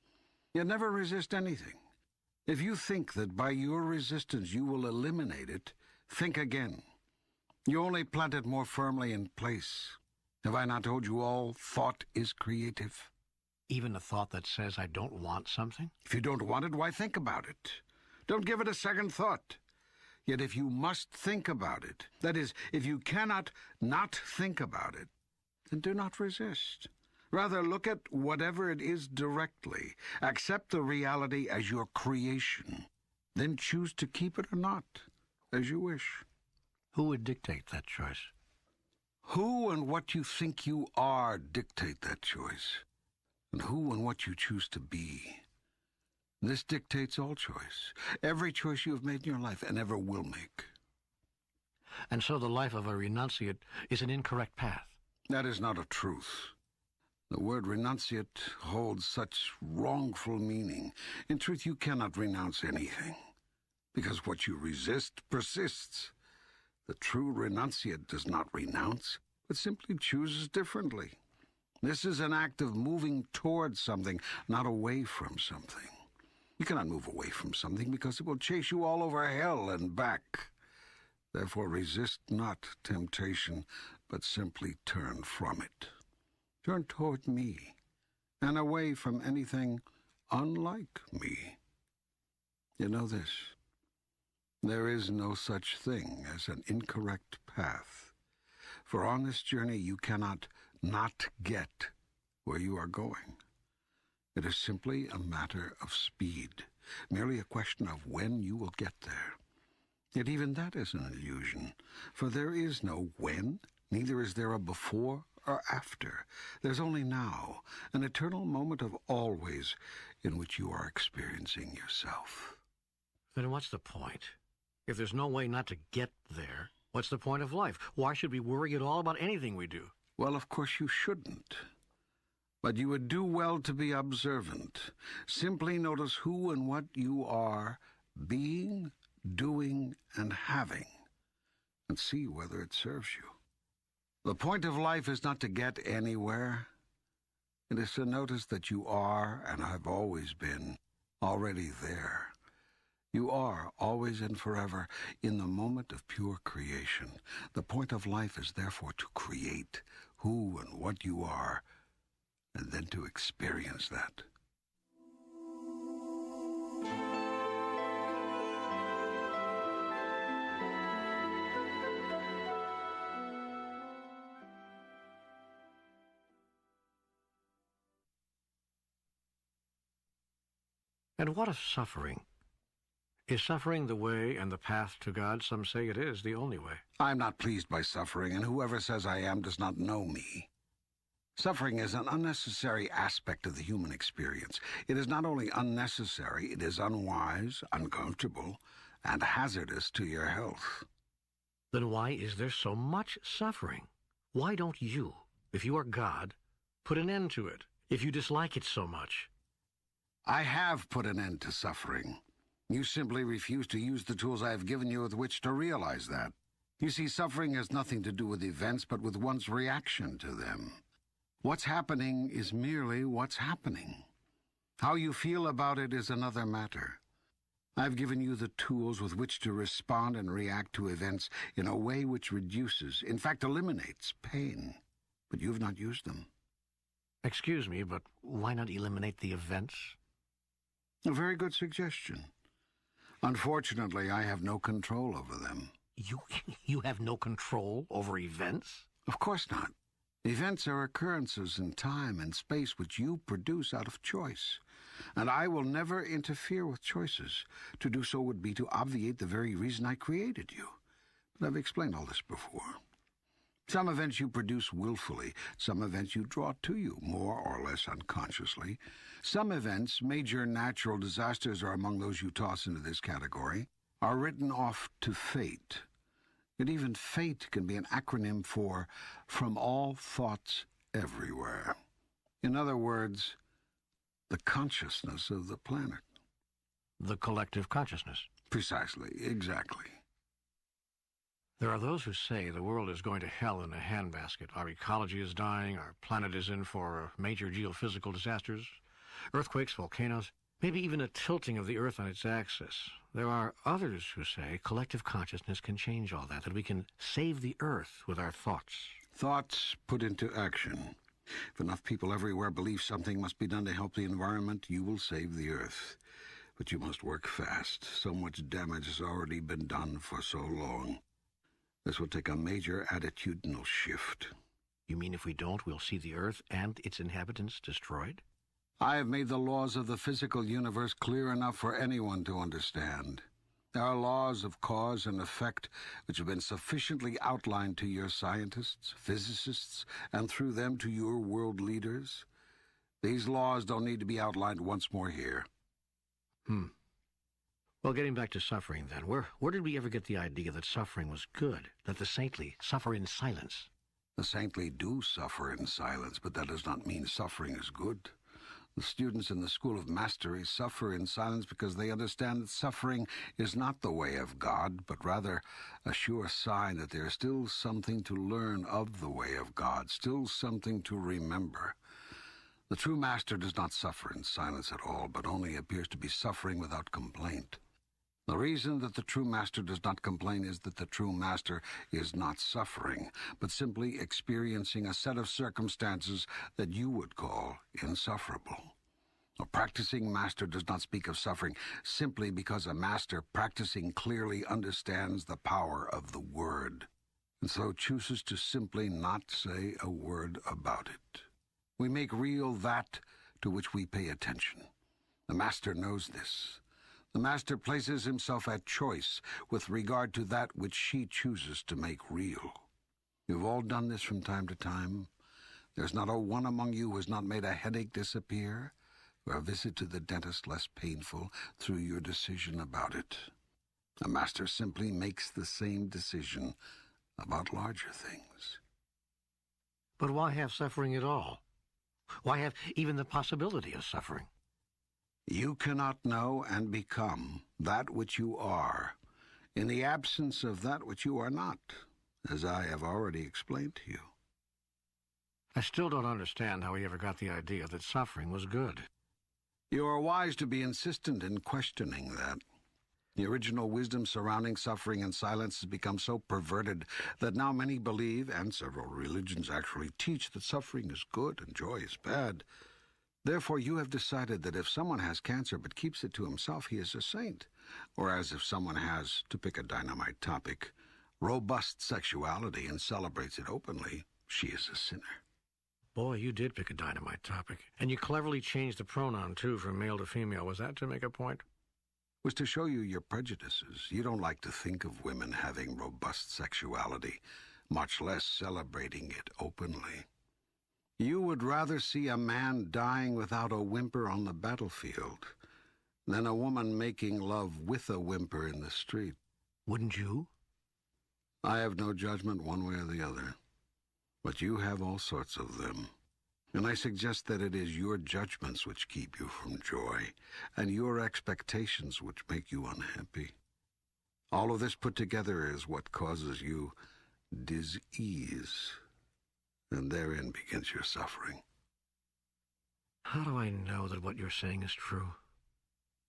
Yet never resist anything. If you think that by your resistance you will eliminate it, think again. You only plant it more firmly in place. Have I not told you all thought is creative? Even a thought that says I don't want something? If you don't want it, why think about it? Don't give it a second thought. Yet if you must think about it, that is, if you cannot not think about it, then do not resist. Rather, look at whatever it is directly. Accept the reality as your creation. Then choose to keep it or not, as you wish. Who would dictate that choice? Who and what you think you are dictate that choice, and who and what you choose to be. This dictates all choice, every choice you have made in your life and ever will make. And so the life of a renunciate is an incorrect path. That is not a truth. The word renunciate holds such wrongful meaning. In truth, you cannot renounce anything, because what you resist persists. The true renunciate does not renounce, but simply chooses differently. This is an act of moving towards something, not away from something. You cannot move away from something because it will chase you all over hell and back. Therefore resist not temptation, but simply turn from it. Turn toward me, and away from anything unlike me. You know this. There is no such thing as an incorrect path, for on this journey you cannot not get where you are going. It is simply a matter of speed, merely a question of when you will get there. Yet even that is an illusion, for there is no when, neither is there a before or after. There's only now, an eternal moment of always in which you are experiencing yourself. Then what's the point? If there's no way not to get there, what's the point of life? Why should we worry at all about anything we do? Well, of course you shouldn't. But you would do well to be observant. Simply notice who and what you are being, doing, and having, and see whether it serves you. The point of life is not to get anywhere. It is to notice that you are, and have always been, already there. You are, always and forever, in the moment of pure creation. The point of life is therefore to create who and what you are, and then to experience that. And what of suffering? Is suffering the way and the path to God? Some say it is the only way. I am not pleased by suffering, and whoever says I am does not know me. Suffering is an unnecessary aspect of the human experience. It is not only unnecessary, it is unwise, uncomfortable, and hazardous to your health. Then why is there so much suffering? Why don't you, if you are God, put an end to it, if you dislike it so much? I have put an end to suffering. You simply refuse to use the tools I have given you with which to realize that. You see, suffering has nothing to do with events, but with one's reaction to them. What's happening is merely what's happening. How you feel about it is another matter. I've given you the tools with which to respond and react to events in a way which reduces, in fact eliminates, pain. But you've not used them. Excuse me, but why not eliminate the events? A very good suggestion. Unfortunately, I have no control over them. You have no control over events? Of course not. Events are occurrences in time and space which you produce out of choice. And I will never interfere with choices. To do so would be to obviate the very reason I created you. But I've explained all this before. Some events you produce willfully. Some events you draw to you, more or less unconsciously. Some events, major natural disasters are among those you toss into this category, are written off to fate. Yet even fate can be an acronym for from all thoughts everywhere. In other words, the consciousness of the planet. The collective consciousness. Precisely, exactly. There are those who say the world is going to hell in a handbasket. Our ecology is dying, our planet is in for major geophysical disasters, earthquakes, volcanoes, maybe even a tilting of the Earth on its axis. There are others who say collective consciousness can change all that we can save the Earth with our thoughts. Thoughts put into action. If enough people everywhere believe something must be done to help the environment, you will save the Earth. But you must work fast. So much damage has already been done for so long. This will take a major attitudinal shift. You mean if we don't, we'll see the Earth and its inhabitants destroyed? I have made the laws of the physical universe clear enough for anyone to understand. There are laws of cause and effect which have been sufficiently outlined to your scientists, physicists, and through them to your world leaders. These laws don't need to be outlined once more here. Well, getting back to suffering then, where did we ever get the idea that suffering was good, that the saintly suffer in silence? The saintly do suffer in silence, but that does not mean suffering is good. The students in the School of Mastery suffer in silence because they understand that suffering is not the way of God, but rather a sure sign that there is still something to learn of the way of God, still something to remember. The true master does not suffer in silence at all, but only appears to be suffering without complaint. The reason that the true master does not complain is that the true master is not suffering, but simply experiencing a set of circumstances that you would call insufferable. A practicing master does not speak of suffering simply because a master practicing clearly understands the power of the word, and so chooses to simply not say a word about it. We make real that to which we pay attention. The master knows this. The master places himself at choice with regard to that which she chooses to make real. You've all done this from time to time. There's not a one among you who has not made a headache disappear, or a visit to the dentist less painful through your decision about it. The master simply makes the same decision about larger things. But why have suffering at all? Why have even the possibility of suffering? You cannot know and become that which you are in the absence of that which you are not, as I have already explained to you. I still don't understand how he ever got the idea that suffering was good. You are wise to be insistent in questioning that. The original wisdom surrounding suffering and silence has become so perverted that now many believe, and several religions actually teach, that suffering is good and joy is bad. Therefore, you have decided that if someone has cancer but keeps it to himself, he is a saint. Whereas if someone has, to pick a dynamite topic, robust sexuality and celebrates it openly, she is a sinner. Boy, you did pick a dynamite topic. And you cleverly changed the pronoun, too, from male to female. Was that to make a point? Was to show you your prejudices. You don't like to think of women having robust sexuality, much less celebrating it openly. You would rather see a man dying without a whimper on the battlefield than a woman making love with a whimper in the street. Wouldn't you? I have no judgment one way or the other, but you have all sorts of them. And I suggest that it is your judgments which keep you from joy, and your expectations which make you unhappy. All of this put together is what causes you dis-ease, and therein begins your suffering. How do I know that what you're saying is true?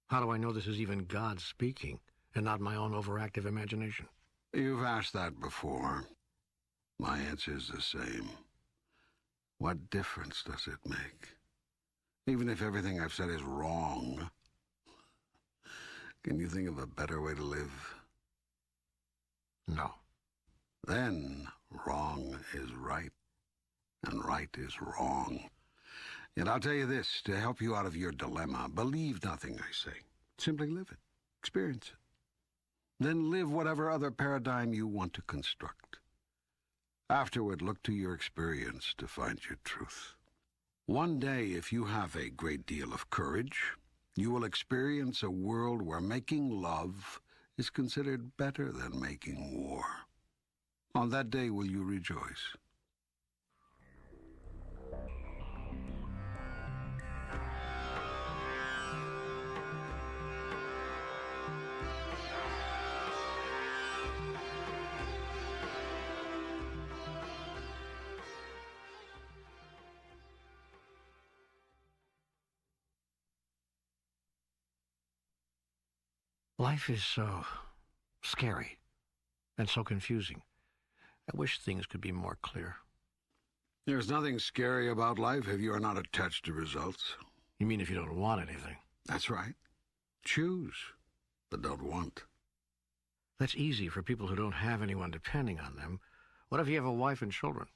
How do I know this is even God speaking, and not my own overactive imagination? You've asked that before. My answer is the same. What difference does it make? Even if everything I've said is wrong, can you think of a better way to live? No. Then wrong is right, and right is wrong. Yet I'll tell you this, to help you out of your dilemma, believe nothing I say. Simply live it. Experience it. Then live whatever other paradigm you want to construct. Afterward, look to your experience to find your truth. One day, if you have a great deal of courage, you will experience a world where making love is considered better than making war. On that day will you rejoice. Life is so scary and so confusing. I wish things could be more clear. There's nothing scary about life if you are not attached to results. You mean if you don't want anything? That's right. Choose, but don't want. That's easy for people who don't have anyone depending on them. What if you have a wife and children?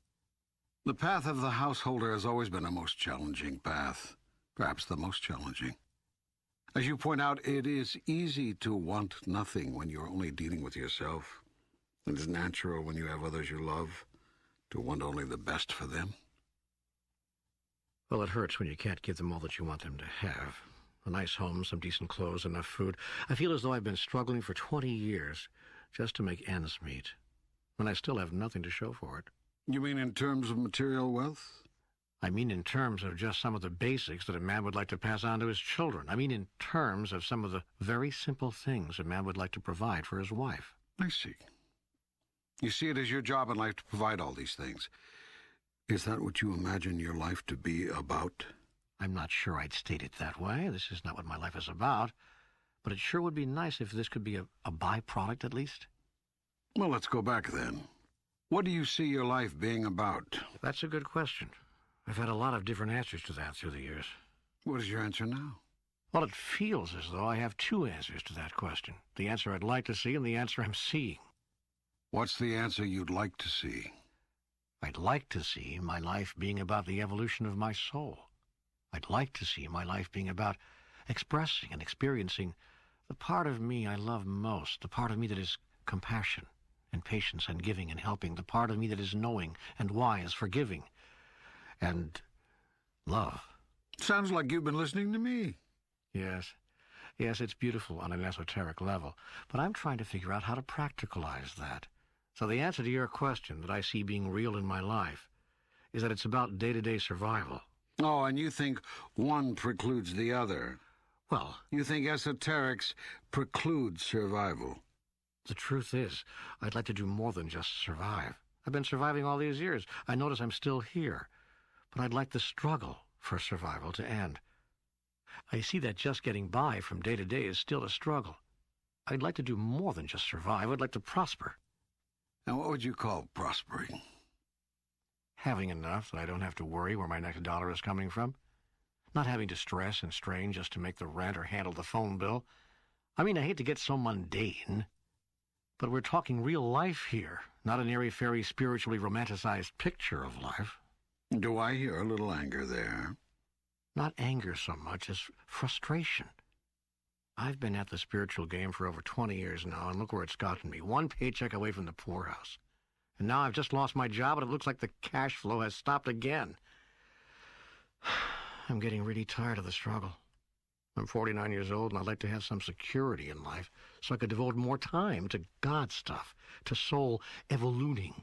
The path of the householder has always been a most challenging path, perhaps the most challenging. As you point out, it is easy to want nothing when you're only dealing with yourself. It is natural when you have others you love to want only the best for them. Well, it hurts when you can't give them all that you want them to have. A nice home, some decent clothes, enough food. I feel as though I've been struggling for 20 years just to make ends meet, when I still have nothing to show for it. You mean in terms of material wealth? I mean in terms of just some of the basics that a man would like to pass on to his children. I mean in terms of some of the very simple things a man would like to provide for his wife. I see. You see it as your job in life to provide all these things. Is that what you imagine your life to be about? I'm not sure I'd state it that way. This is not what my life is about. But it sure would be nice if this could be a byproduct, at least. Well, let's go back then. What do you see your life being about? That's a good question. I've had a lot of different answers to that through the years. What is your answer now? Well, it feels as though I have two answers to that question. The answer I'd like to see and the answer I'm seeing. What's the answer you'd like to see? I'd like to see my life being about the evolution of my soul. I'd like to see my life being about expressing and experiencing the part of me I love most, the part of me that is compassion and patience and giving and helping, the part of me that is knowing and wise, forgiving, and love. Sounds like you've been listening to me. Yes, it's beautiful on an esoteric level, but I'm trying to figure out how to practicalize that. So the answer to your question that I see being real in my life is that it's about day-to-day survival. Oh, and you think one precludes the other. Well, You think esoterics preclude survival. the truth is, I'd like to do more than just survive. I've been surviving all these years. I notice I'm still here. But I'd like the struggle for survival to end. I see that just getting by from day to day is still a struggle. I'd like to do more than just survive. I'd like to prosper. Now, what would you call prospering? Having enough that I don't have to worry where my next dollar is coming from. Not having to stress and strain just to make the rent or handle the phone bill. I mean, I hate to get so mundane. But we're talking real life here, not an airy-fairy, spiritually romanticized picture of life. Do I hear a little anger there? Not anger so much as frustration. I've been at the spiritual game for over 20 years now, and look where it's gotten me. One paycheck away from the poorhouse. And now I've just lost my job, and it looks like the cash flow has stopped again. I'm getting really tired of the struggle. I'm 49 years old, and I'd like to have some security in life so I could devote more time to God stuff, to soul evoluting.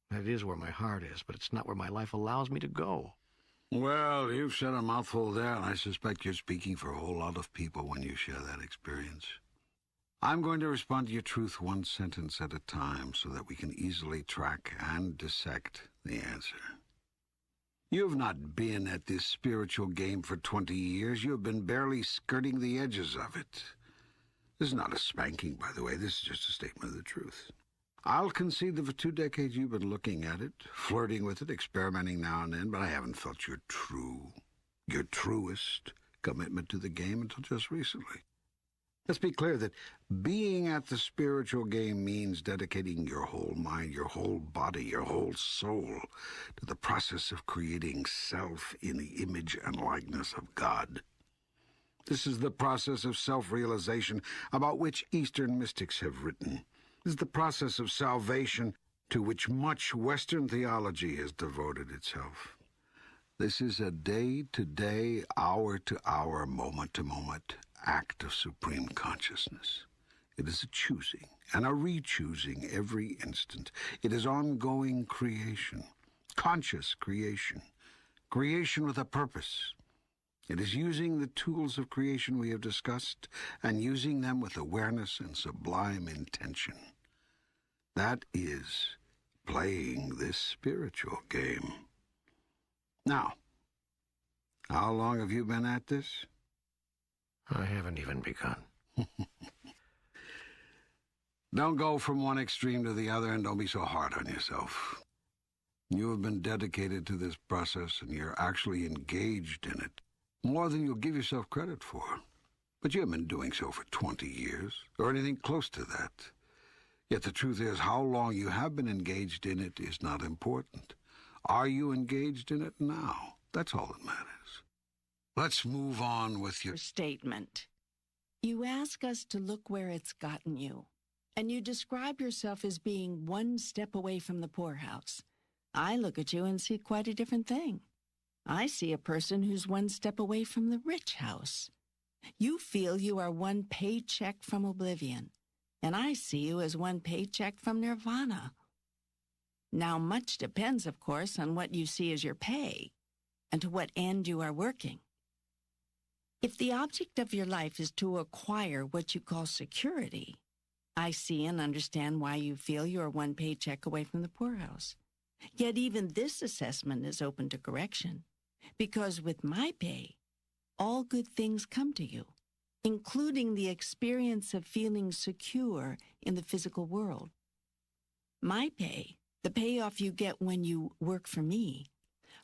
That is where my heart is, but it's not where my life allows me to go. Well, you've said a mouthful there, and I suspect you're speaking for a whole lot of people when you share that experience. I'm going to respond to your truth one sentence at a time so that we can easily track and dissect the answer. You have not been at this spiritual game for 20 years. You have been barely skirting the edges of it. This is not a spanking, by the way. This is just a statement of the truth. I'll concede that for 2 decades you've been looking at it, flirting with it, experimenting now and then, but I haven't felt your truest commitment to the game until just recently. Let's be clear that being at the spiritual game means dedicating your whole mind, your whole body, your whole soul to the process of creating self in the image and likeness of God. This is the process of self-realization about which Eastern mystics have written. This is the process of salvation to which much Western theology has devoted itself. This is a day-to-day, hour-to-hour, moment-to-moment act of supreme consciousness. It is a choosing and a re-choosing every instant. It is ongoing creation, conscious creation, creation with a purpose. It is using the tools of creation we have discussed and using them with awareness and sublime intention. That is playing this spiritual game. Now, how long have you been at this? I haven't even begun. Don't go from one extreme to the other, and don't be so hard on yourself. You have been dedicated to this process, and you're actually engaged in it, more than you'll give yourself credit for. But you haven't been doing so for 20 years, or anything close to that. Yet the truth is, how long you have been engaged in it is not important. Are you engaged in it now? That's all that matters. Let's move on with your... statement. You ask us to look where it's gotten you, and you describe yourself as being one step away from the poorhouse. I look at you and see quite a different thing. I see a person who's one step away from the rich house. You feel you are one paycheck from oblivion, and I see you as one paycheck from nirvana. Now, much depends, of course, on what you see as your pay and to what end you are working. If the object of your life is to acquire what you call security, I see and understand why you feel you are one paycheck away from the poorhouse. Yet even this assessment is open to correction, because with my pay, all good things come to you, including the experience of feeling secure in the physical world. My pay, the payoff you get when you work for me,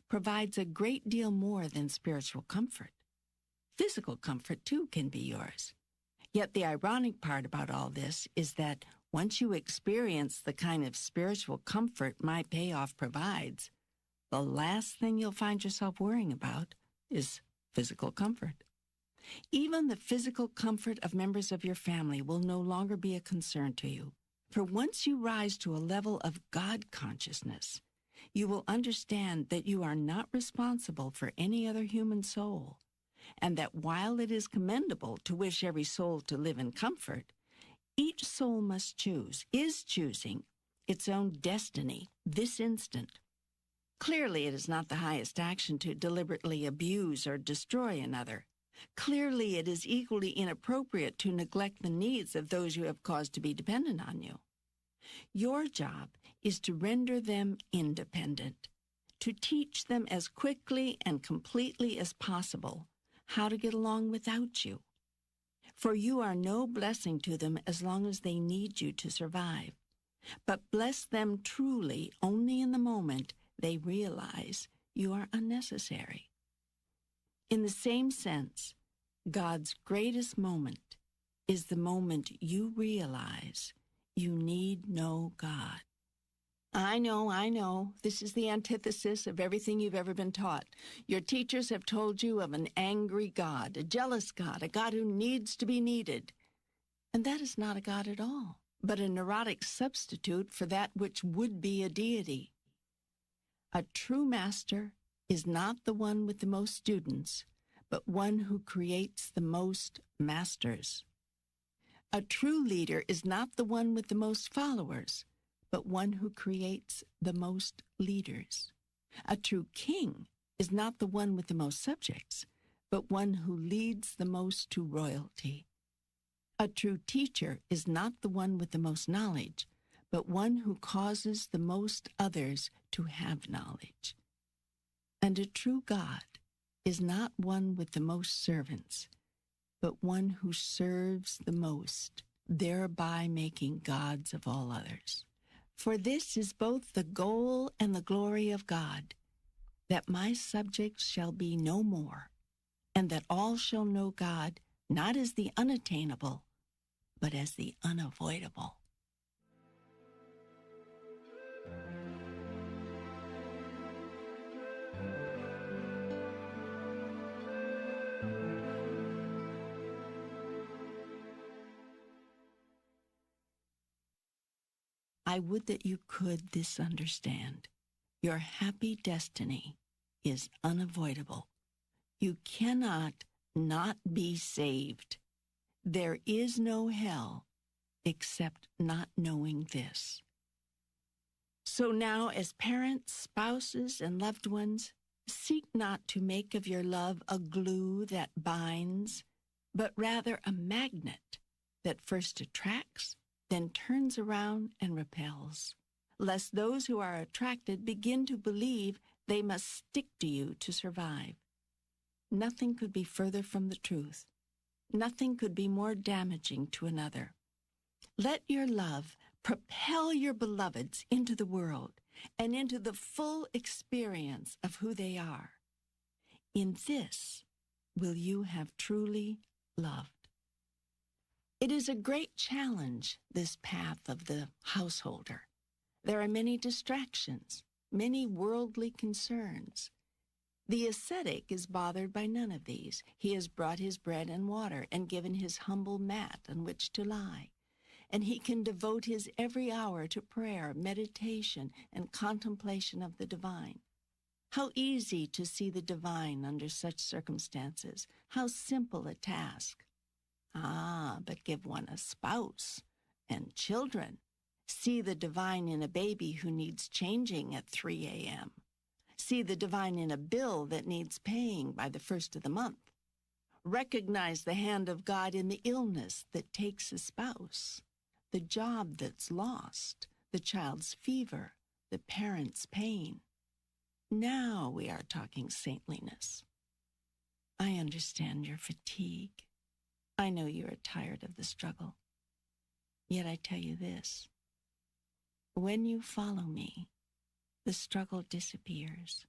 provides a great deal more than spiritual comfort. Physical comfort, too, can be yours. Yet the ironic part about all this is that once you experience the kind of spiritual comfort my payoff provides, the last thing you'll find yourself worrying about is physical comfort. Even the physical comfort of members of your family will no longer be a concern to you. For once you rise to a level of God consciousness, you will understand that you are not responsible for any other human soul, and that while it is commendable to wish every soul to live in comfort, each soul is choosing its own destiny this instant. Clearly, it is not the highest action to deliberately abuse or destroy another. Clearly, it is equally inappropriate to neglect the needs of those you have caused to be dependent on you. Your job is to render them independent, to teach them as quickly and completely as possible how to get along without you. For you are no blessing to them as long as they need you to survive, but bless them truly only in the moment they realize you are unnecessary. In the same sense, God's greatest moment is the moment you realize you need no God. I know. This is the antithesis of everything you've ever been taught. Your teachers have told you of an angry God, a jealous God, a God who needs to be needed. And that is not a God at all, but a neurotic substitute for that which would be a deity. A true master is not the one with the most students, but one who creates the most masters. A true leader is not the one with the most followers, but one who creates the most leaders. A true king is not the one with the most subjects, but one who leads the most to royalty. A true teacher is not the one with the most knowledge, but one who causes the most others to have knowledge. And a true God is not one with the most servants, but one who serves the most, thereby making gods of all others. For this is both the goal and the glory of God, that my subjects shall be no more, and that all shall know God not as the unattainable, but as the unavoidable. I would that you could this understand. Your happy destiny is unavoidable. You cannot not be saved. There is no hell except not knowing this. So now, as parents, spouses, and loved ones, seek not to make of your love a glue that binds, but rather a magnet that first attracts, then turns around and repels, lest those who are attracted begin to believe they must stick to you to survive. Nothing could be further from the truth. Nothing could be more damaging to another. Let your love propel your beloveds into the world and into the full experience of who they are. In this will you have truly loved. It is a great challenge, this path of the householder. There are many distractions, many worldly concerns. The ascetic is bothered by none of these. He has brought his bread and water and given his humble mat on which to lie. And he can devote his every hour to prayer, meditation, and contemplation of the divine. How easy to see the divine under such circumstances. How simple a task. Ah, but give one a spouse and children. See the divine in a baby who needs changing at 3 a.m. See the divine in a bill that needs paying by the first of the month. Recognize the hand of God in the illness that takes a spouse, the job that's lost, the child's fever, the parent's pain. Now we are talking saintliness. I understand your fatigue. I know you are tired of the struggle. Yet I tell you this. When you follow me, the struggle disappears.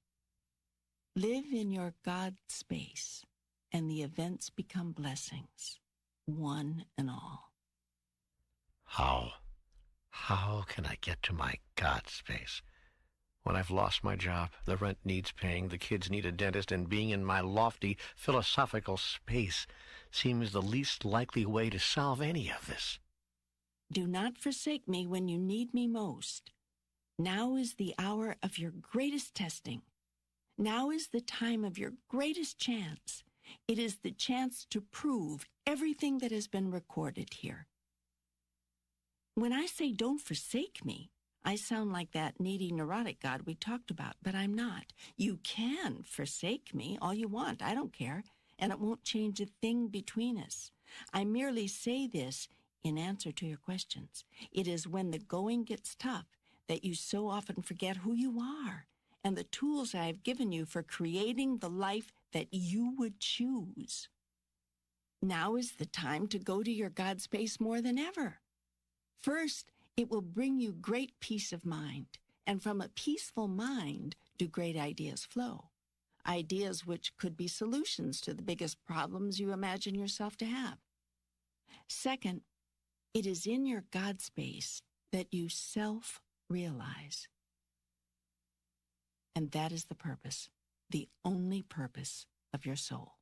Live in your God space, and the events become blessings, one and all. How can I get to my God space? When I've lost my job, the rent needs paying, the kids need a dentist, and being in my lofty philosophical space seems the least likely way to solve any of this. Do not forsake me when you need me most. Now is the hour of your greatest testing. Now is the time of your greatest chance. It is the chance to prove everything that has been recorded here. When I say don't forsake me, I sound like that needy, neurotic God we talked about, but I'm not. You can forsake me all you want. I don't care, and it won't change a thing between us. I merely say this in answer to your questions. It is when the going gets tough that you so often forget who you are and the tools I have given you for creating the life that you would choose. Now is the time to go to your God space more than ever. First, it will bring you great peace of mind, and from a peaceful mind do great ideas flow, ideas which could be solutions to the biggest problems you imagine yourself to have. Second, it is in your God space that you self-realize. And that is the purpose, the only purpose of your soul.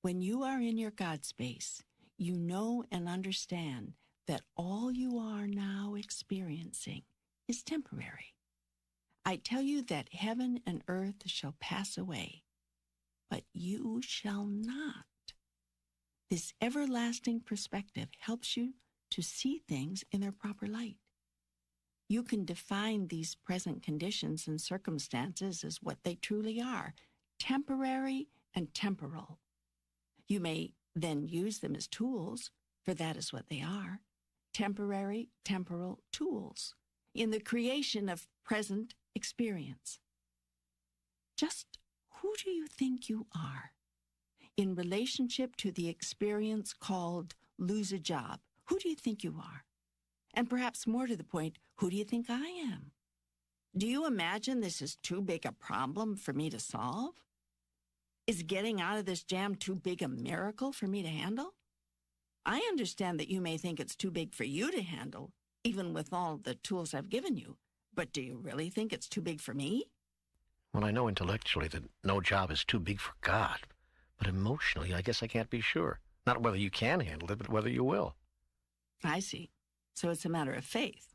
When you are in your God space, you know and understand that all you are now experiencing is temporary. I tell you that heaven and earth shall pass away, but you shall not. This everlasting perspective helps you to see things in their proper light. You can define these present conditions and circumstances as what they truly are, temporary and temporal. You may then use them as tools, for that is what they are, temporary, temporal tools, in the creation of present experience. Just who do you think you are? In relationship to the experience called lose a job, who do you think you are? And perhaps more to the point, who do you think I am? Do you imagine this is too big a problem for me to solve? Is getting out of this jam too big a miracle for me to handle? I understand that you may think it's too big for you to handle, even with all the tools I've given you, but do you really think it's too big for me? Well, I know intellectually that no job is too big for God, but emotionally, I guess I can't be sure. Not whether you can handle it, but whether you will. I see. So it's a matter of faith.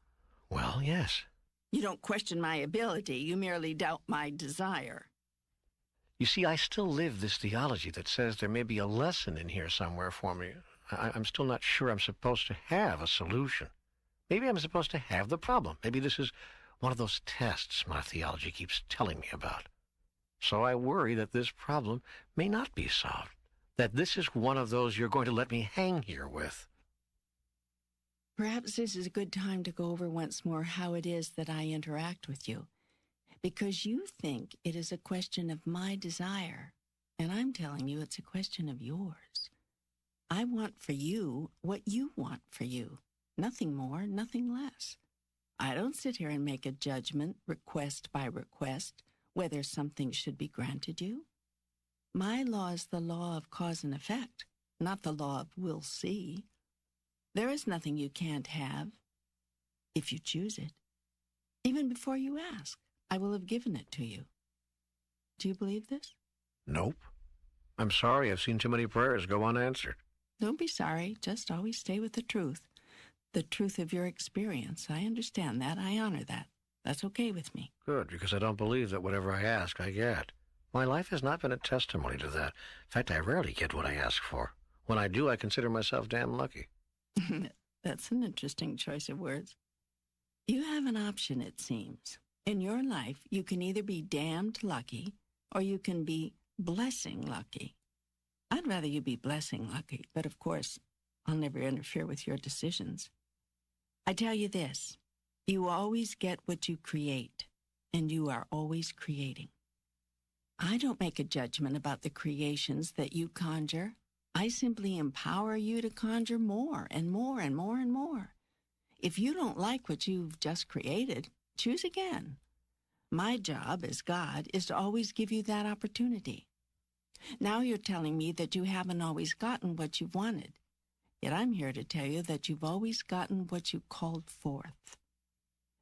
Well, yes. You don't question my ability, you merely doubt my desire. You see, I still live this theology that says there may be a lesson in here somewhere for me. I'm still not sure I'm supposed to have a solution. Maybe I'm supposed to have the problem. Maybe this is one of those tests my theology keeps telling me about. So I worry that this problem may not be solved, that this is one of those you're going to let me hang here with. Perhaps this is a good time to go over once more how it is that I interact with you, because you think it is a question of my desire, and I'm telling you it's a question of yours. I want for you what you want for you, nothing more, nothing less. I don't sit here and make a judgment, request by request, whether something should be granted you. My law is the law of cause and effect, not the law of we'll see. There is nothing you can't have, if you choose it. Even before you ask, I will have given it to you. Do you believe this? Nope. I'm sorry, I've seen too many prayers go unanswered. Don't be sorry. Just always stay with the truth of your experience. I understand that. I honor that. That's okay with me. Good, because I don't believe that whatever I ask, I get. My life has not been a testimony to that. In fact, I rarely get what I ask for. When I do, I consider myself damn lucky. That's an interesting choice of words. You have an option, it seems. In your life, you can either be damned lucky or you can be blessing lucky. I'd rather you be blessing lucky, but of course, I'll never interfere with your decisions. I tell you this, you always get what you create, and you are always creating. I don't make a judgment about the creations that you conjure. I simply empower you to conjure more and more and more and more. If you don't like what you've just created, choose again. My job as God is to always give you that opportunity. Now you're telling me that you haven't always gotten what you've wanted. Yet I'm here to tell you that you've always gotten what you called forth.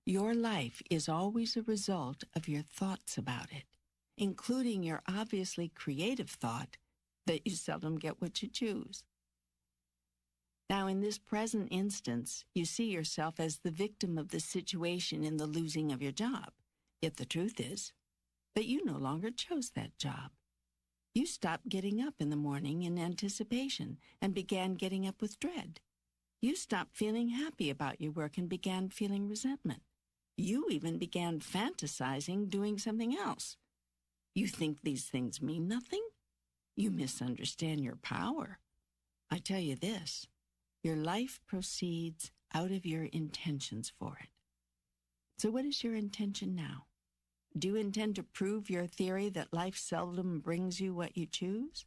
Your life is always a result of your thoughts about it, including your obviously creative thought that you seldom get what you choose. Now, in this present instance, you see yourself as the victim of the situation in the losing of your job. Yet the truth is that you no longer chose that job. You stopped getting up in the morning in anticipation and began getting up with dread. You stopped feeling happy about your work and began feeling resentment. You even began fantasizing doing something else. You think these things mean nothing? You misunderstand your power. I tell you this, your life proceeds out of your intentions for it. So what is your intention now? Do you intend to prove your theory that life seldom brings you what you choose?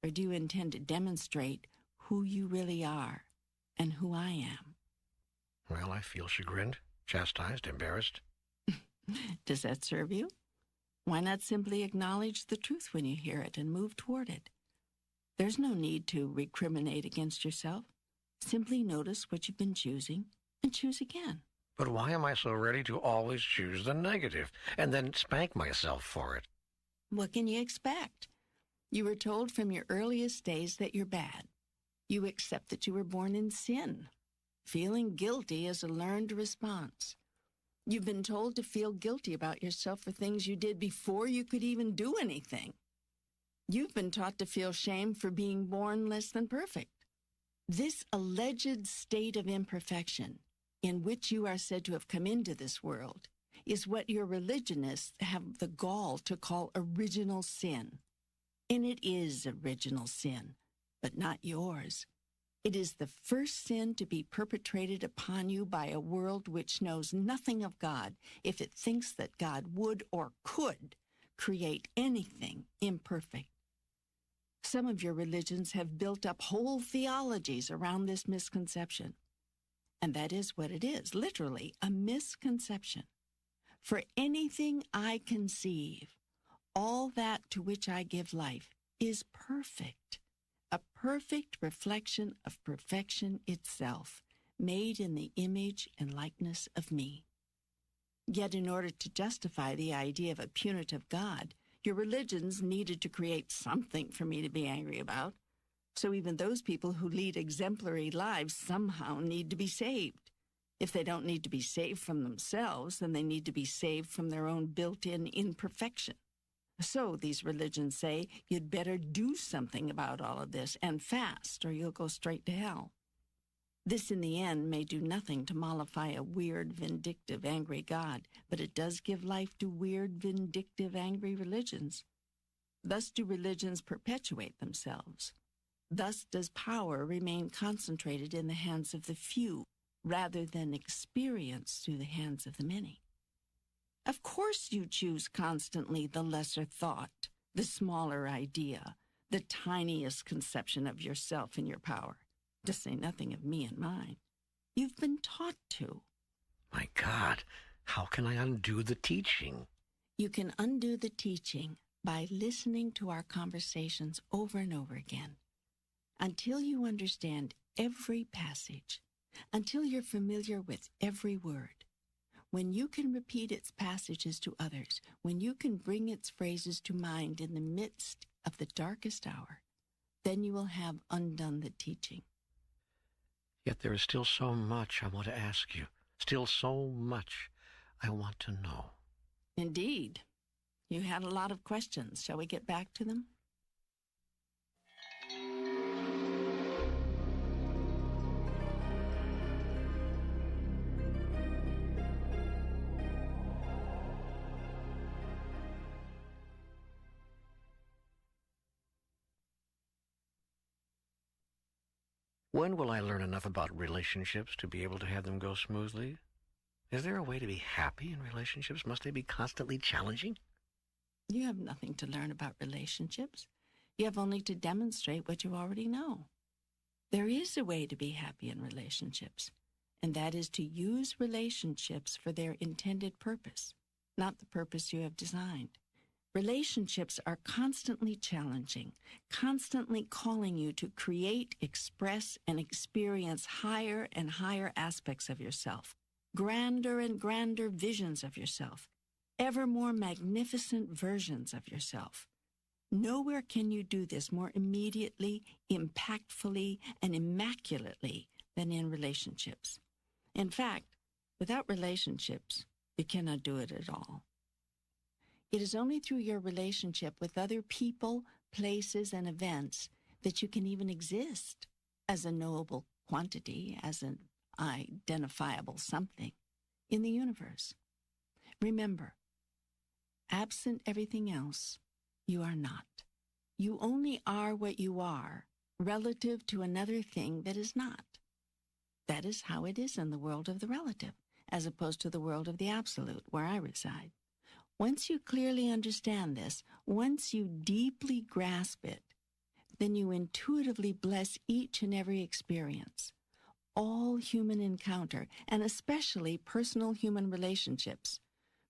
Or do you intend to demonstrate who you really are and who I am? Well, I feel chagrined, chastised, embarrassed. Does that serve you? Why not simply acknowledge the truth when you hear it and move toward it? There's no need to recriminate against yourself. Simply notice what you've been choosing and choose again. But why am I so ready to always choose the negative and then spank myself for it? What can you expect? You were told from your earliest days that you're bad. You accept that you were born in sin. Feeling guilty is a learned response. You've been told to feel guilty about yourself for things you did before you could even do anything. You've been taught to feel shame for being born less than perfect. This alleged state of imperfection in which you are said to have come into this world is what your religionists have the gall to call original sin. And it is original sin, but not yours. It is the first sin to be perpetrated upon you by a world which knows nothing of God if it thinks that God would or could create anything imperfect. Some of your religions have built up whole theologies around this misconception. And that is what it is, literally, a misconception. For anything I conceive, all that to which I give life is perfect, a perfect reflection of perfection itself, made in the image and likeness of me. Yet in order to justify the idea of a punitive God, your religions needed to create something for me to be angry about. So even those people who lead exemplary lives somehow need to be saved. If they don't need to be saved from themselves, then they need to be saved from their own built-in imperfection. So these religions say you'd better do something about all of this and fast, or you'll go straight to hell. This in the end may do nothing to mollify a weird, vindictive, angry God, but it does give life to weird, vindictive, angry religions. Thus do religions perpetuate themselves. Thus does power remain concentrated in the hands of the few, rather than experienced through the hands of the many. Of course you choose constantly the lesser thought, the smaller idea, the tiniest conception of yourself and your power, to say nothing of me and mine. You've been taught to. My God, how can I undo the teaching? You can undo the teaching by listening to our conversations over and over again, until you understand every passage, until you're familiar with every word. When you can repeat its passages to others, when you can bring its phrases to mind in the midst of the darkest hour, then you will have undone the teaching. Yet there is still so much I want to ask you, still so much I want to know. Indeed. You had a lot of questions. Shall we get back to them? When will I learn enough about relationships to be able to have them go smoothly? Is there a way to be happy in relationships? Must they be constantly challenging? You have nothing to learn about relationships. You have only to demonstrate what you already know. There is a way to be happy in relationships, and that is to use relationships for their intended purpose, not the purpose you have designed. Relationships are constantly challenging, constantly calling you to create, express, and experience higher and higher aspects of yourself, grander and grander visions of yourself, ever more magnificent versions of yourself. Nowhere can you do this more immediately, impactfully, and immaculately than in relationships. In fact, without relationships, you cannot do it at all. It is only through your relationship with other people, places, and events that you can even exist as a knowable quantity, as an identifiable something in the universe. Remember, absent everything else, you are not. You only are what you are relative to another thing that is not. That is how it is in the world of the relative, as opposed to the world of the absolute, where I reside. Once you clearly understand this, once you deeply grasp it, then you intuitively bless each and every experience, all human encounter, and especially personal human relationships,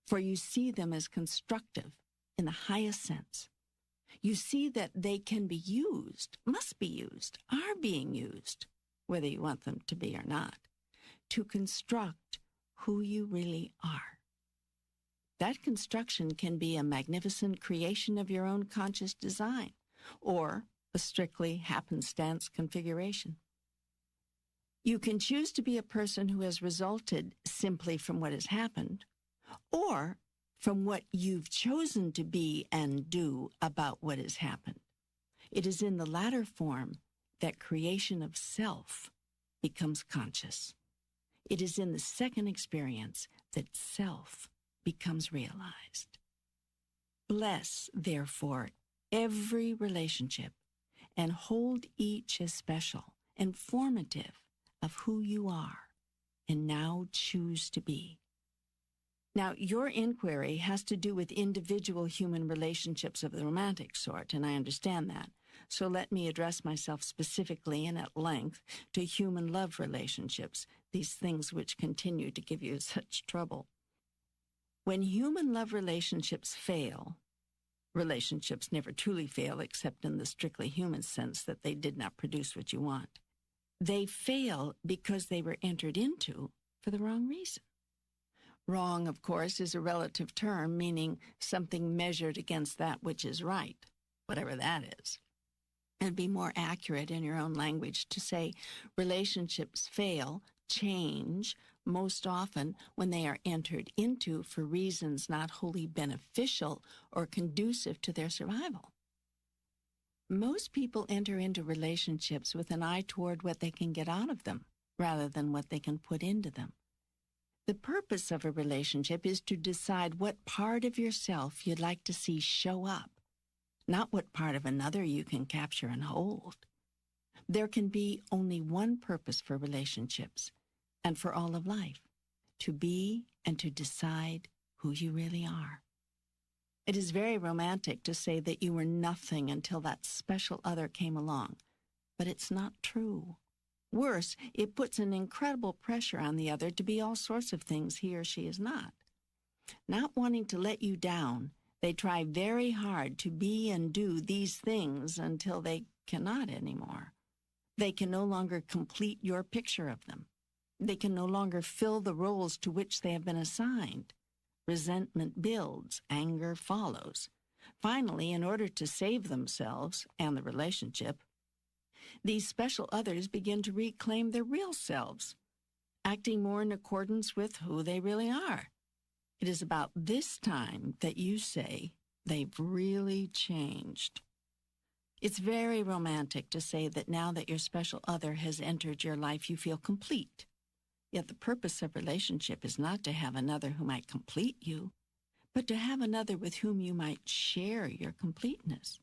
for you see them as constructive in the highest sense. You see that they can be used, must be used, are being used, whether you want them to be or not, to construct who you really are. That construction can be a magnificent creation of your own conscious design, or a strictly happenstance configuration. You can choose to be a person who has resulted simply from what has happened, or from what you've chosen to be and do about what has happened. It is in the latter form that creation of self becomes conscious. It is in the second experience that self becomes realized. Bless, therefore, every relationship and hold each as special and formative of who you are and now choose to be. Now, your inquiry has to do with individual human relationships of the romantic sort, and I understand that. So let me address myself specifically and at length to human love relationships, these things which continue to give you such trouble. When human love relationships fail, relationships never truly fail except in the strictly human sense that they did not produce what you want. They fail because they were entered into for the wrong reason. Wrong, of course, is a relative term, meaning something measured against that which is right, whatever that is. It'd be more accurate in your own language to say relationships fail, change, most often when they are entered into for reasons not wholly beneficial or conducive to their survival. Most people enter into relationships with an eye toward what they can get out of them rather than what they can put into them. The purpose of a relationship is to decide what part of yourself you'd like to see show up, not what part of another you can capture and hold. There can be only one purpose for relationships, and for all of life, to be and to decide who you really are. It is very romantic to say that you were nothing until that special other came along, but it's not true. Worse, it puts an incredible pressure on the other to be all sorts of things he or she is not. Not wanting to let you down, they try very hard to be and do these things until they cannot anymore. They can no longer complete your picture of them. They can no longer fill the roles to which they have been assigned. Resentment builds, anger follows. Finally, in order to save themselves and the relationship, these special others begin to reclaim their real selves, acting more in accordance with who they really are. It is about this time that you say they've really changed. It's very romantic to say that now that your special other has entered your life, you feel complete. Yet the purpose of relationship is not to have another who might complete you, but to have another with whom you might share your completeness.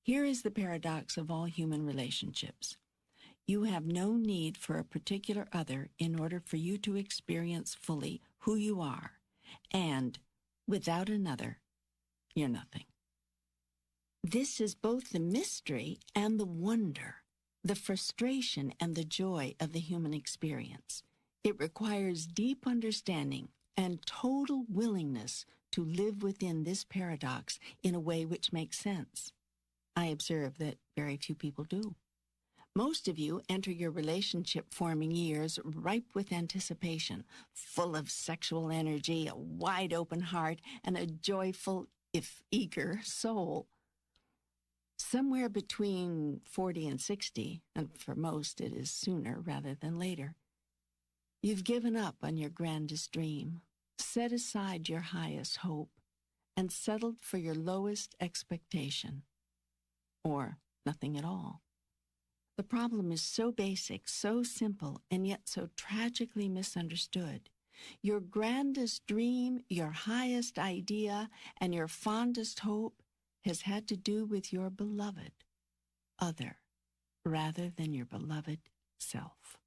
Here is the paradox of all human relationships. You have no need for a particular other in order for you to experience fully who you are, and without another, you're nothing. This is both the mystery and the wonder, the frustration and the joy of the human experience. It requires deep understanding and total willingness to live within this paradox in a way which makes sense. I observe that very few people do. Most of you enter your relationship-forming years ripe with anticipation, full of sexual energy, a wide-open heart, and a joyful, if eager, soul. Somewhere between 40 and 60, and for most it is sooner rather than later, you've given up on your grandest dream, set aside your highest hope, and settled for your lowest expectation, or nothing at all. The problem is so basic, so simple, and yet so tragically misunderstood. Your grandest dream, your highest idea, and your fondest hope has had to do with your beloved other rather than your beloved self.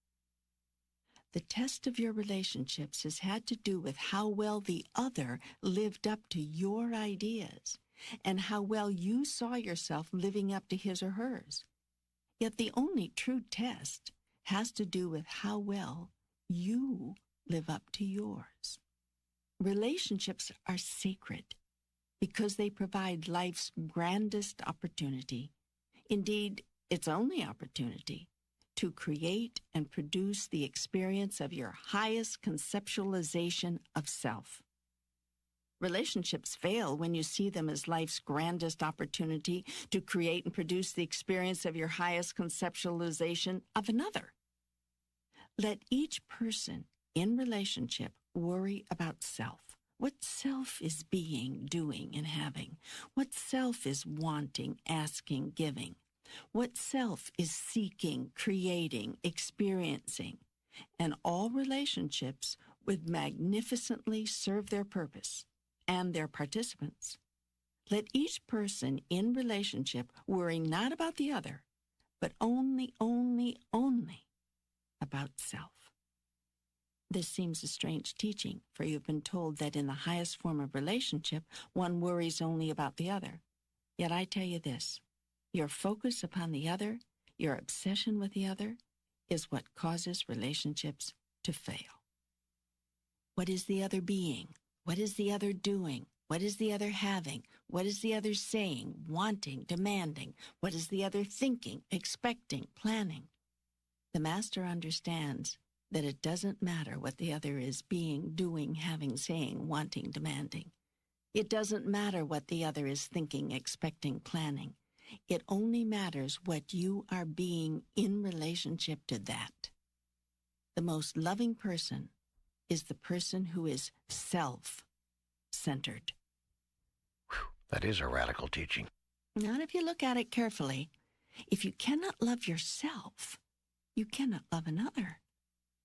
The test of your relationships has had to do with how well the other lived up to your ideas and how well you saw yourself living up to his or hers. Yet the only true test has to do with how well you live up to yours. Relationships are sacred because they provide life's grandest opportunity, indeed, its only opportunity, to create and produce the experience of your highest conceptualization of self. Relationships fail when you see them as life's grandest opportunity to create and produce the experience of your highest conceptualization of another. Let each person in relationship worry about self. What self is being, doing, and having? What self is wanting, asking, giving? What self is seeking, creating, experiencing? And all relationships would magnificently serve their purpose and their participants. Let each person in relationship worry not about the other, but only about self. This seems a strange teaching, for you've been told that in the highest form of relationship, one worries only about the other. Yet I tell you this, your focus upon the other, your obsession with the other, is what causes relationships to fail. What is the other being? What is the other doing? What is the other having? What is the other saying, wanting, demanding? What is the other thinking, expecting, planning? The master understands that it doesn't matter what the other is being, doing, having, saying, wanting, demanding. It doesn't matter what the other is thinking, expecting, planning. It only matters what you are being in relationship to that. The most loving person is the person who is self-centered. That is a radical teaching. Not if you look at it carefully. If you cannot love yourself, you cannot love another.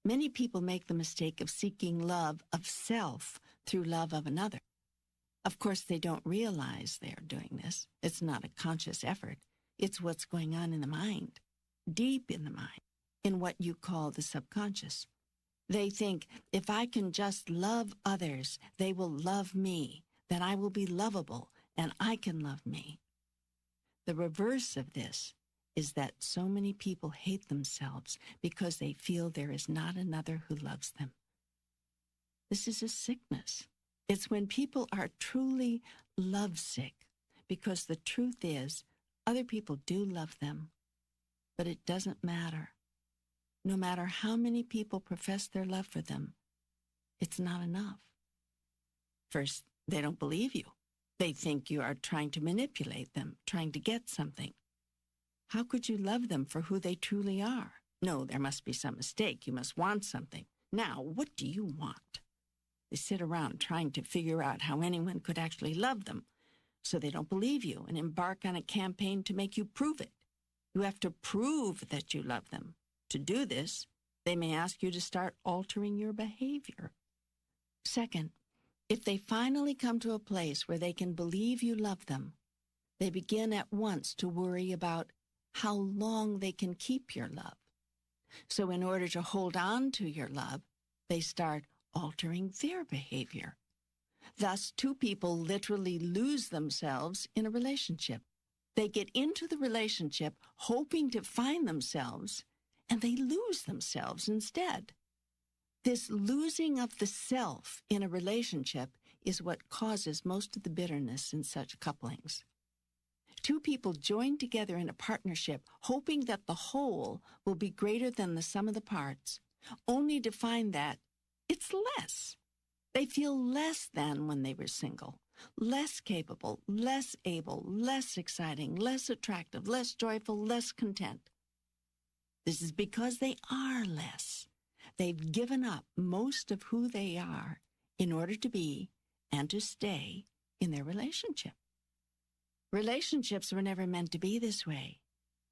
Many people make the mistake of seeking love of self through love of another. Of course, they don't realize they are doing this. It's not a conscious effort. It's what's going on in the mind, deep in the mind, in what you call the subconscious. They think, if I can just love others, they will love me. Then I will be lovable, and I can love me. The reverse of this is that so many people hate themselves because they feel there is not another who loves them. This is a sickness. It's when people are truly lovesick, because the truth is, other people do love them, but it doesn't matter. No matter how many people profess their love for them, it's not enough. First, they don't believe you. They think you are trying to manipulate them, trying to get something. How could you love them for who they truly are? No, there must be some mistake. You must want something. Now, what do you want? They sit around trying to figure out how anyone could actually love them, so they don't believe you and embark on a campaign to make you prove it. You have to prove that you love them. To do this, they may ask you to start altering your behavior. Second, if they finally come to a place where they can believe you love them, they begin at once to worry about how long they can keep your love. So in order to hold on to your love, they start altering their behavior. Thus, two people literally lose themselves in a relationship. They get into the relationship hoping to find themselves, and they lose themselves instead. This losing of the self in a relationship is what causes most of the bitterness in such couplings. Two people join together in a partnership hoping that the whole will be greater than the sum of the parts, only to find that it's less. They feel less than when they were single, less capable, less able, less exciting, less attractive, less joyful, less content. This is because they are less. They've given up most of who they are in order to be and to stay in their relationship. Relationships were never meant to be this way,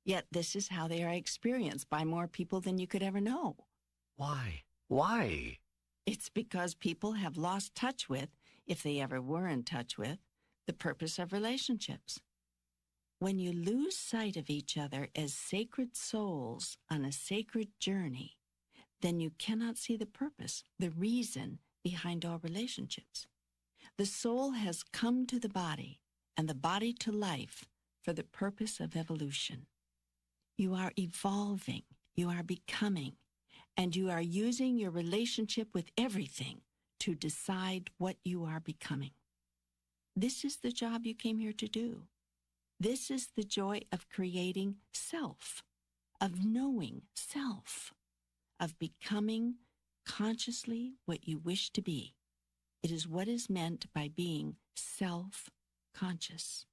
yet this is how they are experienced by more people than you could ever know. Why? Why? It's because people have lost touch with, if they ever were in touch with, the purpose of relationships. When you lose sight of each other as sacred souls on a sacred journey, then you cannot see the purpose, the reason behind all relationships. The soul has come to the body, and the body to life for the purpose of evolution. You are evolving, you are becoming, and you are using your relationship with everything to decide what you are becoming. This is the job you came here to do. This is the joy of creating self, of knowing self, of becoming consciously what you wish to be. It is what is meant by being self-conscious.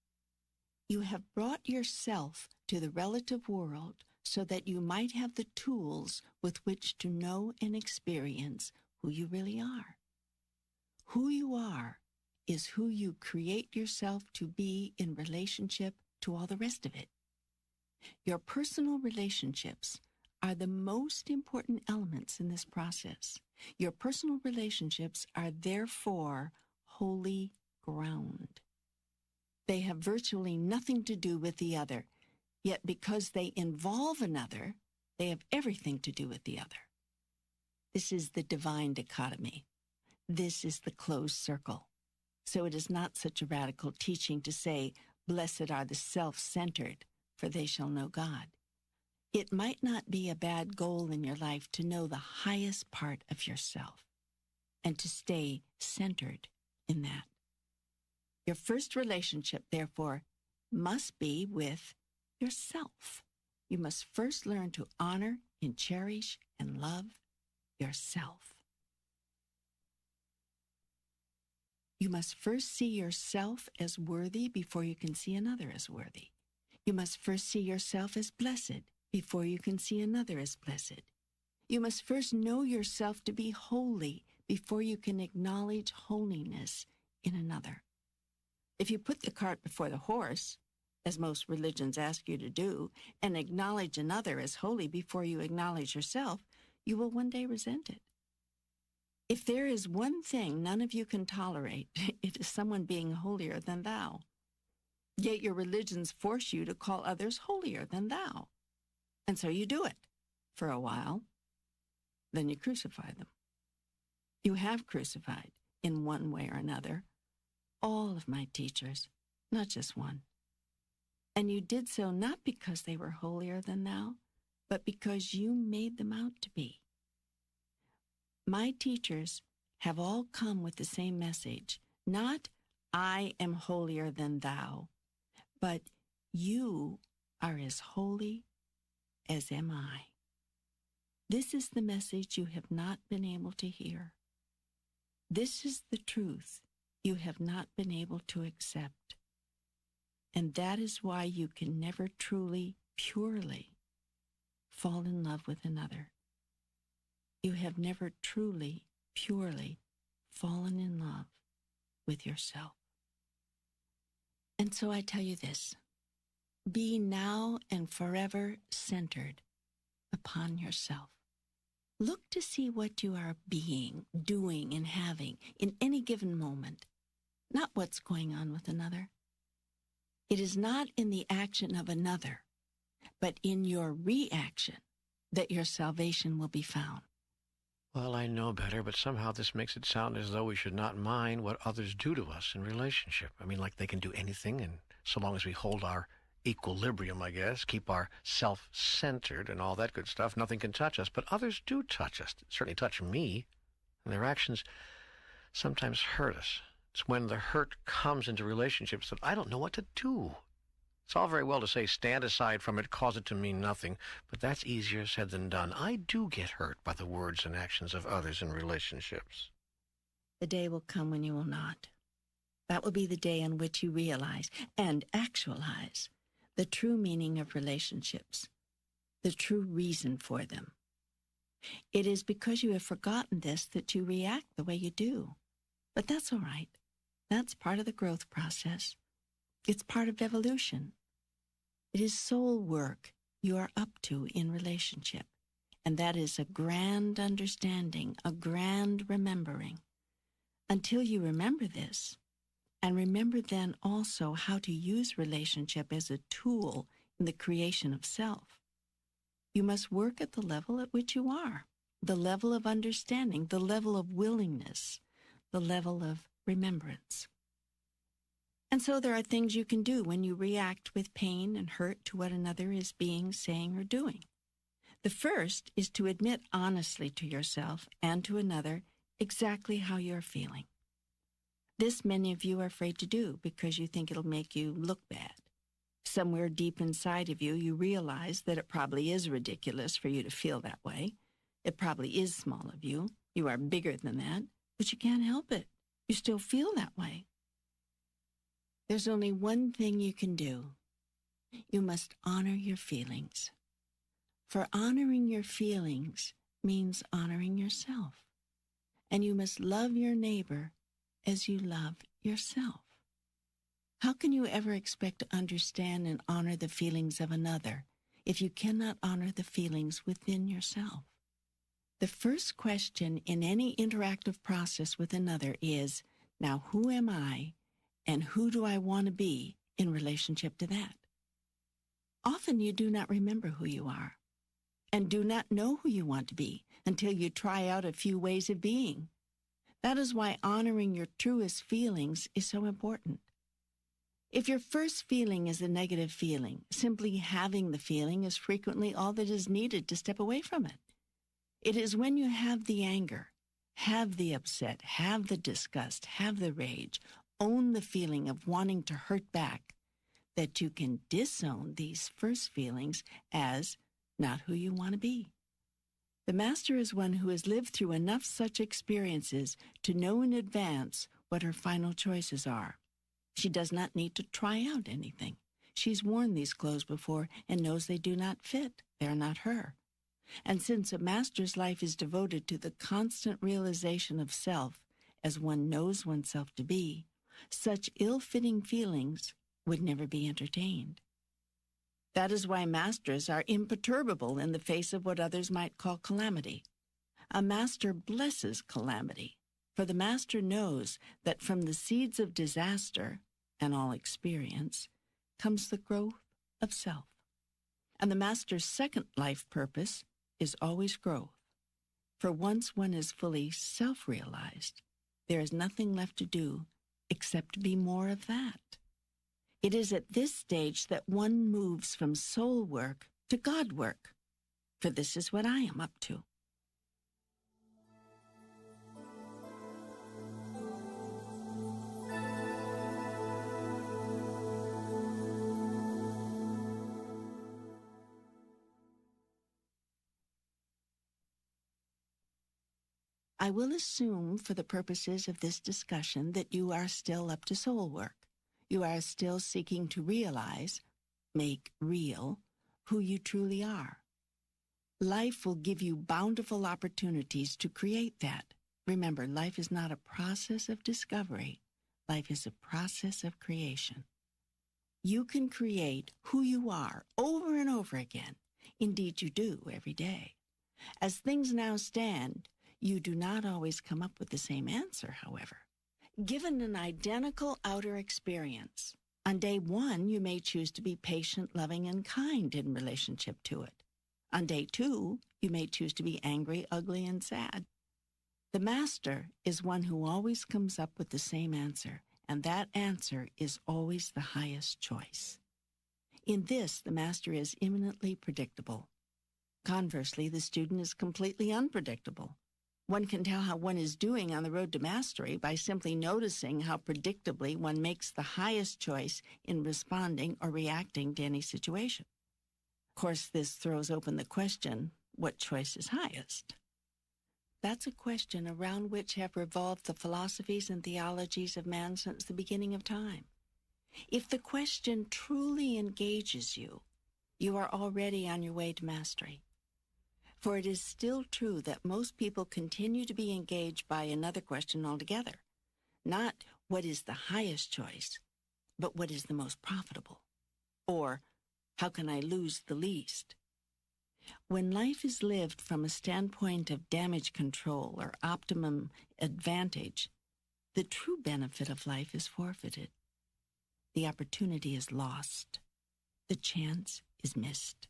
You have brought yourself to the relative world so that you might have the tools with which to know and experience who you really are. Who you are is who you create yourself to be in relationship to all the rest of it. Your personal relationships are the most important elements in this process. Your personal relationships are therefore holy ground. They have virtually nothing to do with the other, yet because they involve another, they have everything to do with the other. This is the divine dichotomy. This is the closed circle. So it is not such a radical teaching to say, "Blessed are the self-centered, for they shall know God." It might not be a bad goal in your life to know the highest part of yourself and to stay centered in that. Your first relationship, therefore, must be with yourself. You must first learn to honor and cherish and love yourself. You must first see yourself as worthy before you can see another as worthy. You must first see yourself as blessed before you can see another as blessed. You must first know yourself to be holy before you can acknowledge holiness in another. If you put the cart before the horse, as most religions ask you to do, and acknowledge another as holy before you acknowledge yourself, you will one day resent it. If there is one thing none of you can tolerate, it is someone being holier than thou. Yet your religions force you to call others holier than thou. And so you do it for a while, then you crucify them. You have crucified, in one way or another, all of my teachers, not just one. And you did so not because they were holier than thou, but because you made them out to be. My teachers have all come with the same message, not I am holier than thou, but you are as holy as am I. This is the message you have not been able to hear. This is the truth you have not been able to accept. And that is why you can never truly, purely fall in love with another. You have never truly, purely fallen in love with yourself. And so I tell you this, be now and forever centered upon yourself. Look to see what you are being, doing, and having in any given moment, not what's going on with another. It is not in the action of another, but in your reaction that your salvation will be found. Well, I know better, but somehow this makes it sound as though we should not mind what others do to us in relationship. I mean, like they can do anything, and so long as we hold our equilibrium, I guess, keep our self-centered and all that good stuff, nothing can touch us. But others do touch us, certainly touch me, and their actions sometimes hurt us. It's when the hurt comes into relationships that I don't know what to do. It's all very well to say, stand aside from it, cause it to mean nothing, but that's easier said than done. I do get hurt by the words and actions of others in relationships. The day will come when you will not. That will be the day on which you realize and actualize the true meaning of relationships, the true reason for them. It is because you have forgotten this that you react the way you do. But that's all right. That's part of the growth process. It's part of evolution. It is soul work you are up to in relationship, and that is a grand understanding, a grand remembering. Until you remember this, and remember then also how to use relationship as a tool in the creation of self, you must work at the level at which you are, the level of understanding, the level of willingness, the level of remembrance. And so there are things you can do when you react with pain and hurt to what another is being, saying, or doing. The first is to admit honestly to yourself and to another exactly how you're feeling. This many of you are afraid to do because you think it'll make you look bad. Somewhere deep inside of you, you realize that it probably is ridiculous for you to feel that way. It probably is small of you. You are bigger than that, but you can't help it. You still feel that way. There's only one thing you can do. You must honor your feelings. For honoring your feelings means honoring yourself. And you must love your neighbor as you love yourself. How can you ever expect to understand and honor the feelings of another if you cannot honor the feelings within yourself? The first question in any interactive process with another is, now who am I and who do I want to be in relationship to that? Often you do not remember who you are and do not know who you want to be until you try out a few ways of being. That is why honoring your truest feelings is so important. If your first feeling is a negative feeling, simply having the feeling is frequently all that is needed to step away from it. It is when you have the anger, have the upset, have the disgust, have the rage, own the feeling of wanting to hurt back, that you can disown these first feelings as not who you want to be. The master is one who has lived through enough such experiences to know in advance what her final choices are. She does not need to try out anything. She's worn these clothes before and knows they do not fit. They are not her. And since a master's life is devoted to the constant realization of self as one knows oneself to be, such ill-fitting feelings would never be entertained. That is why masters are imperturbable in the face of what others might call calamity. A master blesses calamity, for the master knows that from the seeds of disaster and all experience comes the growth of self. And the master's second life purpose is always growth. For once one is fully self-realized, there is nothing left to do except be more of that. It is at this stage that one moves from soul work to God work, for this is what I am up to. I will assume for the purposes of this discussion that you are still up to soul work. You are still seeking to realize, make real, who you truly are. Life will give you bountiful opportunities to create that. Remember, life is not a process of discovery. Life is a process of creation. You can create who you are over and over again. Indeed, you do every day. As things now stand, you do not always come up with the same answer, however. Given an identical outer experience, on day one, you may choose to be patient, loving, and kind in relationship to it. On day two, you may choose to be angry, ugly, and sad. The master is one who always comes up with the same answer, and that answer is always the highest choice. In this, the master is eminently predictable. Conversely, the student is completely unpredictable. One can tell how one is doing on the road to mastery by simply noticing how predictably one makes the highest choice in responding or reacting to any situation. Of course, this throws open the question, what choice is highest? That's a question around which have revolved the philosophies and theologies of man since the beginning of time. If the question truly engages you, you are already on your way to mastery. For it is still true that most people continue to be engaged by another question altogether. Not what is the highest choice, but what is the most profitable? Or how can I lose the least? When life is lived from a standpoint of damage control or optimum advantage, the true benefit of life is forfeited. The opportunity is lost. The chance is missed.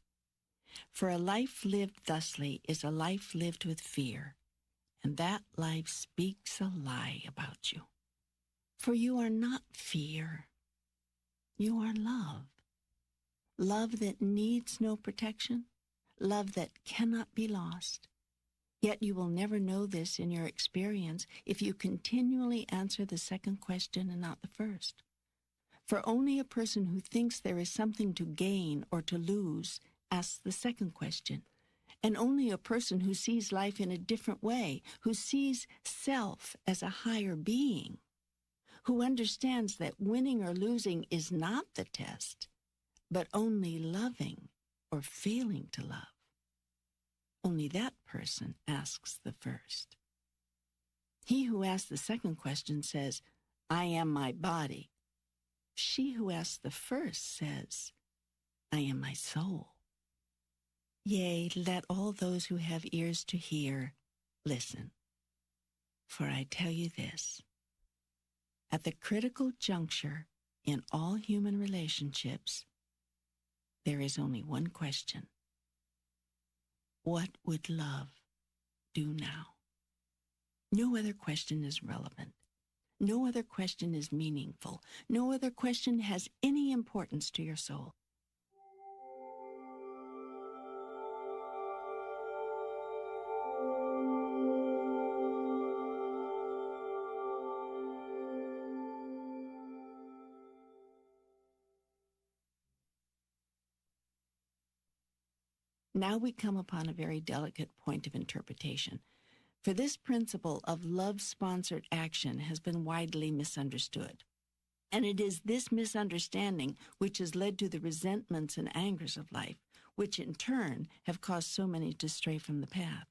For a life lived thusly is a life lived with fear, and that life speaks a lie about you. For you are not fear. You are love. Love that needs no protection, love that cannot be lost. Yet you will never know this in your experience if you continually answer the second question and not the first. For only a person who thinks there is something to gain or to lose asks the second question, and only a person who sees life in a different way, who sees self as a higher being, who understands that winning or losing is not the test, but only loving or failing to love. Only that person asks the first. He who asks the second question says, I am my body. She who asks the first says, I am my soul. Yea, let all those who have ears to hear listen. For I tell you this, at the critical juncture in all human relationships, there is only one question. What would love do now? No other question is relevant. No other question is meaningful. No other question has any importance to your soul. Now we come upon a very delicate point of interpretation, for this principle of love-sponsored action has been widely misunderstood. And it is this misunderstanding which has led to the resentments and angers of life, which in turn have caused so many to stray from the path.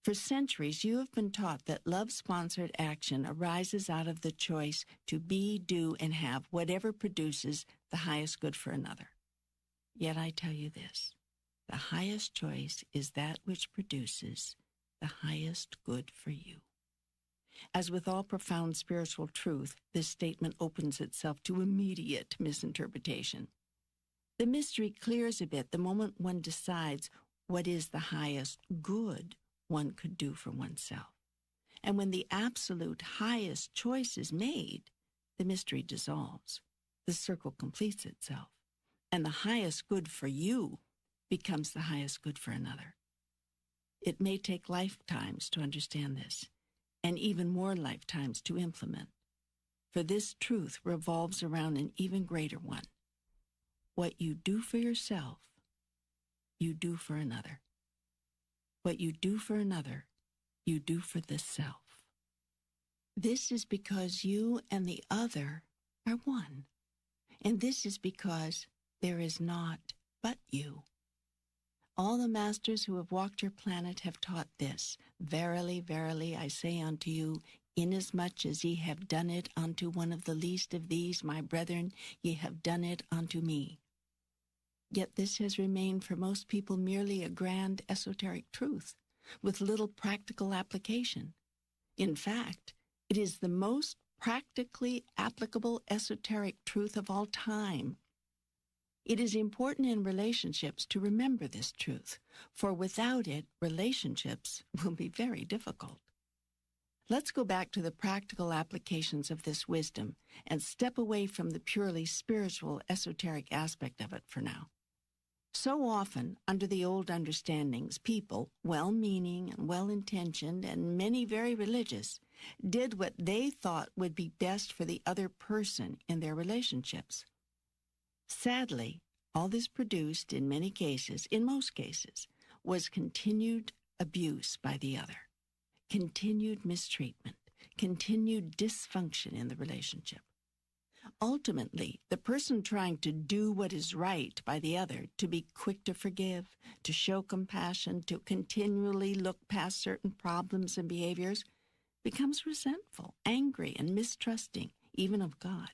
For centuries, you have been taught that love-sponsored action arises out of the choice to be, do, and have whatever produces the highest good for another. Yet I tell you this. The highest choice is that which produces the highest good for you. As with all profound spiritual truth, this statement opens itself to immediate misinterpretation. The mystery clears a bit the moment one decides what is the highest good one could do for oneself. And when the absolute highest choice is made, the mystery dissolves. the circle completes itself, and the highest good for you becomes the highest good for another. It may take lifetimes to understand this, and even more lifetimes to implement, for this truth revolves around an even greater one. What you do for yourself, you do for another. What you do for another, you do for the self. This is because you and the other are one, and this is because there is naught but you. All the masters who have walked your planet have taught this. Verily, verily, I say unto you, inasmuch as ye have done it unto one of the least of these, my brethren, ye have done it unto me. Yet this has remained for most people merely a grand esoteric truth, with little practical application. In fact, it is the most practically applicable esoteric truth of all time. It is important in relationships to remember this truth, for without it, relationships will be very difficult. Let's go back to the practical applications of this wisdom and step away from the purely spiritual, esoteric aspect of it for now. So often, under the old understandings, people, well-meaning and well-intentioned and many very religious, did what they thought would be best for the other person in their relationships. Sadly, all this produced, in many cases, in most cases, was continued abuse by the other, continued mistreatment, continued dysfunction in the relationship. Ultimately, the person trying to do what is right by the other, to be quick to forgive, to show compassion, to continually look past certain problems and behaviors, becomes resentful, angry, and mistrusting, even of God.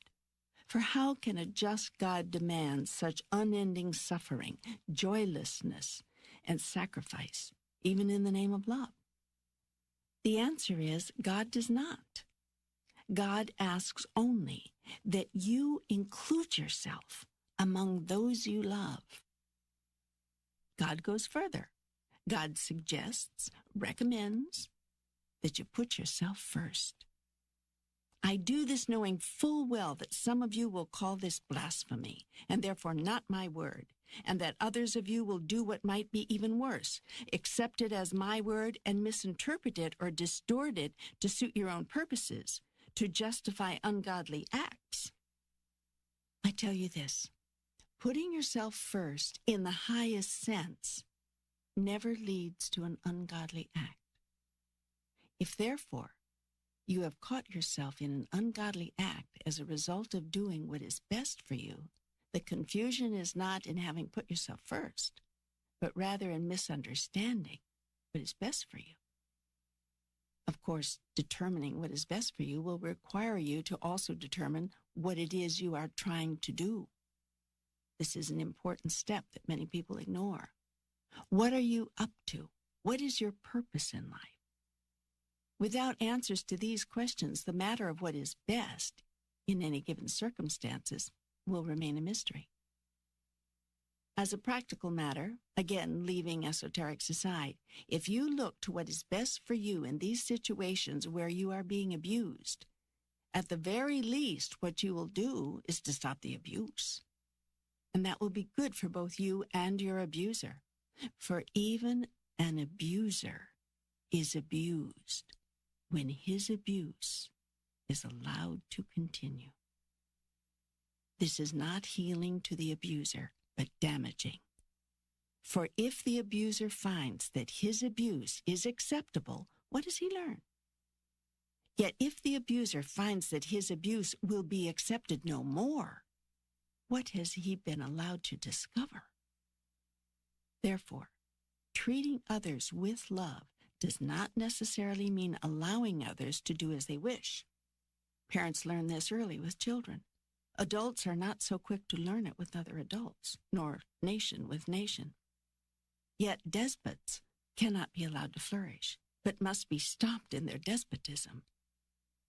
For how can a just God demand such unending suffering, joylessness, and sacrifice, even in the name of love? The answer is God does not. God asks only that you include yourself among those you love. God goes further. God suggests, recommends that you put yourself first. I do this knowing full well that some of you will call this blasphemy, and therefore not my word, and that others of you will do what might be even worse, accept it as my word and misinterpret it or distort it to suit your own purposes, to justify ungodly acts. I tell you this, putting yourself first in the highest sense never leads to an ungodly act. If therefore you have caught yourself in an ungodly act as a result of doing what is best for you, the confusion is not in having put yourself first, but rather in misunderstanding what is best for you. Of course, determining what is best for you will require you to also determine what it is you are trying to do. This is an important step that many people ignore. What are you up to? What is your purpose in life? Without answers to these questions, the matter of what is best in any given circumstances will remain a mystery. As a practical matter, again, leaving esoterics aside, if you look to what is best for you in these situations where you are being abused, at the very least, what you will do is to stop the abuse. And that will be good for both you and your abuser. For even an abuser is abused when his abuse is allowed to continue. This is not healing to the abuser, but damaging. For if the abuser finds that his abuse is acceptable, what does he learn? Yet if the abuser finds that his abuse will be accepted no more, what has he been allowed to discover? Therefore, treating others with love does not necessarily mean allowing others to do as they wish. Parents learn this early with children. Adults are not so quick to learn it with other adults, nor nation with nation. Yet despots cannot be allowed to flourish, but must be stopped in their despotism.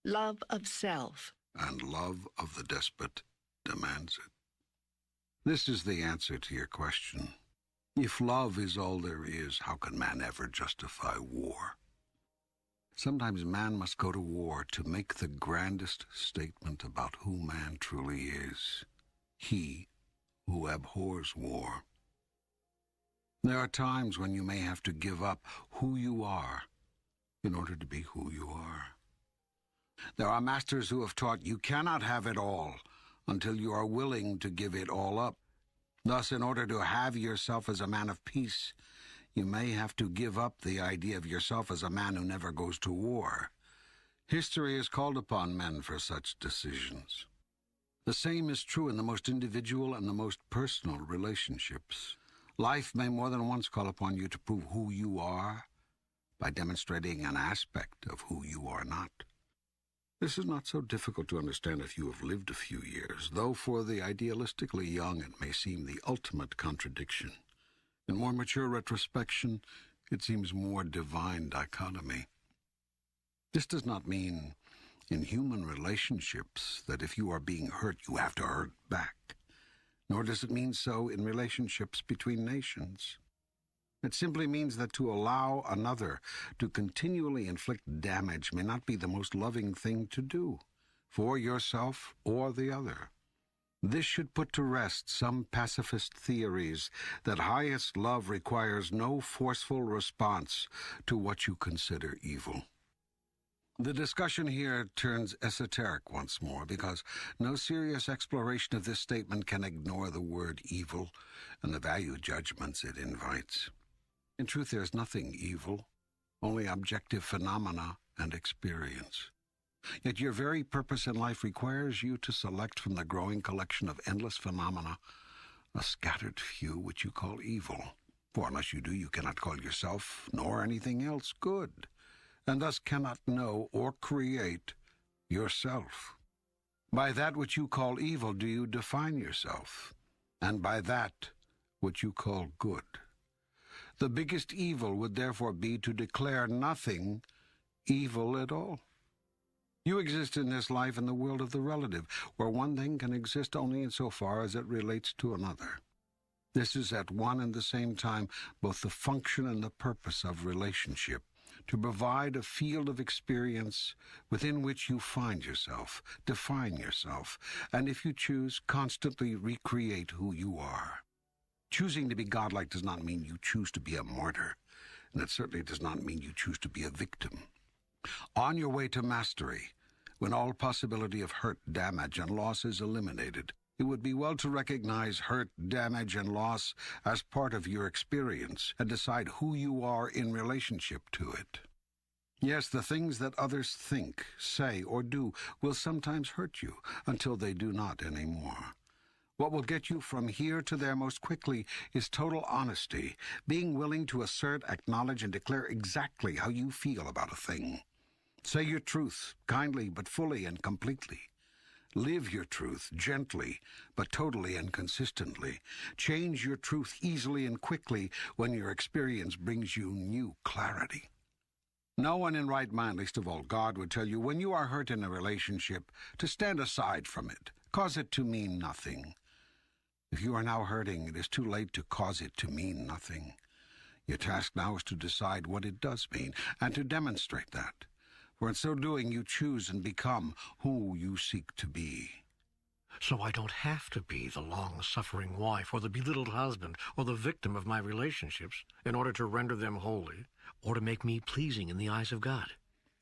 Love of self And love of the despot demands it. This is the answer to your question. If love is all there is, how can man ever justify war? Sometimes man must go to war to make the grandest statement about who man truly is. he who abhors war. There are times when you may have to give up who you are in order to be who you are. There are masters who have taught you cannot have it all until you are willing to give it all up. Thus, in order to have yourself as a man of peace, you may have to give up the idea of yourself as a man who never goes to war. History has called upon men for such decisions. The same is true in the most individual and the most personal relationships. Life may more than once call upon you to prove who you are by demonstrating an aspect of who you are not. This is not so difficult to understand if you have lived a few years, though for the idealistically young it may seem the ultimate contradiction. In more mature retrospection, it seems more divine dichotomy. This does not mean in human relationships that if you are being hurt, you have to hurt back. Nor does it mean so in relationships between nations. It simply means that to allow another to continually inflict damage may not be the most loving thing to do, for yourself or the other. This should put to rest some pacifist theories that highest love requires no forceful response to what you consider evil. The discussion here turns esoteric once more, because no serious exploration of this statement can ignore the word evil and the value judgments it invites. In truth, there is nothing evil, only objective phenomena and experience. Yet your very purpose in life requires you to select from the growing collection of endless phenomena a scattered few which you call evil. For unless you do, you cannot call yourself, nor anything else, good, and thus cannot know or create yourself. By that which you call evil do you define yourself, and by that which you call good. The biggest evil would therefore be to declare nothing evil at all. You exist in this life in the world of the relative, where one thing can exist only insofar as it relates to another. This is at one and the same time both the function and the purpose of relationship, to provide a field of experience within which you find yourself, define yourself, and if you choose, constantly recreate who you are. Choosing to be godlike does not mean you choose to be a martyr, and it certainly does not mean you choose to be a victim. On your way to mastery, when all possibility of hurt, damage, and loss is eliminated, it would be well to recognize hurt, damage, and loss as part of your experience and decide who you are in relationship to it. Yes, the things that others think, say, or do will sometimes hurt you until they do not anymore. What will get you from here to there most quickly is total honesty, being willing to assert, acknowledge, and declare exactly how you feel about a thing. Say your truth, kindly but fully and completely. Live your truth, gently but totally and consistently. Change your truth easily and quickly when your experience brings you new clarity. No one in right mind, least of all God, would tell you when you are hurt in a relationship to stand aside from it, cause it to mean nothing. If you are now hurting, it is too late to cause it to mean nothing. Your task now is to decide what it does mean, and to demonstrate that. For in so doing, you choose and become who you seek to be. So I don't have to be the long-suffering wife or the belittled husband or the victim of my relationships in order to render them holy or to make me pleasing in the eyes of God.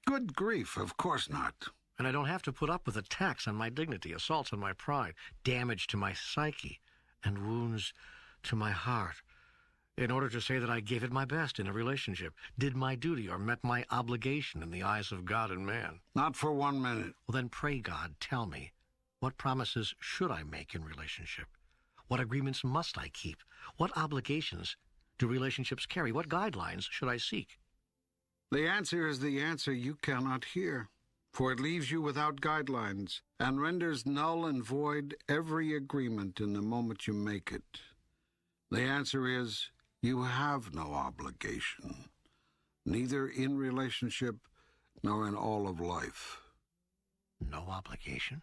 Good grief, of course not. And I don't have to put up with attacks on my dignity, assaults on my pride, damage to my psyche, and wounds to my heart in order to say that I gave it my best in a relationship, did my duty, or met my obligation in the eyes of God and man. Not for 1 minute. Well, then pray God, tell me, what promises should I make in relationship? What agreements must I keep? What obligations do relationships carry? What guidelines should I seek? The answer is the answer you cannot hear, for it leaves you without guidelines and renders null and void every agreement in the moment you make it. The answer is you have no obligation, neither in relationship nor in all of life. No obligation?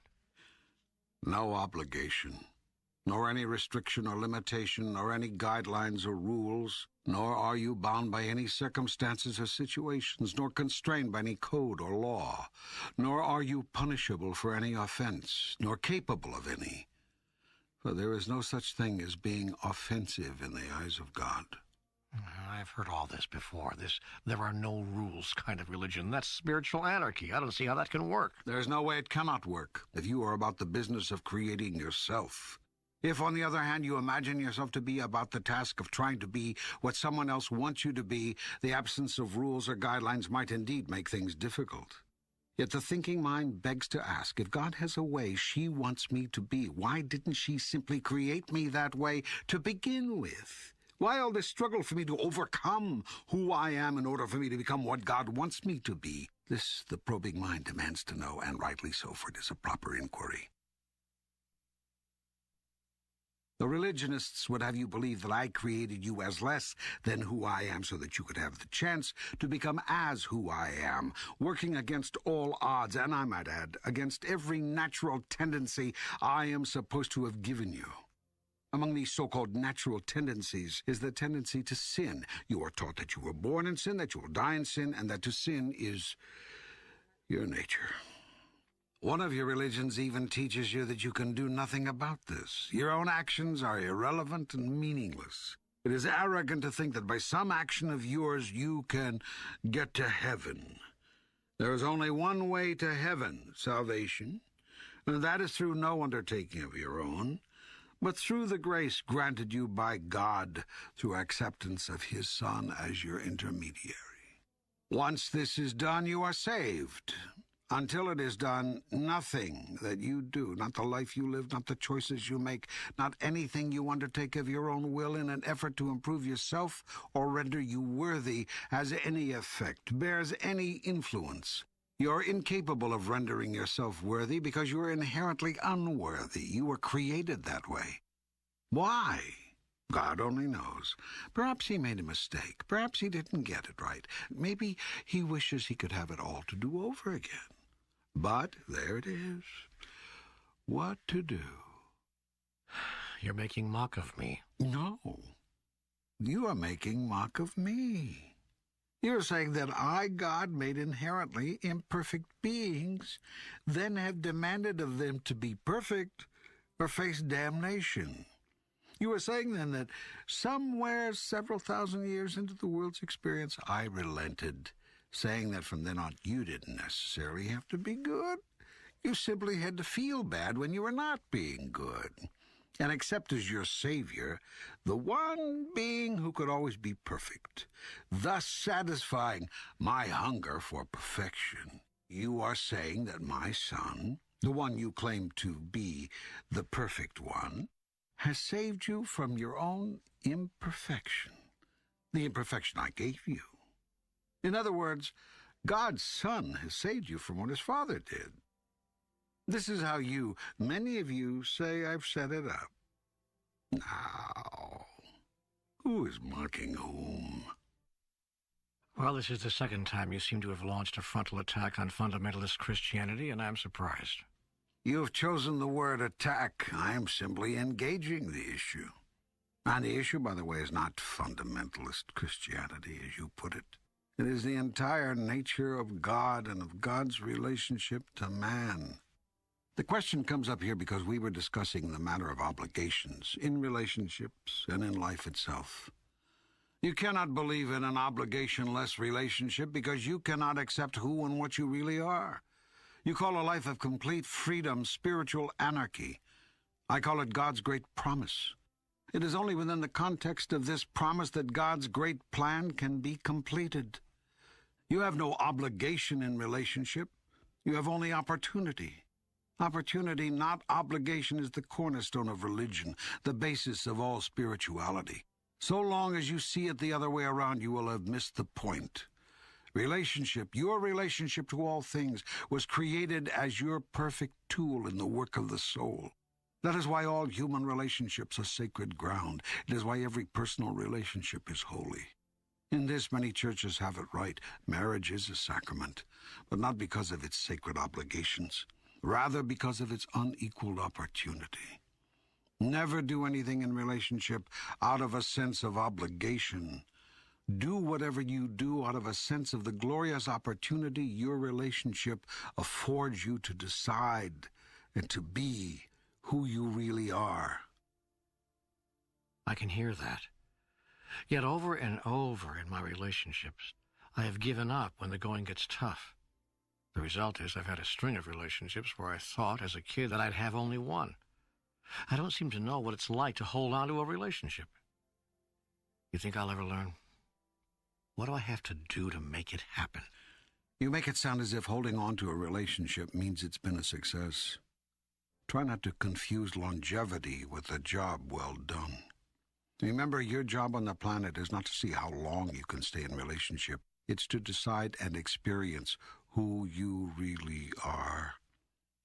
No obligation, nor any restriction or limitation, nor any guidelines or rules, nor are you bound by any circumstances or situations, nor constrained by any code or law, nor are you punishable for any offense, nor capable of any. For there is no such thing as being offensive in the eyes of God. I've heard all this before. This there are no rules kind of religion. That's spiritual anarchy. I don't see how that can work. There's no way it cannot work if you are about the business of creating yourself. If, on the other hand, you imagine yourself to be about the task of trying to be what someone else wants you to be, the absence of rules or guidelines might indeed make things difficult. Yet the thinking mind begs to ask, if God has a way she wants me to be, why didn't she simply create me that way to begin with? Why all this struggle for me to overcome who I am in order for me to become what God wants me to be? This the probing mind demands to know, and rightly so, for it is a proper inquiry. The religionists would have you believe that I created you as less than who I am so that you could have the chance to become as who I am, working against all odds, and I might add, against every natural tendency I am supposed to have given you. Among these so-called natural tendencies is the tendency to sin. You are taught that you were born in sin, that you will die in sin, and that to sin is your nature. One of your religions even teaches you that you can do nothing about this. Your own actions are irrelevant and meaningless. It is arrogant to think that by some action of yours you can get to heaven. There is only one way to heaven, salvation, and that is through no undertaking of your own, but through the grace granted you by God through acceptance of His Son as your intermediary. Once this is done, you are saved. Until it is done, nothing that you do, not the life you live, not the choices you make, not anything you undertake of your own will in an effort to improve yourself or render you worthy, has any effect, bears any influence. You're incapable of rendering yourself worthy because you're inherently unworthy. You were created that way. Why? God only knows. Perhaps He made a mistake. Perhaps He didn't get it right. Maybe He wishes He could have it all to do over again. But there it is. What to do? You're making mock of me. No. You are making mock of me. You're saying that I, God, made inherently imperfect beings, then have demanded of them to be perfect or face damnation. You are saying then that somewhere several thousand years into the world's experience, I relented, saying that from then on you didn't necessarily have to be good. You simply had to feel bad when you were not being good, and accept as your Savior the one being who could always be perfect, thus satisfying my hunger for perfection. You are saying that my Son, the one you claim to be the perfect one, has saved you from your own imperfection, the imperfection I gave you. In other words, God's Son has saved you from what His Father did. This is how you, many of you, say I've set it up. Now, who is mocking whom? Well, this is the second time you seem to have launched a frontal attack on fundamentalist Christianity, and I'm surprised. You have chosen the word attack. I am simply engaging the issue. And the issue, by the way, is not fundamentalist Christianity, as you put it. It is the entire nature of God and of God's relationship to man. The question comes up here because we were discussing the matter of obligations in relationships and in life itself. You cannot believe in an obligation-less relationship because you cannot accept who and what you really are. You call a life of complete freedom spiritual anarchy. I call it God's great promise. It is only within the context of this promise that God's great plan can be completed. You have no obligation in relationship. You have only opportunity. Opportunity, not obligation, is the cornerstone of religion, the basis of all spirituality. So long as you see it the other way around, you will have missed the point. Relationship, your relationship to all things, was created as your perfect tool in the work of the soul. That is why all human relationships are sacred ground. It is why every personal relationship is holy. In this, many churches have it right. Marriage is a sacrament, but not because of its sacred obligations, rather because of its unequaled opportunity. Never do anything in relationship out of a sense of obligation. Do whatever you do out of a sense of the glorious opportunity your relationship affords you to decide and to be who you really are. I can hear that. Yet over and over in my relationships, I have given up when the going gets tough. The result is I've had a string of relationships where I thought as a kid that I'd have only one. I don't seem to know what it's like to hold on to a relationship. You think I'll ever learn? What do I have to do to make it happen? You make it sound as if holding on to a relationship means it's been a success. Try not to confuse longevity with a job well done. Remember, your job on the planet is not to see how long you can stay in relationship. It's to decide and experience who you really are.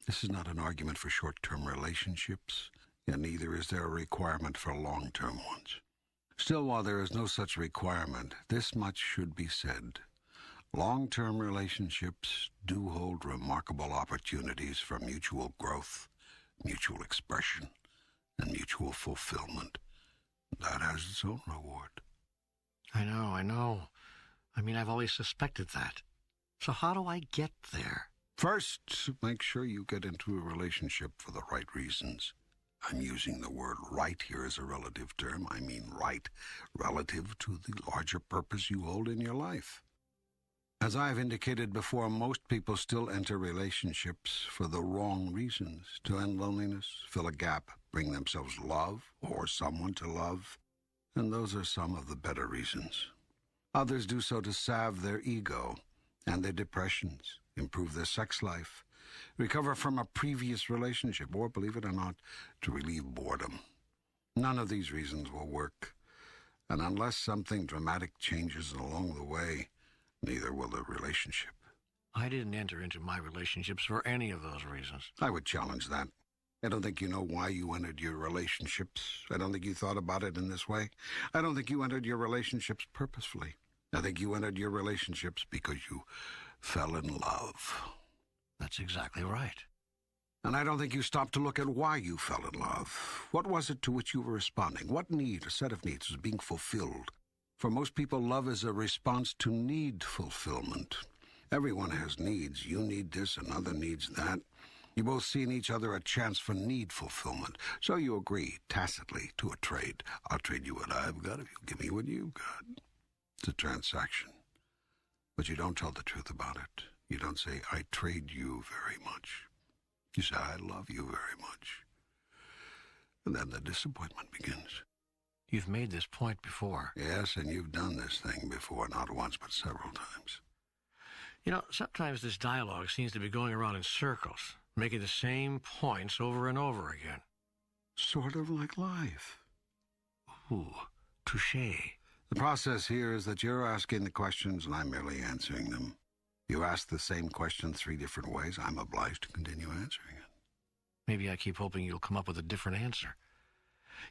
This is not an argument for short-term relationships, and neither is there a requirement for long-term ones. Still, while there is no such requirement, this much should be said. Long-term relationships do hold remarkable opportunities for mutual growth, mutual expression, and mutual fulfillment. That has its own reward. I know. I mean, I've always suspected that. So how do I get there? First, make sure you get into a relationship for the right reasons. I'm using the word right here as a relative term. I mean right, relative to the larger purpose you hold in your life. As I've indicated before, most people still enter relationships for the wrong reasons. To end loneliness, fill a gap, bring themselves love or someone to love. And those are some of the better reasons. Others do so to salve their ego and their depressions, improve their sex life, recover from a previous relationship, or, believe it or not, to relieve boredom. None of these reasons will work. And unless something dramatic changes along the way, neither will the relationship. I didn't enter into my relationships for any of those reasons. I would challenge that. I don't think you know why you entered your relationships. I don't think you thought about it in this way. I don't think you entered your relationships purposefully. I think you entered your relationships because you fell in love. That's exactly right. And I don't think you stopped to look at why you fell in love. What was it to which you were responding? What need, a set of needs, was being fulfilled? For most people, love is a response to need fulfillment. Everyone has needs. You need this, another needs that. You both see in each other a chance for need fulfillment. So you agree, tacitly, to a trade. I'll trade you what I've got if you give me what you've got. It's a transaction. But you don't tell the truth about it. You don't say, I trade you very much. You say, I love you very much. And then the disappointment begins. You've made this point before. Yes, and you've done this thing before, not once, but several times. You know, sometimes this dialogue seems to be going around in circles, making the same points over and over again. Sort of like life. Ooh, touché. The process here is that you're asking the questions and I'm merely answering them. You ask the same question 3 different ways. I'm obliged to continue answering it. Maybe I keep hoping you'll come up with a different answer.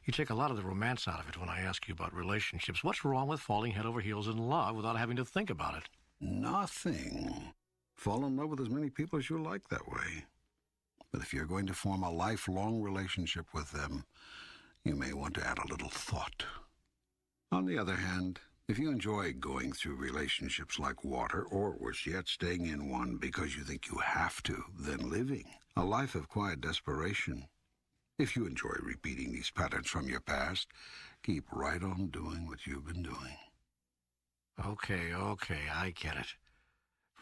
You take a lot of the romance out of it when I ask you about relationships. What's wrong with falling head over heels in love without having to think about it? Nothing. Fall in love with as many people as you like that way. But if you're going to form a lifelong relationship with them, you may want to add a little thought. On the other hand, if you enjoy going through relationships like water, or worse yet, staying in one because you think you have to, then living a life of quiet desperation. If you enjoy repeating these patterns from your past, keep right on doing what you've been doing. Okay, I get it.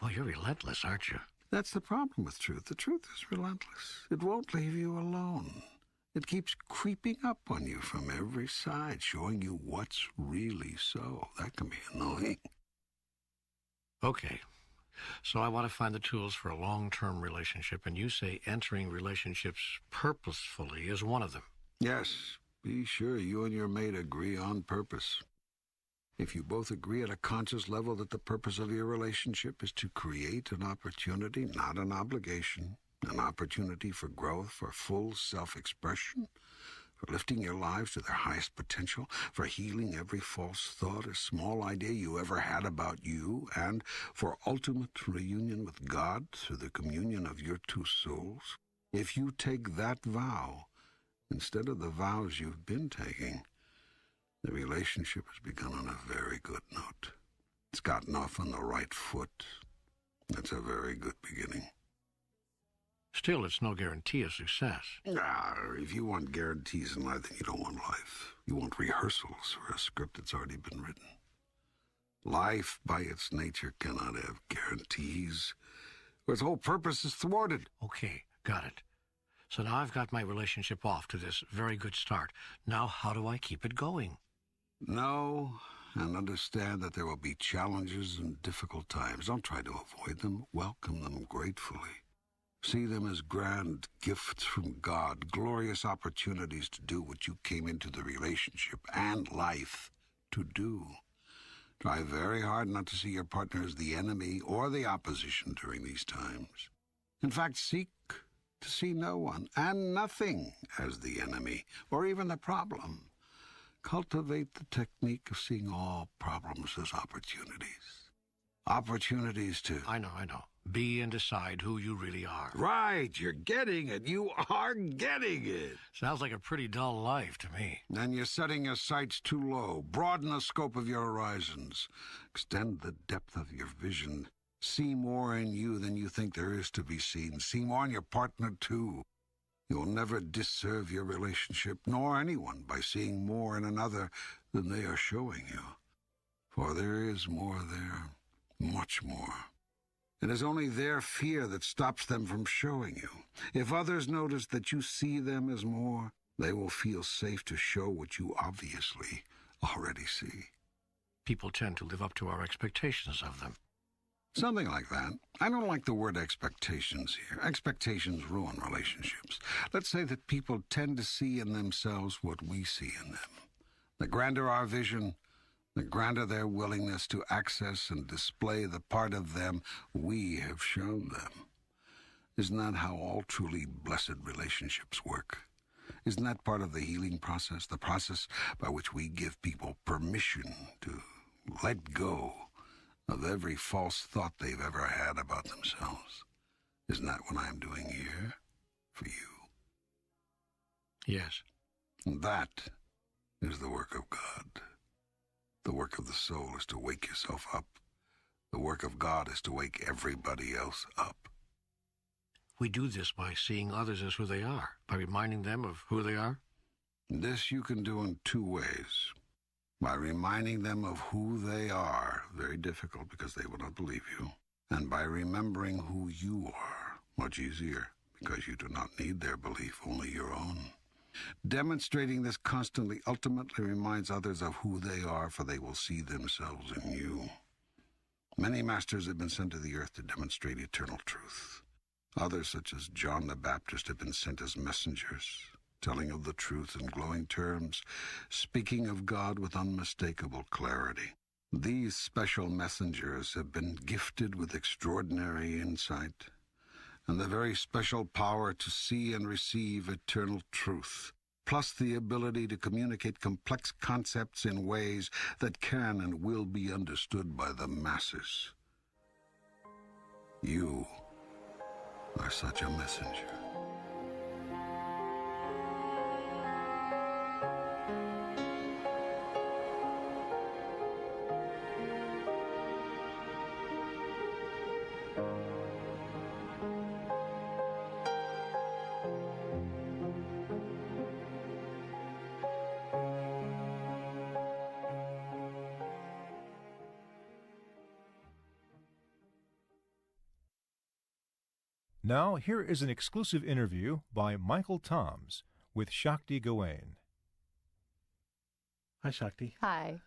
Well, you're relentless, aren't you? That's the problem with truth. The truth is relentless. It won't leave you alone. It keeps creeping up on you from every side, showing you what's really so. That can be annoying. Okay, so I want to find the tools for a long-term relationship, and you say entering relationships purposefully is one of them. Yes, be sure you and your mate agree on purpose. If you both agree at a conscious level that the purpose of your relationship is to create an opportunity, not an obligation, an opportunity for growth, for full self-expression, for lifting your lives to their highest potential, for healing every false thought or small idea you ever had about you, and for ultimate reunion with God through the communion of your two souls. If you take that vow, instead of the vows you've been taking, the relationship has begun on a very good note. It's gotten off on the right foot. That's a very good beginning. Still, it's no guarantee of success. If you want guarantees in life, then you don't want life. You want rehearsals for a script that's already been written. Life, by its nature, cannot have guarantees, or its whole purpose is thwarted. Okay, got it. So now I've got my relationship off to this very good start. Now how do I keep it going? Know and understand that there will be challenges and difficult times. Don't try to avoid them. Welcome them gratefully. See them as grand gifts from God, glorious opportunities to do what you came into the relationship and life to do. Try very hard not to see your partner as the enemy or the opposition during these times. In fact, seek to see no one and nothing as the enemy or even the problem. Cultivate the technique of seeing all problems as opportunities. Opportunities to... I know. Be and decide who you really are. Right, you're getting it. You are getting it. Sounds like a pretty dull life to me. And you're setting your sights too low. Broaden the scope of your horizons. Extend the depth of your vision. See more in you than you think there is to be seen. See more in your partner, too. You'll never disserve your relationship, nor anyone, by seeing more in another than they are showing you. For there is more there, much more. It is only their fear that stops them from showing you. If others notice that you see them as more, they will feel safe to show what you obviously already see. People tend to live up to our expectations of them. Something like that. I don't like the word expectations here. Expectations ruin relationships. Let's say that people tend to see in themselves what we see in them. The grander our vision, the grander their willingness to access and display the part of them we have shown them. Isn't that how all truly blessed relationships work? Isn't that part of the healing process, the process by which we give people permission to let go of every false thought they've ever had about themselves? Isn't that what I'm doing here for you? Yes. And that is the work of God. The work of the soul is to wake yourself up. The work of God is to wake everybody else up. We do this by seeing others as who they are, by reminding them of who they are. This you can do in two ways. By reminding them of who they are, very difficult because they will not believe you, and by remembering who you are, much easier because you do not need their belief, only your own. Demonstrating this constantly ultimately reminds others of who they are, for they will see themselves in you. Many masters have been sent to the earth to demonstrate eternal truth. Others, such as John the Baptist, have been sent as messengers, telling of the truth in glowing terms, speaking of God with unmistakable clarity. These special messengers have been gifted with extraordinary insight and the very special power to see and receive eternal truth, plus the ability to communicate complex concepts in ways that can and will be understood by the masses. You are such a messenger. Now, here is an exclusive interview by Michael Toms with Shakti Gawain. Hi, Shakti. Hi.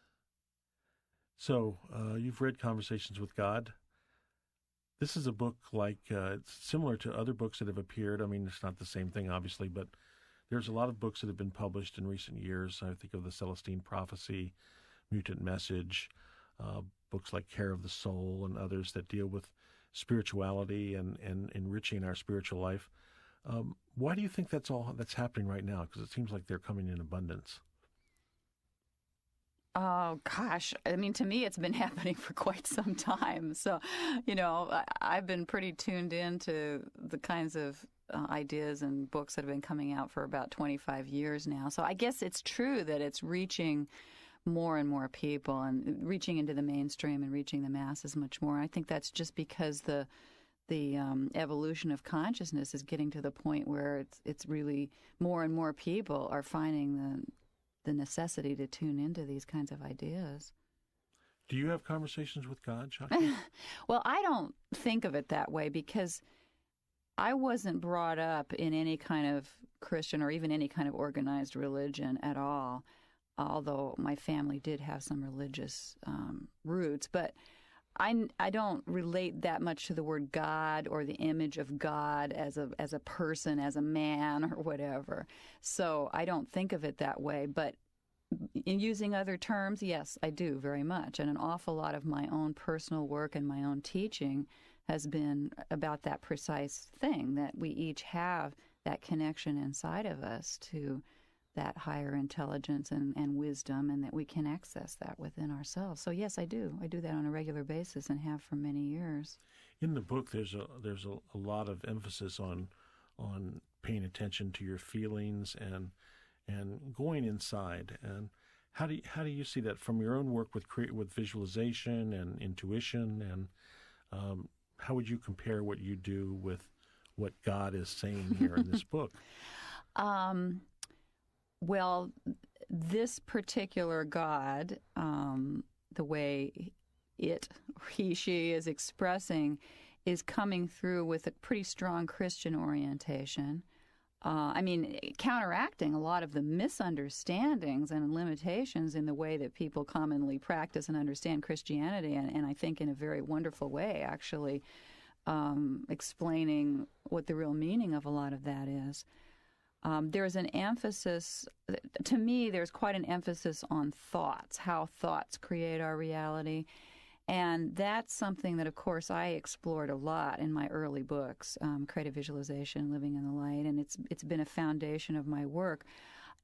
So, you've read Conversations with God. This is a book it's similar to other books that have appeared. I mean, it's not the same thing, obviously, but there's a lot of books that have been published in recent years. I think of the Celestine Prophecy, Mutant Message, books like Care of the Soul, and others that deal with spirituality and enriching our spiritual life. Why do you think that's happening right now? Because it seems like they're coming in abundance. Oh, gosh. I mean, to me, it's been happening for quite some time. So, I've been pretty tuned in to the kinds of ideas and books that have been coming out for about 25 years now. So I guess it's true that it's reaching more and more people and reaching into the mainstream and reaching the masses much more. I think that's just because the the evolution of consciousness is getting to the point where it's really more and more people are finding the necessity to tune into these kinds of ideas. Do you have conversations with God, Shakti? Well, I don't think of it that way because I wasn't brought up in any kind of Christian or even any kind of organized religion at all, although my family did have some religious roots. But I don't relate that much to the word God or the image of God as a person, as a man or whatever. So I don't think of it that way. But in using other terms, yes, I do very much. And an awful lot of my own personal work and my own teaching has been about that precise thing, that we each have that connection inside of us to that higher intelligence and wisdom, and that we can access that within ourselves. So yes, I do. I do that on a regular basis and have for many years. In the book, there's a lot of emphasis on paying attention to your feelings and going inside. And how do you see that from your own work with visualization and intuition? And how would you compare what you do with what God is saying here in this book? Well, this particular God, the way he, she is expressing, is coming through with a pretty strong Christian orientation. Counteracting a lot of the misunderstandings and limitations in the way that people commonly practice and understand Christianity, and I think in a very wonderful way, actually, explaining what the real meaning of a lot of that is. There's an emphasis, to me, there's quite an emphasis on thoughts, how thoughts create our reality. And that's something that, of course, I explored a lot in my early books, Creative Visualization, Living in the Light, and it's been a foundation of my work.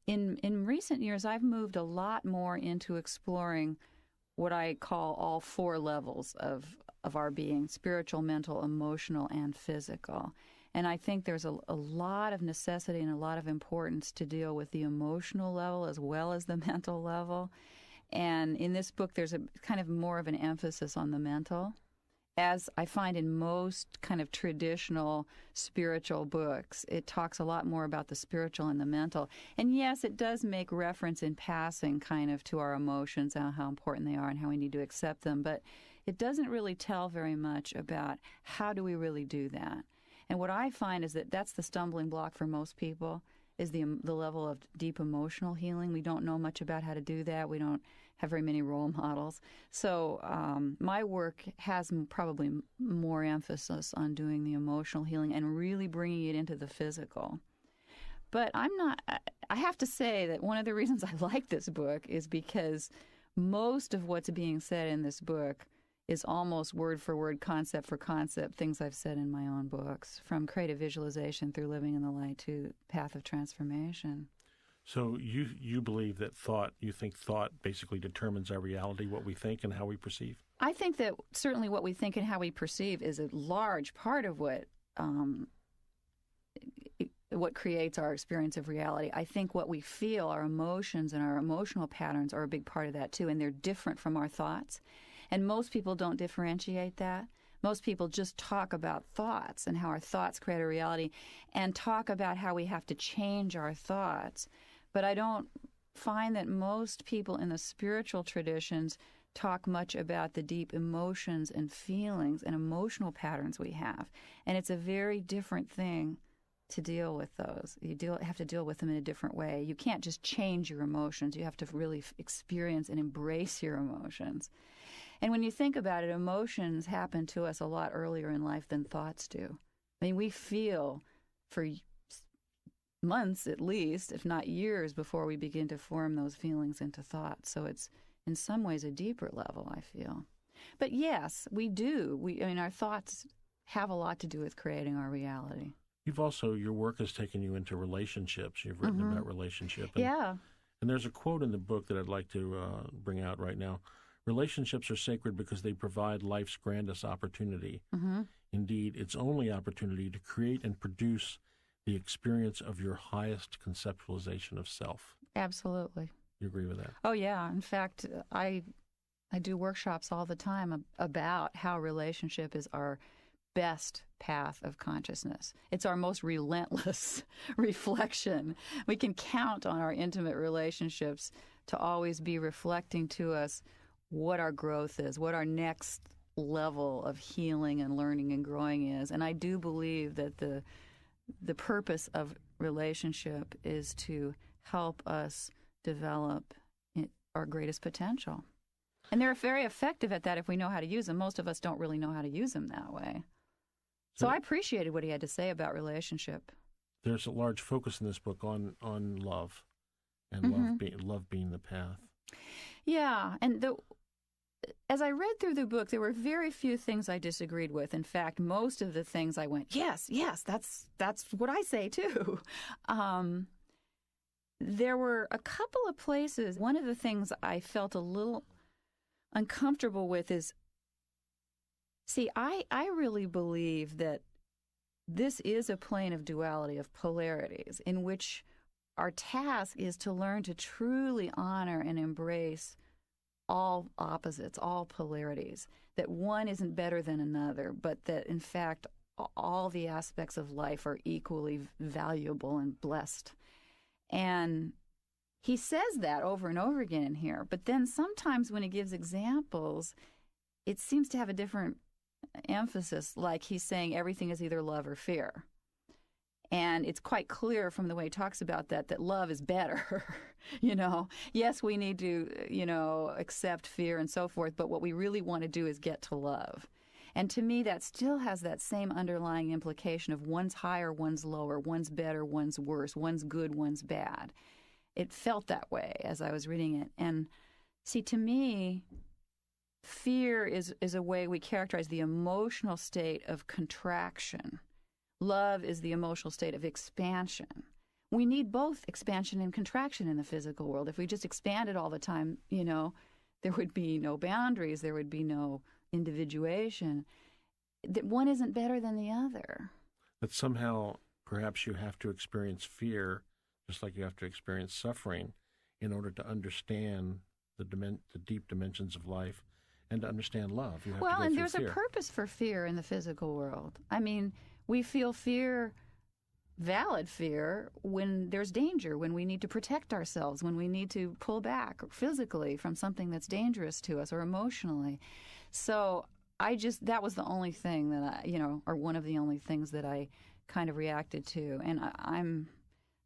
In recent years, I've moved a lot more into exploring what I call all four levels of our being: spiritual, mental, emotional, and physical. And I think there's a lot of necessity and a lot of importance to deal with the emotional level as well as the mental level. And in this book, there's a kind of more of an emphasis on the mental, as I find in most kind of traditional spiritual books. It talks a lot more about the spiritual and the mental. And yes, it does make reference in passing kind of to our emotions and how important they are and how we need to accept them. But it doesn't really tell very much about how do we really do that. And what I find is that that's the stumbling block for most people, is the level of deep emotional healing. We don't know much about how to do that. We don't have very many role models. So my work has probably more emphasis on doing the emotional healing and really bringing it into the physical. But I have to say that one of the reasons I like this book is because most of what's being said in this book is almost word for word, concept for concept, things I've said in my own books, from Creative Visualization through Living in the Light to Path of Transformation. So you believe that you think thought basically determines our reality, what we think and how we perceive? I think that certainly what we think and how we perceive is a large part of what creates our experience of reality. I think what we feel, our emotions and our emotional patterns, are a big part of that too, and they're different from our thoughts. And most people don't differentiate that. Most people just talk about thoughts and how our thoughts create a reality and talk about how we have to change our thoughts. But I don't find that most people in the spiritual traditions talk much about the deep emotions and feelings and emotional patterns we have. And it's a very different thing to deal with those. You have to deal with them in a different way. You can't just change your emotions. You have to really experience and embrace your emotions. And when you think about it, emotions happen to us a lot earlier in life than thoughts do. I mean, we feel for months at least, if not years, before we begin to form those feelings into thoughts. So it's in some ways a deeper level, I feel. But yes, we do. Our thoughts have a lot to do with creating our reality. Your work has taken you into relationships. You've written about relationship. Yeah. And there's a quote in the book that I'd like to bring out right now. Relationships are sacred because they provide life's grandest opportunity. Mm-hmm. Indeed, its only opportunity to create and produce the experience of your highest conceptualization of self. Absolutely. You agree with that? Oh, yeah. In fact, I do workshops all the time about how relationship is our best path of consciousness. It's our most relentless reflection. We can count on our intimate relationships to always be reflecting to us what our growth is, what our next level of healing and learning and growing is. And I do believe that the purpose of relationship is to help us develop our greatest potential. And they're very effective at that if we know how to use them. Most of us don't really know how to use them that way. So I appreciated what he had to say about relationship. There's a large focus in this book on love, and love being the path. Yeah, and as I read through the book, there were very few things I disagreed with. In fact, most of the things I went, yes, that's what I say too. There were a couple of places. One of the things I felt a little uncomfortable with is, see, I really believe that this is a plane of duality, of polarities, in which our task is to learn to truly honor and embrace all opposites, all polarities, that one isn't better than another, but that, in fact, all the aspects of life are equally valuable and blessed. And he says that over and over again in here, but then sometimes when he gives examples, it seems to have a different emphasis, like he's saying everything is either love or fear. And it's quite clear from the way he talks about that love is better. Yes, we need to, accept fear and so forth, but what we really want to do is get to love. And to me, that still has that same underlying implication of one's higher, one's lower, one's better, one's worse, one's good, one's bad. It felt that way as I was reading it. And see, to me, fear is a way we characterize the emotional state of contraction. Love is the emotional state of expansion. We need both expansion and contraction in the physical world. If we just expanded all the time, there would be no boundaries, there would be no individuation. That one isn't better than the other. That somehow perhaps you have to experience fear, just like you have to experience suffering, in order to understand the deep dimensions of life and to understand love. You have to go and through there's fear. A purpose for fear in the physical world. I mean, we feel fear, valid fear, when there's danger, when we need to protect ourselves, when we need to pull back physically from something that's dangerous to us or emotionally. So that was the only thing that or one of the only things that I kind of reacted to. And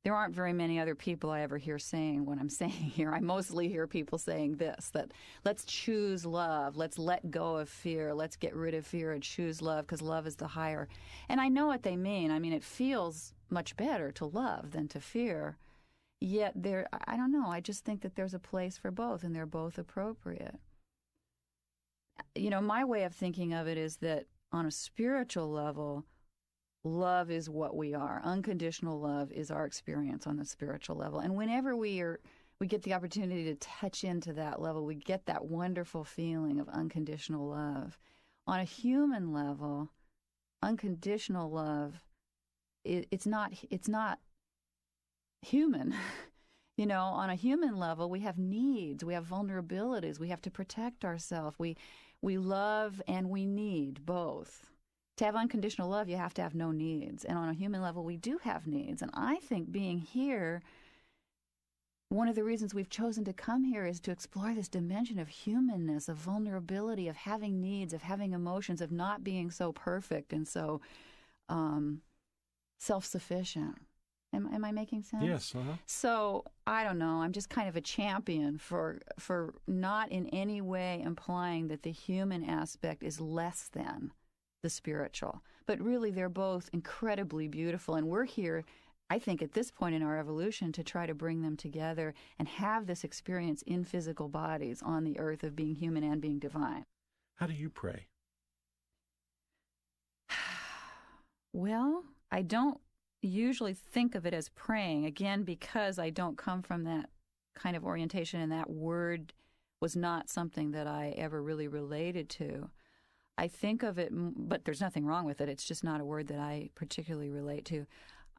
there aren't very many other people I ever hear saying what I'm saying here. I mostly hear people saying this, that let's choose love, let's let go of fear, let's get rid of fear and choose love because love is the higher. And I know what they mean. I mean, it feels much better to love than to fear. Yet I don't know, I just think that there's a place for both and they're both appropriate. My way of thinking of it is that on a spiritual level, love is what we are. Unconditional love is our experience on the spiritual level. And whenever we get the opportunity to touch into that level, we get that wonderful feeling of unconditional love. On a human level, unconditional love, it's not human. On a human level, we have needs, we have vulnerabilities, we have to protect ourselves. We love and we need both. To have unconditional love, you have to have no needs. And on a human level, we do have needs. And I think being here, one of the reasons we've chosen to come here is to explore this dimension of humanness, of vulnerability, of having needs, of having emotions, of not being so perfect and so self-sufficient. Am I making sense? Yes. Uh-huh. So, I don't know. I'm just kind of a champion for not in any way implying that the human aspect is less than the spiritual. But really, they're both incredibly beautiful. And we're here, I think, at this point in our evolution to try to bring them together and have this experience in physical bodies on the earth of being human and being divine. How do you pray? Well, I don't usually think of it as praying, again, because I don't come from that kind of orientation, and that word was not something that I ever really related to. I think of it, but there's nothing wrong with it. It's just not a word that I particularly relate to.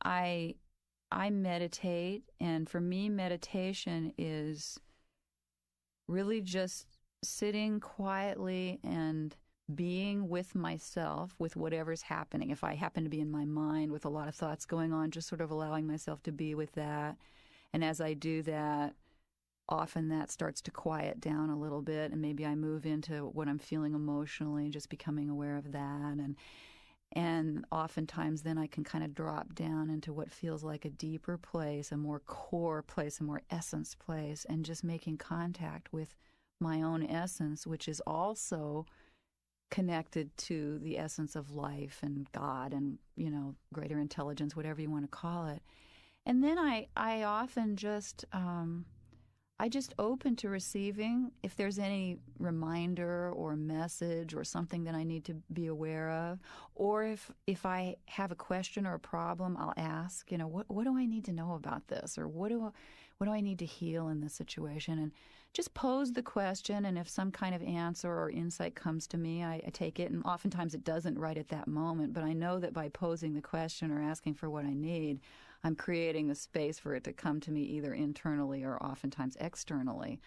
I meditate, and for me, meditation is really just sitting quietly and being with myself, with whatever's happening. If I happen to be in my mind with a lot of thoughts going on, just sort of allowing myself to be with that. And as I do that, often that starts to quiet down a little bit, and maybe I move into what I'm feeling emotionally, just becoming aware of that. And oftentimes then I can kind of drop down into what feels like a deeper place, a more core place, a more essence place, and just making contact with my own essence, which is also connected to the essence of life and God and, greater intelligence, whatever you want to call it. And then I often just I just open to receiving if there's any reminder or message or something that I need to be aware of, or if I have a question or a problem, I'll ask, what do I need to know about this, or what do I need to heal in this situation, and just pose the question. And if some kind of answer or insight comes to me, I take it, and oftentimes it doesn't right at that moment, but I know that by posing the question or asking for what I need, I'm creating the space for it to come to me either internally or oftentimes externally.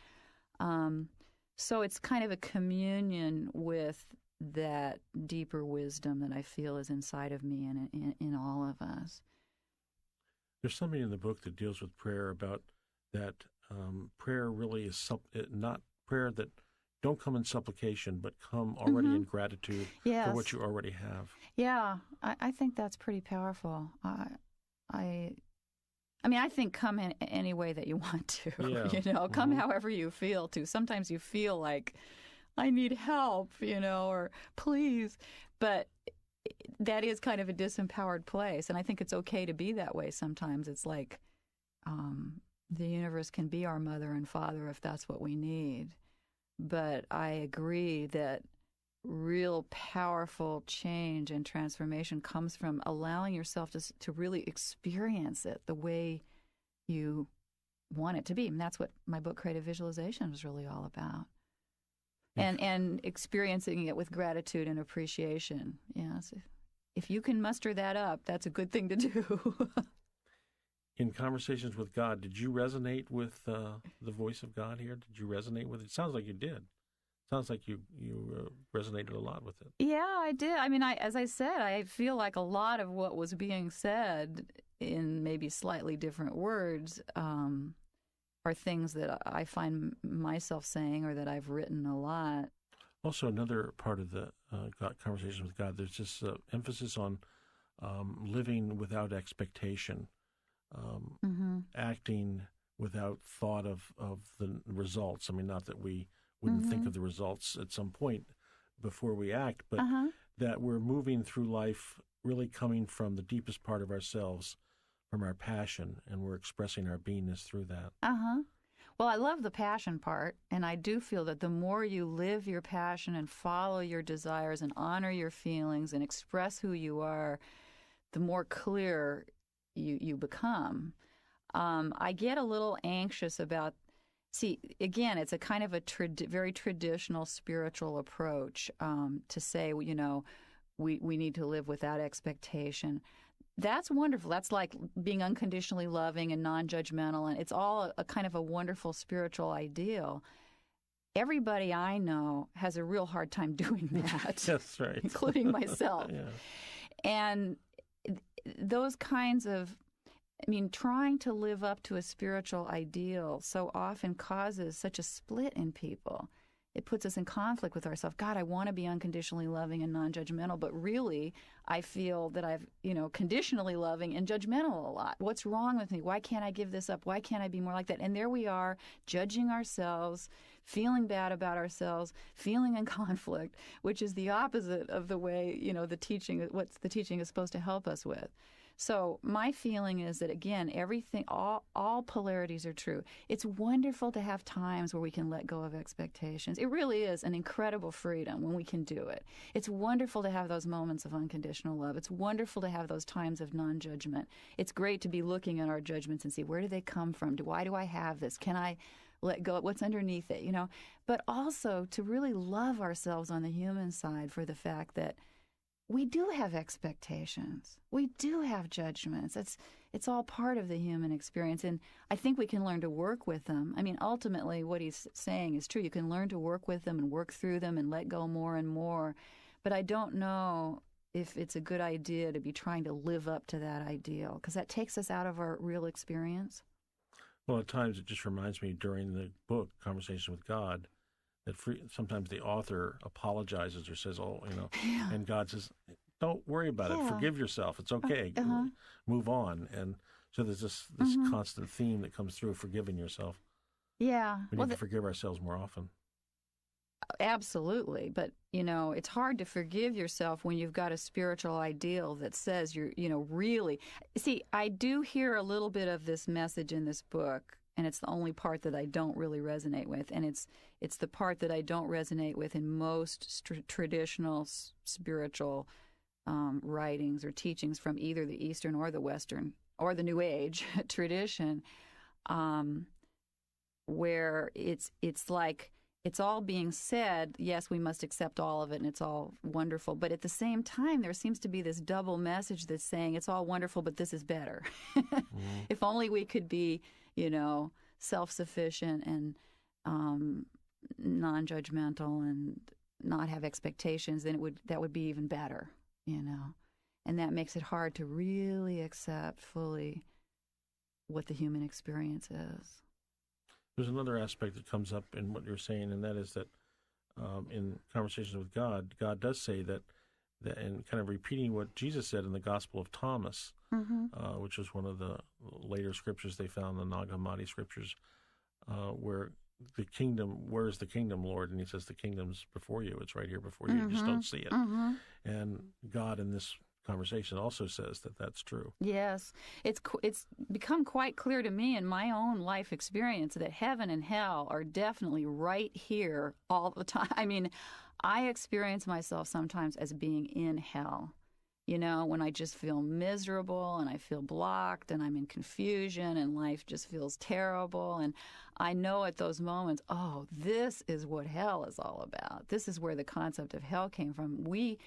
So it's kind of a communion with that deeper wisdom that I feel is inside of me and in all of us. There's something in the book that deals with prayer about that prayer really is not prayer that don't come in supplication, but come already in gratitude for what you already have. Yeah, I think that's pretty powerful. I think come in any way that you want to, come however you feel to. Sometimes you feel like, I need help, or please. But that is kind of a disempowered place. And I think it's okay to be that way sometimes. It's like the universe can be our mother and father if that's what we need. But I agree that real powerful change and transformation comes from allowing yourself to really experience it the way you want it to be. And that's what my book, Creative Visualization, is really all about. And experiencing it with gratitude and appreciation. Yes. If you can muster that up, that's a good thing to do. In Conversations with God, did you resonate with the voice of God here? Did you resonate with it? Sounds like you did. Sounds like you resonated a lot with it. Yeah, I did. As I said, I feel like a lot of what was being said in maybe slightly different words are things that I find myself saying or that I've written a lot. Also, another part of the Conversation with God, there's this emphasis on living without expectation, acting without thought of the results. Not that we wouldn't think of the results at some point before we act, but that we're moving through life really coming from the deepest part of ourselves, from our passion, and we're expressing our beingness through that. Well, I love the passion part, and I do feel that the more you live your passion and follow your desires and honor your feelings and express who you are, the more clear you become. I get a little anxious about See, again, it's a kind of a very traditional spiritual approach to say, we need to live without expectation. That's wonderful. That's like being unconditionally loving and non-judgmental, and it's all a kind of a wonderful spiritual ideal. Everybody I know has a real hard time doing that. That's right. Including myself. Yeah. And those kinds of trying to live up to a spiritual ideal so often causes such a split in people. It puts us in conflict with ourselves. God, I want to be unconditionally loving and non-judgmental, but really I feel that I've, conditionally loving and judgmental a lot. What's wrong with me? Why can't I give this up? Why can't I be more like that? And there we are, judging ourselves, feeling bad about ourselves, feeling in conflict, which is the opposite of the way, the teaching is supposed to help us with. So my feeling is that, again, everything, all polarities are true. It's wonderful to have times where we can let go of expectations. It really is an incredible freedom when we can do it. It's wonderful to have those moments of unconditional love. It's wonderful to have those times of non-judgment. It's great to be looking at our judgments and see, where do they come from? Why do I have this? Can I let go? What's underneath it? But also to really love ourselves on the human side for the fact that we do have expectations. We do have judgments. it's all part of the human experience. And I think we can learn to work with them. I mean, ultimately, what he's saying is true. You can learn to work with them and work through them and let go more and more. But I don't know if it's a good idea to be trying to live up to that ideal, because that takes us out of our real experience. Well, at times it just reminds me during the book, Conversation with God, that sometimes the author apologizes or says, and God says, don't worry about it. Forgive yourself. It's okay. Move on. And so there's this constant theme that comes through, forgiving yourself. Yeah. We need to forgive ourselves more often. Absolutely. But, it's hard to forgive yourself when you've got a spiritual ideal that says you're, really. See, I do hear a little bit of this message in this book, and it's the only part that I don't really resonate with. And it's the part that I don't resonate with in most traditional spiritual writings or teachings from either the Eastern or the Western or the New Age tradition, where it's like, it's all being said, yes, we must accept all of it, and it's all wonderful. But at the same time, there seems to be this double message that's saying it's all wonderful, but this is better. If only we could be, self-sufficient and non-judgmental and not have expectations, then that would be even better, And that makes it hard to really accept fully what the human experience is. There's another aspect that comes up in what you're saying, and that is that in Conversations with God, God does say that and kind of repeating what Jesus said in the Gospel of Thomas, which was one of the later scriptures they found, the Nag Hammadi scriptures, where where's the kingdom, Lord? And he says, the kingdom's before you. It's right here before you. You just don't see it. And God in this conversation also says that that's true. Yes. It's become quite clear to me in my own life experience that heaven and hell are definitely right here all the time. I mean, I experience myself sometimes as being in hell, when I just feel miserable and I feel blocked and I'm in confusion and life just feels terrible. And I know at those moments, oh, this is what hell is all about. This is where the concept of hell came from. We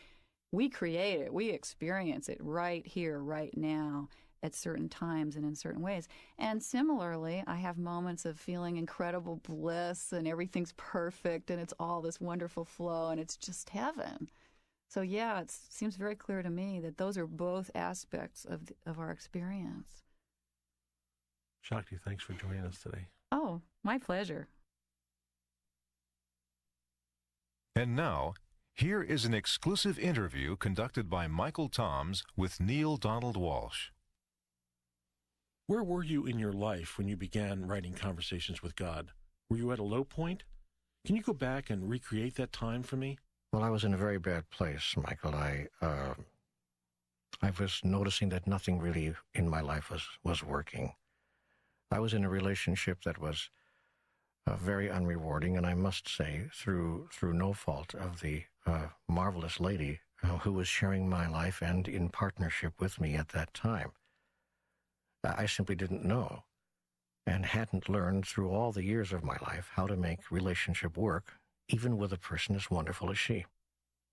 create it. We experience it right here, right now, at certain times and in certain ways. And similarly, I have moments of feeling incredible bliss and everything's perfect and it's all this wonderful flow and it's just heaven. So yeah, it seems very clear to me that those are both aspects of our experience. Shakti, thanks for joining us today. Oh, my pleasure. And now, here is an exclusive interview conducted by Michael Toms with Neale Donald Walsch. Where were you in your life when you began writing Conversations with God? Were you at a low point? Can you go back and recreate that time for me? Well, I was in a very bad place, Michael. I was noticing that nothing really in my life was working. I was in a relationship that was very unrewarding, and I must say, through no fault of the marvelous lady who was sharing my life and in partnership with me at that time. I simply didn't know and hadn't learned through all the years of my life how to make relationship work, even with a person as wonderful as she.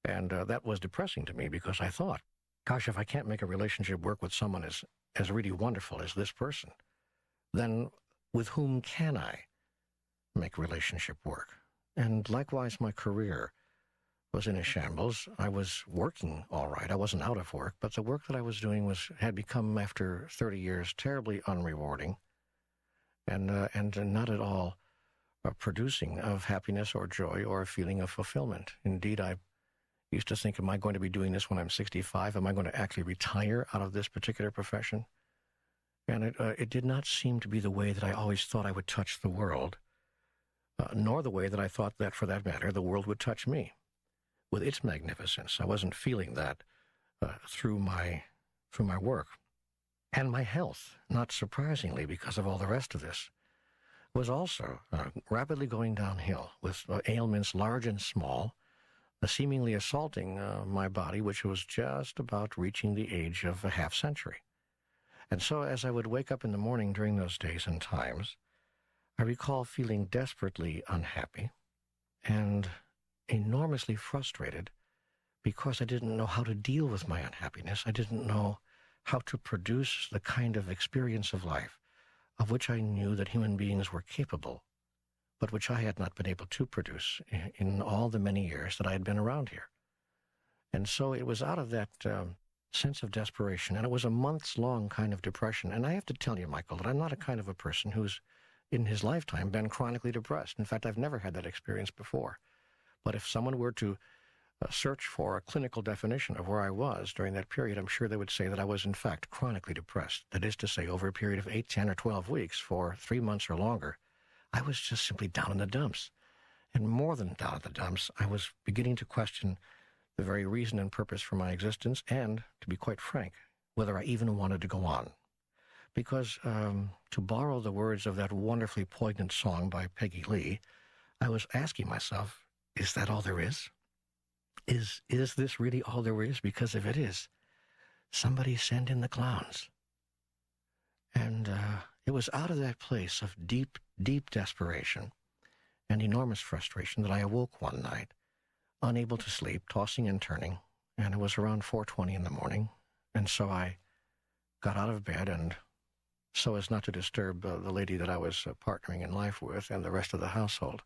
And that was depressing to me because I thought, gosh, if I can't make a relationship work with someone as really wonderful as this person, then with whom can I make relationship work? And likewise, my career was in a shambles. I was working all right. I wasn't out of work, but the work that I was doing had become, after 30 years, terribly unrewarding and not at all producing of happiness or joy or a feeling of fulfillment. Indeed, I used to think, am I going to be doing this when I'm 65? Am I going to actually retire out of this particular profession? And it did not seem to be the way that I always thought I would touch the world, nor the way that I thought that, for that matter, the world would touch me with its magnificence. I wasn't feeling that through my work. And my health, not surprisingly because of all the rest of this, was also rapidly going downhill, with ailments large and small, seemingly assaulting my body, which was just about reaching the age of a half-century. And so as I would wake up in the morning during those days and times, I recall feeling desperately unhappy and enormously frustrated because I didn't know how to deal with my unhappiness. I didn't know how to produce the kind of experience of life of which I knew that human beings were capable, but which I had not been able to produce in all the many years that I had been around here. And so it was out of that sense of desperation, and it was a months-long kind of depression. And I have to tell you, Michael, that I'm not a kind of a person who's in his lifetime been chronically depressed. In fact, I've never had that experience before. But if someone were to search for a clinical definition of where I was during that period, I'm sure they would say that I was, in fact, chronically depressed. That is to say, over a period of 8, 10, or 12 weeks, for 3 months or longer, I was just simply down in the dumps. And more than down in the dumps, I was beginning to question the very reason and purpose for my existence, and, to be quite frank, whether I even wanted to go on. Because, to borrow the words of that wonderfully poignant song by Peggy Lee, I was asking myself, is that all there is? Is this really all there is? Because if it is, somebody send in the clowns. And it was out of that place of deep, deep desperation and enormous frustration that I awoke one night, unable to sleep, tossing and turning, and it was around 4:20 in the morning, and so I got out of bed, and so as not to disturb the lady that I was partnering in life with and the rest of the household,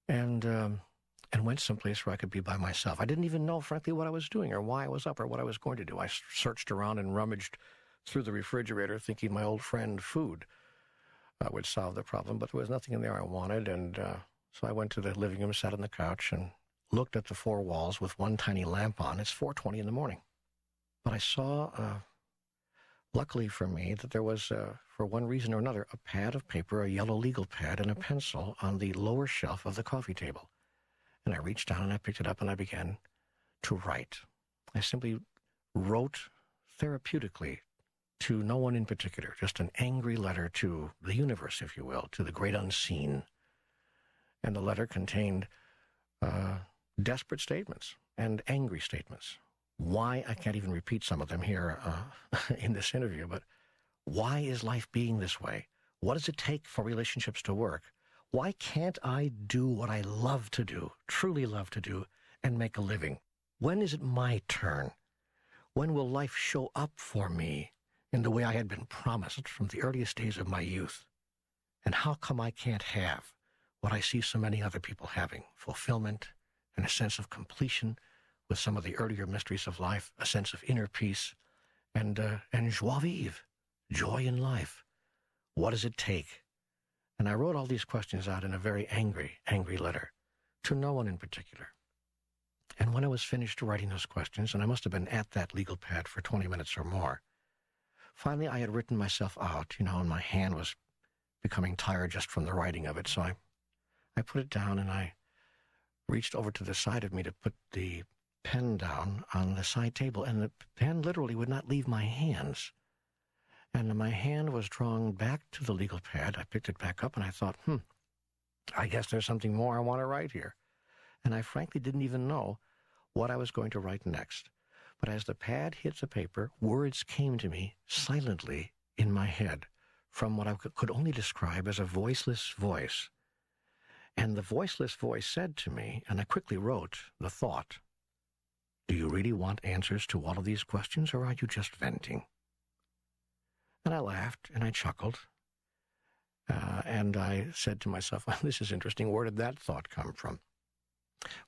and went someplace where I could be by myself. I didn't even know, frankly, what I was doing or why I was up or what I was going to do. I searched around and rummaged through the refrigerator, thinking my old friend food would solve the problem, but there was nothing in there I wanted, and so I went to the living room, sat on the couch, and looked at the four walls with one tiny lamp on. It's 4:20 in the morning. But I saw, luckily for me, that there was, for one reason or another, a pad of paper, a yellow legal pad, and a pencil on the lower shelf of the coffee table. And I reached down and I picked it up and I began to write. I simply wrote therapeutically to no one in particular, just an angry letter to the universe, if you will, to the great unseen. And the letter contained desperate statements and angry statements. Why, I can't even repeat some of them here in this interview, but why is life being this way? What does it take for relationships to work? Why can't I do what I love to do, truly love to do, and make a living? When is it my turn? When will life show up for me in the way I had been promised from the earliest days of my youth? And how come I can't have what I see so many other people having, fulfillment and a sense of completion with some of the earlier mysteries of life, a sense of inner peace, and joie vive, joy in life? What does it take? And I wrote all these questions out in a very angry, angry letter to no one in particular. And when I was finished writing those questions, and I must have been at that legal pad for 20 minutes or more, finally I had written myself out, and my hand was becoming tired just from the writing of it. So I put it down and I reached over to the side of me to put the pen down on the side table, and the pen literally would not leave my hands. And my hand was drawn back to the legal pad. I picked it back up and I thought, I guess there's something more I want to write here. And I frankly didn't even know what I was going to write next. But as the pad hit the paper, words came to me silently in my head from what I could only describe as a voiceless voice. And the voiceless voice said to me, and I quickly wrote the thought, do you really want answers to all of these questions, or are you just venting? And I laughed, and I chuckled, and I said to myself, well, this is interesting. Where did that thought come from?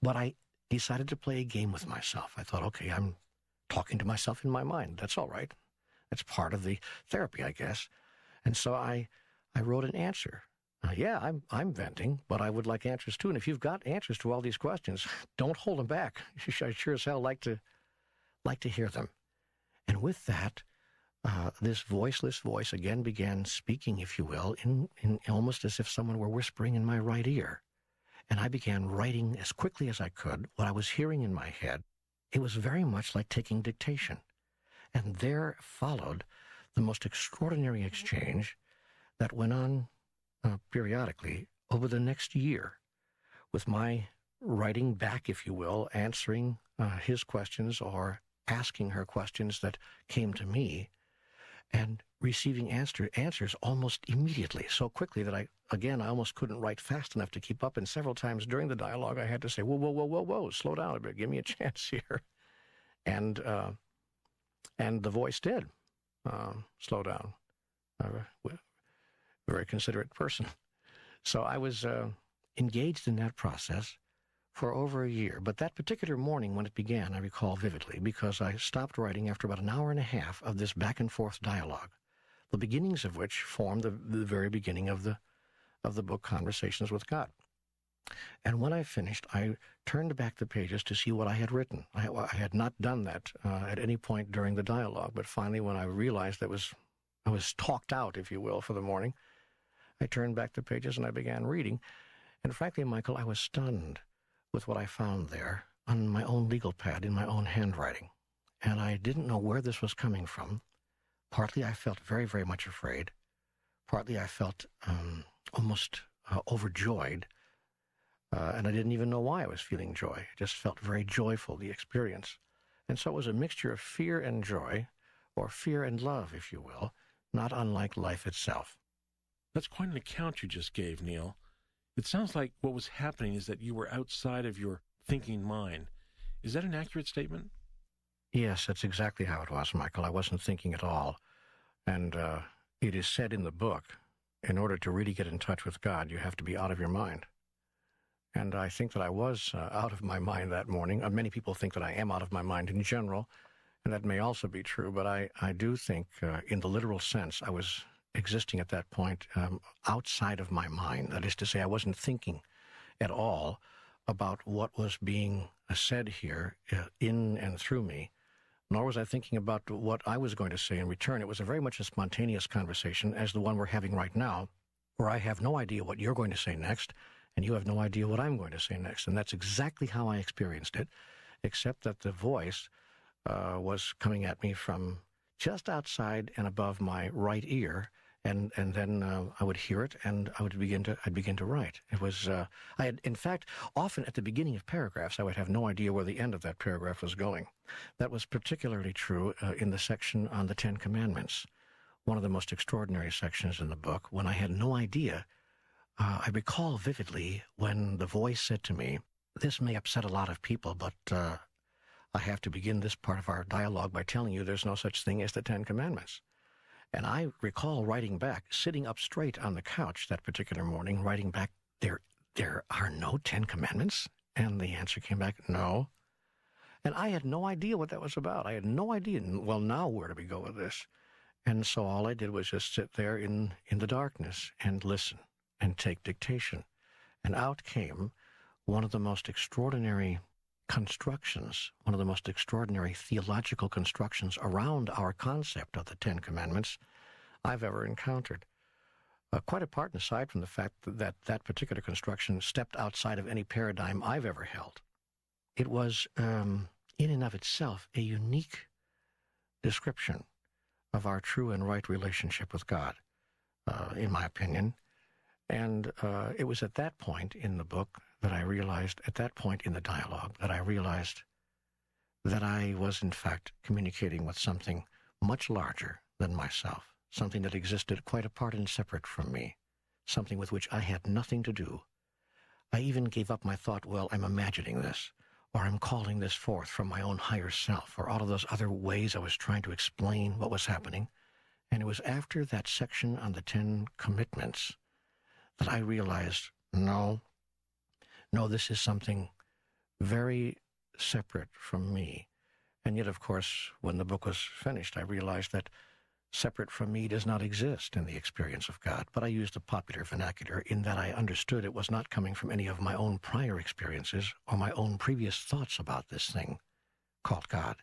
But I decided to play a game with myself. I thought, okay, I'm talking to myself in my mind. That's all right. That's part of the therapy, I guess. And so I wrote an answer. Yeah, I'm venting, but I would like answers too. And if you've got answers to all these questions, don't hold them back. I sure as hell like to hear them. And with that, this voiceless voice again began speaking, if you will, in almost as if someone were whispering in my right ear. And I began writing as quickly as I could what I was hearing in my head. It was very much like taking dictation. And there followed the most extraordinary exchange that went on periodically over the next year, with my writing back, if you will, answering his questions or asking her questions that came to me, and receiving answers almost immediately, so quickly that I almost couldn't write fast enough to keep up, and several times during the dialogue I had to say, whoa, slow down a bit, give me a chance here. And And the voice did slow down. A very considerate person. So I was engaged in that process for over a year. But that particular morning when it began, I recall vividly, because I stopped writing after about an hour and a half of this back-and-forth dialogue, the beginnings of which formed the very beginning of the book Conversations with God. And when I finished, I turned back the pages to see what I had written. I had not done that at any point during the dialogue, but finally when I realized that I was talked out, if you will, for the morning, I turned back the pages and I began reading. And frankly, Michael, I was stunned with what I found there on my own legal pad in my own handwriting. And I didn't know where this was coming from. Partly I felt very, very much afraid. Partly I felt almost overjoyed. And I didn't even know why I was feeling joy. I just felt very joyful, the experience. And so it was a mixture of fear and joy, or fear and love, if you will, not unlike life itself. That's quite an account you just gave, Neil. It sounds like what was happening is that you were outside of your thinking mind. Is that an accurate statement? Yes, that's exactly how it was, Michael. I wasn't thinking at all. And it is said in the book, in order to really get in touch with God, you have to be out of your mind. And I think that I was out of my mind that morning. Many people think that I am out of my mind in general, and that may also be true, but I do think in the literal sense I was existing at that point outside of my mind. That is to say, I wasn't thinking at all about what was being said here in and through me, nor was I thinking about what I was going to say in return. It was very much a spontaneous conversation as the one we're having right now, where I have no idea what you're going to say next, and you have no idea what I'm going to say next. And that's exactly how I experienced it, except that the voice was coming at me from just outside and above my right ear, and then I would hear it, and I'd begin to write. It was I had, in fact, often at the beginning of paragraphs, I would have no idea where the end of that paragraph was going. That was particularly true in the section on the Ten Commandments, one of the most extraordinary sections in the book, when I had no idea. I recall vividly when the voice said to me, "This may upset a lot of people, but I have to begin this part of our dialogue by telling you there's no such thing as the Ten Commandments." And I recall writing back, sitting up straight on the couch that particular morning, writing back, there are no Ten Commandments? And the answer came back, no. And I had no idea what that was about. I had no idea, well, now where do we go with this? And so all I did was just sit there in the darkness and listen and take dictation. And out came one of the most extraordinary constructions, one of the most extraordinary theological constructions around our concept of the Ten Commandments I've ever encountered. Quite apart and aside from the fact that particular construction stepped outside of any paradigm I've ever held. It was, in and of itself, a unique description of our true and right relationship with God, in my opinion. And it was at that point in the book that I realized, at that point in the dialogue, that I realized that I was, in fact, communicating with something much larger than myself, something that existed quite apart and separate from me, something with which I had nothing to do. I even gave up my thought, well, I'm imagining this, or I'm calling this forth from my own higher self, or all of those other ways I was trying to explain what was happening. And it was after that section on the 10 commitments that I realized, no, this is something very separate from me. And yet, of course, when the book was finished, I realized that separate from me does not exist in the experience of God. But I used a popular vernacular in that I understood it was not coming from any of my own prior experiences or my own previous thoughts about this thing called God.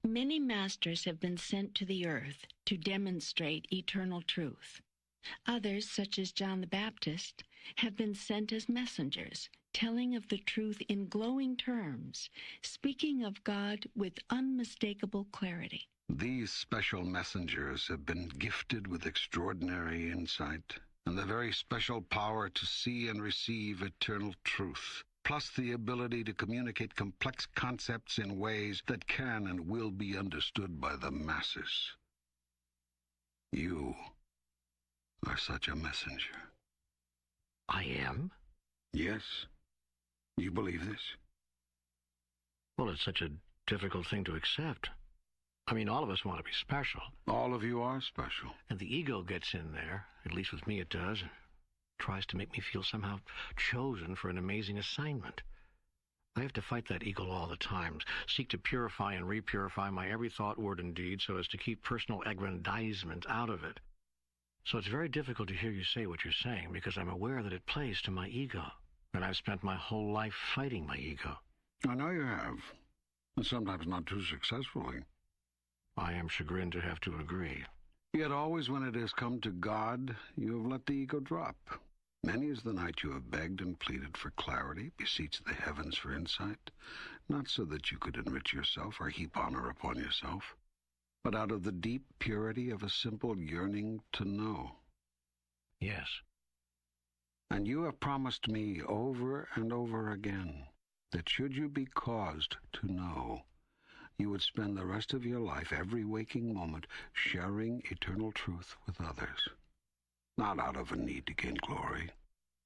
Many masters have been sent to the earth to demonstrate eternal truth. Others, such as John the Baptist, have been sent as messengers, telling of the truth in glowing terms, speaking of God with unmistakable clarity. These special messengers have been gifted with extraordinary insight and the very special power to see and receive eternal truth, plus the ability to communicate complex concepts in ways that can and will be understood by the masses. You are such a messenger. I am? Yes. You believe this? Well, it's such a difficult thing to accept. I mean, all of us want to be special. All of you are special. And the ego gets in there, at least with me it does, and tries to make me feel somehow chosen for an amazing assignment. I have to fight that ego all the time, seek to purify and repurify my every thought, word, and deed so as to keep personal aggrandizement out of it. So it's very difficult to hear you say what you're saying because I'm aware that it plays to my ego, and I've spent my whole life fighting my ego. I know you have, and sometimes not too successfully. I am chagrined to have to agree. Yet always when it has come to God, you have let the ego drop. Many is the night you have begged and pleaded for clarity, beseeched the heavens for insight, not so that you could enrich yourself or heap honor upon yourself, but out of the deep purity of a simple yearning to know. Yes. And you have promised me over and over again that should you be caused to know, you would spend the rest of your life, every waking moment, sharing eternal truth with others. Not out of a need to gain glory,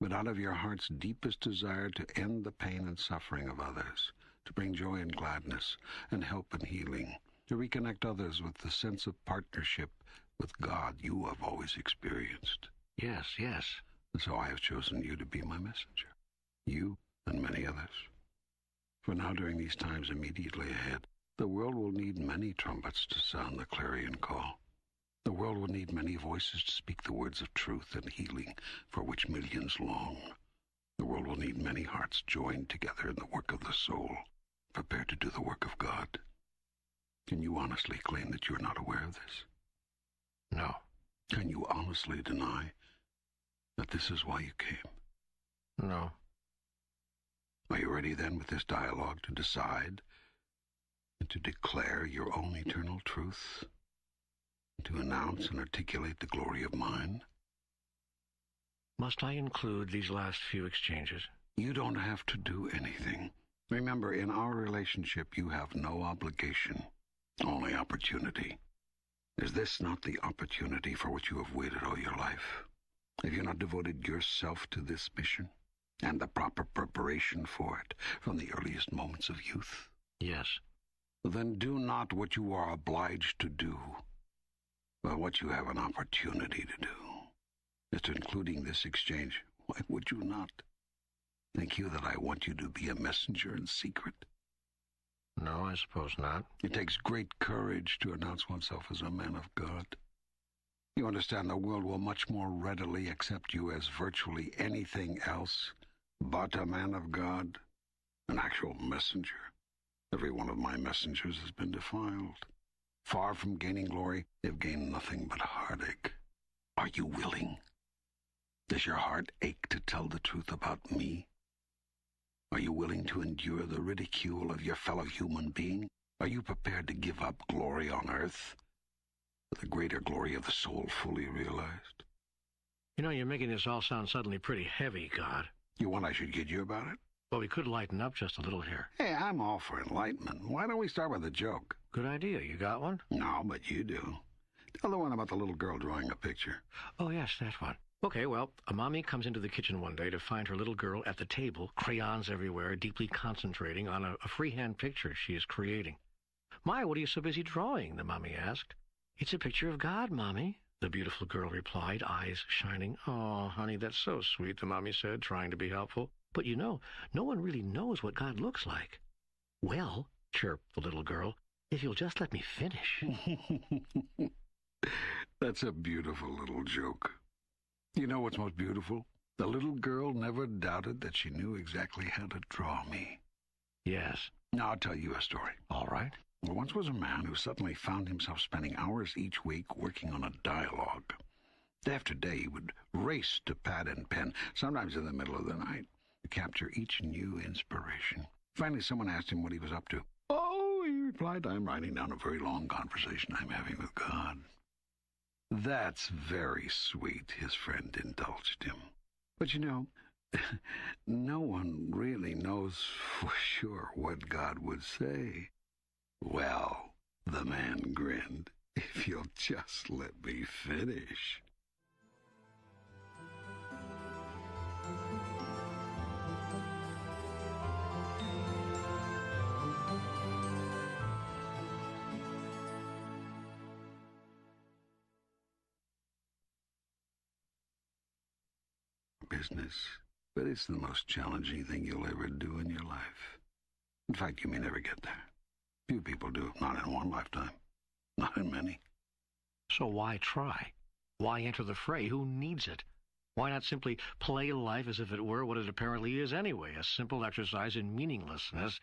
but out of your heart's deepest desire to end the pain and suffering of others, to bring joy and gladness, and help and healing, to reconnect others with the sense of partnership with God you have always experienced. Yes, yes. And so I have chosen you to be my messenger. You and many others. For now, during these times immediately ahead, the world will need many trumpets to sound the clarion call. The world will need many voices to speak the words of truth and healing for which millions long. The world will need many hearts joined together in the work of the soul, prepared to do the work of God. Can you honestly claim that you are not aware of this? No. Can you honestly deny that this is why you came? No. Are you ready then with this dialogue to decide and to declare your own eternal truth, and to announce and articulate the glory of mine? Must I include these last few exchanges? You don't have to do anything. Remember, in our relationship, you have no obligation, only opportunity. Is this not the opportunity for which you have waited all your life? Have you not devoted yourself to this mission and the proper preparation for it from the earliest moments of youth? Yes. Then do not what you are obliged to do, but what you have an opportunity to do. Just including this exchange, why would you not? Think you that I want you to be a messenger in secret? No, I suppose not. It takes great courage to announce oneself as a man of God. You understand the world will much more readily accept you as virtually anything else but a man of God, an actual messenger. Every one of my messengers has been defiled. Far from gaining glory, they've gained nothing but heartache. Are you willing? Does your heart ache to tell the truth about me? Are you willing to endure the ridicule of your fellow human being? Are you prepared to give up glory on earth for the greater glory of the soul fully realized? You know, you're making this all sound suddenly pretty heavy, God. You want I should kid you about it? Well, we could lighten up just a little here. Hey, I'm all for enlightenment. Why don't we start with a joke? Good idea. You got one? No, but you do. Tell the one about the little girl drawing a picture. Oh, yes, that one. Okay, well, a mommy comes into the kitchen one day to find her little girl at the table, crayons everywhere, deeply concentrating on a freehand picture she is creating. "My, what are you so busy drawing?" the mommy asked. "It's a picture of God, Mommy," the beautiful girl replied, eyes shining. "Oh, honey, that's so sweet," the mommy said, trying to be helpful. "But you know, no one really knows what God looks like." "Well," chirped the little girl, "if you'll just let me finish." That's a beautiful little joke. You know what's most beautiful? The little girl never doubted that she knew exactly how to draw me. Yes. Now I'll tell you a story. All right. There once was a man who suddenly found himself spending hours each week working on a dialogue. Day after day, he would race to pad and pen, sometimes in the middle of the night, to capture each new inspiration. Finally, someone asked him what he was up to. "Oh," he replied, "I'm writing down a very long conversation I'm having with God." "That's very sweet," his friend indulged him. "But you know, no one really knows for sure what God would say." "Well," the man grinned, "if you'll just let me finish." Business, but it's the most challenging thing you'll ever do in your life. In fact, you may never get there. Few people do, not in one lifetime, not in many. So why try? Why enter the fray? Who needs it? Why not simply play life as if it were what it apparently is anyway, a simple exercise in meaninglessness,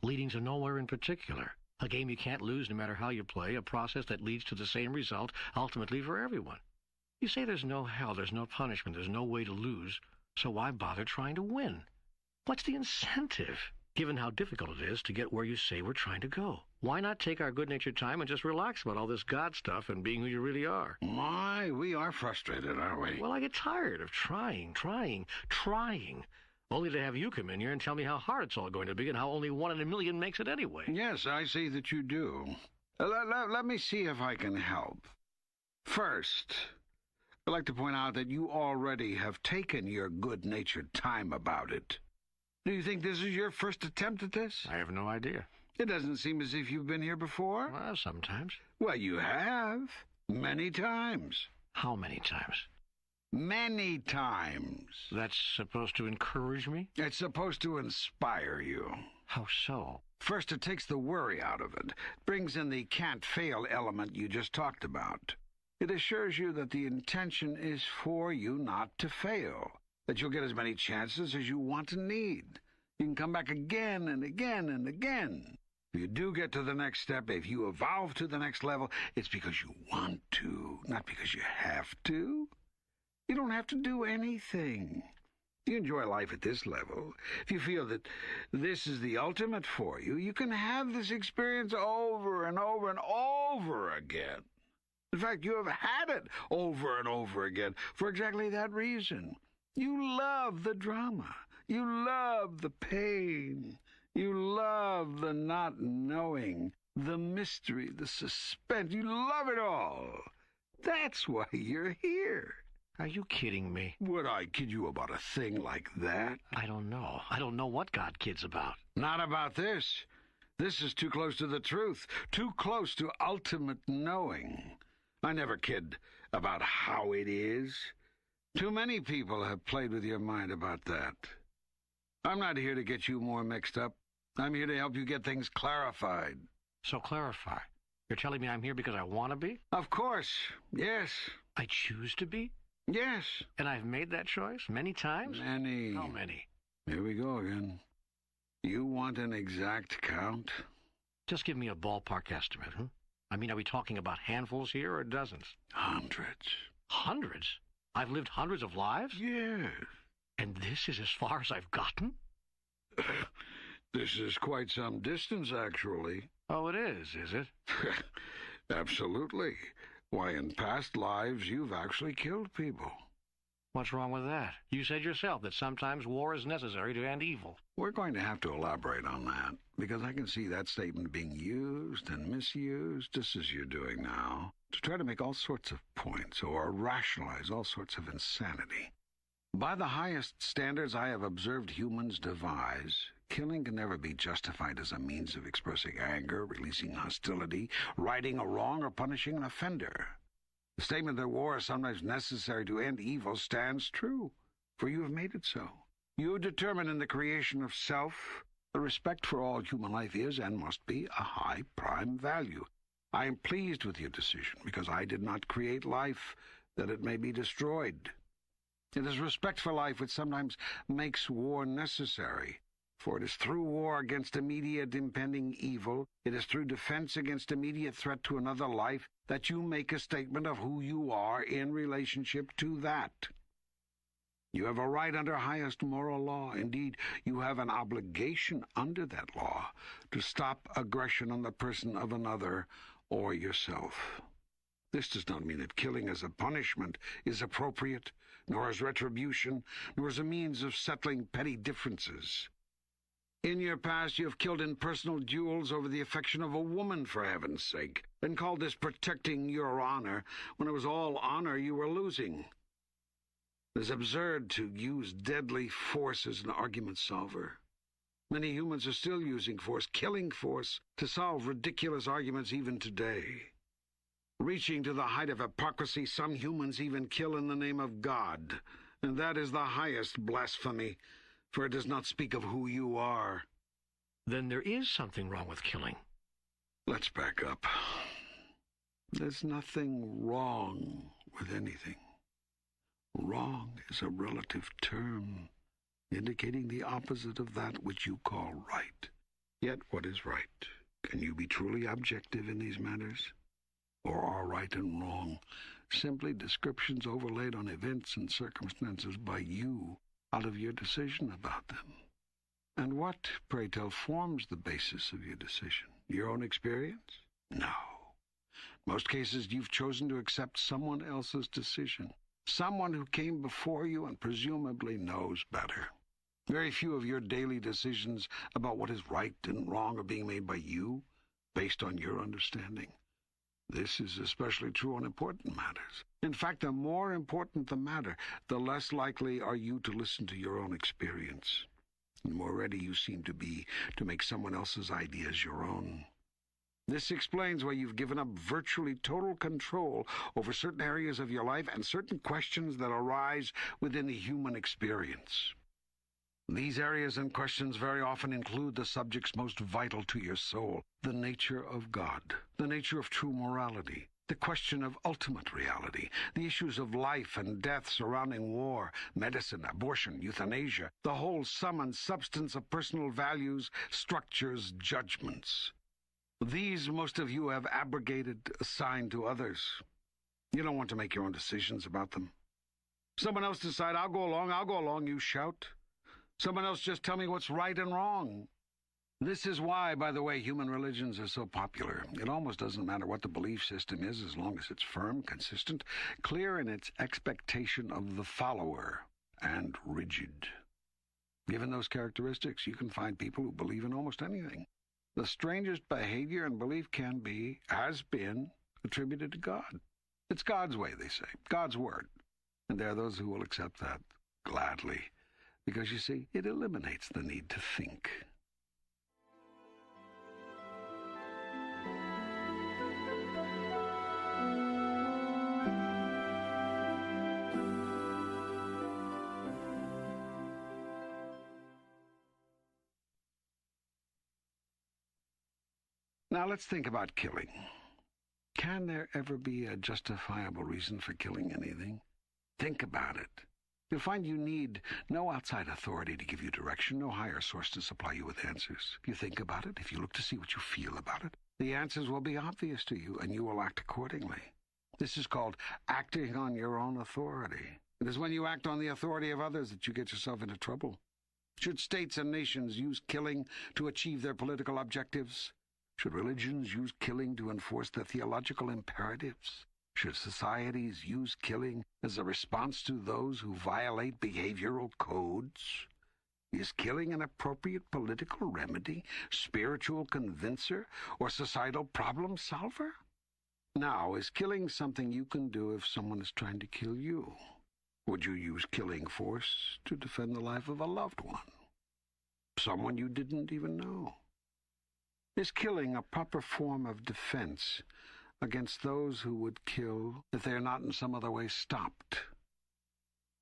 leading to nowhere in particular? A game you can't lose no matter how you play, a process that leads to the same result ultimately for everyone. You say there's no hell, there's no punishment, there's no way to lose, so why bother trying to win? What's the incentive, given how difficult it is to get where you say we're trying to go? Why not take our good-natured time and just relax about all this God stuff and being who you really are? My, we are frustrated, aren't we? Well, I get tired of trying, only to have you come in here and tell me how hard it's all going to be and how only 1 in a million makes it anyway. Yes, I see that you do. Let me see if I can help. First, I'd like to point out that you already have taken your good-natured time about it. Do you think this is your first attempt at this? I have no idea. It doesn't seem as if you've been here before. Well, sometimes. Well, you have. Many times. How many times? Many times. That's supposed to encourage me? It's supposed to inspire you. How so? First, it takes the worry out of it. Brings in the can't-fail element you just talked about. It assures you that the intention is for you not to fail, that you'll get as many chances as you want and need. You can come back again and again and again. If you do get to the next step, if you evolve to the next level, it's because you want to, not because you have to. You don't have to do anything. If you enjoy life at this level, if you feel that this is the ultimate for you, you can have this experience over and over and over again. In fact, you have had it over and over again for exactly that reason. You love the drama. You love the pain. You love the not knowing, the mystery, the suspense. You love it all. That's why you're here. Are you kidding me? Would I kid you about a thing like that? I don't know. I don't know what God kids about. Not about this. This is too close to the truth, too close to ultimate knowing. I never kid about how it is. Too many people have played with your mind about that. I'm not here to get you more mixed up. I'm here to help you get things clarified. So clarify. You're telling me I'm here because I want to be? Of course, yes. I choose to be? Yes. And I've made that choice many times? Many. How many? Here we go again. You want an exact count? Just give me a ballpark estimate, huh? I mean, are we talking about handfuls here or dozens? Hundreds. Hundreds? I've lived hundreds of lives? Yes. And this is as far as I've gotten? This is quite some distance, actually. Oh, it is it? Absolutely. Why, in past lives, you've actually killed people. What's wrong with that? You said yourself that sometimes war is necessary to end evil. We're going to have to elaborate on that, because I can see that statement being used and misused, just as you're doing now, to try to make all sorts of points or rationalize all sorts of insanity. By the highest standards I have observed humans devise, killing can never be justified as a means of expressing anger, releasing hostility, righting a wrong, or punishing an offender. The statement that war is sometimes necessary to end evil stands true, for you have made it so. You determine in the creation of self, the respect for all human life is and must be a high prime value. I am pleased with your decision, because I did not create life that it may be destroyed. It is respect for life which sometimes makes war necessary. For it is through war against immediate impending evil, it is through defense against immediate threat to another life, that you make a statement of who you are in relationship to that. You have a right under highest moral law. Indeed, you have an obligation under that law to stop aggression on the person of another or yourself. This does not mean that killing as a punishment is appropriate, nor as retribution, nor as a means of settling petty differences. In your past, you have killed in personal duels over the affection of a woman, for heaven's sake, and called this protecting your honor, when it was all honor you were losing. It is absurd to use deadly force as an argument solver. Many humans are still using force, killing force, to solve ridiculous arguments even today. Reaching to the height of hypocrisy, some humans even kill in the name of God, and that is the highest blasphemy, for it does not speak of who you are. Then there is something wrong with killing. Let's back up. There's nothing wrong with anything. Wrong is a relative term, indicating the opposite of that which you call right. Yet what is right? Can you be truly objective in these matters? Or are right and wrong simply descriptions overlaid on events and circumstances by you out of your decision about them? And what, pray tell, forms the basis of your decision? Your own experience? No. In most cases, you've chosen to accept someone else's decision. Someone who came before you and presumably knows better. Very few of your daily decisions about what is right and wrong are being made by you, based on your understanding. This is especially true on important matters. In fact, the more important the matter, the less likely are you to listen to your own experience. The more ready you seem to be to make someone else's ideas your own. This explains why you've given up virtually total control over certain areas of your life and certain questions that arise within the human experience. These areas and questions very often include the subjects most vital to your soul: the nature of God, the nature of true morality, the question of ultimate reality, the issues of life and death surrounding war, medicine, abortion, euthanasia, the whole sum and substance of personal values, structures, judgments. These most of you have abrogated, assigned to others. You don't want to make your own decisions about them. Someone else decide, I'll go along, you shout. Someone else just tell me what's right and wrong. This is why, by the way, human religions are so popular. It almost doesn't matter what the belief system is, as long as it's firm, consistent, clear in its expectation of the follower, and rigid. Given those characteristics, you can find people who believe in almost anything. The strangest behavior and belief has been, attributed to God. It's God's way, they say, God's word. And there are those who will accept that gladly, because, you see, it eliminates the need to think. Now let's think about killing. Can there ever be a justifiable reason for killing anything? Think about it. You'll find you need no outside authority to give you direction, no higher source to supply you with answers. If you think about it, if you look to see what you feel about it, the answers will be obvious to you, and you will act accordingly. This is called acting on your own authority. It is when you act on the authority of others that you get yourself into trouble. Should states and nations use killing to achieve their political objectives? Should religions use killing to enforce their theological imperatives? Should societies use killing as a response to those who violate behavioral codes? Is killing an appropriate political remedy, spiritual convincer, or societal problem solver? Now, is killing something you can do if someone is trying to kill you? Would you use killing force to defend the life of a loved one? Someone you didn't even know? Is killing a proper form of defense against those who would kill if they are not in some other way stopped?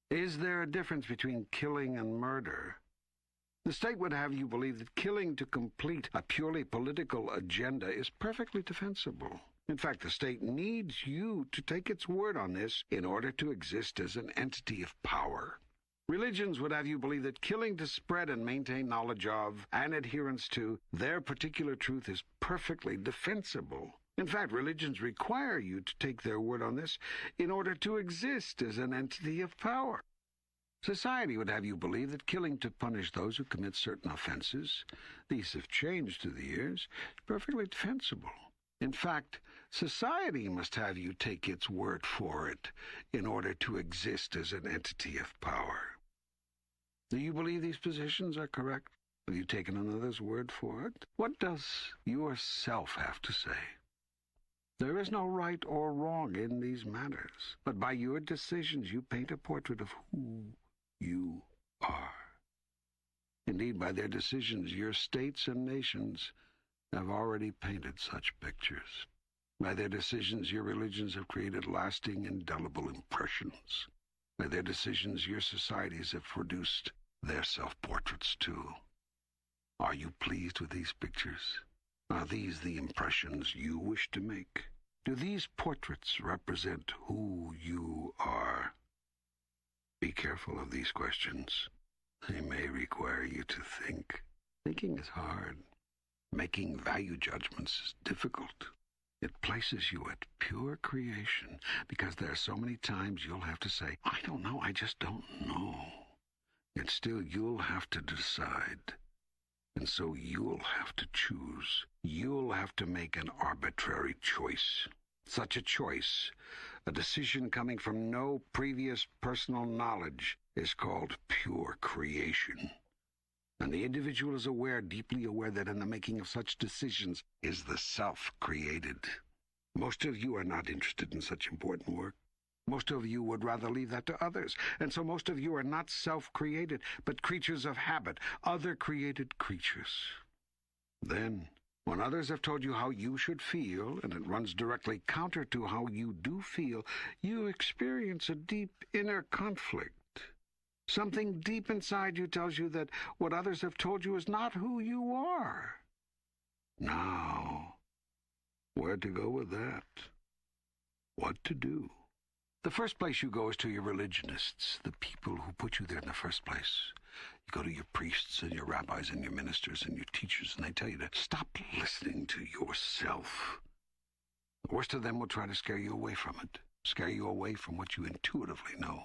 Is there a difference between killing and murder? The state would have you believe that killing to complete a purely political agenda is perfectly defensible. In fact, the state needs you to take its word on this in order to exist as an entity of power. Religions would have you believe that killing to spread and maintain knowledge of and adherence to their particular truth is perfectly defensible. In fact, religions require you to take their word on this in order to exist as an entity of power. Society would have you believe that killing to punish those who commit certain offenses, these have changed through the years, is perfectly defensible. In fact, society must have you take its word for it in order to exist as an entity of power. Do you believe these positions are correct? Have you taken another's word for it? What does yourself have to say? There is no right or wrong in these matters, but by your decisions you paint a portrait of who you are. Indeed, by their decisions, your states and nations have already painted such pictures. By their decisions, your religions have created lasting, indelible impressions. By their decisions, your societies have produced their self-portraits too. Are you pleased with these pictures? Are these the impressions you wish to make? Do these portraits represent who you are? Be careful of these questions. They may require you to think. Thinking is hard. Making value judgments is difficult. It places you at pure creation because there are so many times you'll have to say, I don't know, I just don't know. And still you'll have to decide. And so you'll have to choose. You'll have to make an arbitrary choice. Such a choice, a decision coming from no previous personal knowledge, is called pure creation. And the individual is aware, deeply aware, that in the making of such decisions is the self created. Most of you are not interested in such important work. Most of you would rather leave that to others. And so most of you are not self-created, but creatures of habit, other-created creatures. Then, when others have told you how you should feel, and it runs directly counter to how you do feel, you experience a deep inner conflict. Something deep inside you tells you that what others have told you is not who you are. Now, where to go with that? What to do? The first place you go is to your religionists, the people who put you there in the first place. You go to your priests and your rabbis and your ministers and your teachers, and they tell you to stop listening to yourself. The worst of them will try to scare you away from it, scare you away from what you intuitively know.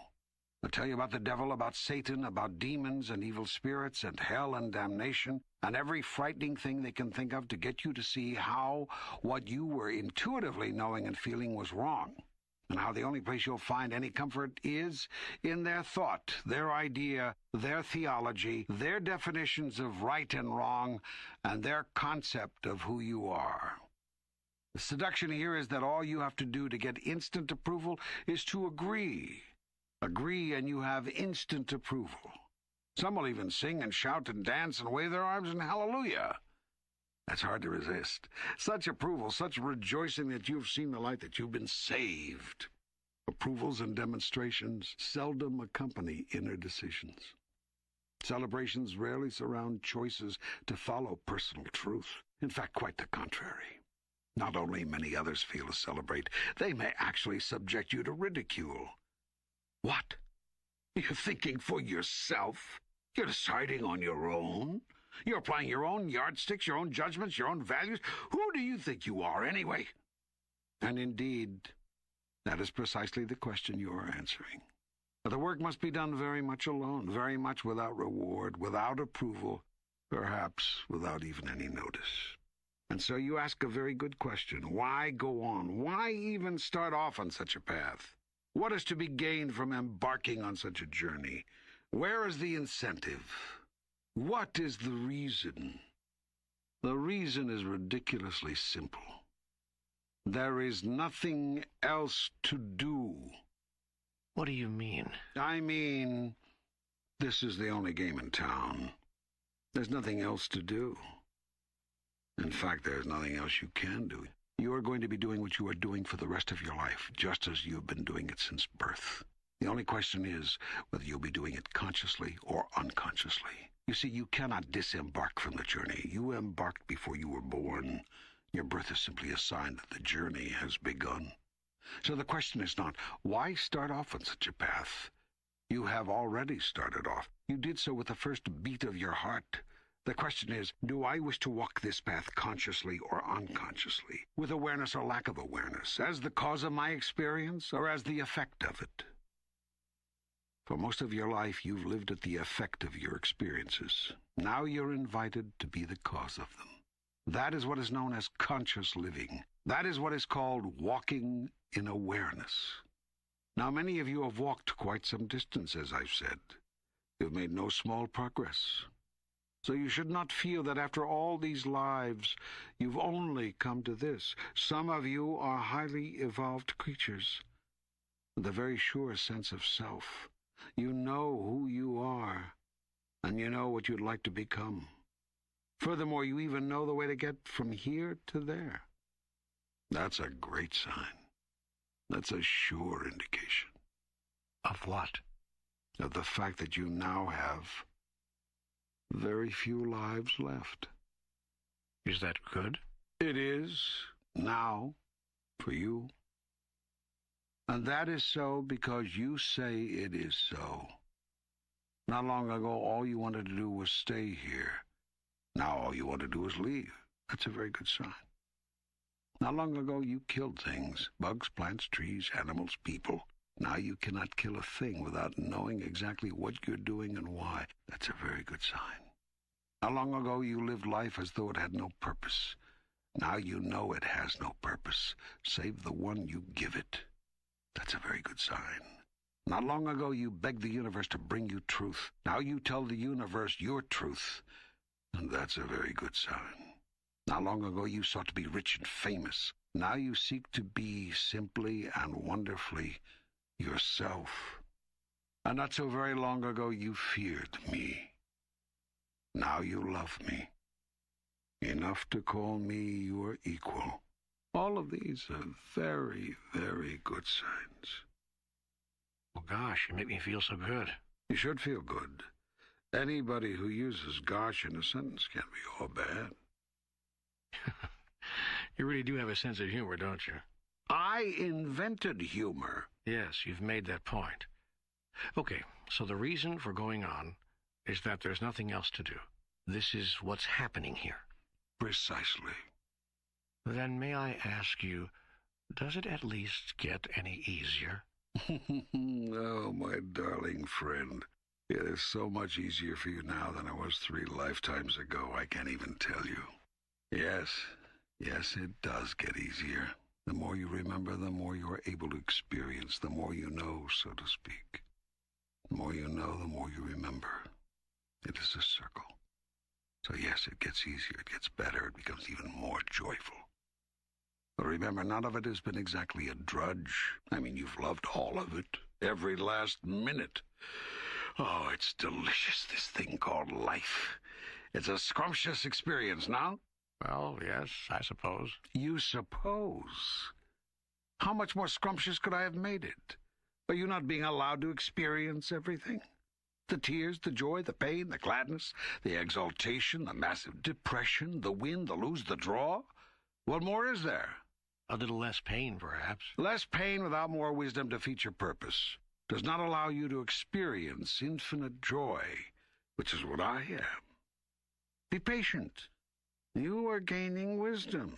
They'll tell you about the devil, about Satan, about demons and evil spirits and hell and damnation, and every frightening thing they can think of to get you to see how what you were intuitively knowing and feeling was wrong. And how the only place you'll find any comfort is in their thought, their idea, their theology, their definitions of right and wrong, and their concept of who you are. The seduction here is that all you have to do to get instant approval is to agree. Agree and you have instant approval. Some will even sing and shout and dance and wave their arms in hallelujah. That's hard to resist. Such approval, such rejoicing that you've seen the light, that you've been saved. Approvals and demonstrations seldom accompany inner decisions. Celebrations rarely surround choices to follow personal truth. In fact, quite the contrary. Not only many others feel to celebrate, they may actually subject you to ridicule. What? You're thinking for yourself? You're deciding on your own? You're applying your own yardsticks, your own judgments, your own values? Who do you think you are, anyway? And indeed, that is precisely the question you are answering. But the work must be done very much alone, very much without reward, without approval, perhaps without even any notice. And so you ask a very good question. Why go on? Why even start off on such a path? What is to be gained from embarking on such a journey? Where is the incentive? What is the reason? The reason is ridiculously simple. There is nothing else to do. What do you mean? I mean, this is the only game in town. There's nothing else to do. In fact, there's nothing else you can do. You are going to be doing what you are doing for the rest of your life, just as you've been doing it since birth. The only question is whether you'll be doing it consciously or unconsciously. You see, you cannot disembark from the journey. You embarked before you were born. Your birth is simply a sign that the journey has begun. So the question is not, why start off on such a path? You have already started off. You did so with the first beat of your heart. The question is, do I wish to walk this path consciously or unconsciously, with awareness or lack of awareness, as the cause of my experience or as the effect of it? For most of your life, you've lived at the effect of your experiences. Now you're invited to be the cause of them. That is what is known as conscious living. That is what is called walking in awareness. Now, many of you have walked quite some distance, as I've said. You've made no small progress. So you should not feel that after all these lives, you've only come to this. Some of you are highly evolved creatures with a very sure sense of self. You know who you are, and you know what you'd like to become. Furthermore, you even know the way to get from here to there. That's a great sign. That's a sure indication. Of what? Of the fact that you now have very few lives left. Is that good? It is, now, for you. And that is so because you say it is so. Not long ago, all you wanted to do was stay here. Now all you want to do is leave. That's a very good sign. Not long ago, you killed things, bugs, plants, trees, animals, people. Now you cannot kill a thing without knowing exactly what you're doing and why. That's a very good sign. Not long ago, you lived life as though it had no purpose. Now you know it has no purpose, save the one you give it. That's a very good sign. Not long ago, you begged the universe to bring you truth. Now you tell the universe your truth, and that's a very good sign. Not long ago, you sought to be rich and famous. Now you seek to be simply and wonderfully yourself. And not so very long ago, you feared me. Now you love me. Enough to call me your equal. All of these are very, very good signs. Well, gosh, you make me feel so good. You should feel good. Anybody who uses gosh in a sentence can't be all bad. You really do have a sense of humor, don't you? I invented humor. Yes, you've made that point. Okay, so the reason for going on is that there's nothing else to do. This is what's happening here. Precisely. Then may I ask you, does it at least get any easier? Oh, my darling friend. It is so much easier for you now than it was 3 lifetimes ago. I can't even tell you. Yes, it does get easier. The more you remember, the more you are able to experience, the more you know, so to speak. The more you know, the more you remember. It is a circle. So yes, it gets easier, it gets better, it becomes even more joyful. But remember, none of it has been exactly a drudge. I mean, you've loved all of it, every last minute. Oh, it's delicious, this thing called life. It's a scrumptious experience, now? Well, yes, I suppose. You suppose? How much more scrumptious could I have made it? Are you not being allowed to experience everything? The tears, the joy, the pain, the gladness, the exaltation, the massive depression, the win, the lose, the draw? What more is there? A little less pain, perhaps. Less pain without more wisdom defeats your purpose. Does not allow you to experience infinite joy, which is what I am. Be patient. You are gaining wisdom,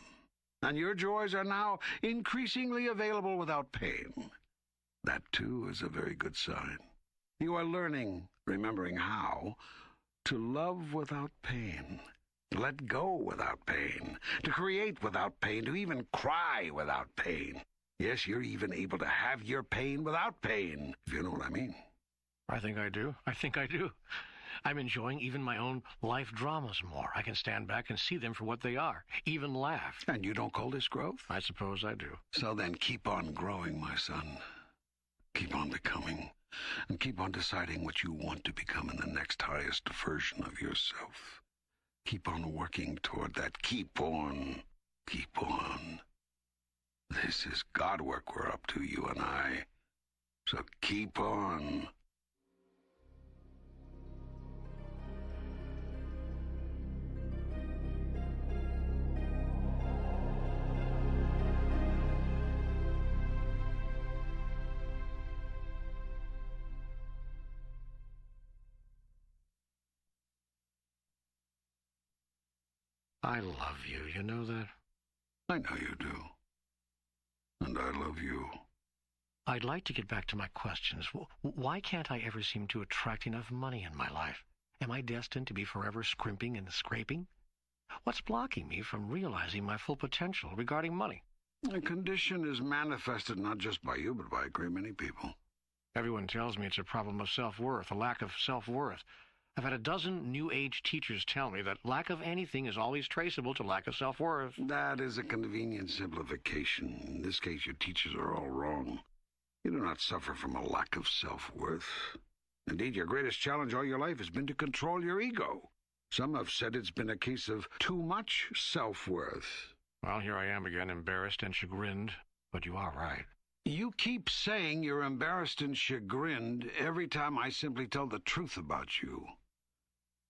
and your joys are now increasingly available without pain. That, too, is a very good sign. You are learning, remembering how, to love without pain, to let go without pain, to create without pain, to even cry without pain. Yes, you're even able to have your pain without pain, if you know what I mean. I think I do. I'm enjoying even my own life dramas more. I can stand back and see them for what they are, even laugh. And you don't call this growth? I suppose I do. So then keep on growing, my son. Keep on becoming, and keep on deciding what you want to become in the next highest version of yourself. Keep on working toward that. Keep on. Keep on. This is God work we're up to, you and I. So keep on. I love you. You know that? I know you do. And I love you. I'd like to get back to my questions. Why can't I ever seem to attract enough money in my life? Am I destined to be forever scrimping and scraping? What's blocking me from realizing my full potential regarding money? The condition is manifested not just by you, but by a great many people. Everyone tells me it's a problem of self-worth, a lack of self-worth. I've had a dozen New Age teachers tell me that lack of anything is always traceable to lack of self-worth. That is a convenient simplification. In this case, your teachers are all wrong. You do not suffer from a lack of self-worth. Indeed, your greatest challenge all your life has been to control your ego. Some have said it's been a case of too much self-worth. Well, here I am again, embarrassed and chagrined, but you are right. You keep saying you're embarrassed and chagrined every time I simply tell the truth about you.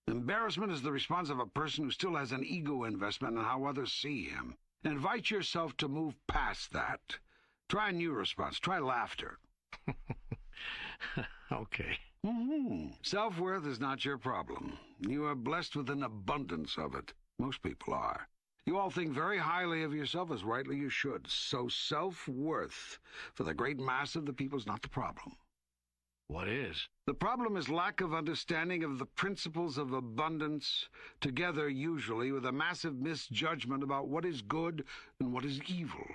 Embarrassment is the response of a person who still has an ego investment in how others see him. Invite yourself to move past that. Try a new response. Try laughter. Okay. Self-worth is not your problem. You are blessed with an abundance of it. Most people are. You all think very highly of yourself, as rightly you should. So self-worth for the great mass of the people is not the problem. What is? The problem is lack of understanding of the principles of abundance, together usually with a massive misjudgment about what is good and what is evil.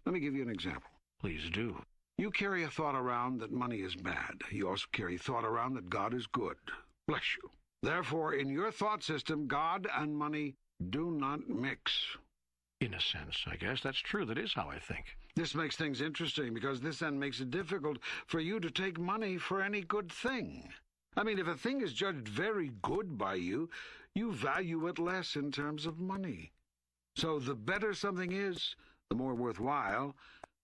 Let me give you an example. Please do. You carry a thought around that money is bad. You also carry a thought around that God is good. Bless you. Therefore, in your thought system, God and money do not mix. In a sense, I guess that's true. That is how I think. This makes things interesting because this then makes it difficult for you to take money for any good thing. I mean, if a thing is judged very good by you, you value it less in terms of money. So the better something is, the more worthwhile,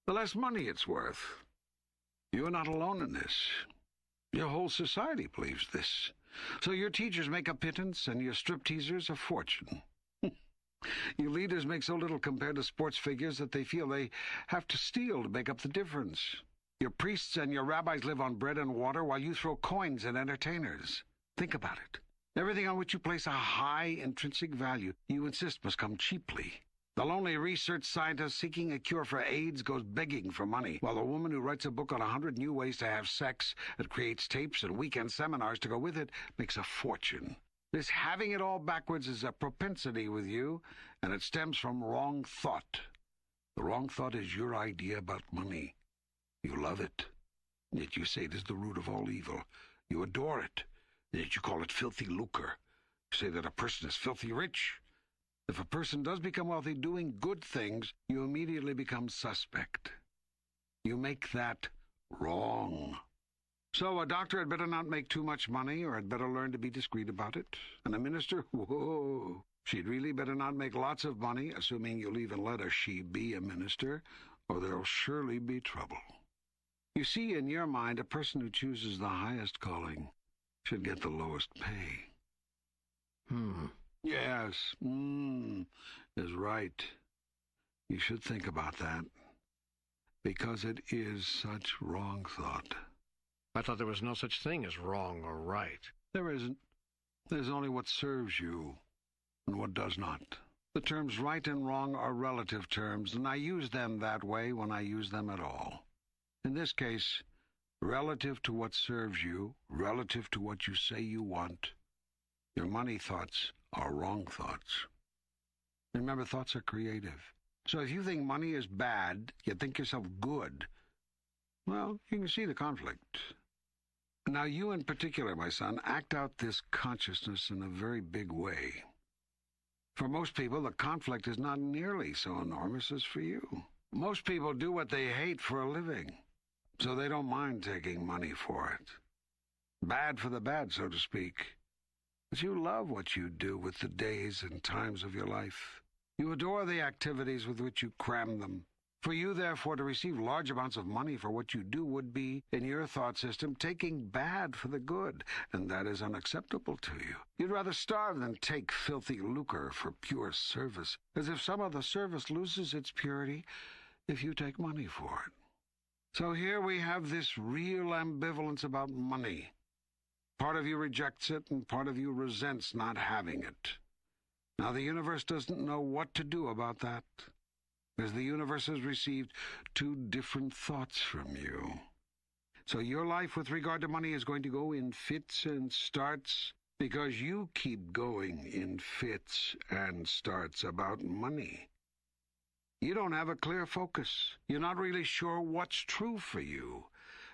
the less money it's worth. You are not alone in this. Your whole society believes this. So your teachers make a pittance and your stripteasers a fortune. Your leaders make so little compared to sports figures that they feel they have to steal to make up the difference. Your priests and your rabbis live on bread and water while you throw coins at entertainers. Think about it. Everything on which you place a high intrinsic value, you insist must come cheaply. The lonely research scientist seeking a cure for AIDS goes begging for money, while the woman who writes a book on 100 new ways to have sex and creates tapes and weekend seminars to go with it makes a fortune. This having it all backwards is a propensity with you, and it stems from wrong thought. The wrong thought is your idea about money. You love it, yet you say it is the root of all evil. You adore it, yet you call it filthy lucre. You say that a person is filthy rich. If a person does become wealthy doing good things, you immediately become suspect. You make that wrong. So a doctor had better not make too much money, or had better learn to be discreet about it. And a minister, whoa, she'd really better not make lots of money, assuming you'll even let a she be a minister, or there'll surely be trouble. You see, in your mind, a person who chooses the highest calling should get the lowest pay. Yes, is right. You should think about that, because it is such wrong thought. I thought there was no such thing as wrong or right. There isn't. There's only what serves you and what does not. The terms right and wrong are relative terms, and I use them that way when I use them at all. In this case, relative to what serves you, relative to what you say you want, your money thoughts are wrong thoughts. Remember, thoughts are creative. So if you think money is bad, yet think yourself good, well, you can see the conflict. Now, you in particular, my son, act out this consciousness in a very big way. For most people, the conflict is not nearly so enormous as for you. Most people do what they hate for a living, so they don't mind taking money for it. Bad for the bad, so to speak. But you love what you do with the days and times of your life. You adore the activities with which you cram them. For you, therefore, to receive large amounts of money for what you do would be, in your thought system, taking bad for the good, and that is unacceptable to you. You'd rather starve than take filthy lucre for pure service, as if some of the service loses its purity if you take money for it. So here we have this real ambivalence about money. Part of you rejects it, and part of you resents not having it. Now, the universe doesn't know what to do about that, because the universe has received two different thoughts from you. So your life with regard to money is going to go in fits and starts because you keep going in fits and starts about money. You don't have a clear focus. You're not really sure what's true for you.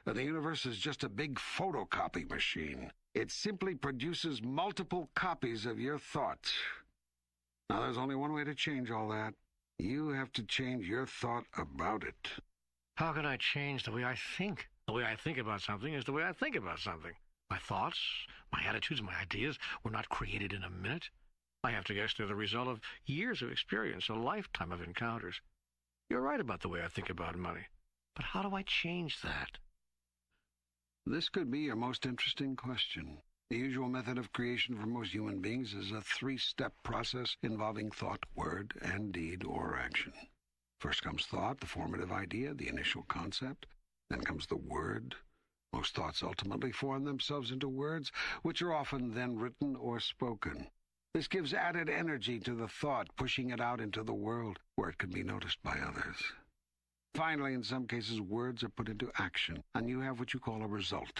And the universe is just a big photocopy machine. It simply produces multiple copies of your thoughts. Now, there's only one way to change all that. You have to change your thought about it. How can I change the way I think? The way I think about something is the way I think about something. My thoughts, my attitudes, my ideas were not created in a minute. I have to guess they're the result of years of experience, a lifetime of encounters. You're right about the way I think about money. But how do I change that? This could be your most interesting question. The usual method of creation for most human beings is a three-step process involving thought, word, and deed or action. First comes thought, the formative idea, the initial concept. Then comes the word. Most thoughts ultimately form themselves into words, which are often then written or spoken. This gives added energy to the thought, pushing it out into the world, where it can be noticed by others. Finally, in some cases, words are put into action, and you have what you call a result,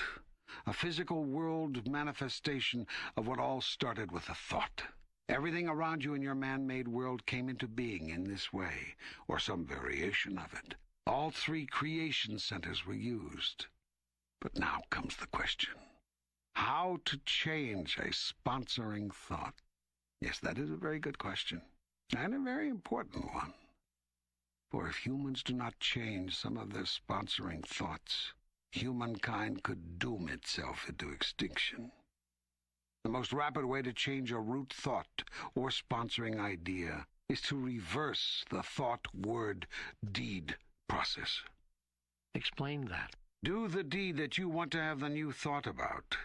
a physical world manifestation of what all started with a thought. Everything around you in your man-made world came into being in this way, or some variation of it. All three creation centers were used. But now comes the question. How to change a sponsoring thought? Yes, that is a very good question, and a very important one. For if humans do not change some of their sponsoring thoughts, humankind could doom itself into extinction. The most rapid way to change a root thought or sponsoring idea is to reverse the thought, word, deed process. Explain that. Do the deed that you want to have the new thought about.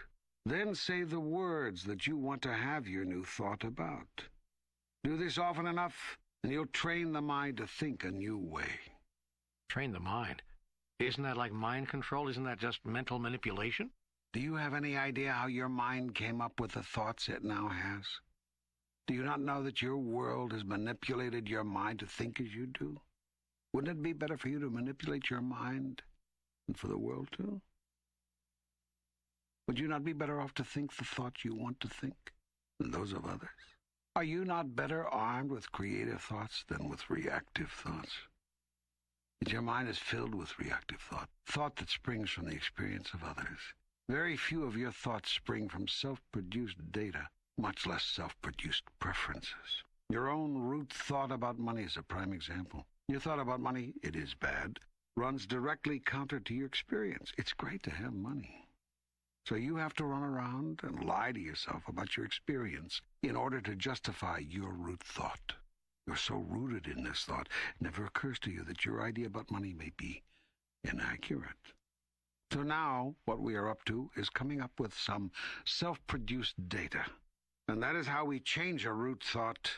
Then say the words that you want to have your new thought about. Do this often enough, and you'll train the mind to think a new way. Train the mind? Isn't that like mind control? Isn't that just mental manipulation? Do you have any idea how your mind came up with the thoughts it now has? Do you not know that your world has manipulated your mind to think as you do? Wouldn't it be better for you to manipulate your mind than for the world to? Would you not be better off to think the thoughts you want to think than those of others? Are you not better armed with creative thoughts than with reactive thoughts? Yet your mind is filled with reactive thought that springs from the experience of others. Very few of your thoughts spring from self-produced data, much less self-produced preferences. Your own root thought about money is a prime example. Your thought about money, it is bad, runs directly counter to your experience. It's great to have money. So you have to run around and lie to yourself about your experience in order to justify your root thought. You're so rooted in this thought, it never occurs to you that your idea about money may be inaccurate. So now, what we are up to is coming up with some self-produced data. And that is how we change a root thought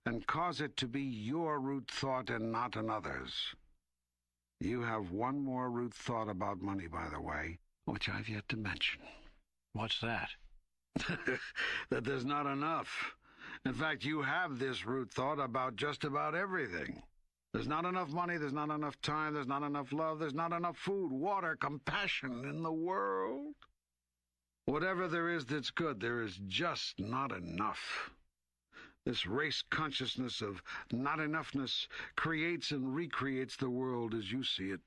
and cause it to be your root thought and not another's. You have one more root thought about money, by the way, which I've yet to mention. What's that? That there's not enough. In fact, you have this root thought about just about everything. There's not enough money, there's not enough time, there's not enough love, there's not enough food, water, compassion in the world. Whatever there is that's good, there is just not enough. This race consciousness of not enoughness creates and recreates the world as you see it.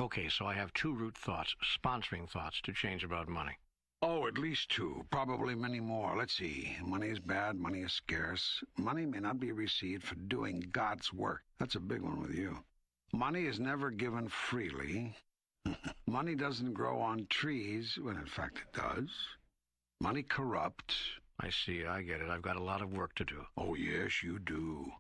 Okay, so I have two root thoughts, sponsoring thoughts, to change about money. Oh, at least two, probably many more. Let's see. Money is bad, money is scarce. Money may not be received for doing God's work. That's a big one with you. Money is never given freely. Money doesn't grow on trees, when in fact it does. Money corrupts. I see, I get it. I've got a lot of work to do. Oh, yes, you do.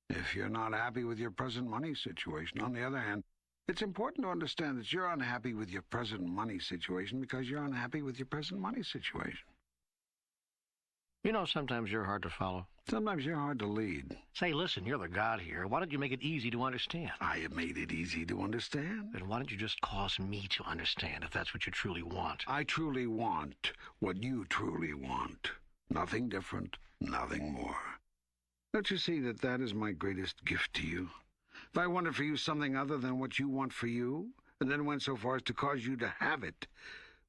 If you're not happy with your present money situation, on the other hand, it's important to understand that you're unhappy with your present money situation because you're unhappy with your present money situation. You know, sometimes you're hard to follow. Sometimes you're hard to lead. Say, listen, you're the God here. Why don't you make it easy to understand? I have made it easy to understand. Then why don't you just cause me to understand if that's what you truly want? I truly want what you truly want. Nothing different, nothing more. Don't you see that that is my greatest gift to you? If I wanted for you something other than what you want for you, and then went so far as to cause you to have it,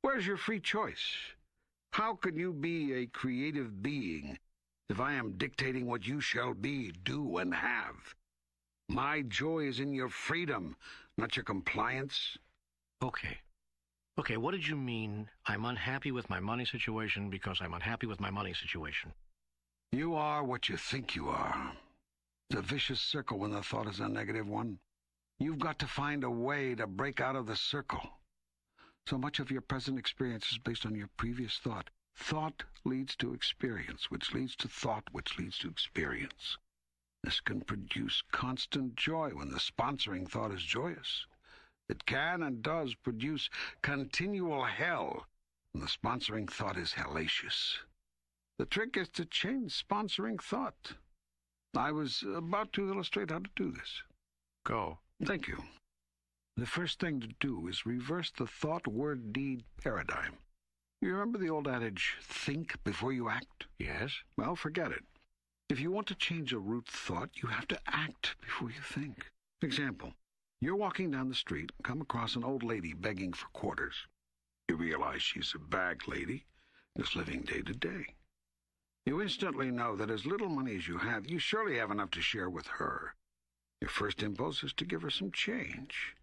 where's your free choice? How can you be a creative being if I am dictating what you shall be, do, and have? My joy is in your freedom, not your compliance. Okay. Okay, what did you mean, I'm unhappy with my money situation because I'm unhappy with my money situation? You are what you think you are. It's a vicious circle when the thought is a negative one. You've got to find a way to break out of the circle. So much of your present experience is based on your previous thought. Thought leads to experience, which leads to thought, which leads to experience. This can produce constant joy when the sponsoring thought is joyous. It can and does produce continual hell when the sponsoring thought is hellacious. The trick is to change sponsoring thought. I was about to illustrate how to do this. Go. Thank you. The first thing to do is reverse the thought-word-deed paradigm. You remember the old adage, think before you act? Yes? Well, forget it. If you want to change a root thought, you have to act before you think. For example, you're walking down the street and come across an old lady begging for quarters. You realize she's a bag lady, just living day to day. You instantly know that as little money as you have, you surely have enough to share with her. Your first impulse is to give her some change.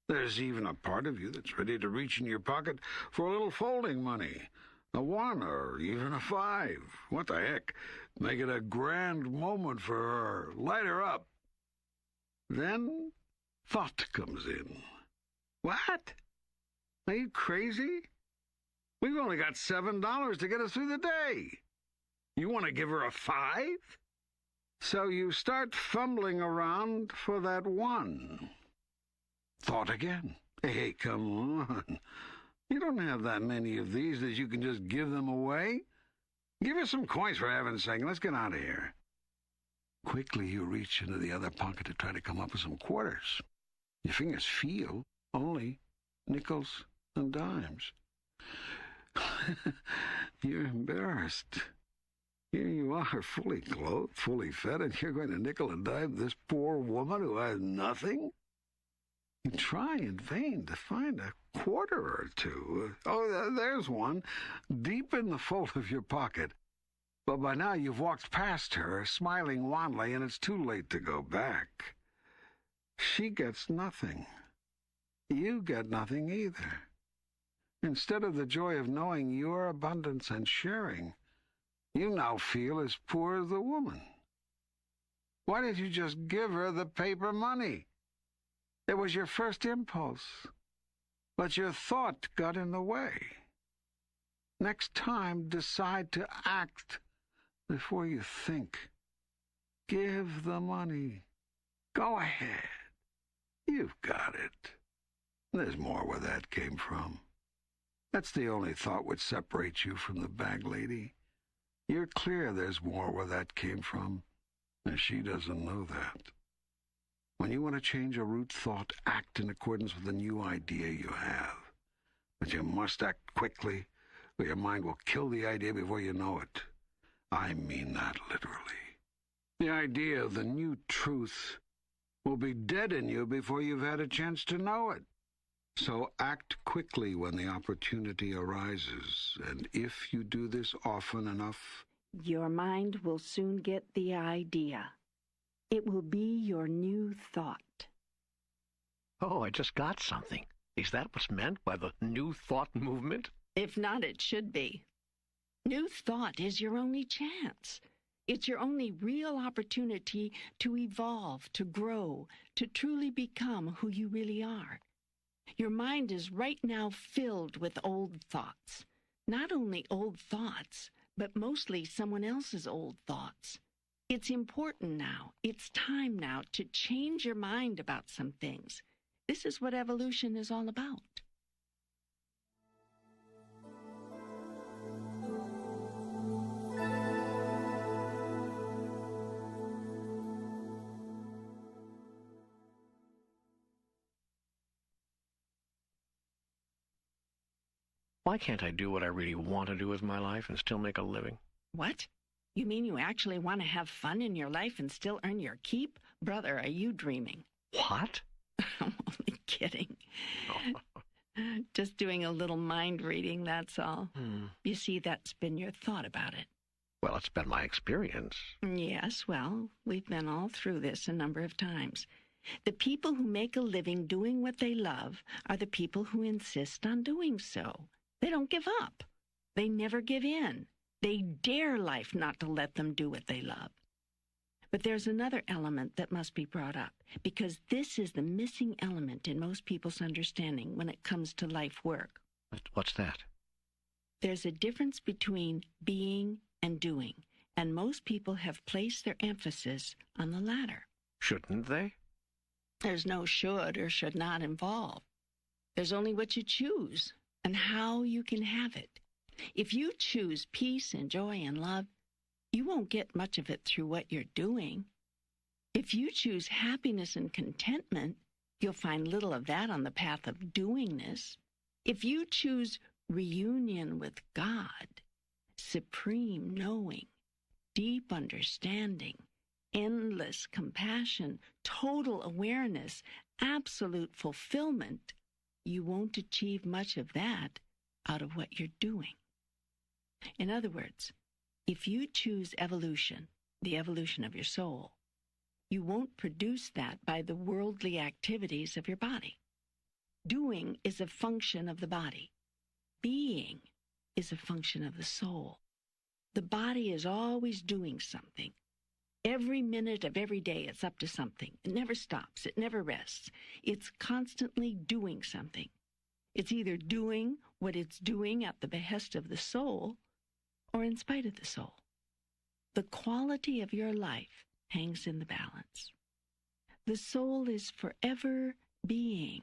There's even a part of you that's ready to reach in your pocket for a little folding money, a 1 or even a 5. What the heck? Make it a grand moment for her. Light her up. Then thought comes in. What? Are you crazy? We've only got $7 to get us through the day. You want to give her a 5? So you start fumbling around for that 1. Thought again. Hey, come on. You don't have that many of these that you can just give them away. Give us some coins, for heaven's sake. Let's get out of here. Quickly, you reach into the other pocket to try to come up with some quarters. Your fingers feel only nickels and dimes. You're embarrassed. Here you are, fully clothed, fully fed, and you're going to nickel and dime this poor woman who has nothing? You try in vain to find a quarter or two. Oh, there's one, deep in the fold of your pocket. But by now you've walked past her, smiling wanly, and it's too late to go back. She gets nothing. You get nothing either. Instead of the joy of knowing your abundance and sharing, you now feel as poor as the woman. Why did you just give her the paper money? It was your first impulse, but your thought got in the way. Next time, decide to act before you think. Give the money. Go ahead. You've got it. There's more where that came from. That's the only thought which separates you from the bag lady. You're clear there's more where that came from, and she doesn't know that. When you want to change a root thought, act in accordance with the new idea you have. But you must act quickly, or your mind will kill the idea before you know it. I mean that literally. The idea of the new truth will be dead in you before you've had a chance to know it. So act quickly when the opportunity arises, and if you do this often enough, your mind will soon get the idea. It will be your new thought. Oh, I just got something. Is that what's meant by the New Thought movement? If not, it should be. New thought is your only chance. It's your only real opportunity to evolve, to grow, to truly become who you really are. Your mind is right now filled with old thoughts. Not only old thoughts, but mostly someone else's old thoughts. It's important now, it's time now to change your mind about some things. This is what evolution is all about. Why can't I do what I really want to do with my life and still make a living? What? You mean you actually want to have fun in your life and still earn your keep? Brother, are you dreaming? What? I'm only kidding. Just doing a little mind reading, that's all. You see, that's been your thought about it. Well, it's been my experience. Yes, well, we've been all through this a number of times. The people who make a living doing what they love are the people who insist on doing so. They don't give up. They never give in. They dare life not to let them do what they love. But there's another element that must be brought up, because this is the missing element in most people's understanding when it comes to life work. What's that? There's a difference between being and doing, and most people have placed their emphasis on the latter. Shouldn't they? There's no should or should not involved. There's only what you choose and how you can have it. If you choose peace and joy and love, you won't get much of it through what you're doing. If you choose happiness and contentment, you'll find little of that on the path of doingness. If you choose reunion with God, supreme knowing, deep understanding, endless compassion, total awareness, absolute fulfillment, you won't achieve much of that out of what you're doing. In other words, if you choose evolution, the evolution of your soul, you won't produce that by the worldly activities of your body. Doing is a function of the body. Being is a function of the soul. The body is always doing something. Every minute of every day it's up to something. It never stops. It never rests. It's constantly doing something. It's either doing what it's doing at the behest of the soul or in spite of the soul. The quality of your life hangs in the balance. The soul is forever being.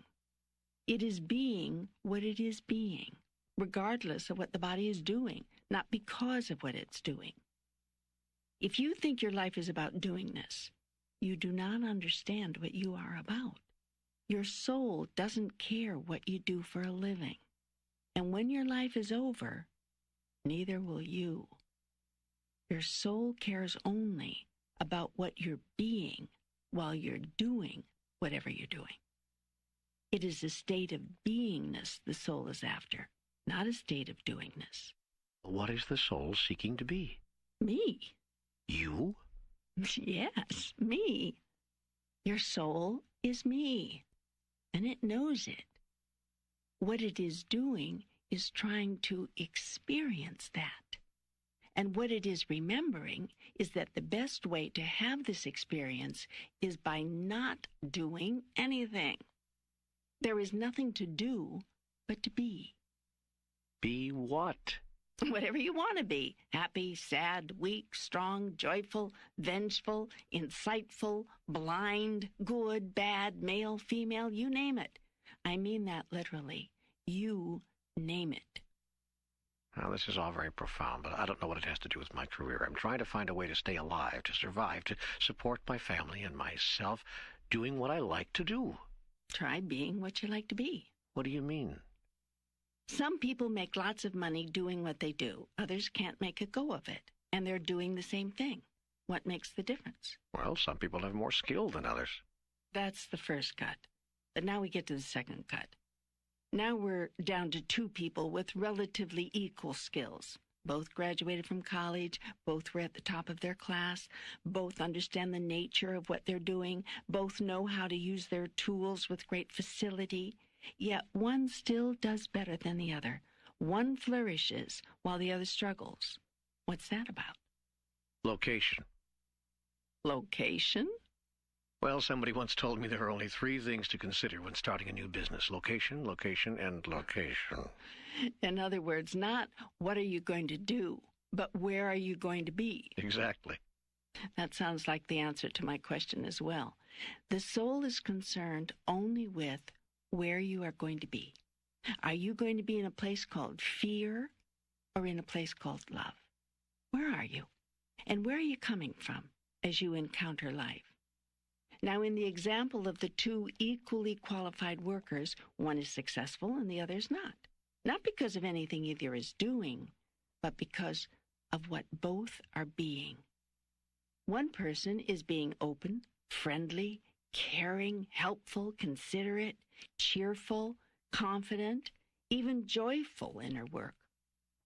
It is being what it is being, regardless of what the body is doing, not because of what it's doing. If you think your life is about doingness, you do not understand what you are about. Your soul doesn't care what you do for a living. And when your life is over, neither will you. Your soul cares only about what you're being while you're doing whatever you're doing. It is a state of beingness the soul is after, not a state of doingness. What is the soul seeking to be? Me. You? Yes, me. Your soul is me, and it knows it. What it is doing is trying to experience that. And what it is remembering is that the best way to have this experience is by not doing anything. There is nothing to do but to be. Be what? Whatever you want to be. Happy, sad, weak, strong, joyful, vengeful, insightful, blind, good, bad, male, female, you name it. I mean that literally. You name it. Now, this is all very profound, but I don't know what it has to do with my career. I'm trying to find a way to stay alive, to survive, to support my family and myself, doing what I like to do. Try being what you like to be. What do you mean? Some people make lots of money doing what they do. Others can't make a go of it, and they're doing the same thing. What makes the difference? Well, some people have more skill than others. That's the first cut. But now we get to the second cut. Now we're down to two people with relatively equal skills. Both graduated from college, both were at the top of their class, both understand the nature of what they're doing, both know how to use their tools with great facility. Yet one still does better than the other. One flourishes while the other struggles. What's that about? Location. Location? Well, somebody once told me there are only three things to consider when starting a new business: location, location, and location. In other words, not what are you going to do, but where are you going to be? Exactly. That sounds like the answer to my question as well. The soul is concerned only with where you are going to be. Are you going to be in a place called fear or in a place called love? Where are you? And where are you coming from as you encounter life? Now, in the example of the two equally qualified workers, one is successful and the other is not. Not because of anything either is doing, but because of what both are being. One person is being open, friendly, caring, helpful, considerate, cheerful, confident, even joyful in her work,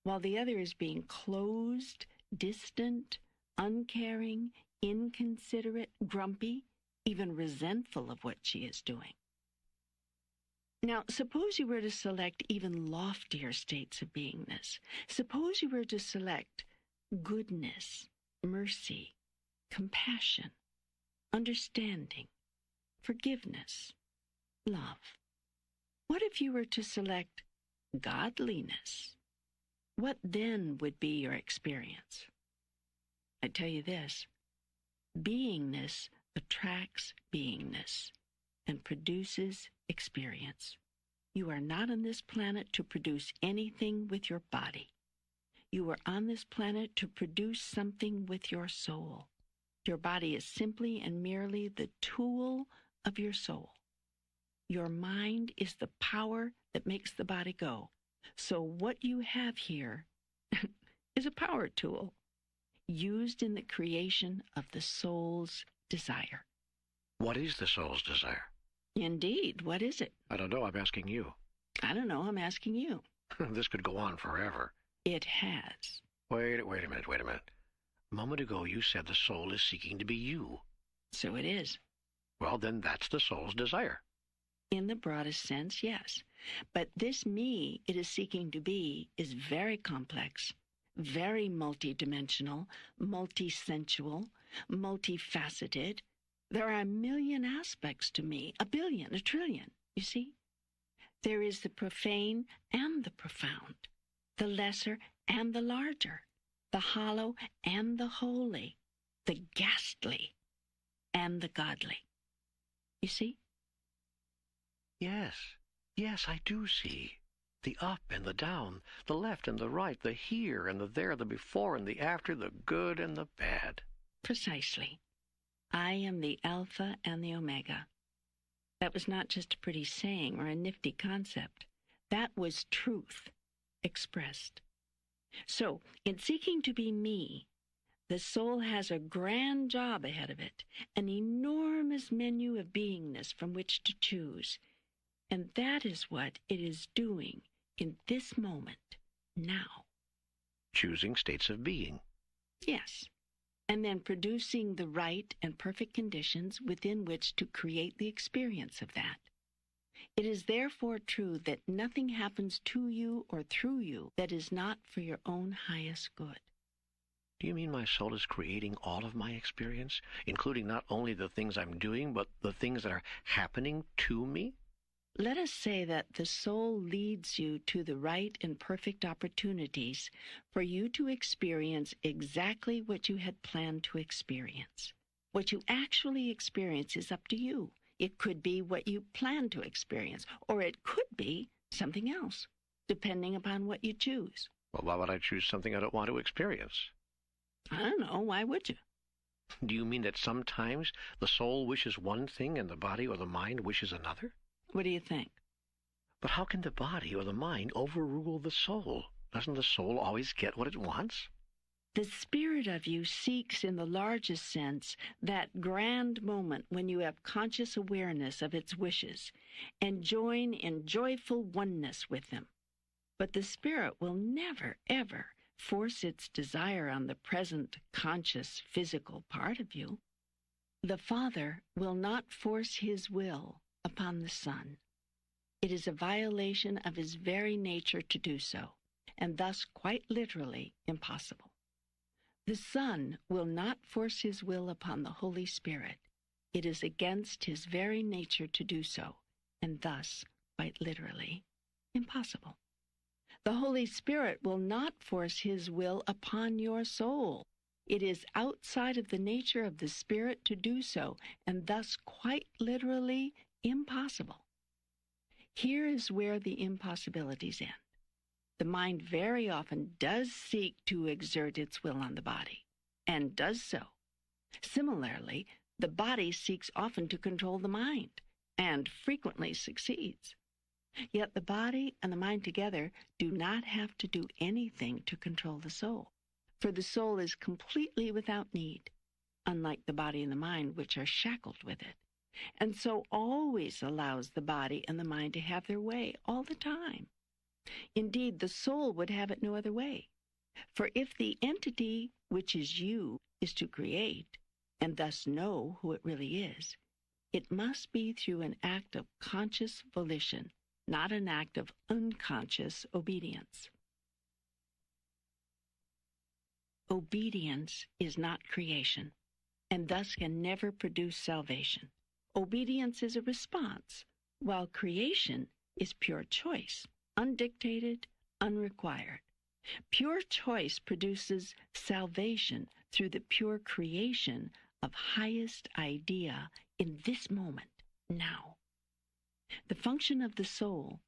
while the other is being closed, distant, uncaring, inconsiderate, grumpy, even resentful of what she is doing. Now, suppose you were to select even loftier states of beingness. Suppose you were to select goodness, mercy, compassion, understanding, forgiveness, love. What if you were to select godliness? What then would be your experience? I tell you this, beingness attracts beingness and produces experience. You are not on this planet to produce anything with your body. You are on this planet to produce something with your soul. Your body is simply and merely the tool of your soul. Your mind is the power that makes the body go. So what you have here is a power tool used in the creation of the soul's desire. What is the soul's desire? Indeed, what is it? I don't know. I'm asking you. I don't know. I'm asking you. This could go on forever. It has. Wait a minute. A moment ago, you said the soul is seeking to be you. So it is. Well, then that's the soul's desire. In the broadest sense, yes. But this me it is seeking to be is very complex, very multidimensional, multisensual, multifaceted. There are a million aspects to me, a billion, a trillion, you see? There is the profane and the profound, the lesser and the larger, the hollow and the holy, the ghastly and the godly. You see? Yes, I do see. The up and the down, the left and the right, the here and the there, the before and the after, the good and the bad. Precisely. I am the Alpha and the Omega. That was not just a pretty saying or a nifty concept. That was truth expressed. So, in seeking to be me, the soul has a grand job ahead of it, an enormous menu of beingness from which to choose. And that is what it is doing in this moment, now. Choosing states of being. Yes. And then producing the right and perfect conditions within which to create the experience of that. It is therefore true that nothing happens to you or through you that is not for your own highest good. Do you mean my soul is creating all of my experience, including not only the things I'm doing, but the things that are happening to me? Let us say that the soul leads you to the right and perfect opportunities for you to experience exactly what you had planned to experience. What you actually experience is up to you. It could be what you plan to experience, or it could be something else, depending upon what you choose. Well, why would I choose something I don't want to experience? I don't know. Why would you? Do you mean that sometimes the soul wishes one thing and the body or the mind wishes another? What do you think? But how can the body or the mind overrule the soul? Doesn't the soul always get what it wants? The spirit of you seeks in the largest sense that grand moment when you have conscious awareness of its wishes and join in joyful oneness with them. But the spirit will never, ever force its desire on the present conscious physical part of you. The Father will not force his will upon the Son. It is a violation of his very nature to do so, and thus quite literally impossible. The Son will not force his will upon the Holy Spirit. It is against his very nature to do so, and thus quite literally impossible. The Holy Spirit will not force his will upon your soul. It is outside of the nature of the Spirit to do so, and thus quite literally impossible. Here is where the impossibilities end. The mind very often does seek to exert its will on the body, and does so. Similarly, the body seeks often to control the mind, and frequently succeeds. Yet the body and the mind together do not have to do anything to control the soul. For the soul is completely without need, unlike the body and the mind, which are shackled with it, and so always allows the body and the mind to have their way all the time. Indeed, the soul would have it no other way. For if the entity, which is you, is to create, and thus know who it really is, it must be through an act of conscious volition, not an act of unconscious obedience. Obedience is not creation, and thus can never produce salvation. Obedience is a response, while creation is pure choice, undictated, unrequired. Pure choice produces salvation through the pure creation of highest idea in this moment, now. The function of the soul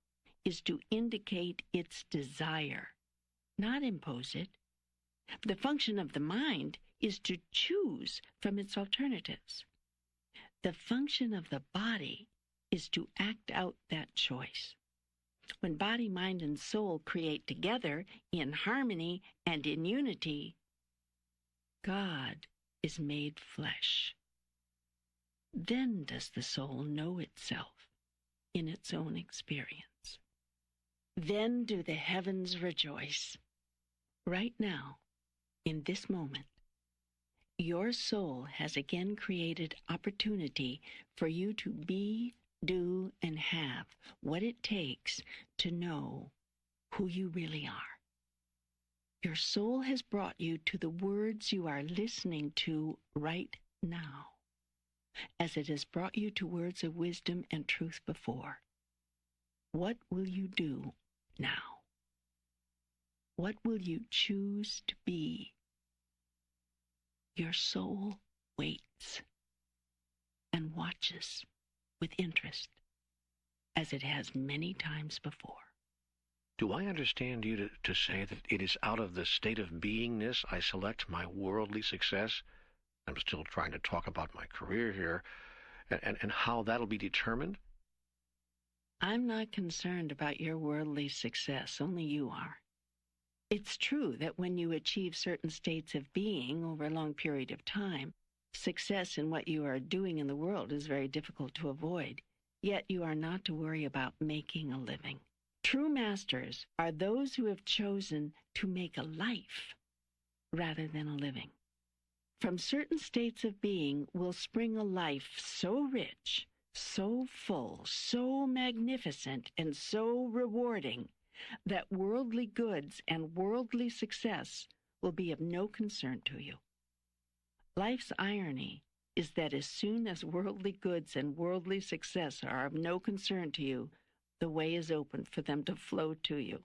is to indicate its desire, not impose it. The function of the mind is to choose from its alternatives. The function of the body is to act out that choice. When body, mind, and soul create together in harmony and in unity, God is made flesh. Then does the soul know itself in its own experience. Then do the heavens rejoice. Right now, in this moment, your soul has again created opportunity for you to be, do, and have what it takes to know who you really are. Your soul has brought you to the words you are listening to right now, as it has brought you to words of wisdom and truth before. What will you do now? What will you choose to be? Your soul waits and watches with interest, as it has many times before. Do I understand you to say that it is out of the state of beingness I select my worldly success? I'm still trying to talk about my career here, and how that'll be determined? I'm not concerned about your worldly success, only you are. It's true that when you achieve certain states of being over a long period of time, success in what you are doing in the world is very difficult to avoid, yet you are not to worry about making a living. True masters are those who have chosen to make a life rather than a living. From certain states of being will spring a life so rich, so full, so magnificent, and so rewarding that worldly goods and worldly success will be of no concern to you. Life's irony is that as soon as worldly goods and worldly success are of no concern to you, the way is open for them to flow to you.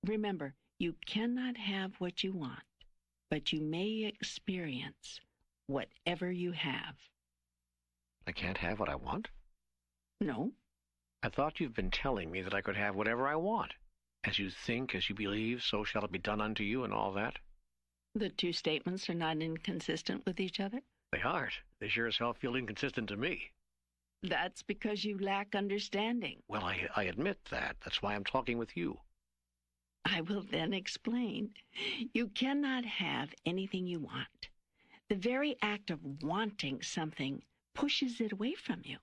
Remember, you cannot have what you want, but you may experience whatever you have. I can't have what I want? No. I thought you've been telling me that I could have whatever I want. As you think, as you believe, so shall it be done unto you, and all that. The two statements are not inconsistent with each other? They aren't. They sure as hell feel inconsistent to me. That's because you lack understanding. Well, I admit that. That's why I'm talking with you. I will then explain. You cannot have anything you want. The very act of wanting something pushes it away from you.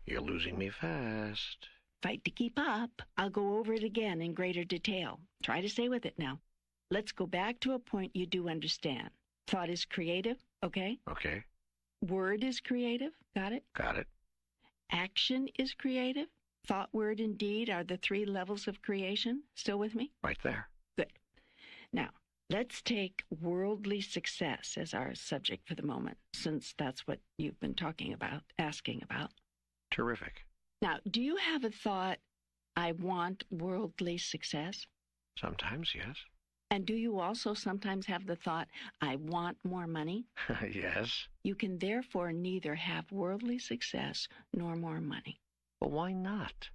You're losing me fast. Fight to keep up. I'll go over it again in greater detail. Try to stay with it now. Let's go back to a point you do understand. Thought is creative, okay? Okay. Word is creative, got it? Got it. Action is creative. Thought, word, and deed are the three levels of creation. Still with me? Right there. Good. Now, let's take worldly success as our subject for the moment, since that's what you've been talking about, asking about. Terrific. Now, do you have a thought, I want worldly success? Sometimes, yes. And do you also sometimes have the thought, I want more money? Yes. You can therefore neither have worldly success nor more money. But why not?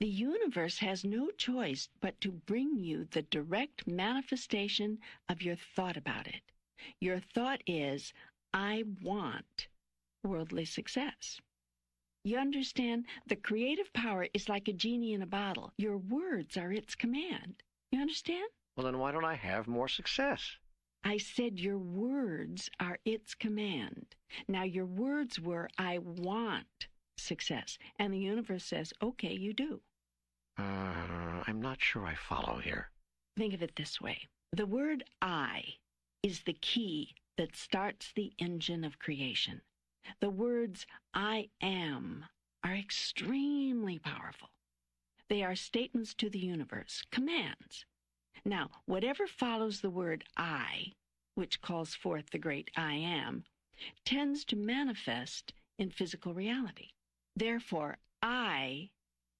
The universe has no choice but to bring you the direct manifestation of your thought about it. Your thought is, I want worldly success. You understand? The creative power is like a genie in a bottle. Your words are its command. You understand? Well, then why don't I have more success? I said your words are its command. Now, your words were, I want success. And the universe says, okay, you do. I'm not sure I follow here. Think of it this way. The word I is the key that starts the engine of creation. The words I am are extremely powerful. They are statements to the universe, commands. Now, whatever follows the word I, which calls forth the great I am, tends to manifest in physical reality. Therefore, I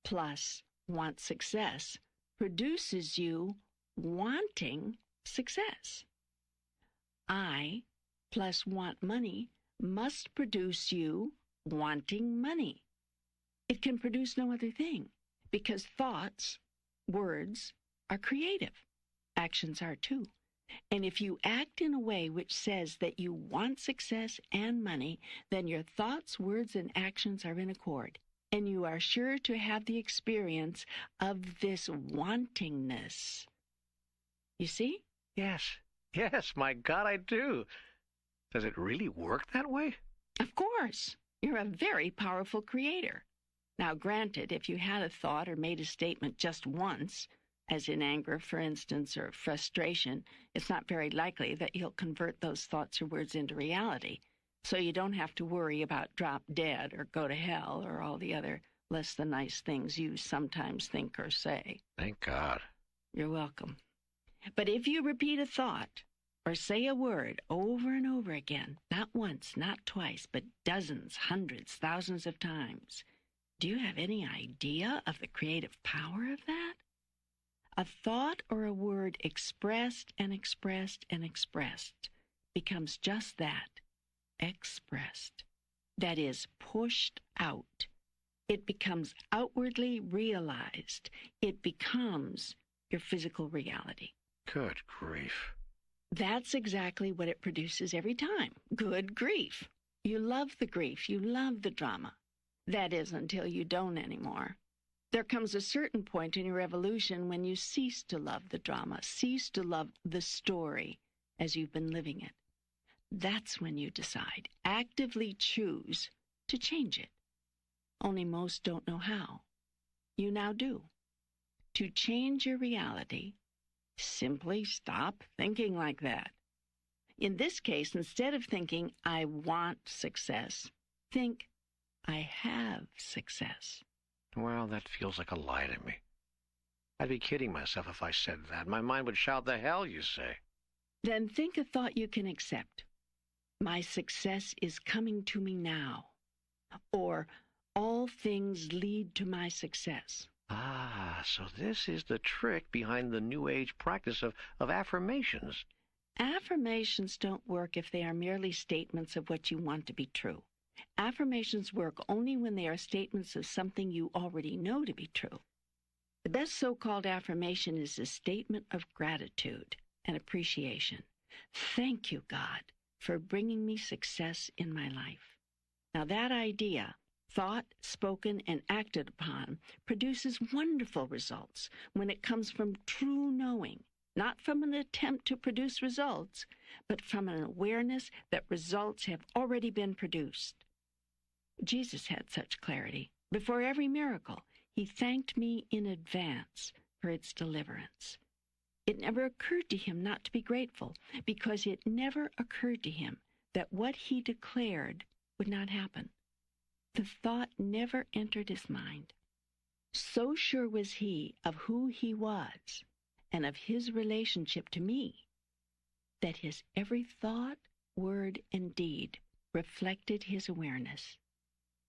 plus want success produces you wanting success. I plus want money must produce you wanting money. It can produce no other thing because thoughts, words, are creative. Actions are too. And if you act in a way which says that you want success and money, then your thoughts, words, and actions are in accord. And you are sure to have the experience of this wantingness. You see? Yes, my God, I do. Does it really work that way? Of course. You're a very powerful creator. Now, granted, if you had a thought or made a statement just once, as in anger, for instance, or frustration, it's not very likely that you'll convert those thoughts or words into reality. So you don't have to worry about drop dead or go to hell or all the other less than nice things you sometimes think or say. Thank God. You're welcome. But if you repeat a thought or say a word over and over again, not once, not twice, but dozens, hundreds, thousands of times, do you have any idea of the creative power of that? A thought or a word expressed and expressed and expressed becomes just that, expressed. That is, pushed out. It becomes outwardly realized. It becomes your physical reality. Good grief. That's exactly what it produces every time. Good grief. You love the grief. You love the drama. That is, until you don't anymore. There comes a certain point in your evolution when you cease to love the drama, cease to love the story as you've been living it. That's when you decide, actively choose to change it. Only most don't know how. You now do. To change your reality, simply stop thinking like that. In this case, instead of thinking, I want success, think, I have success. Well, that feels like a lie to me. I'd be kidding myself if I said that. My mind would shout, the hell, you say. Then think a thought you can accept. My success is coming to me now. Or, all things lead to my success. Ah, so this is the trick behind the New Age practice of affirmations. Affirmations don't work if they are merely statements of what you want to be true. Affirmations work only when they are statements of something you already know to be true. The best so-called affirmation is a statement of gratitude and appreciation. Thank you, God, for bringing me success in my life. Now that idea, thought, spoken, and acted upon, produces wonderful results when it comes from true knowing, not from an attempt to produce results, but from an awareness that results have already been produced. Jesus had such clarity. Before every miracle, he thanked me in advance for its deliverance. It never occurred to him not to be grateful, because it never occurred to him that what he declared would not happen. The thought never entered his mind. So sure was he of who he was and of his relationship to me, that his every thought, word, and deed reflected his awareness,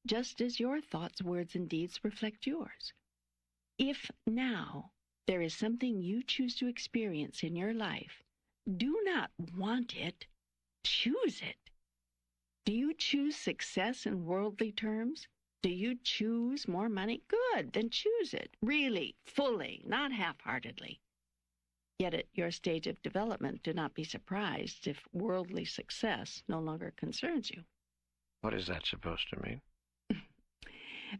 just as your thoughts, words, and deeds reflect yours. If now there is something you choose to experience in your life, do not want it, choose it. Do you choose success in worldly terms? Do you choose more money? Good, then choose it, really, fully, not half-heartedly. Yet at your stage of development, do not be surprised if worldly success no longer concerns you. What is that supposed to mean?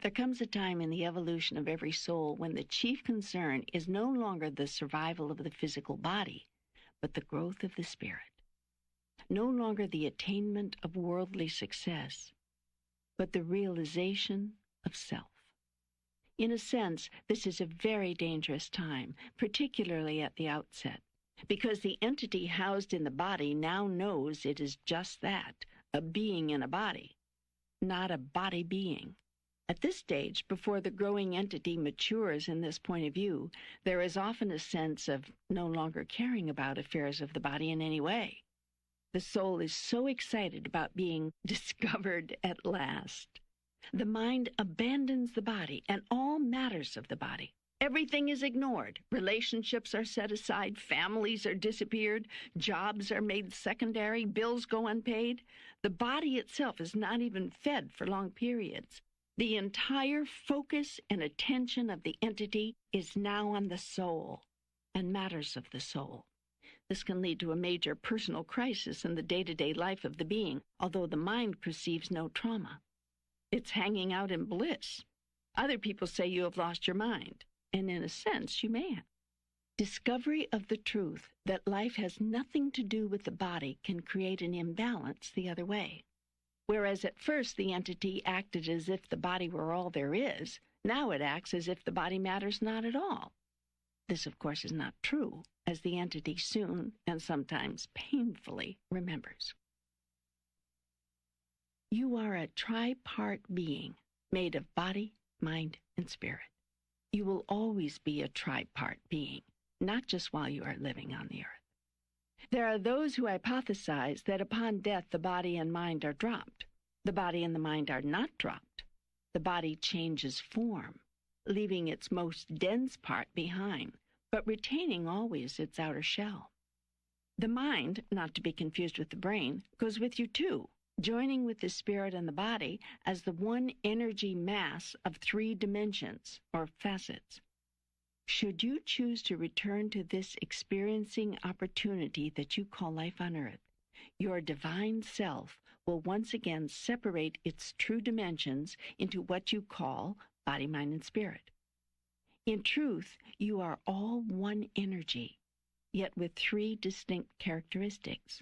There comes a time in the evolution of every soul when the chief concern is no longer the survival of the physical body, but the growth of the spirit. no longer the attainment of worldly success, but the realization of self. In a sense, this is a very dangerous time, particularly at the outset, because the entity housed in the body now knows it is just that, a being in a body, not a body being. At this stage, before the growing entity matures in this point of view, there is often a sense of no longer caring about affairs of the body in any way. The soul is so excited about being discovered at last. The mind abandons the body and all matters of the body. Everything is ignored. Relationships are set aside. Families are disappeared. Jobs are made secondary. Bills go unpaid. The body itself is not even fed for long periods. The entire focus and attention of the entity is now on the soul and matters of the soul. This can lead to a major personal crisis in the day-to-day life of the being, although the mind perceives no trauma. It's hanging out in bliss. Other people say you have lost your mind, and in a sense, you may have. Discovery of the truth that life has nothing to do with the body can create an imbalance the other way. Whereas at first the entity acted as if the body were all there is, now it acts as if the body matters not at all. This, of course, is not true, as the entity soon, and sometimes painfully, remembers. You are a tripart being, made of body, mind, and spirit. You will always be a tripart being, not just while you are living on the earth. There are those who hypothesize that upon death the body and mind are dropped. The body and the mind are not dropped. The body changes form, leaving its most dense part behind, but retaining always its outer shell. The mind, not to be confused with the brain, goes with you too, joining with the spirit and the body as the one energy mass of 3 dimensions, or facets. Should you choose to return to this experiencing opportunity that you call life on earth, your divine self will once again separate its true dimensions into what you call body, mind, and spirit. In truth, you are all one energy, yet with 3 distinct characteristics.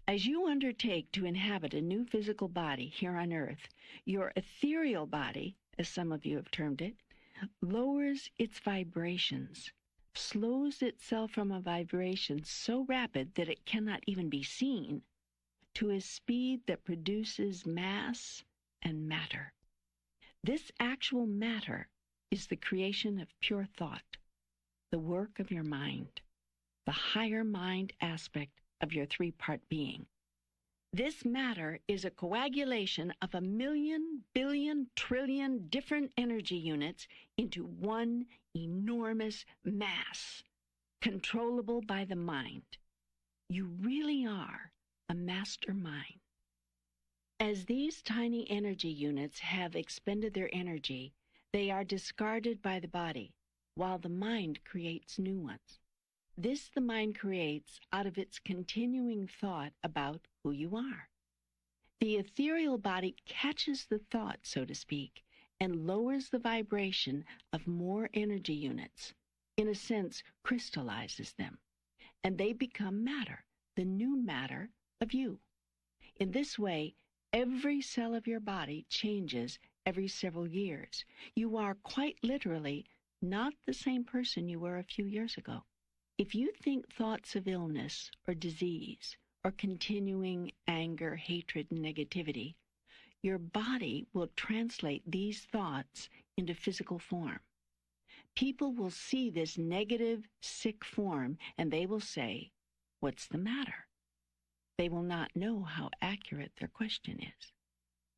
As you undertake to inhabit a new physical body here on earth, your ethereal body, as some of you have termed it, lowers its vibrations, slows itself from a vibration so rapid that it cannot even be seen, to a speed that produces mass and matter. This actual matter is the creation of pure thought, the work of your mind, the higher mind aspect of your 3-part being. This matter is a coagulation of 1,000,000,000,000,000,000,000,000,000,000,000,000,000,000,000,000,000,000,000 billion different energy units into one enormous mass, controllable by the mind. You really are a master mind. As these tiny energy units have expended their energy, they are discarded by the body, while the mind creates new ones. This the mind creates out of its continuing thought about who you are. The ethereal body catches the thought, so to speak, and lowers the vibration of more energy units, in a sense crystallizes them, and they become matter, the new matter of you. In this way, every cell of your body changes every several years. You are quite literally not the same person you were a few years ago. If you think thoughts of illness or disease or continuing anger, hatred, and negativity, your body will translate these thoughts into physical form. People will see this negative, sick form, and they will say, "What's the matter?" They will not know how accurate their question is.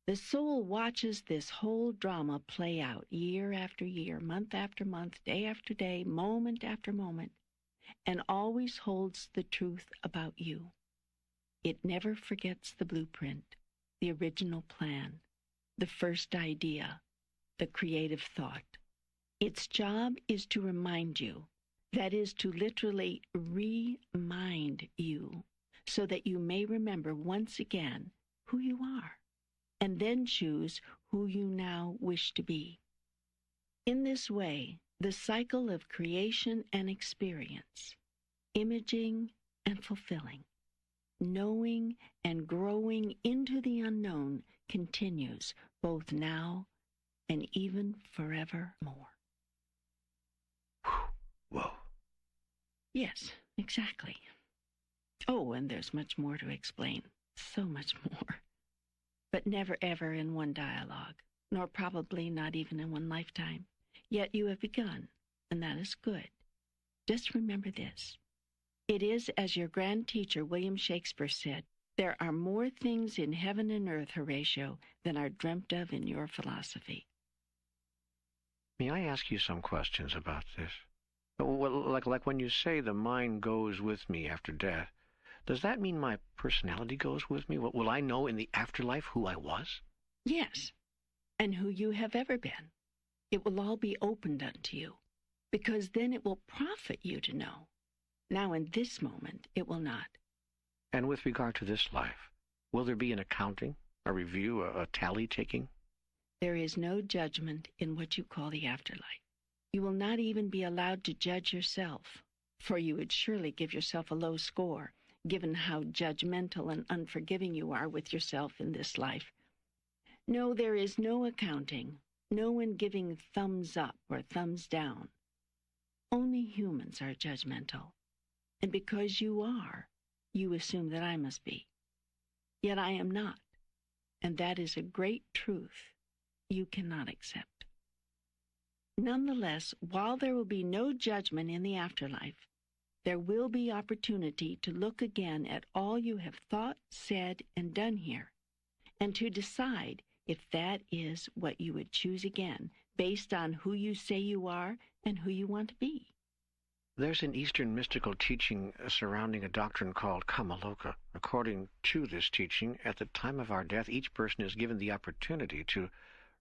The soul watches this whole drama play out year after year, month after month, day after day, moment after moment, and always holds the truth about you. It never forgets the blueprint, the original plan, the first idea, the creative thought. Its job is to remind you, that is to literally remind you, so that you may remember once again who you are, and then choose who you now wish to be. In this way, the cycle of creation and experience, imaging and fulfilling, knowing and growing into the unknown continues both now and even forevermore. Whoa. Yes, exactly. Oh, and there's much more to explain. So much more. But never ever in one dialogue, nor probably not even in one lifetime. Yet you have begun, and that is good. Just remember this. It is, as your grand teacher, William Shakespeare, said, there are more things in heaven and earth, Horatio, than are dreamt of in your philosophy. May I ask you some questions about this? Well, like when you say the mind goes with me after death, does that mean my personality goes with me? Will I know in the afterlife who I was? Yes, and who you have ever been. It will all be opened unto you, because then it will profit you to know. Now in this moment, it will not. And with regard to this life, will there be an accounting, a review, a tally taking? There is no judgment in what you call the afterlife. You will not even be allowed to judge yourself, for you would surely give yourself a low score, given how judgmental and unforgiving you are with yourself in this life. No, there is no accounting, no one giving thumbs up or thumbs down. Only humans are judgmental, and because you are, you assume that I must be. Yet I am not, and that is a great truth you cannot accept. Nonetheless, while there will be no judgment in the afterlife, there will be opportunity to look again at all you have thought, said, and done here, and to decide if that is what you would choose again, based on who you say you are and who you want to be. There's an Eastern mystical teaching surrounding a doctrine called Kamaloka. According to this teaching, at the time of our death, each person is given the opportunity to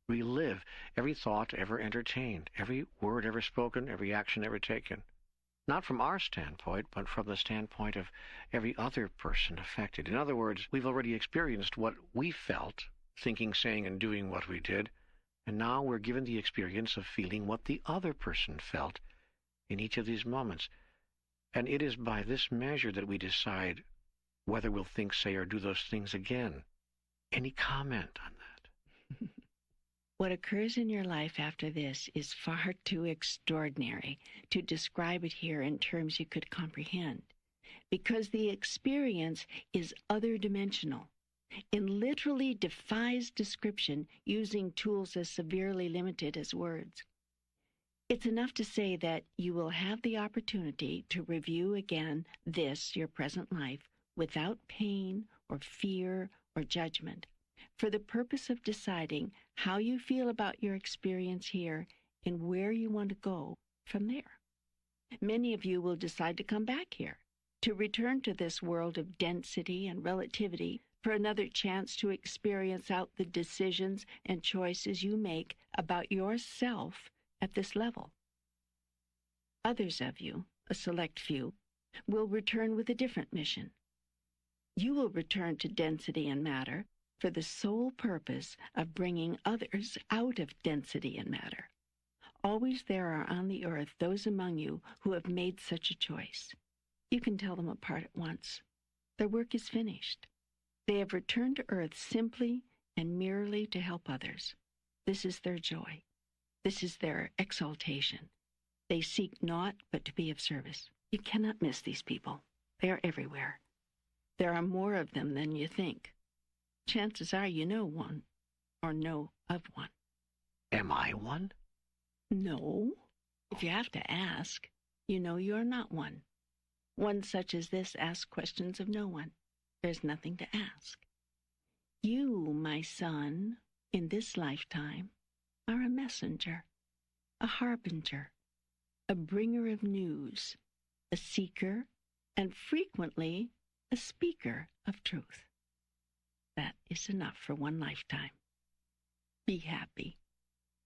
relive every thought ever entertained, every word ever spoken, every action ever taken. Not from our standpoint, but from the standpoint of every other person affected. In other words, we've already experienced what we felt, thinking, saying, and doing what we did, and now we're given the experience of feeling what the other person felt in each of these moments. And it is by this measure that we decide whether we'll think, say, or do those things again. Any comment on that? What occurs in your life after this is far too extraordinary to describe it here in terms you could comprehend, because the experience is other-dimensional and literally defies description using tools as severely limited as words. It's enough to say that you will have the opportunity to review again this, your present life, without pain or fear or judgment, for the purpose of deciding how you feel about your experience here and where you want to go from there. Many of you will decide to come back here, to return to this world of density and relativity for another chance to experience out the decisions and choices you make about yourself at this level. Others of you, a select few, will return with a different mission. You will return to density and matter for the sole purpose of bringing others out of density and matter. Always there are on the earth those among you who have made such a choice. You can tell them apart at once. Their work is finished. They have returned to earth simply and merely to help others. This is their joy. This is their exaltation. They seek naught but to be of service. You cannot miss these people. They are everywhere. There are more of them than you think. Chances are you know one, or know of one. Am I one? No. If you have to ask, you know you are not one. One such as this asks questions of no one. There's nothing to ask. You, my son, in this lifetime, are a messenger, a harbinger, a bringer of news, a seeker, and frequently a speaker of truth. That is enough for one lifetime. Be happy.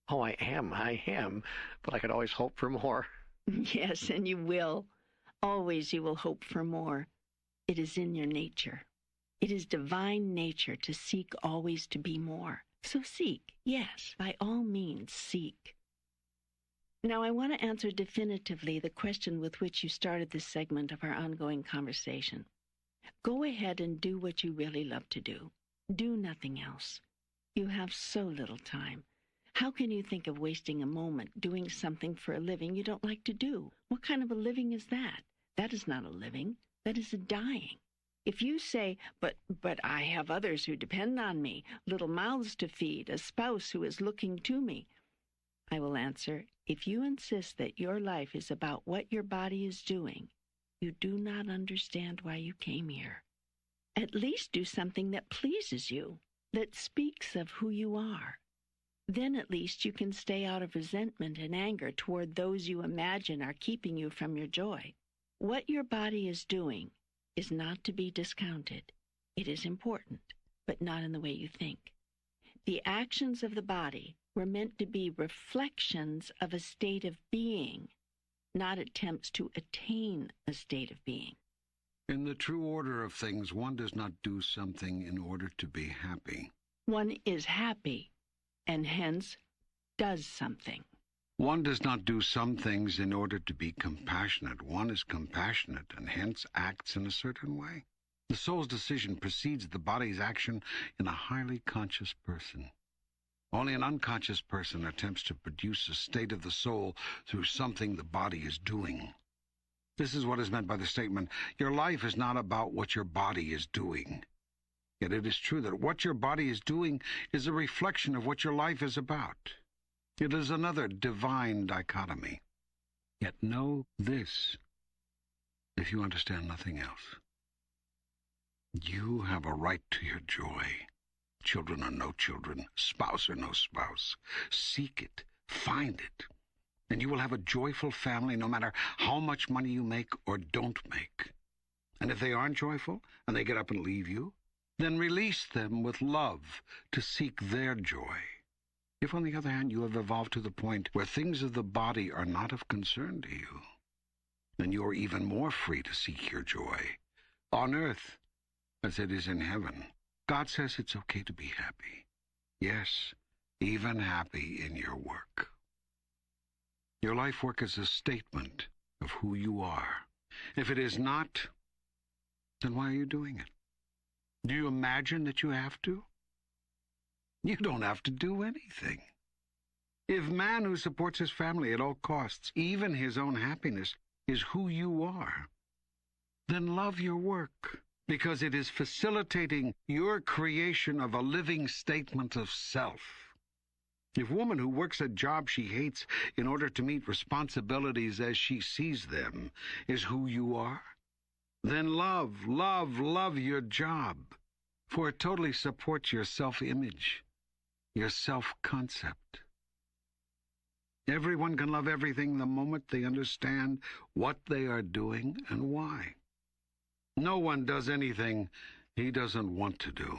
Oh, I am, but I could always hope for more. Yes, and you will. Always you will hope for more. It is in your nature. It is divine nature to seek always to be more. So seek, yes, by all means seek. Now I want to answer definitively the question with which you started this segment of our ongoing conversation. Go ahead and do what you really love to do. Do nothing else. You have so little time. How can you think of wasting a moment doing something for a living you don't like to do? What kind of a living is that? That is not a living. That is a dying. If you say, but I have others who depend on me, little mouths to feed, a spouse who is looking to me, I will answer, if you insist that your life is about what your body is doing, you do not understand why you came here. At least do something that pleases you, that speaks of who you are. Then at least you can stay out of resentment and anger toward those you imagine are keeping you from your joy. What your body is doing is not to be discounted. It is important, but not in the way you think. The actions of the body were meant to be reflections of a state of being, not attempts to attain a state of being. In the true order of things, one does not do something in order to be happy. One is happy, and hence does something. One does not do some things in order to be compassionate. One is compassionate, and hence acts in a certain way. The soul's decision precedes the body's action in a highly conscious person. Only an unconscious person attempts to produce a state of the soul through something the body is doing. This is what is meant by the statement, your life is not about what your body is doing. Yet it is true that what your body is doing is a reflection of what your life is about. It is another divine dichotomy. Yet know this, if you understand nothing else. You have a right to your joy. Children or no children, spouse or no spouse. Seek it, find it, and you will have a joyful family no matter how much money you make or don't make. And if they aren't joyful and they get up and leave you, then release them with love to seek their joy. If, on the other hand, you have evolved to the point where things of the body are not of concern to you, then you are even more free to seek your joy on earth as it is in heaven. God says it's okay to be happy. Yes, even happy in your work. Your life work is a statement of who you are. If it is not, then why are you doing it? Do you imagine that you have to? You don't have to do anything. If man who supports his family at all costs, even his own happiness, is who you are, then love your work, because it is facilitating your creation of a living statement of self. If a woman who works a job she hates in order to meet responsibilities as she sees them is who you are, then love your job, for it totally supports your self-image, your self-concept. Everyone can love everything the moment they understand what they are doing and why. No one does anything he doesn't want to do.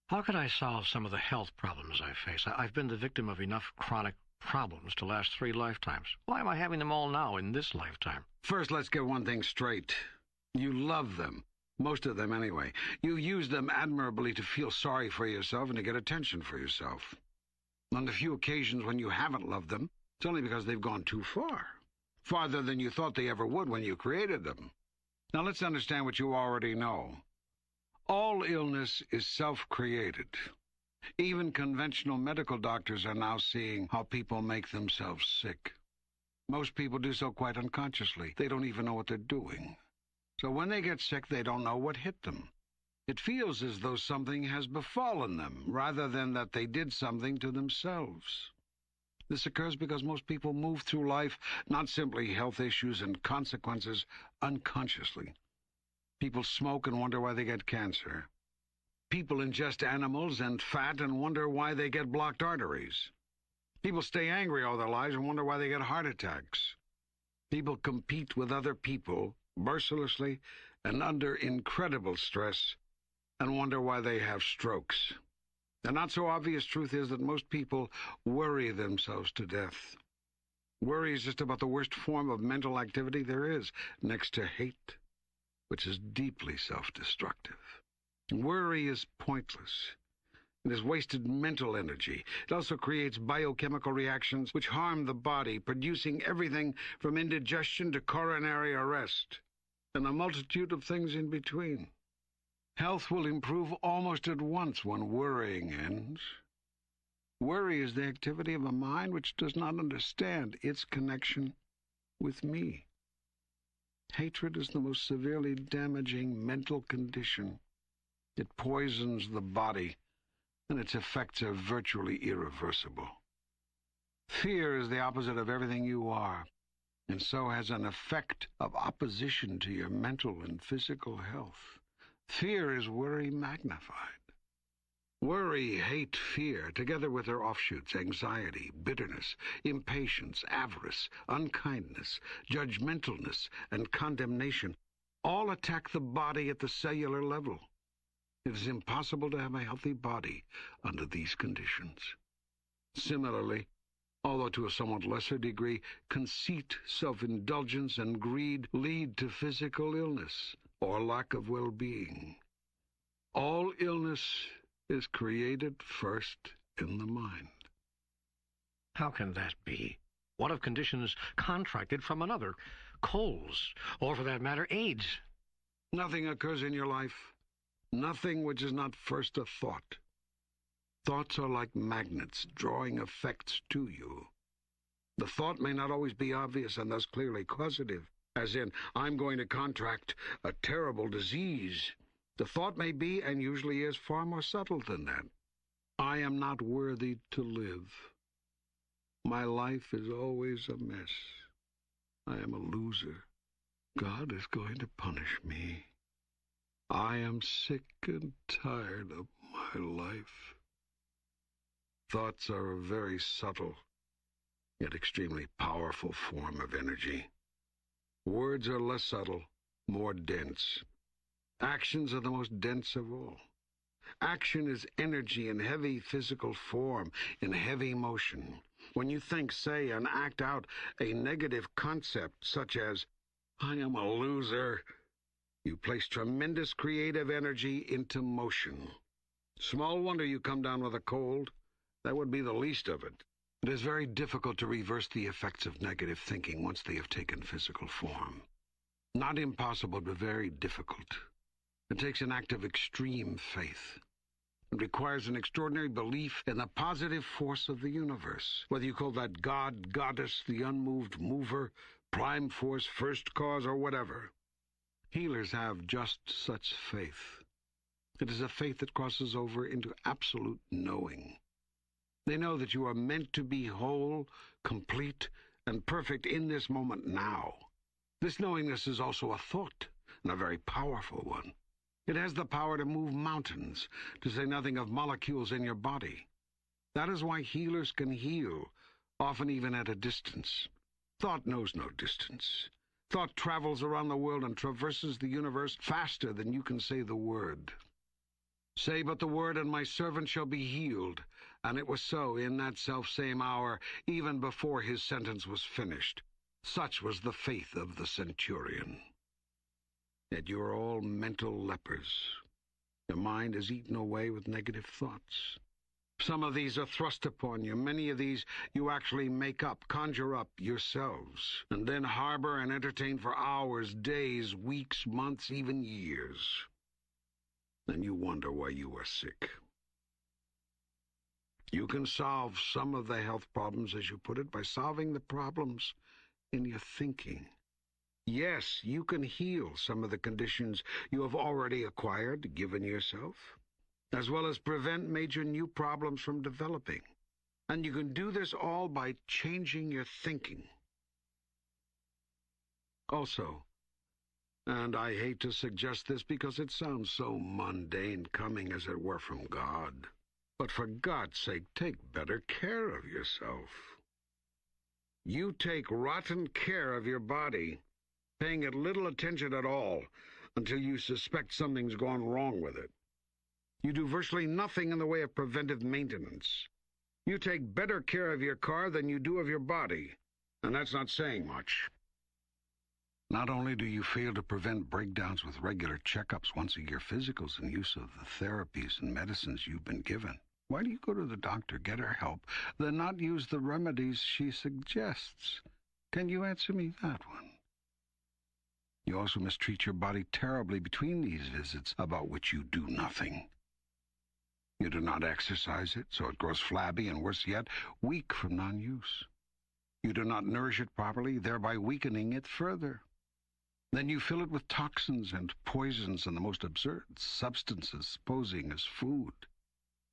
How could I solve some of the health problems I face? I've been the victim of enough chronic problems to last 3 lifetimes. Why am I having them all now in this lifetime? First, let's get one thing straight. You love them. Most of them, anyway. You use them admirably to feel sorry for yourself and to get attention for yourself. On the few occasions when you haven't loved them, it's only because they've gone too far. Farther than you thought they ever would when you created them. Now let's understand what you already know. All illness is self-created. Even conventional medical doctors are now seeing how people make themselves sick. Most people do so quite unconsciously. They don't even know what they're doing. So when they get sick, they don't know what hit them. It feels as though something has befallen them, rather than that they did something to themselves. This occurs because most people move through life not simply health issues and consequences unconsciously. People smoke and wonder why they get cancer. People ingest animals and fat and wonder why they get blocked arteries. People stay angry all their lives and wonder why they get heart attacks. People compete with other people mercilessly and under incredible stress and wonder why they have strokes. The not-so-obvious truth is that most people worry themselves to death. Worry is just about the worst form of mental activity there is, next to hate, which is deeply self-destructive. Worry is pointless. It is wasted mental energy. It also creates biochemical reactions which harm the body, producing everything from indigestion to coronary arrest, and a multitude of things in between. Health will improve almost at once when worrying ends. Worry is the activity of a mind which does not understand its connection with me. Hatred is the most severely damaging mental condition. It poisons the body, and its effects are virtually irreversible. Fear is the opposite of everything you are, and so has an effect of opposition to your mental and physical health. Fear is worry magnified. Worry, hate, fear, together with their offshoots, anxiety, bitterness, impatience, avarice, unkindness, judgmentalness, and condemnation, all attack the body at the cellular level. It is impossible to have a healthy body under these conditions. Similarly, although to a somewhat lesser degree, conceit, self-indulgence, and greed lead to physical illness or lack of well-being. All illness is created first in the mind. How can that be? What of conditions contracted from another? Colds, or for that matter, AIDS? Nothing occurs in your life. Nothing which is not first a thought. Thoughts are like magnets, drawing effects to you. The thought may not always be obvious and thus clearly causative, as in, I'm going to contract a terrible disease. The thought may be, and usually is, far more subtle than that. I am not worthy to live. My life is always a mess. I am a loser. God is going to punish me. I am sick and tired of my life. Thoughts are a very subtle, yet extremely powerful form of energy. Words are less subtle, more dense. Actions are the most dense of all. Action is energy in heavy physical form, in heavy motion. When you think, say, and act out a negative concept such as, I am a loser, you place tremendous creative energy into motion. Small wonder you come down with a cold. That would be the least of it. It is very difficult to reverse the effects of negative thinking once they have taken physical form. Not impossible, but very difficult. It takes an act of extreme faith. It requires an extraordinary belief in the positive force of the universe. Whether you call that God, Goddess, the unmoved mover, prime force, first cause, or whatever. Healers have just such faith. It is a faith that crosses over into absolute knowing. They know that you are meant to be whole, complete, and perfect in this moment now. This knowingness is also a thought, and a very powerful one. It has the power to move mountains, to say nothing of molecules in your body. That is why healers can heal, often even at a distance. Thought knows no distance. Thought travels around the world and traverses the universe faster than you can say the word. Say but the word, and my servant shall be healed. And it was so in that selfsame hour, even before his sentence was finished. Such was the faith of the centurion. Yet you are all mental lepers. Your mind is eaten away with negative thoughts. Some of these are thrust upon you. Many of these you actually make up, conjure up yourselves, and then harbor and entertain for hours, days, weeks, months, even years. Then you wonder why you are sick. You can solve some of the health problems, as you put it, by solving the problems in your thinking. Yes, you can heal some of the conditions you have already acquired, given yourself, as well as prevent major new problems from developing. And you can do this all by changing your thinking. Also, and I hate to suggest this because it sounds so mundane, coming as it were from God, but for God's sake, take better care of yourself. You take rotten care of your body, paying it little attention at all until you suspect something's gone wrong with it. You do virtually nothing in the way of preventive maintenance. You take better care of your car than you do of your body. And that's not saying much. Not only do you fail to prevent breakdowns with regular checkups, once-a-year physicals, and use of the therapies and medicines you've been given, why do you go to the doctor, get her help, then not use the remedies she suggests? Can you answer me that one? You also mistreat your body terribly between these visits, about which you do nothing. You do not exercise it, so it grows flabby and, worse yet, weak from non-use. You do not nourish it properly, thereby weakening it further. Then you fill it with toxins and poisons and the most absurd substances posing as food.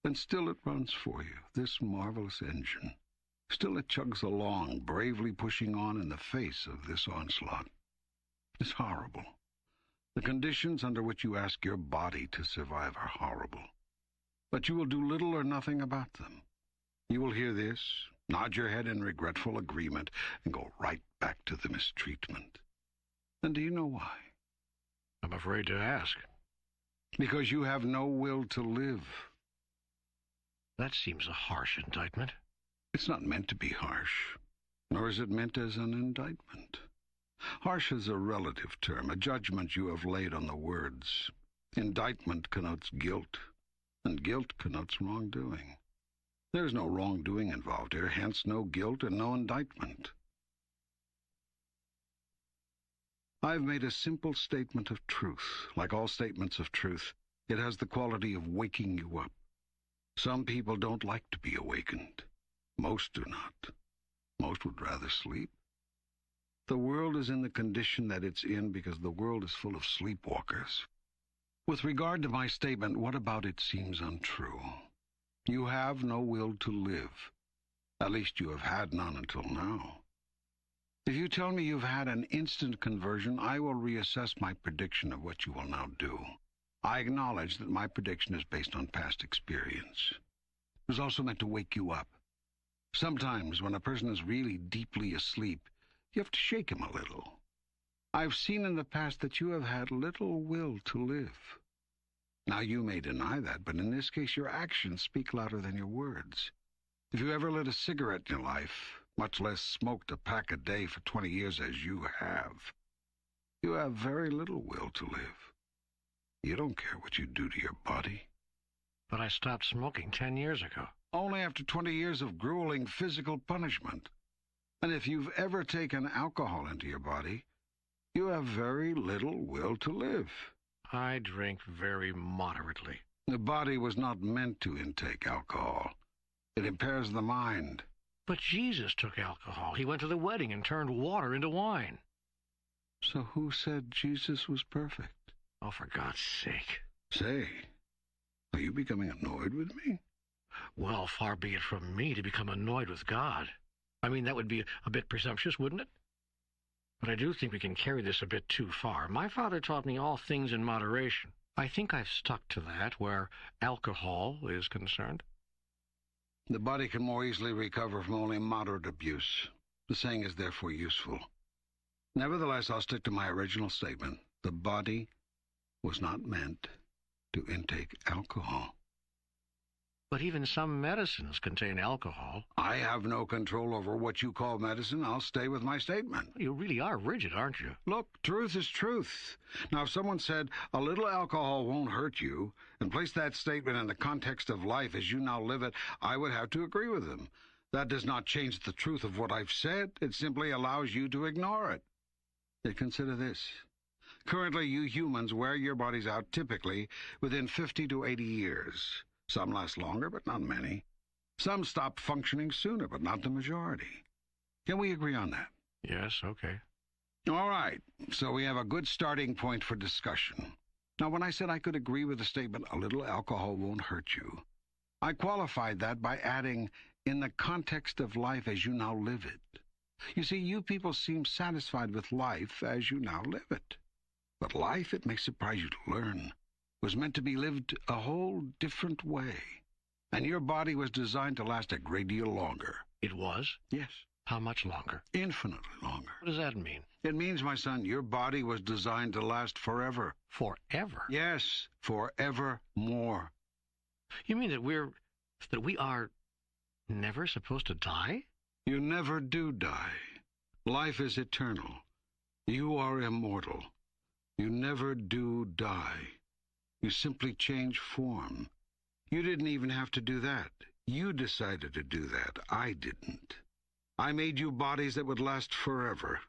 And still it runs for you, this marvelous engine. Still it chugs along, bravely pushing on in the face of this onslaught. It's horrible. The conditions under which you ask your body to survive are horrible. But you will do little or nothing about them. You will hear this, nod your head in regretful agreement, and go right back to the mistreatment. And do you know why? I'm afraid to ask. Because you have no will to live. That seems a harsh indictment. It's not meant to be harsh, nor is it meant as an indictment. Harsh is a relative term, a judgment you have laid on the words. Indictment connotes guilt, and guilt connotes wrongdoing. There is no wrongdoing involved here, hence no guilt and no indictment. I've made a simple statement of truth. Like all statements of truth, it has the quality of waking you up. Some people don't like to be awakened. Most do not. Most would rather sleep. The world is in the condition that it's in because the world is full of sleepwalkers. With regard to my statement, what about it seems untrue? You have no will to live. At least you have had none until now. If you tell me you've had an instant conversion, I will reassess my prediction of what you will now do. I acknowledge that my prediction is based on past experience. It was also meant to wake you up. Sometimes, when a person is really deeply asleep, you have to shake him a little. I've seen in the past that you have had little will to live. Now, you may deny that, but in this case, your actions speak louder than your words. If you ever lit a cigarette in your life, much less smoked a pack a day for 20 years as you have very little will to live. You don't care what you do to your body. But I stopped smoking 10 years ago. Only after 20 years of grueling physical punishment. And if you've ever taken alcohol into your body, you have very little will to live. I drink very moderately. The body was not meant to intake alcohol. It impairs the mind. But Jesus took alcohol. He went to the wedding and turned water into wine. So who said Jesus was perfect? Oh, for God's sake. Say, are you becoming annoyed with me? Well, far be it from me to become annoyed with God. I mean, that would be a bit presumptuous, wouldn't it? But I do think we can carry this a bit too far. My father taught me all things in moderation. I think I've stuck to that where alcohol is concerned. The body can more easily recover from only moderate abuse. The saying is therefore useful. Nevertheless, I'll stick to my original statement. The body was not meant to intake alcohol. But even some medicines contain alcohol. I have no control over what you call medicine. I'll stay with my statement. You really are rigid, aren't you? Look, truth is truth. Now, if someone said a little alcohol won't hurt you, and placed that statement in the context of life as you now live it, I would have to agree with them. That does not change the truth of what I've said. It simply allows you to ignore it. Yet consider this. Currently, you humans wear your bodies out typically within 50 to 80 years. Some last longer, but not many. Some stop functioning sooner, but not the majority. Can we agree on that? Yes, okay. All right, so we have a good starting point for discussion. Now, when I said I could agree with the statement, a little alcohol won't hurt you, I qualified that by adding, in the context of life as you now live it. You see, you people seem satisfied with life as you now live it. But life, it may surprise you to learn, was meant to be lived a whole different way. And your body was designed to last a great deal longer. It was? Yes. How much longer? Infinitely longer. What does that mean? It means, my son, your body was designed to last forever. Forever? Yes, forevermore. You mean that we are never supposed to die? You never do die. Life is eternal. You are immortal. You never do die. You simply change form. You didn't even have to do that. You decided to do that. I didn't. I made you bodies that would last forever.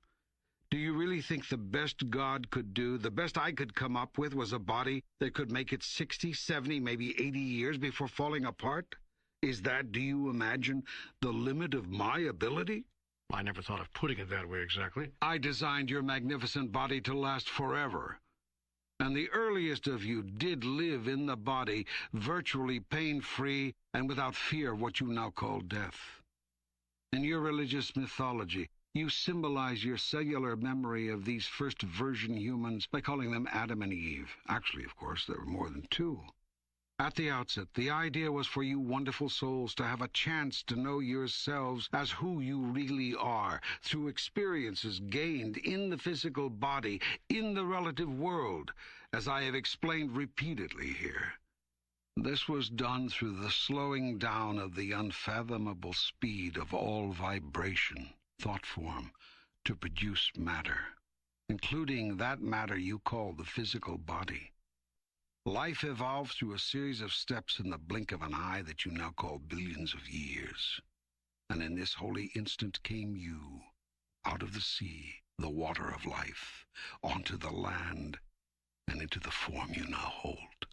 Do you really think the best God could do, the best I could come up with, was a body that could make it 60, 70, maybe 80 years before falling apart? Is that, do you imagine, the limit of my ability? I never thought of putting it that way exactly. I designed your magnificent body to last forever. And the earliest of you did live in the body, virtually pain-free and without fear of what you now call death. In your religious mythology, you symbolize your cellular memory of these first version humans by calling them Adam and Eve. Actually, of course, there were more than two. At the outset, the idea was for you wonderful souls to have a chance to know yourselves as who you really are, through experiences gained in the physical body, in the relative world, as I have explained repeatedly here. This was done through the slowing down of the unfathomable speed of all vibration, thought form, to produce matter, including that matter you call the physical body. Life evolved through a series of steps in the blink of an eye that you now call billions of years. And in this holy instant came you, out of the sea, the water of life, onto the land, and into the form you now hold.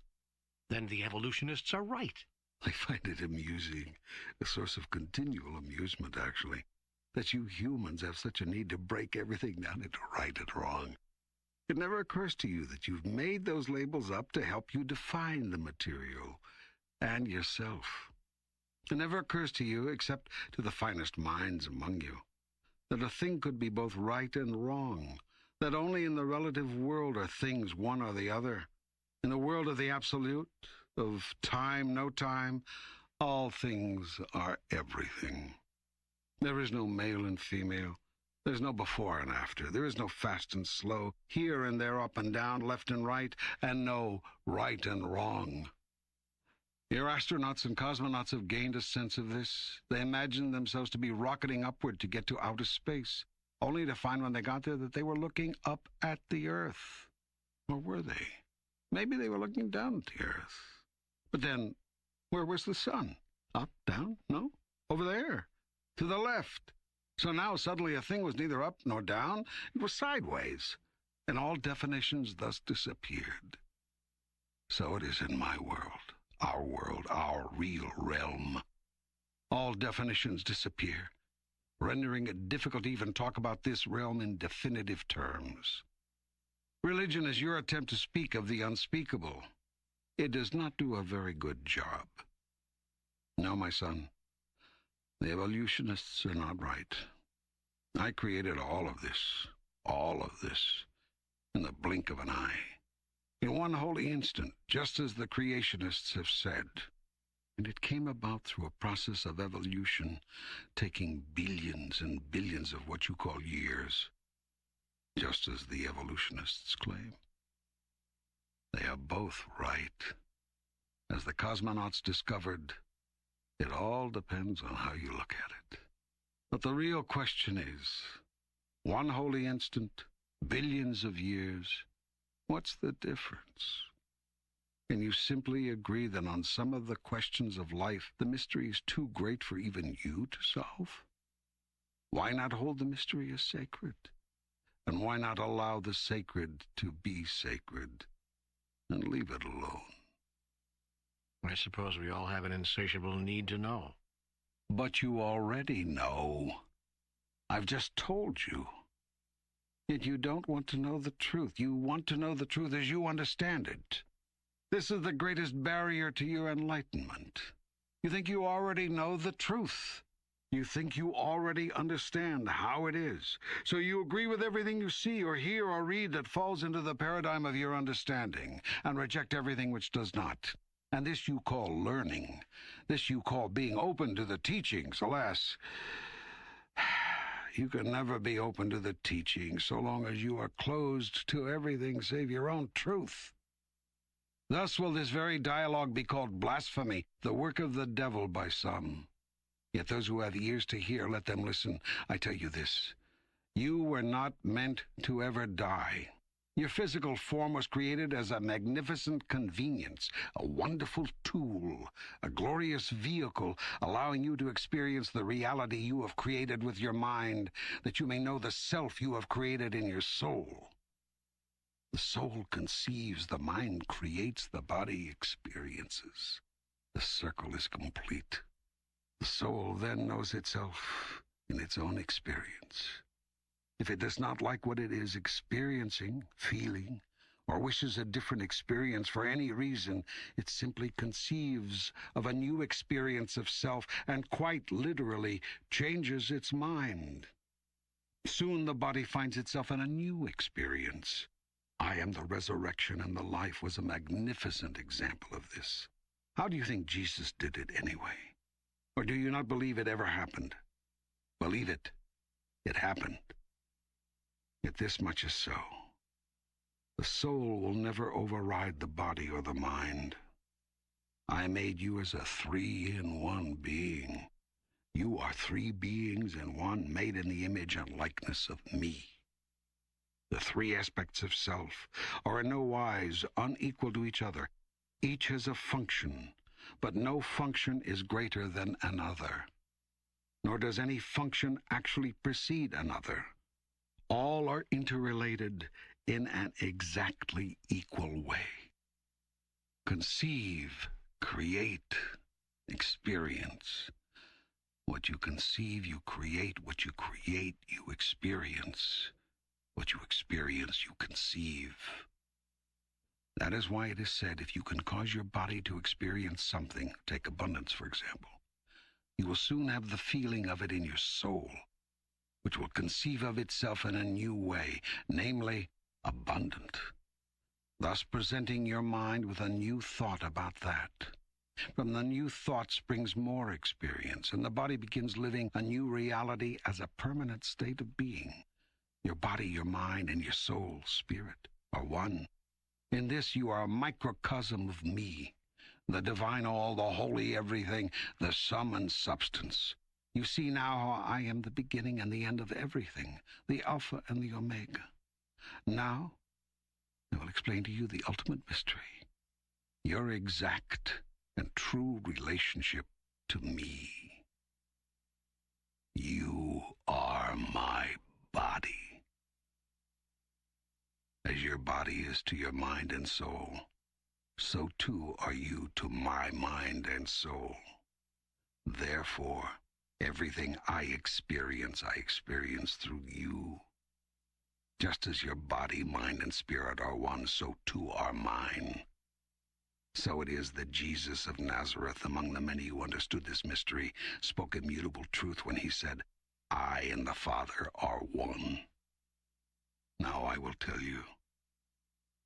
Then the evolutionists are right. I find it amusing, a source of continual amusement, actually, that you humans have such a need to break everything down into right and wrong. It never occurs to you that you've made those labels up to help you define the material and yourself. It never occurs to you, except to the finest minds among you, that a thing could be both right and wrong, that only in the relative world are things one or the other. In the world of the absolute, of time, no time, all things are everything. There is no male and female. There's no before and after. There is no fast and slow, here and there, up and down, left and right, and no right and wrong. Your astronauts and cosmonauts have gained a sense of this. They imagined themselves to be rocketing upward to get to outer space, only to find when they got there that they were looking up at the Earth. Or were they? Maybe they were looking down at the Earth. But then, where was the sun? Up, down? No? Over there. To the left. So now suddenly a thing was neither up nor down, it was sideways, and all definitions thus disappeared. So it is in my world, our real realm. All definitions disappear, rendering it difficult to even talk about this realm in definitive terms. Religion is your attempt to speak of the unspeakable. It does not do a very good job. No, my son. The evolutionists are not right. I created all of this, in the blink of an eye, in one holy instant, just as the creationists have said. And it came about through a process of evolution, taking billions and billions of what you call years, just as the evolutionists claim. They are both right. As the cosmonauts discovered, it all depends on how you look at it. But the real question is, one holy instant, billions of years, what's the difference? Can you simply agree that on some of the questions of life, the mystery is too great for even you to solve? Why not hold the mystery as sacred? And why not allow the sacred to be sacred and leave it alone? I suppose we all have an insatiable need to know. But you already know. I've just told you. Yet you don't want to know the truth. You want to know the truth as you understand it. This is the greatest barrier to your enlightenment. You think you already know the truth. You think you already understand how it is. So you agree with everything you see or hear or read that falls into the paradigm of your understanding, and reject everything which does not. And this you call learning. This you call being open to the teachings. Alas, you can never be open to the teachings so long as you are closed to everything save your own truth. Thus will this very dialogue be called blasphemy, the work of the devil by some. Yet those who have ears to hear, let them listen. I tell you this, You were not meant to ever die. Your physical form was created as a magnificent convenience, a wonderful tool, a glorious vehicle, allowing you to experience the reality you have created with your mind, that you may know the self you have created in your soul. The soul conceives, the mind creates, the body experiences. The circle is complete. The soul then knows itself in its own experience. If it does not like what it is experiencing, feeling, or wishes a different experience for any reason, it simply conceives of a new experience of self and quite literally changes its mind. Soon the body finds itself in a new experience. I am the resurrection and the life was a magnificent example of this. How do you think Jesus did it anyway? Or do you not believe it ever happened? Believe it. It happened. Yet this much is so. The soul will never override the body or the mind. I made you as a 3-in-1 being. You are 3 beings in one, made in the image and likeness of me. The 3 aspects of self are in no wise unequal to each other. Each has a function, but no function is greater than another. Nor does any function actually precede another. All are interrelated in an exactly equal way. Conceive, create, experience. What you conceive, you create. What you create, you experience. What you experience, you conceive. That is why it is said, if you can cause your body to experience something, take abundance, for example, you will soon have the feeling of it in your soul, which will conceive of itself in a new way, namely, abundant, thus presenting your mind with a new thought about that. From the new thought springs more experience, and the body begins living a new reality as a permanent state of being. Your body, your mind, and your soul, spirit, are one. In this you are a microcosm of me, the divine all, the holy everything, the sum and substance. You see now how I am the beginning and the end of everything, the Alpha and the Omega. Now, I will explain to you the ultimate mystery, your exact and true relationship to me. You are my body. As your body is to your mind and soul, so too are you to my mind and soul. Therefore, everything I experience through you. Just as your body, mind, and spirit are one, so too are mine. So it is that Jesus of Nazareth, among the many who understood this mystery, spoke immutable truth when he said, I and the Father are one. Now I will tell you,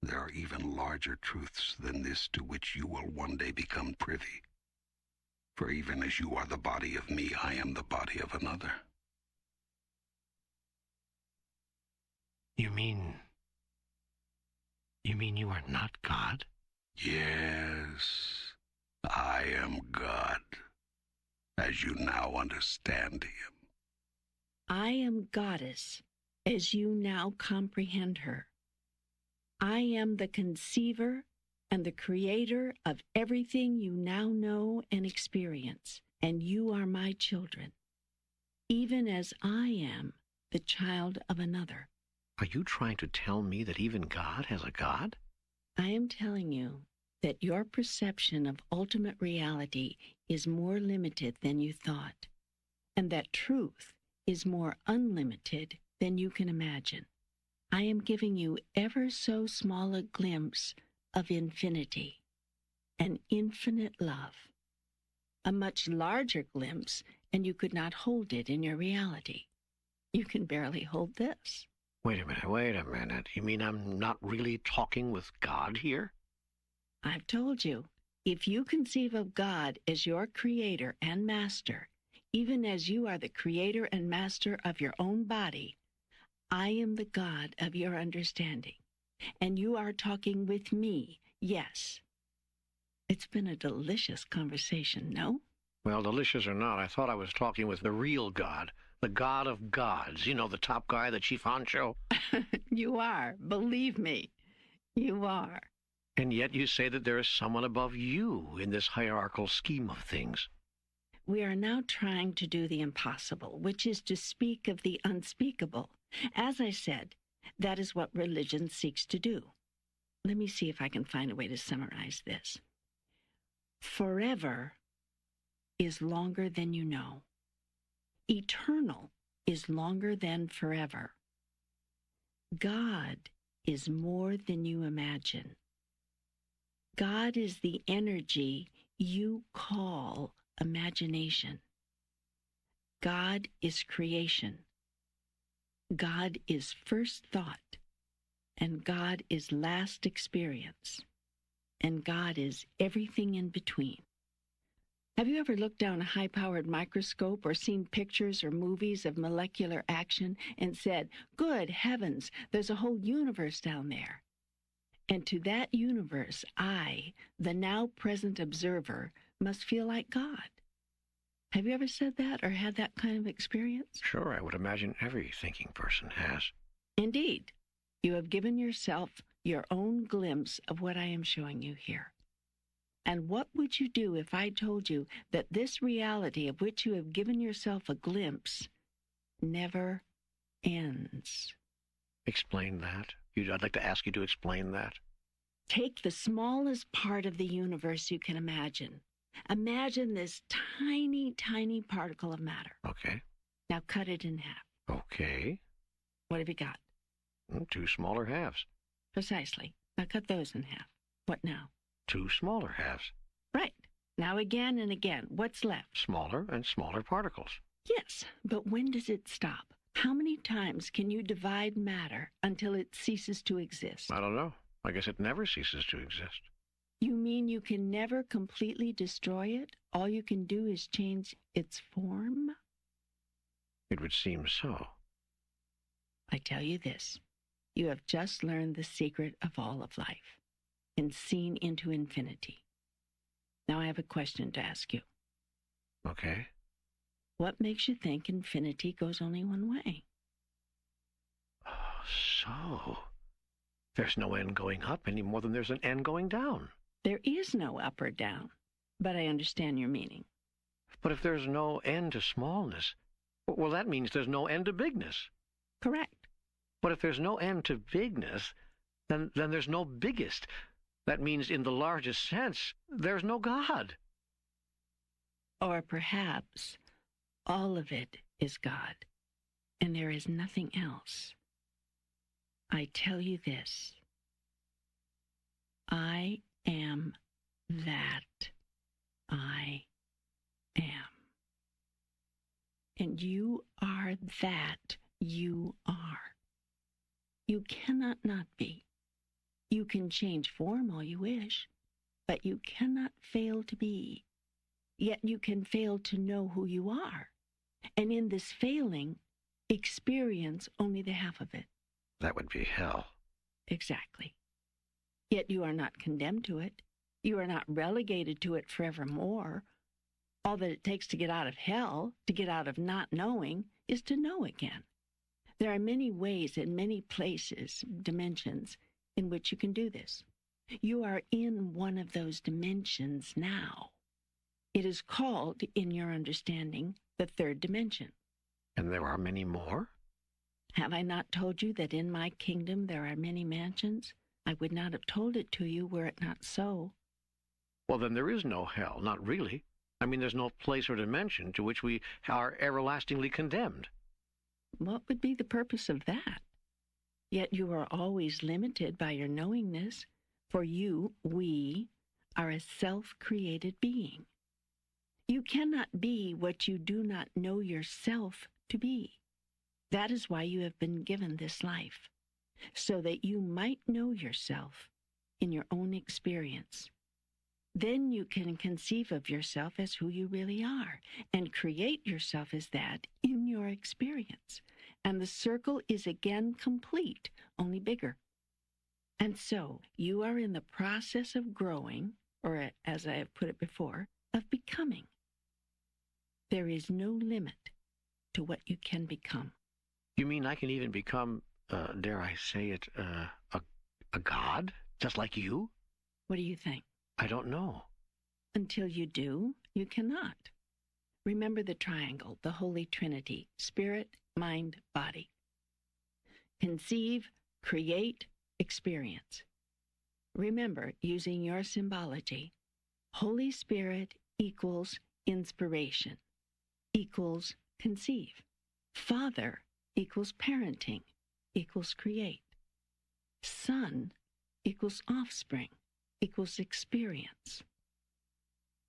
there are even larger truths than this to which you will one day become privy. For even as you are the body of me, I am the body of another. You mean you are not God? Yes, I am God, as you now understand him. I am Goddess, as you now comprehend her. I am the conceiver and the creator of everything you now know and experience, and you are my children, even as I am the child of another. Are you trying to tell me that even God has a God? I am telling you that your perception of ultimate reality is more limited than you thought, and that truth is more unlimited than you can imagine. I am giving you ever so small a glimpse of infinity, an infinite love. A much larger glimpse, and you could not hold it in your reality. You can barely hold this. Wait a minute. You mean I'm not really talking with God here? I've told you, if you conceive of God as your creator and master, even as you are the creator and master of your own body, I am the God of your understanding, and you are talking with me, yes. It's been a delicious conversation, no? Well, delicious or not, I thought I was talking with the real God, The God of gods. You know, the top guy, the chief honcho. You are. Believe me, you are. And yet you say that there is someone above you in this hierarchical scheme of things. We are now trying to do the impossible, which is to speak of the unspeakable. As I said, that is what religion seeks to do. Let me see if I can find a way to summarize this. Forever is longer than you know. Eternal is longer than forever. God is more than you imagine. God is the energy you call imagination. God is creation. God is first thought. And God is last experience. And God is everything in between. Have you ever looked down a high-powered microscope or seen pictures or movies of molecular action and said, "Good heavens, there's a whole universe down there"? And to that universe, I, the now-present observer, must feel like God. Have you ever said that or had that kind of experience? Sure, I would imagine every thinking person has. Indeed. You have given yourself your own glimpse of what I am showing you here. And what would you do if I told you that this reality of which you have given yourself a glimpse never ends? Explain that. I'd like to ask you to explain that. Take the smallest part of the universe you can imagine. Imagine this tiny, tiny particle of matter. Okay. Now cut it in half. Okay. What have you got? 2 smaller halves. Precisely. Now cut those in half. What now? 2 smaller halves. Right. Now again and again. What's left? Smaller and smaller particles. Yes, but when does it stop? How many times can you divide matter until it ceases to exist? I don't know. I guess it never ceases to exist. You mean you can never completely destroy it? All you can do is change its form? It would seem so. I tell you this. You have just learned the secret of all of life and seen into infinity. Now I have a question to ask you. Okay. What makes you think infinity goes only one way? Oh, so there's no end going up any more than there's an end going down. There is no up or down, but I understand your meaning. But if there's no end to smallness, well, that means there's no end to bigness. Correct. But if there's no end to bigness, then there's no biggest. That means in the largest sense, there's no God. Or perhaps all of it is God, and there is nothing else. I tell you this. I am that I am. And you are that you are. You cannot not be. You can change form all you wish, but you cannot fail to be. Yet you can fail to know who you are. And in this failing, experience only the half of it. That would be hell. Exactly. Yet you are not condemned to it. You are not relegated to it forevermore. All that it takes to get out of hell, to get out of not knowing, is to know again. There are many ways and many places, dimensions, in which you can do this. You are in one of those dimensions now. It is called, in your understanding, the third dimension. And there are many more? Have I not told you that in my kingdom there are many mansions? I would not have told it to you were it not so. Well, then there is no hell, not really. I mean, there's no place or dimension to which we are everlastingly condemned. What would be the purpose of that? Yet you are always limited by your knowingness, for you, we, are a self-created being. You cannot be what you do not know yourself to be. That is why you have been given this life, so that you might know yourself in your own experience. Then you can conceive of yourself as who you really are and create yourself as that in your experience. And the circle is again complete, only bigger. And so you are in the process of growing, or as I have put it before, of becoming. There is no limit to what you can become. You mean I can even become, dare I say it, a god? Just like you? What do you think? I don't know. Until you do, you cannot. Remember the triangle, the Holy Trinity, spirit, mind, body. Conceive, create, experience. Remember, using your symbology, Holy Spirit equals inspiration, equals conceive. Father equals parenting, equals create. Son equals offspring, equals experience.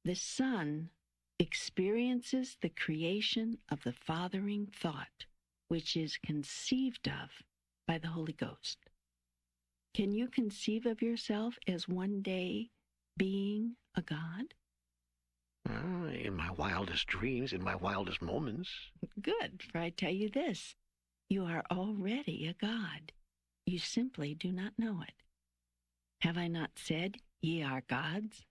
The Son experiences the creation of the fathering thought, which is conceived of by the Holy Ghost. Can you conceive of yourself as one day being a god? In my wildest dreams, in my wildest moments. Good, for I tell you this, you are already a god. You simply do not know it. Have I not said, ye are gods?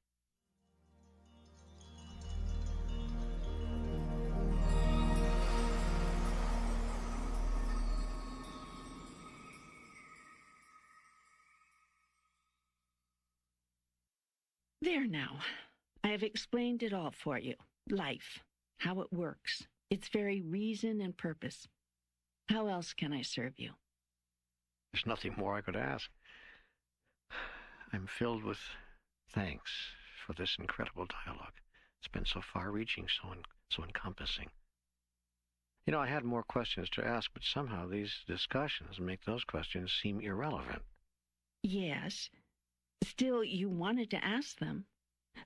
There now. I have explained it all for you. Life, how it works, its very reason and purpose. How else can I serve you? There's nothing more I could ask. I'm filled with thanks for this incredible dialogue. It's been so far-reaching, so encompassing. You know, I had more questions to ask, but somehow these discussions make those questions seem irrelevant. Yes. Still, you wanted to ask them.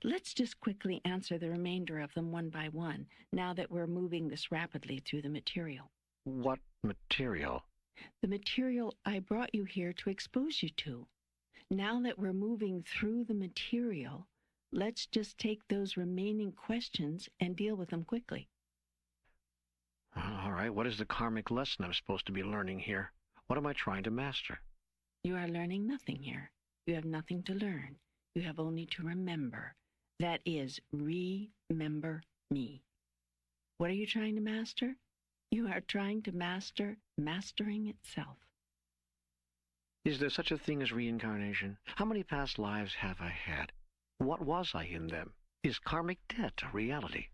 Let's just quickly answer the remainder of them one by one, now that we're moving this rapidly through the material. What material? The material I brought you here to expose you to. Now that we're moving through the material, let's just take those remaining questions and deal with them quickly. All right, what is the karmic lesson I'm supposed to be learning here? What am I trying to master? You are learning nothing here. You have nothing to learn. You have only to remember. That is, remember me. What are you trying to master? You are trying to master mastering itself. Is there such a thing as reincarnation? How many past lives have I had? What was I in them? Is karmic debt a reality?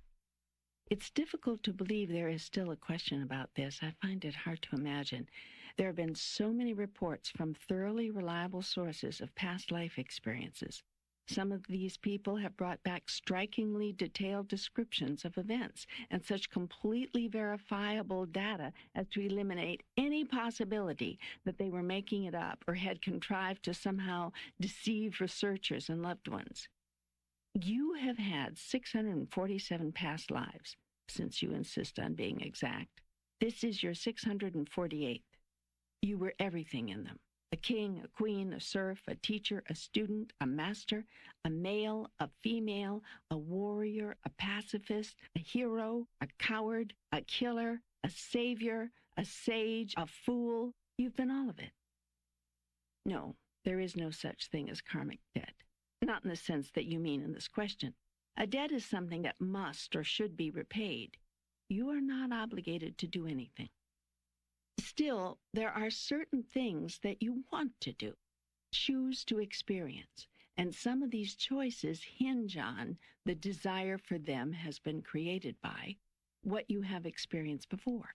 It's difficult to believe there is still a question about this. I find it hard to imagine. There have been so many reports from thoroughly reliable sources of past life experiences. Some of these people have brought back strikingly detailed descriptions of events and such completely verifiable data as to eliminate any possibility that they were making it up or had contrived to somehow deceive researchers and loved ones. You have had 647 past lives, since you insist on being exact. This is your 648th. You were everything in them. A king, a queen, a serf, a teacher, a student, a master, a male, a female, a warrior, a pacifist, a hero, a coward, a killer, a savior, a sage, a fool. You've been all of it. No, there is no such thing as karmic debt. Not in the sense that you mean in this question. A debt is something that must or should be repaid. You are not obligated to do anything. Still, there are certain things that you want to do, choose to experience, and some of these choices hinge on the desire for them has been created by what you have experienced before.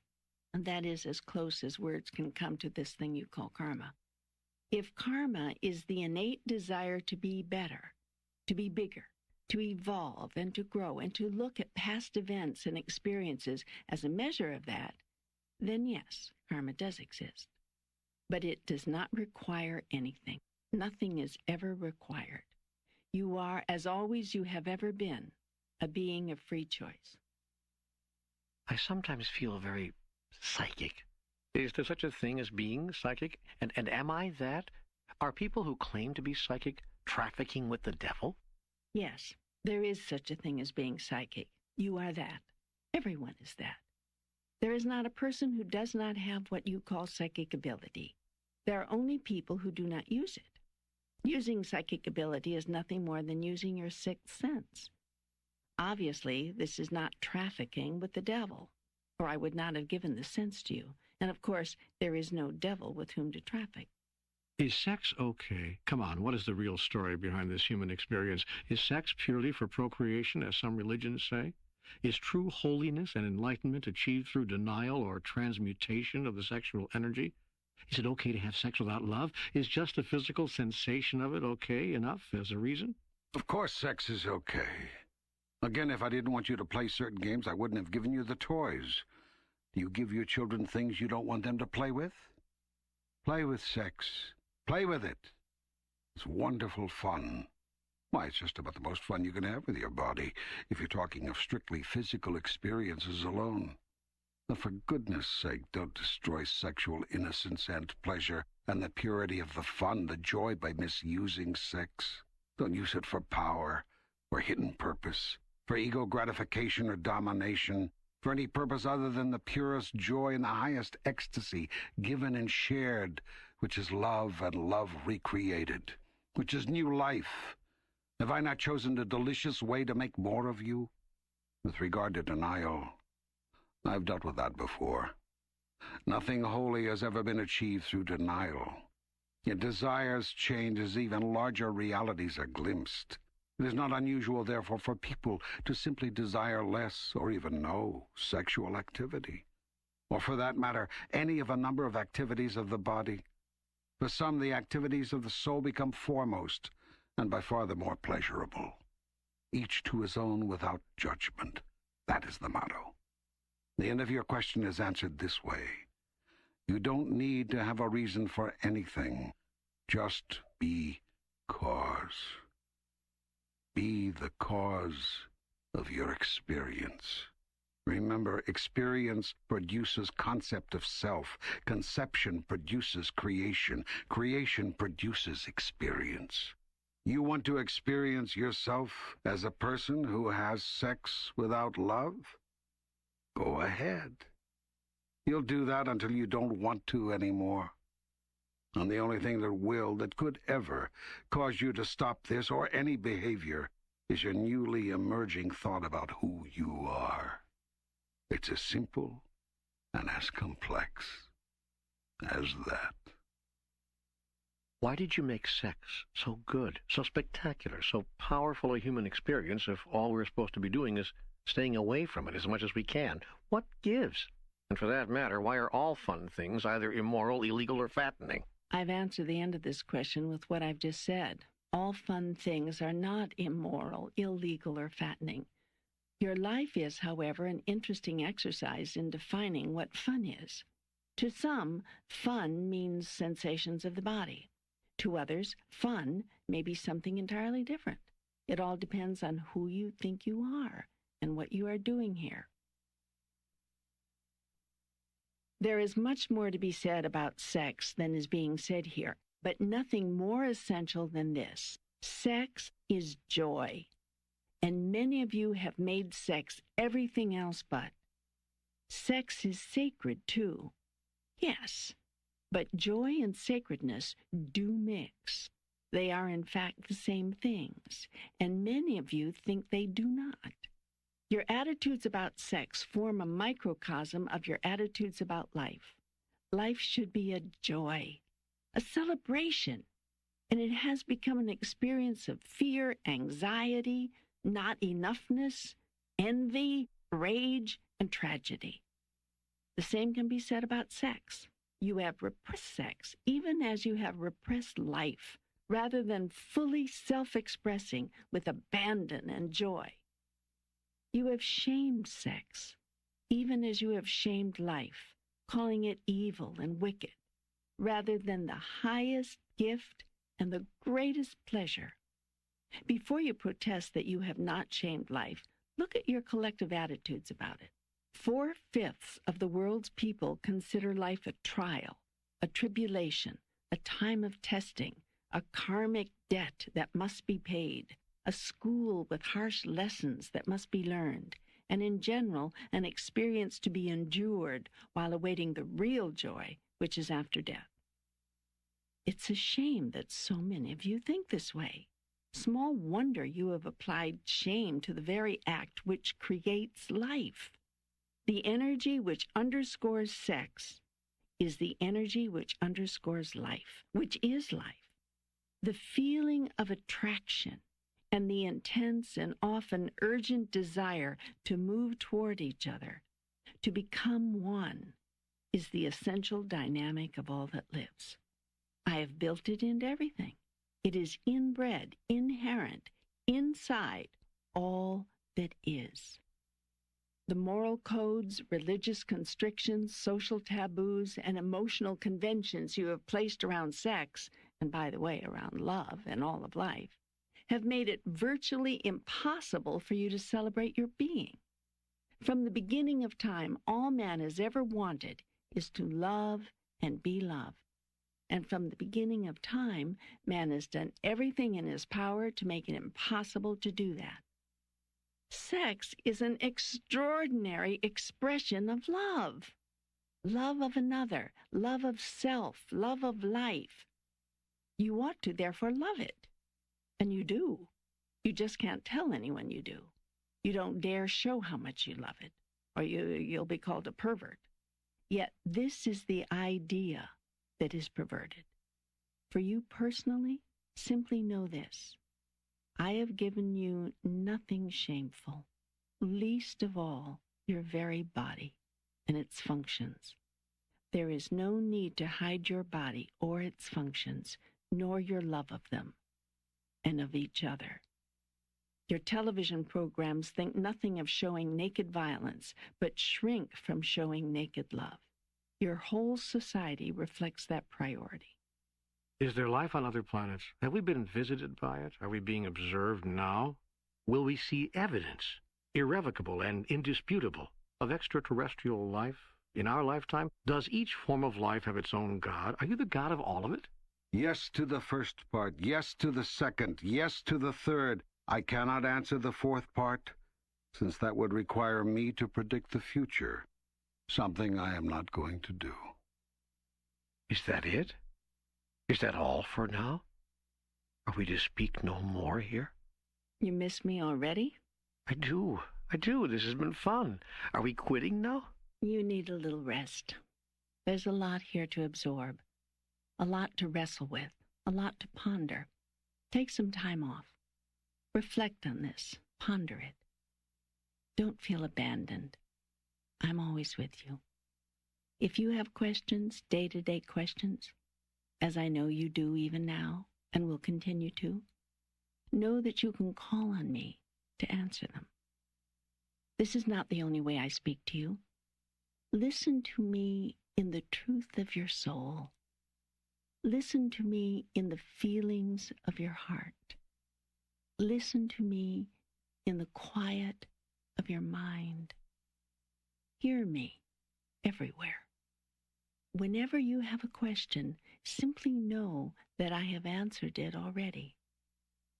And that is as close as words can come to this thing you call karma. If karma is the innate desire to be better, to be bigger, to evolve and to grow and to look at past events and experiences as a measure of that, then yes, karma does exist. But it does not require anything. Nothing is ever required. You are, as always you have ever been, a being of free choice. I sometimes feel very psychic. Is there such a thing as being psychic? And am I that? Are people who claim to be psychic trafficking with the devil? Yes, there is such a thing as being psychic. You are that. Everyone is that. There is not a person who does not have what you call psychic ability. There are only people who do not use it. Using psychic ability is nothing more than using your sixth sense. Obviously, this is not trafficking with the devil. or I would not have given the sense to you. And of course, there is no devil with whom to traffic. Is sex okay? Come on, what is the real story behind this human experience? Is sex purely for procreation, as some religions say? Is true holiness and enlightenment achieved through denial or transmutation of the sexual energy? Is it okay to have sex without love? Is just the physical sensation of it okay enough as a reason? Of course sex is okay. Again, if I didn't want you to play certain games, I wouldn't have given you the toys. Do you give your children things you don't want them to play with? Play with sex. Play with it. It's wonderful fun. Why, it's just about the most fun you can have with your body, if you're talking of strictly physical experiences alone. But for goodness sake, don't destroy sexual innocence and pleasure and the purity of the fun, the joy, by misusing sex. Don't use it for power, or hidden purpose, for ego gratification or domination, for any purpose other than the purest joy and the highest ecstasy, given and shared, which is love and love recreated, which is new life. Have I not chosen a delicious way to make more of you? With regard to denial, I've dealt with that before. Nothing holy has ever been achieved through denial. Yet desires change as even larger realities are glimpsed. It is not unusual, therefore, for people to simply desire less or even no sexual activity, or for that matter, any of a number of activities of the body. For some, the activities of the soul become foremost, and by far the more pleasurable. Each to his own without judgment. That is the motto. The end of your question is answered this way. You don't need to have a reason for anything. Just be cause. Be the cause of your experience. Remember, experience produces concept of self. Conception produces creation. Creation produces experience. You want to experience yourself as a person who has sex without love? Go ahead. You'll do that until you don't want to anymore. And the only thing that could ever cause you to stop this or any behavior is your newly emerging thought about who you are. It's as simple and as complex as that. Why did you make sex so good, so spectacular, so powerful a human experience if all we're supposed to be doing is staying away from it as much as we can? What gives? And for that matter, why are all fun things either immoral, illegal, or fattening? I've answered the end of this question with what I've just said. All fun things are not immoral, illegal, or fattening. Your life is, however, an interesting exercise in defining what fun is. To some, fun means sensations of the body. To others, fun may be something entirely different. It all depends on who you think you are and what you are doing here. There is much more to be said about sex than is being said here, but nothing more essential than this. Sex is joy, and many of you have made sex everything else but. Sex is sacred, too. Yes, but joy and sacredness do mix. They are, in fact, the same things, and many of you think they do not. Your attitudes about sex form a microcosm of your attitudes about life. Life should be a joy, a celebration, and it has become an experience of fear, anxiety, not enoughness, envy, rage, and tragedy. The same can be said about sex. You have repressed sex, even as you have repressed life, rather than fully self-expressing with abandon and joy. You have shamed sex, even as you have shamed life, calling it evil and wicked, rather than the highest gift and the greatest pleasure. Before you protest that you have not shamed life, look at your collective attitudes about it. 4/5 of the world's people consider life a trial, a tribulation, a time of testing, a karmic debt that must be paid, a school with harsh lessons that must be learned, and in general, an experience to be endured while awaiting the real joy, which is after death. It's a shame that so many of you think this way. Small wonder you have applied shame to the very act which creates life. The energy which underscores sex is the energy which underscores life, which is life. The feeling of attraction and the intense and often urgent desire to move toward each other, to become one, is the essential dynamic of all that lives. I have built it into everything. It is inbred, inherent, inside all that is. The moral codes, religious constrictions, social taboos, and emotional conventions you have placed around sex, and by the way, around love and all of life, have made it virtually impossible for you to celebrate your being. From the beginning of time, all man has ever wanted is to love and be loved. And from the beginning of time, man has done everything in his power to make it impossible to do that. Sex is an extraordinary expression of love. Love of another, love of self, love of life. You ought to, therefore, love it. And you do. You just can't tell anyone you do. You don't dare show how much you love it, or you'll be called a pervert. Yet this is the idea that is perverted. For you personally, simply know this. I have given you nothing shameful, least of all your very body and its functions. There is no need to hide your body or its functions, nor your love of them and of each other. Your television programs think nothing of showing naked violence, but shrink from showing naked love. Your whole society reflects that priority. Is there life on other planets? Have we been visited by it? Are we being observed now? Will we see evidence, irrevocable and indisputable, of extraterrestrial life in our lifetime? Does each form of life have its own God? Are you the God of all of it? Yes to the first part, yes to the second, yes to the third. I cannot answer the fourth part, since that would require me to predict the future, something I am not going to do. Is that it? Is that all for now? Are we to speak no more here? You miss me already? I do. This has been fun. Are we quitting now? You need a little rest. There's a lot here to absorb, a lot to wrestle with, a lot to ponder. Take some time off. Reflect on this. Ponder it. Don't feel abandoned. I'm always with you. If you have questions, day-to-day questions, as I know you do even now and will continue to, know that you can call on me to answer them. This is not the only way I speak to you. Listen to me in the truth of your soul. Listen to me in the feelings of your heart. Listen to me in the quiet of your mind. Hear me everywhere. Whenever you have a question, simply know that I have answered it already.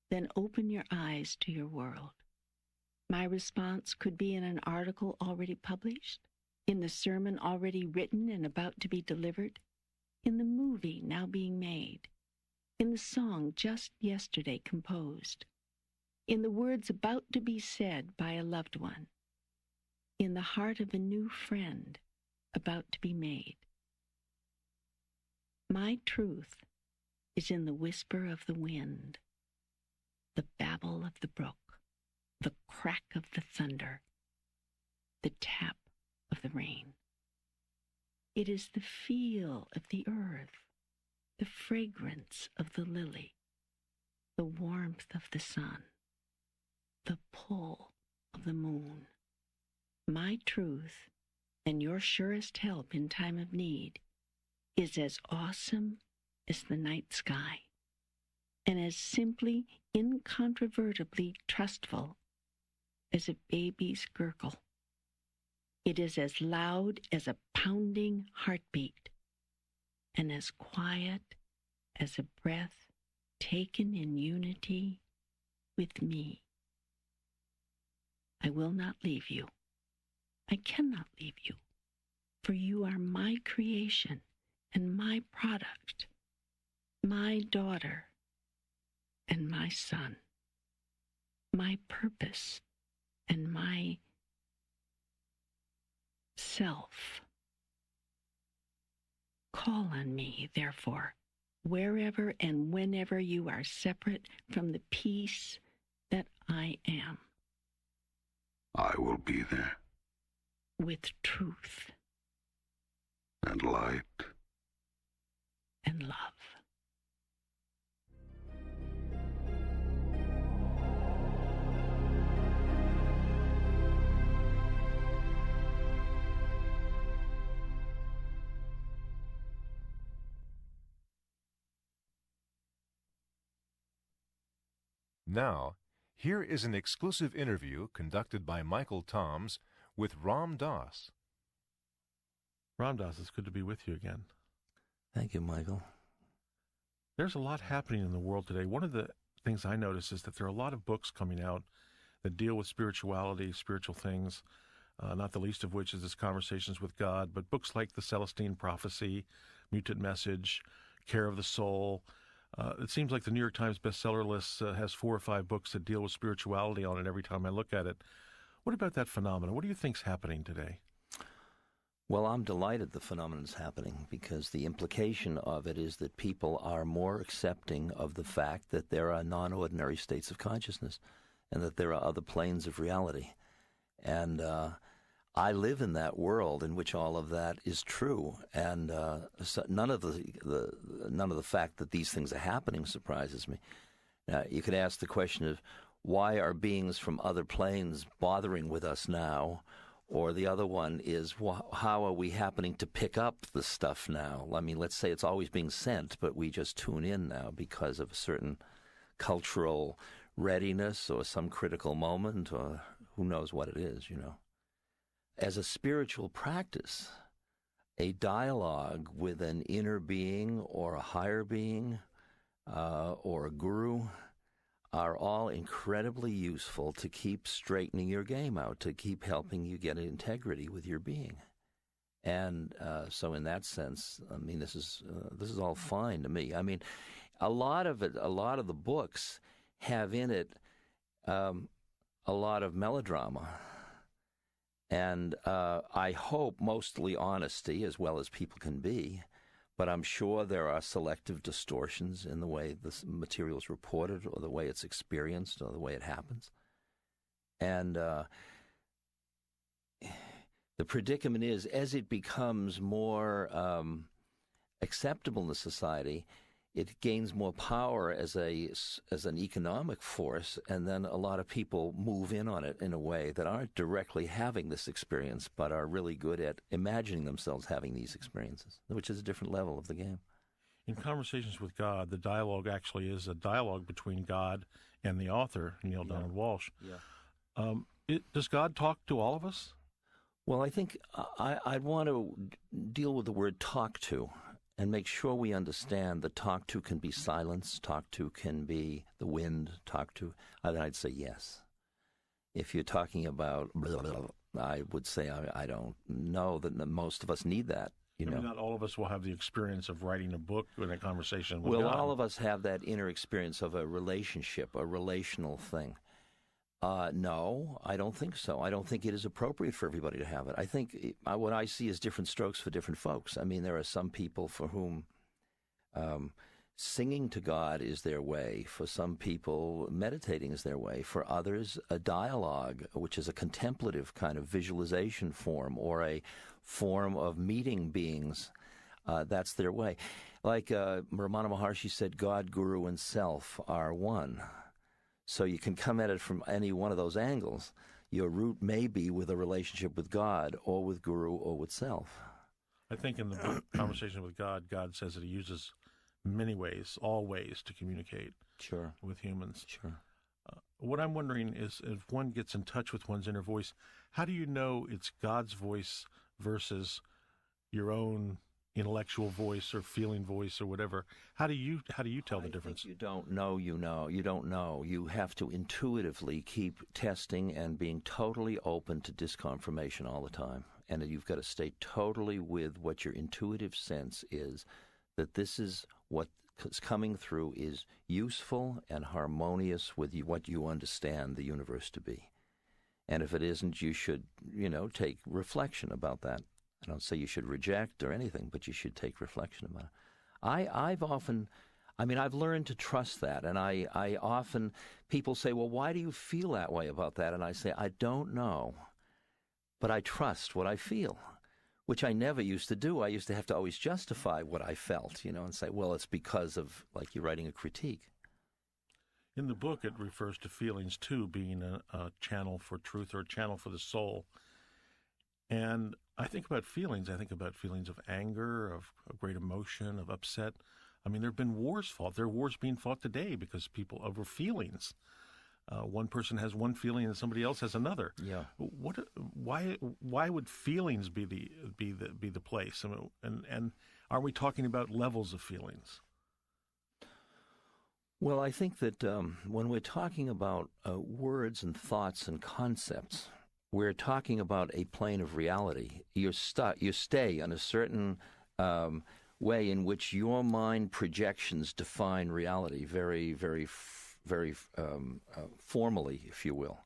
Then open your eyes to your world. My response could be in an article already published, in the sermon already written and about to be delivered, in the movie now being made, in the song just yesterday composed, in the words about to be said by a loved one, in the heart of a new friend about to be made. My truth is in the whisper of the wind, the babble of the brook, the crack of the thunder, the tap of the rain. It is the feel of the earth, the fragrance of the lily, the warmth of the sun, the pull of the moon. My truth, and your surest help in time of need, is as awesome as the night sky, and as simply, incontrovertibly trustful as a baby's gurgle. It is as loud as a pounding heartbeat, and as quiet as a breath taken in unity with me. I will not leave you. I cannot leave you, for you are my creation and my product, my daughter and my son, my purpose and my self. Call on me, therefore, wherever and whenever you are separate from the peace that I am. I will be there. With truth. And light. And love. Now, here is an exclusive interview conducted by Michael Toms with Ram Dass. Ram Dass, it's good to be with you again. Thank you, Michael. There's a lot happening in the world today. One of the things I notice is that there are a lot of books coming out that deal with spirituality, spiritual things, not the least of which is this Conversations with God, but books like The Celestine Prophecy, Mutant Message, Care of the Soul. It seems like the New York Times bestseller list has 4 or 5 books that deal with spirituality on it every time I look at it. What about that phenomenon? What do you think's happening today? Well, I'm delighted the phenomenon is happening because the implication of it is that people are more accepting of the fact that there are non-ordinary states of consciousness and that there are other planes of reality. And I live in that world in which all of that is true, and so none of the fact that these things are happening surprises me. Now, you could ask the question of why are beings from other planes bothering with us now, or the other one is how are we happening to pick up the stuff now? I mean, let's say it's always being sent, but we just tune in now because of a certain cultural readiness or some critical moment, or who knows what it is, you know. As a spiritual practice, a dialogue with an inner being or a higher being or a guru are all incredibly useful to keep straightening your game out, to keep helping you get integrity with your being. And so in that sense, I mean, this is all fine to me. I mean, a lot of the books have in it a lot of melodrama. And I hope mostly honesty as well as people can be, but I'm sure there are selective distortions in the way the material is reported or the way it's experienced or the way it happens. And the predicament is, as it becomes more acceptable in the society, it gains more power as an economic force, and then a lot of people move in on it in a way that aren't directly having this experience, but are really good at imagining themselves having these experiences, which is a different level of the game. In Conversations with God, the dialogue actually is a dialogue between God and the author, Neil Donald Walsch. Yeah. Does God talk to all of us? Well, I think I'd want to deal with the word talk to, and make sure we understand that talk to can be silence, talk to can be the wind, talk to, I'd say yes. If you're talking about, blah, blah, blah, I would say I don't know that most of us need that. You know, not all of us will have the experience of writing a book in a conversation with God. Well, all of us have that inner experience of a relationship, a relational thing. No, I don't think so. I don't think it is appropriate for everybody to have it. I think what I see is different strokes for different folks. I mean, there are some people for whom singing to God is their way. For some people, meditating is their way. For others, a dialogue, which is a contemplative kind of visualization form or a form of meeting beings, that's their way. Like Ramana Maharshi said, God, Guru, and Self are one. So you can come at it from any one of those angles. Your root may be with a relationship with God or with Guru or with Self. I think in the book, Conversation with God, God says that he uses many ways, all ways, to communicate with humans. Sure. What I'm wondering is, if one gets in touch with one's inner voice, how do you know it's God's voice versus your own intellectual voice or feeling voice or whatever? How do you tell the difference? You don't know, you don't know. You have to intuitively keep testing and being totally open to disconfirmation all the time. And you've got to stay totally with what your intuitive sense is, that this is what is coming through is useful and harmonious with what you understand the universe to be. And if it isn't, you should, take reflection about that. I don't say you should reject or anything, but you should take reflection about it. I've learned to trust that. And I often, people say, well, why do you feel that way about that? And I say, I don't know, but I trust what I feel, which I never used to do. I used to have to always justify what I felt, and say, well, it's because of, like you're writing a critique. In the book, it refers to feelings, too, being a channel for truth or a channel for the soul. And I think about feelings. I think about feelings of anger, of great emotion, of upset. I mean, there have been wars fought. There are wars being fought today because people over feelings. One person has one feeling and somebody else has another. Yeah. Why would feelings be the place? And are we talking about levels of feelings? Well, I think that when we're talking about words and thoughts and concepts, we're talking about a plane of reality. You stay on a certain way in which your mind projections define reality very, very, very formally, if you will.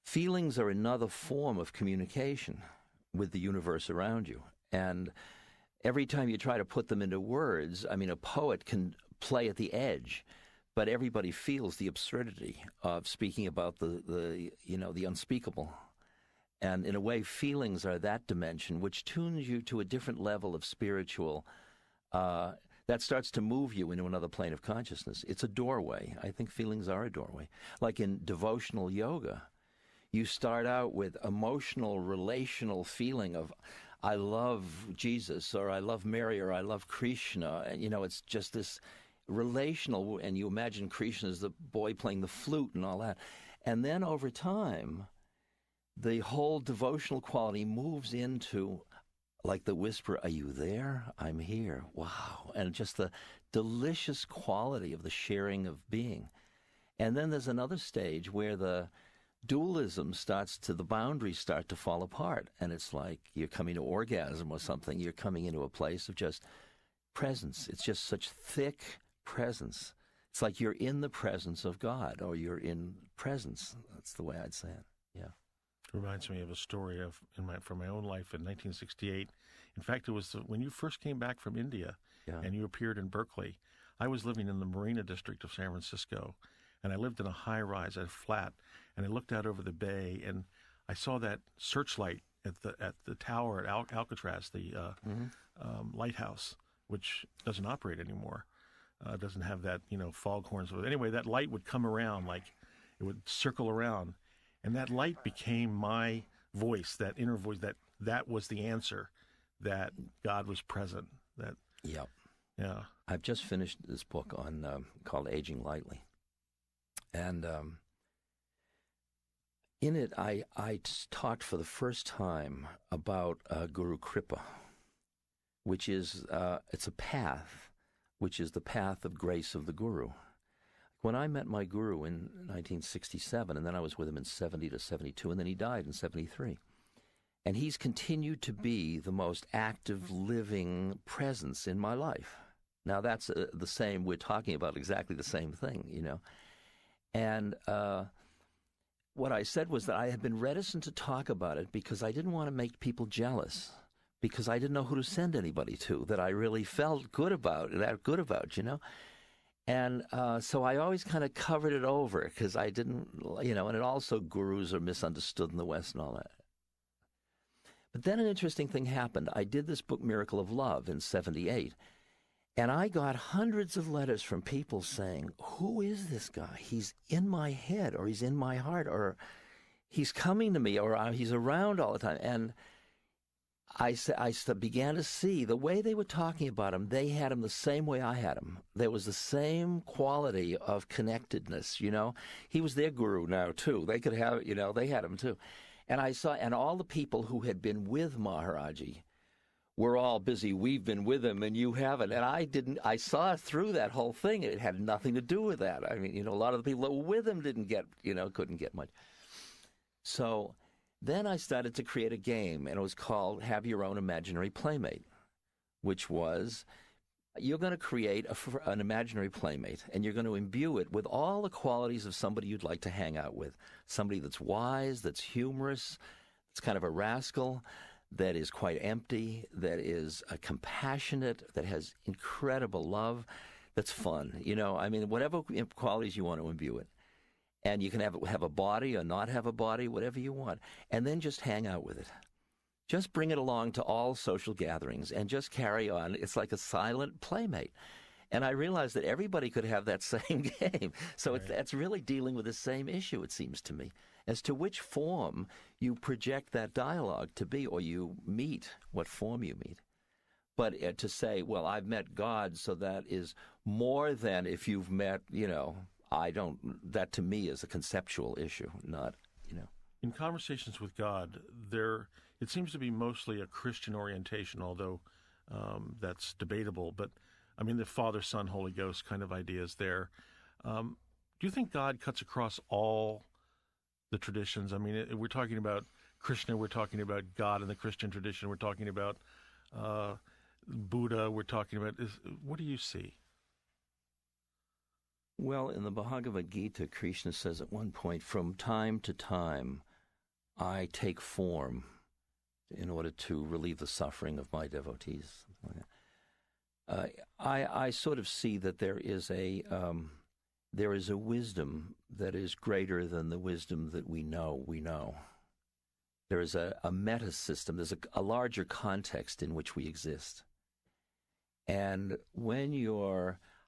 Feelings are another form of communication with the universe around you. And every time you try to put them into words, a poet can play at the edge, but everybody feels the absurdity of speaking about the unspeakable. And in a way, feelings are that dimension which tunes you to a different level of spiritual, that starts to move you into another plane of consciousness. It's a doorway. I think feelings are a doorway. Like in devotional yoga, you start out with emotional, relational feeling of, I love Jesus, or I love Mary, or I love Krishna. And, it's just this relational, and you imagine Krishna as the boy playing the flute and all that. And then over time, the whole devotional quality moves into, like the whisper, are you there? I'm here. Wow. And just the delicious quality of the sharing of being. And then there's another stage where the dualism the boundaries start to fall apart. And it's like you're coming to orgasm or something. You're coming into a place of just presence. It's just such thick presence. It's like you're in the presence of God, or you're in presence. That's the way I'd say it. Yeah. It reminds me of a story from my own life in 1968. In fact, it was when you first came back from India, and you appeared in Berkeley. I was living in the Marina District of San Francisco, and I lived in a high-rise, a flat, and I looked out over the bay, and I saw that searchlight at the tower at Alcatraz, the lighthouse, which doesn't operate anymore. Doesn't have that, foghorns. Anyway, that light would come around, like it would circle around. And that light became my voice, that inner voice, that was the answer, that God was present. Yeah. I've just finished this book called Aging Lightly. And in it, I talked for the first time about Guru Kripa, which is, it's a path, which is the path of grace of the Guru. When I met my guru in 1967, and then I was with him in 70 to 72, and then he died in 73. And he's continued to be the most active, living presence in my life. Now, that's the same, we're talking about exactly the same thing, And what I said was that I had been reticent to talk about it because I didn't want to make people jealous, because I didn't know who to send anybody to that I really felt good about, And so I always kind of covered it over because I didn't, and it also gurus are misunderstood in the West and all that. But then an interesting thing happened. I did this book, Miracle of Love, in 78, and I got hundreds of letters from people saying, who is this guy? He's in my head, or he's in my heart, or he's coming to me, or he's around all the time. And I began to see the way they were talking about him. They had him the same way I had him. There was the same quality of connectedness, He was their guru now, too. They could have, they had him, too. And I saw, and all the people who had been with Maharaji were all busy. We've been with him, and you haven't. And I saw through that whole thing. It had nothing to do with that. I mean, a lot of the people that were with him couldn't get much. So then I started to create a game, and it was called Have Your Own Imaginary Playmate, which was, you're going to create an imaginary playmate, and you're going to imbue it with all the qualities of somebody you'd like to hang out with. Somebody that's wise, that's humorous, that's kind of a rascal, that is quite empty, that is compassionate, that has incredible love, that's fun. Whatever qualities you want to imbue it. And you can have a body or not have a body, whatever you want. And then just hang out with it. Just bring it along to all social gatherings and just carry on. It's like a silent playmate. And I realized that everybody could have that same game. So right. That's really dealing with the same issue, it seems to me, as to which form you project that dialogue to be, or you meet, what form you meet. But to say, well, I've met God, so that is more than if you've met, that to me is a conceptual issue, not. In conversations with God, it seems to be mostly a Christian orientation, although that's debatable. But, the Father, Son, Holy Ghost kind of ideas there. Do you think God cuts across all the traditions? We're talking about Krishna, we're talking about God in the Christian tradition, we're talking about Buddha, we're talking about... what do you see? Well, in the Bhagavad Gita, Krishna says at one point, from time to time, I take form in order to relieve the suffering of my devotees. Something like that. I sort of see that there is a wisdom that is greater than the wisdom that we know. There is a meta system. There's a larger context in which we exist. And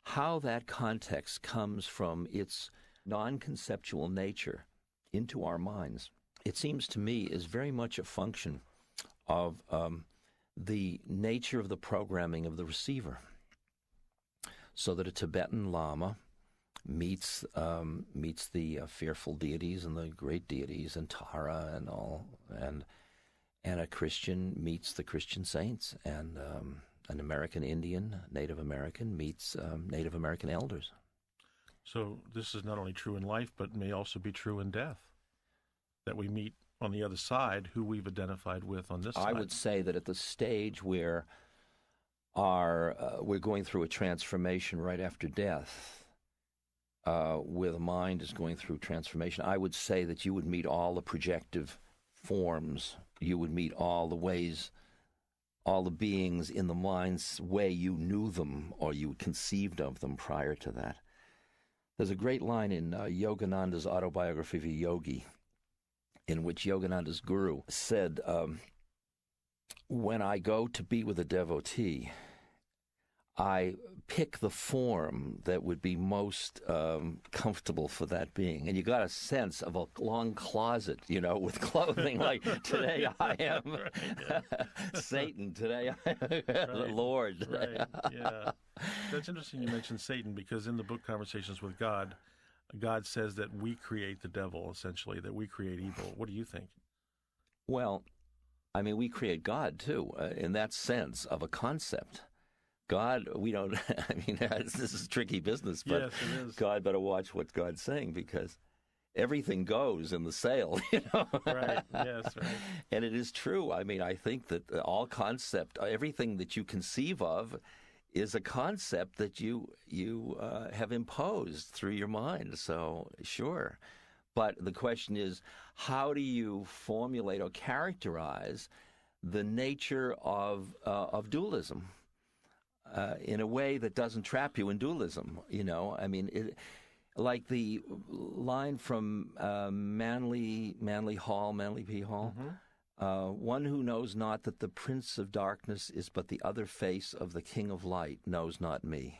how that context comes from its non-conceptual nature into our minds, it seems to me is very much a function of the nature of the programming of the receiver. So that a Tibetan Lama meets the fearful deities and the great deities and Tara and all, and a Christian meets the Christian saints, and an American Indian, Native American, meets Native American elders. So this is not only true in life, but may also be true in death, that we meet on the other side who we've identified with on this side. I would say that at the stage where we're going through a transformation right after death, where the mind is going through transformation, I would say that you would meet all the projective forms. You would meet all the ways, all the beings in the mind's way you knew them or you conceived of them prior to that. There's a great line in Yogananda's autobiography of a yogi, in which Yogananda's guru said, when I go to be with a devotee, I pick the form that would be most comfortable for that being. And you got a sense of a long closet, with clothing like, today I am Satan, today I am the Lord. Right, yeah. That's interesting you mentioned Satan, because in the book Conversations with God, God says that we create the devil, essentially, that we create evil. What do you think? Well, we create God, too, in that sense of a concept. God, we don't, this is tricky business, but yes, it is. God better watch what God's saying, because everything goes in the sale, Right, yes, right. And it is true. I think that all concept, everything that you conceive of is a concept that you have imposed through your mind. So, sure. But the question is, how do you formulate or characterize the nature of dualism? In a way that doesn't trap you in dualism, like the line from Manly P. Hall, mm-hmm. One who knows not that the Prince of Darkness is but the other face of the King of Light knows not me.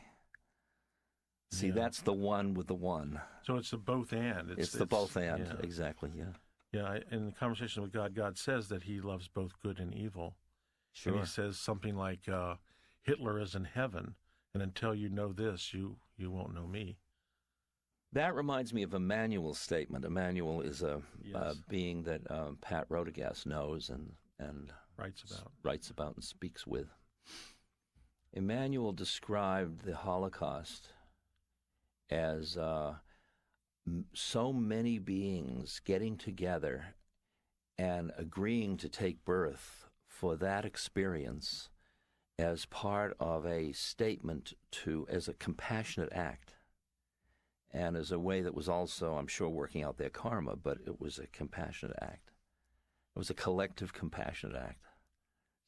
See, that's the one with the one. So it's the both and. It's the both and, exactly, yeah. Yeah, in the conversation with God, God says that he loves both good and evil. Sure. And he says something like, Hitler is in heaven, and until you know this, you won't know me. That reminds me of Emmanuel's statement. Emmanuel is a being that Pat Rodegast knows and writes about and speaks with. Emmanuel described the Holocaust as so many beings getting together and agreeing to take birth for that experience as part of a statement as a compassionate act, and as a way that was also, I'm sure, working out their karma, but it was a compassionate act. It was a collective compassionate act,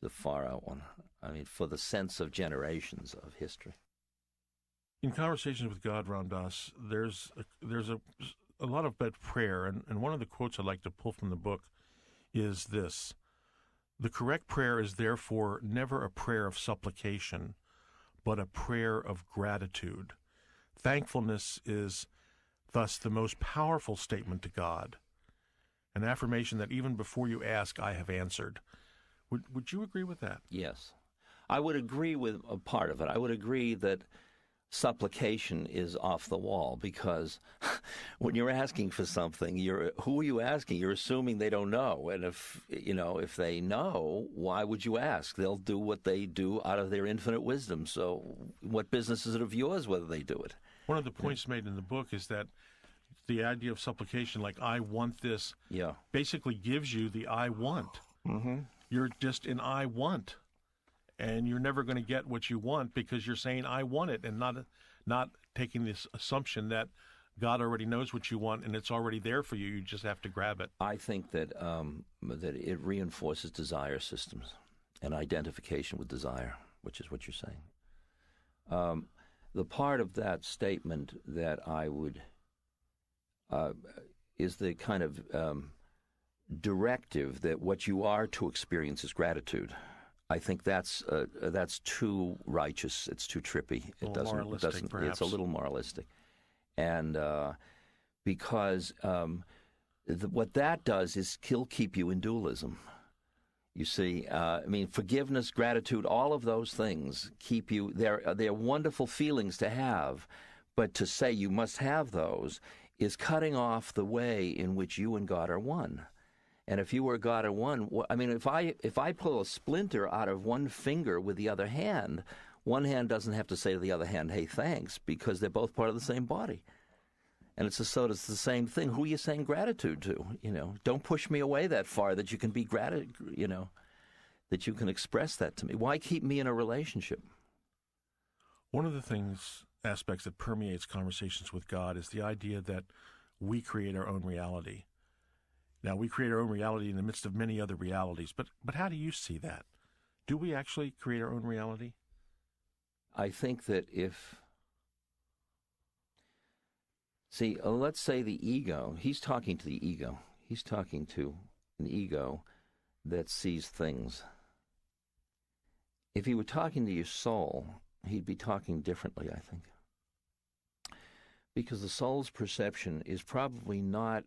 the far-out one. I mean, for the sense of generations of history. In Conversations with God, Ram Dass, there's a lot about prayer, and one of the quotes I'd like to pull from the book is this: "The correct prayer is therefore never a prayer of supplication, but a prayer of gratitude. Thankfulness is thus the most powerful statement to God, an affirmation that even before you ask, I have answered." Would you agree with that? Yes. I would agree with a part of it. I would agree that supplication is off the wall, because when you're asking for something, who are you asking? You're assuming they don't know. And if they know, why would you ask? They'll do what they do out of their infinite wisdom. So what business is it of yours whether they do it? One of the points made in the book is that the idea of supplication, like I want this, basically gives you the I want. Mm-hmm. You're just in I want. And you're never going to get what you want because you're saying I want it, and not taking this assumption that God already knows what you want and it's already there for you. You just have to grab it. I think that it reinforces desire systems and identification with desire, which is what you're saying. The part of that statement that I would is the kind of directive that what you are to experience is gratitude. I think that's too righteous. It's too trippy. It doesn't. Perhaps. It's a little moralistic, and because what that does is keep you in dualism. You see, I mean, forgiveness, gratitude, all of those things keep you. They're wonderful feelings to have, but to say you must have those is cutting off the way in which you and God are one. And if you were God at one, I mean, if I pull a splinter out of one finger with the other hand, one hand doesn't have to say to the other hand, hey, thanks, because they're both part of the same body. And it's the same thing. Who are you saying gratitude to? Don't push me away that far that you can be that you can express that to me. Why keep me in a relationship? One of the aspects that permeates Conversations with God is the idea that we create our own reality. Now, we create our own reality in the midst of many other realities, but how do you see that? Do we actually create our own reality? I think that let's say the ego, he's talking to the ego. He's talking to an ego that sees things. If he were talking to your soul, he'd be talking differently, I think. Because the soul's perception is probably not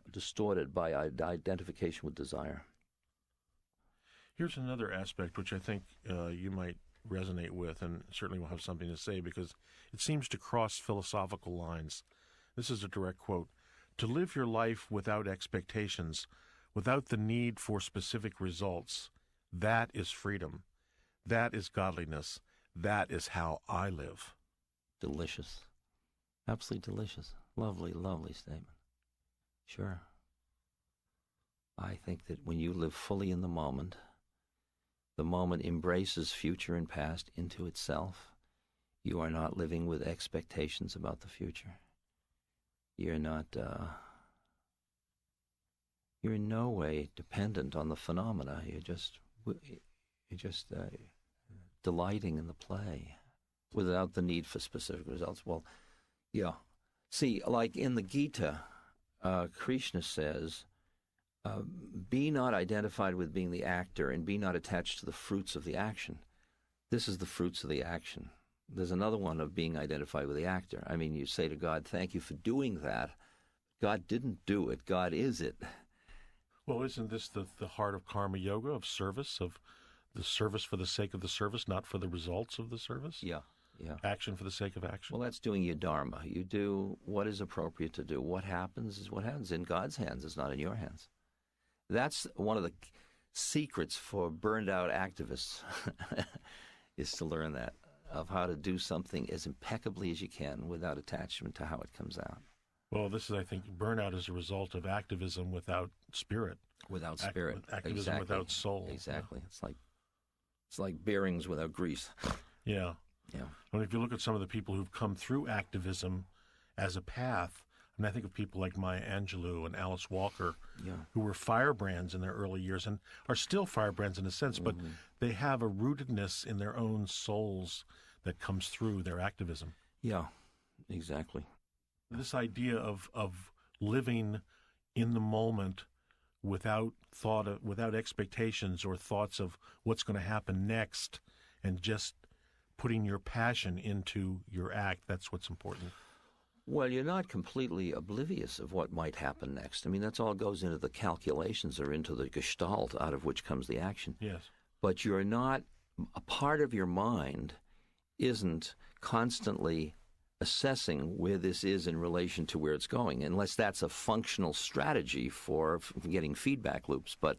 distorted by identification with desire. Here's another aspect which I think you might resonate with, and certainly will have something to say, because it seems to cross philosophical lines. This is a direct quote: "To live your life without expectations, without the need for specific results, that is freedom. That is godliness. That is how I live." Delicious. Absolutely delicious. Lovely, lovely statement. Sure. I think that when you live fully in the moment embraces future and past into itself. You are not living with expectations about the future. You're not, you're in no way dependent on the phenomena. You're just delighting in the play without the need for specific results. Well, yeah. See, like in the Gita, Krishna says, be not identified with being the actor and be not attached to the fruits of the action. This is the fruits of the action. There's another one of being identified with the actor. I mean, you say to God, thank you for doing that. God didn't do it. God is it. Well, isn't this the heart of karma yoga, of service, of the service for the sake of the service, not for the results of the service? Yeah. Yeah. Action for the sake of action. Well, that's doing your dharma. You do what is appropriate to do. What happens is what happens. In God's hands. It's not in your hands. That's one of the secrets for burned out activists is to learn that, of how to do something as impeccably as you can without attachment to how it comes out. Well, this is, I think, burnout is a result of activism without spirit. Without spirit. Activism exactly. without soul. Exactly. Yeah. It's like It's like bearings without grease. Yeah. Yeah. I mean, if you look at some of the people who've come through activism as a path, and I think of people like Maya Angelou and Alice Walker, who were firebrands in their early years and are still firebrands in a sense, but they have a rootedness in their own souls that comes through their activism. Yeah, exactly. This idea of living in the moment without without expectations or thoughts of what's going to happen next, and just putting your passion into your act, that's what's important. Well, you're not completely oblivious of what might happen next. I mean, that's all goes into the calculations or into the gestalt out of which comes the action. Yes. But you're not, a part of your mind isn't constantly assessing where this is in relation to where it's going, unless that's a functional strategy for getting feedback loops. But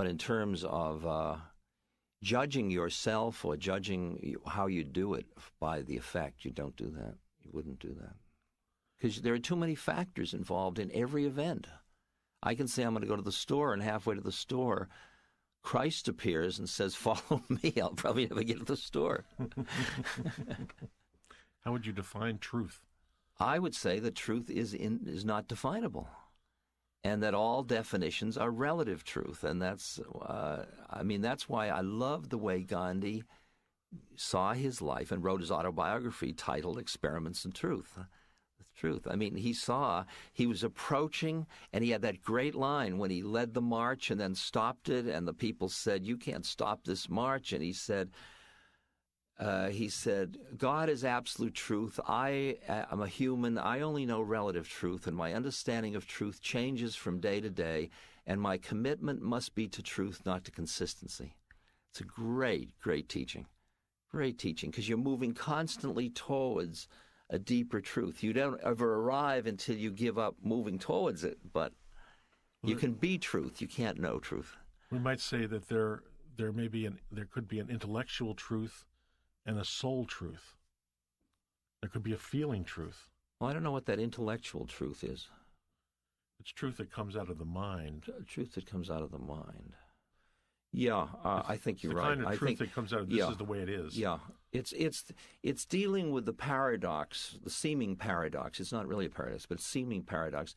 in terms of judging yourself or judging how you do it by the effect, you don't do that. You wouldn't do that. Because there are too many factors involved in every event. I can say I'm going to go to the store, and halfway to the store, Christ appears and says, "Follow me." I'll probably never get to the store. How would you define truth? I would say that truth is not definable, and that all definitions are relative truth. And that's why I love the way Gandhi saw his life and wrote his autobiography titled Experiments in Truth. I mean, he was approaching, and he had that great line when he led the march and then stopped it, and the people said, "You can't stop this march." And he said, "God is absolute truth. I am a human. I only know relative truth, and my understanding of truth changes from day to day, and my commitment must be to truth, not to consistency." It's a great, great teaching. Great teaching, because you're moving constantly towards a deeper truth. You don't ever arrive until you give up moving towards it, but you can be truth. You can't know truth. We might say that there could be an intellectual truth and a soul truth. There could be a feeling truth. Well, I don't know what that intellectual truth is. It's truth that comes out of the mind. Truth that comes out of the mind. Yeah, I think you're right. The kind of truth that comes out of this is the way it is. Yeah, it's dealing with the paradox, the seeming paradox. It's not really a paradox, but it's seeming paradox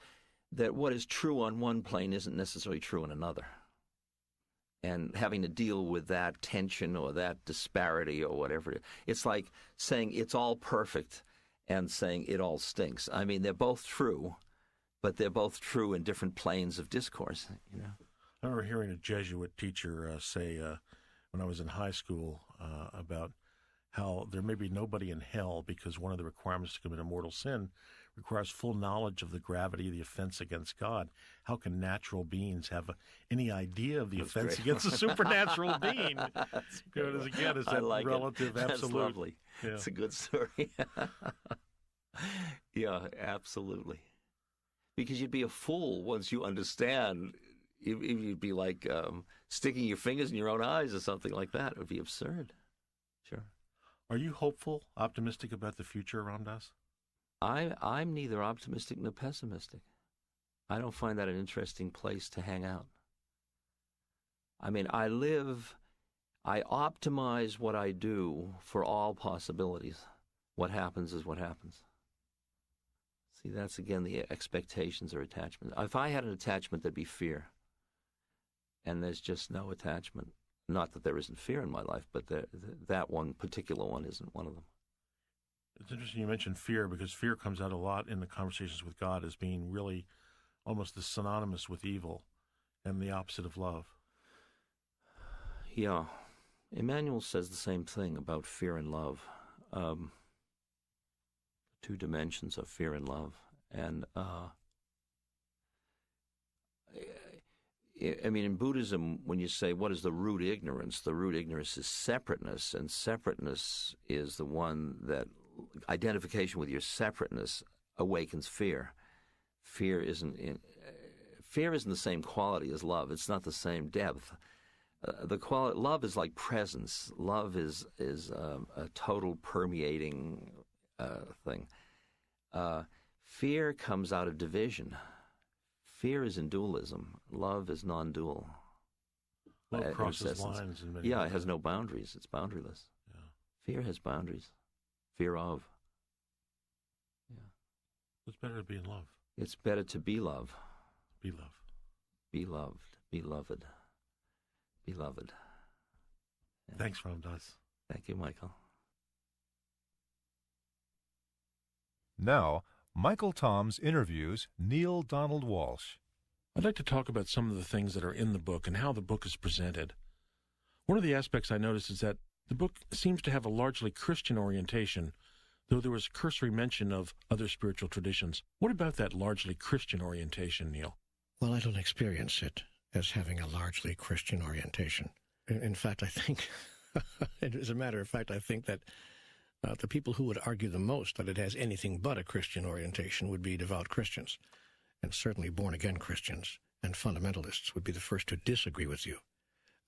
that what is true on one plane isn't necessarily true on another, and having to deal with that tension or that disparity or whatever. It's like saying it's all perfect and saying it all stinks. I mean, they're both true, but they're both true in different planes of discourse. You know. I remember hearing a Jesuit teacher say when I was in high school about how there may be nobody in hell because one of the requirements to commit a mortal sin requires full knowledge of the gravity of the offense against God. How can natural beings have any idea of the offense against a supernatural being? It's that like relative it. absolute. That's lovely. Yeah. It's a good story. Yeah, absolutely. Because you'd be a fool once you understand. You'd be like sticking your fingers in your own eyes or something like that. It would be absurd. Sure. Are you hopeful, optimistic about the future around us? I'm neither optimistic nor pessimistic. I don't find that an interesting place to hang out. I mean, I optimize what I do for all possibilities. What happens is what happens. See, that's again the expectations or attachment. If I had an attachment, there'd be fear. And there's just no attachment. Not that there isn't fear in my life, but that one particular one isn't one of them. It's interesting you mentioned fear, because fear comes out a lot in the conversations with God as being really almost synonymous with evil and the opposite of love. Yeah. Emmanuel says the same thing about fear and love. Two dimensions of fear and love. And I mean, in Buddhism, when you say, what is the root ignorance is separateness, and separateness is the one that identification with your separateness awakens fear. Fear isn't the same quality as love. It's not the same depth. Love is like presence. Love is a total permeating thing. Fear comes out of division. Fear is in dualism. Love is non-dual. Well, it crosses essence. lines in many Yeah, ways. it has no boundaries. It's boundaryless. Yeah. Fear has boundaries. Fear of. Yeah. It's better to be in love. It's better to be love. Be love. Be loved. Beloved. Beloved. Yeah. Thanks, Ramdas. Thank you, Michael. Now, Michael Toms interviews Neale Donald Walsch. I'd like to talk about some of the things that are in the book and how the book is presented. One of the aspects I noticed is that the book seems to have a largely Christian orientation, though there was cursory mention of other spiritual traditions. What about that largely Christian orientation, Neil? Well, I don't experience it as having a largely Christian orientation. In fact, I think, as a matter of fact, I think that the people who would argue the most that it has anything but a Christian orientation would be devout Christians, and certainly born-again Christians and fundamentalists would be the first to disagree with you.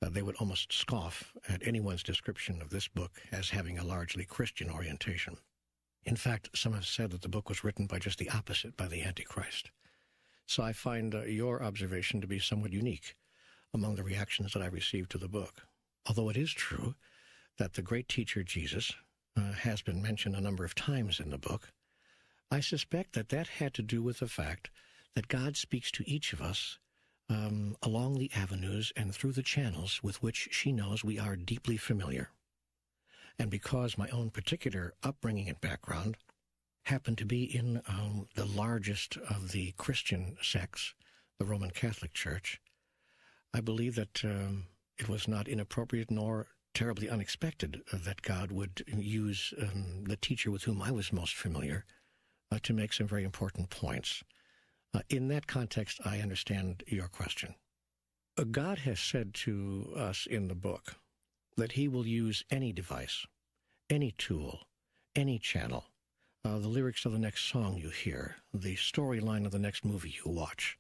They would almost scoff at anyone's description of this book as having a largely Christian orientation. In fact, some have said that the book was written by just the opposite, by the Antichrist. So I find your observation to be somewhat unique among the reactions that I received to the book. Although it is true that the great teacher Jesus has been mentioned a number of times in the book, I suspect that that had to do with the fact that God speaks to each of us along the avenues and through the channels with which she knows we are deeply familiar. And because my own particular upbringing and background happened to be in the largest of the Christian sects, the Roman Catholic Church, I believe that it was not inappropriate nor terribly unexpected that God would use the teacher with whom I was most familiar to make some very important points. In that context, I understand your question. God has said to us in the book that he will use any device, any tool, any channel, the lyrics of the next song you hear, the storyline of the next movie you watch,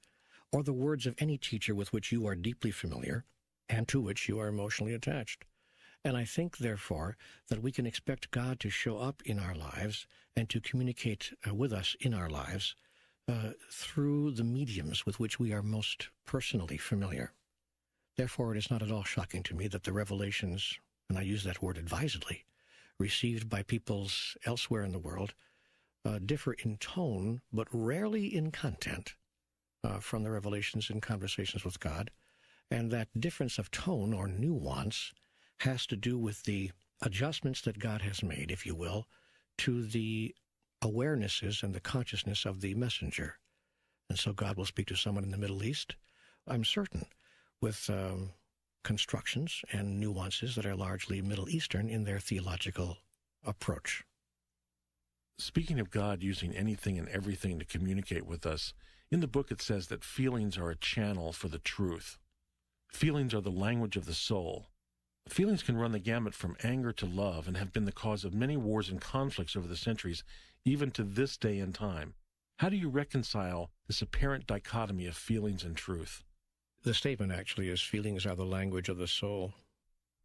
or the words of any teacher with which you are deeply familiar and to which you are emotionally attached. And I think, therefore, that we can expect God to show up in our lives and to communicate with us in our lives through the mediums with which we are most personally familiar. Therefore, it is not at all shocking to me that the revelations, and I use that word advisedly, received by peoples elsewhere in the world differ in tone, but rarely in content, from the revelations in Conversations with God. And that difference of tone or nuance has to do with the adjustments that God has made, if you will, to the awarenesses and the consciousness of the messenger. And so God will speak to someone in the Middle East, I'm certain, with constructions and nuances that are largely Middle Eastern in their theological approach. Speaking of God using anything and everything to communicate with us, in the book it says that feelings are a channel for the truth. Feelings are the language of the soul. Feelings can run the gamut from anger to love and have been the cause of many wars and conflicts over the centuries, even to this day and time. How do you reconcile this apparent dichotomy of feelings and truth? The statement actually is, feelings are the language of the soul.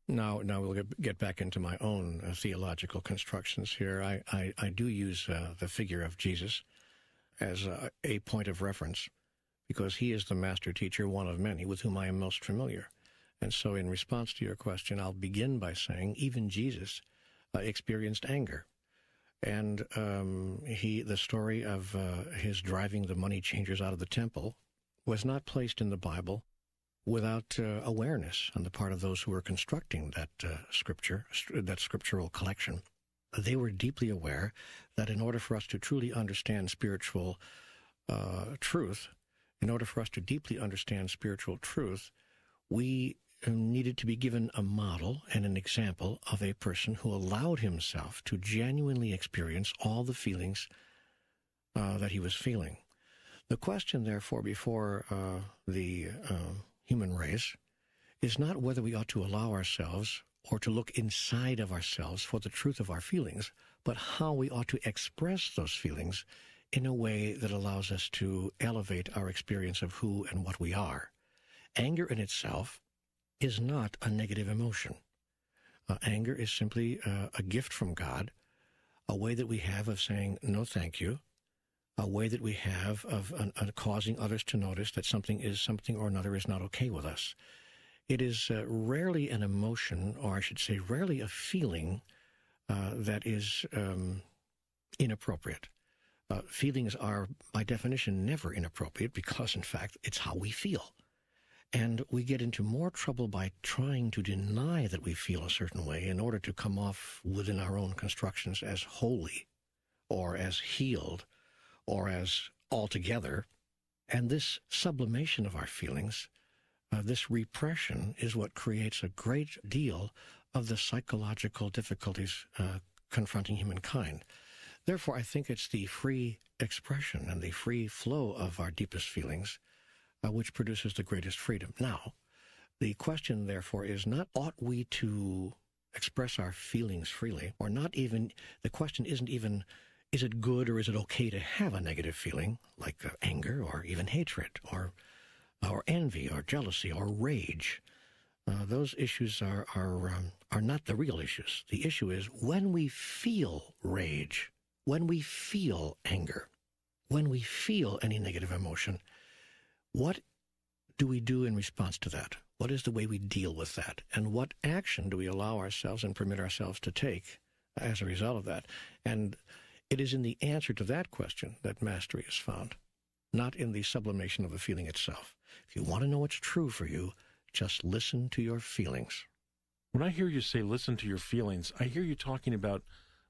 Now we'll get back into my own theological constructions here. I do use the figure of Jesus as a point of reference because he is the master teacher, one of many, with whom I am most familiar. And so in response to your question, I'll begin by saying even Jesus experienced anger. And the story of his driving the money changers out of the temple was not placed in the Bible without awareness on the part of those who were constructing that that scriptural collection. They were deeply aware that in order for us to truly understand spiritual truth, in order for us to deeply understand spiritual truth, we needed to be given a model and an example of a person who allowed himself to genuinely experience all the feelings that he was feeling. The question, therefore, before the human race is not whether we ought to allow ourselves or to look inside of ourselves for the truth of our feelings, but how we ought to express those feelings in a way that allows us to elevate our experience of who and what we are. Anger in itself is not a negative emotion. Anger is simply a gift from God, a way that we have of saying no thank you, a way that we have of causing others to notice that something or another is not okay with us. It is rarely an emotion, or I should say rarely a feeling that is inappropriate. Feelings are, by definition, never inappropriate because, in fact, it's how we feel. And we get into more trouble by trying to deny that we feel a certain way in order to come off within our own constructions as holy or as healed or as altogether. And this sublimation of our feelings, this repression, is what creates a great deal of the psychological difficulties confronting humankind. Therefore, I think it's the free expression and the free flow of our deepest feelings which produces the greatest freedom. Now, the question, therefore, is not ought we to express our feelings freely, or not even, the question isn't even, is it good or is it okay to have a negative feeling, like anger or even hatred or envy or jealousy or rage. Those issues are not the real issues. The issue is when we feel rage, when we feel anger, when we feel any negative emotion, what do we do in response to that? What is the way we deal with that? And what action do we allow ourselves and permit ourselves to take as a result of that? And it is in the answer to that question that mastery is found, not in the sublimation of the feeling itself. If you want to know what's true for you, just listen to your feelings. When I hear you say listen to your feelings, I hear you talking about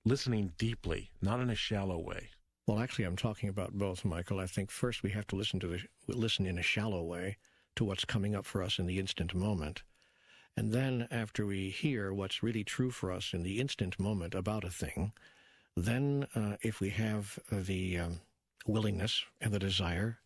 listening deeply, not in a shallow way. Well, actually, I'm talking about both, Michael. I think first we have to listen in a shallow way to what's coming up for us in the instant moment. And then after we hear what's really true for us in the instant moment about a thing, then if we have the willingness and the desire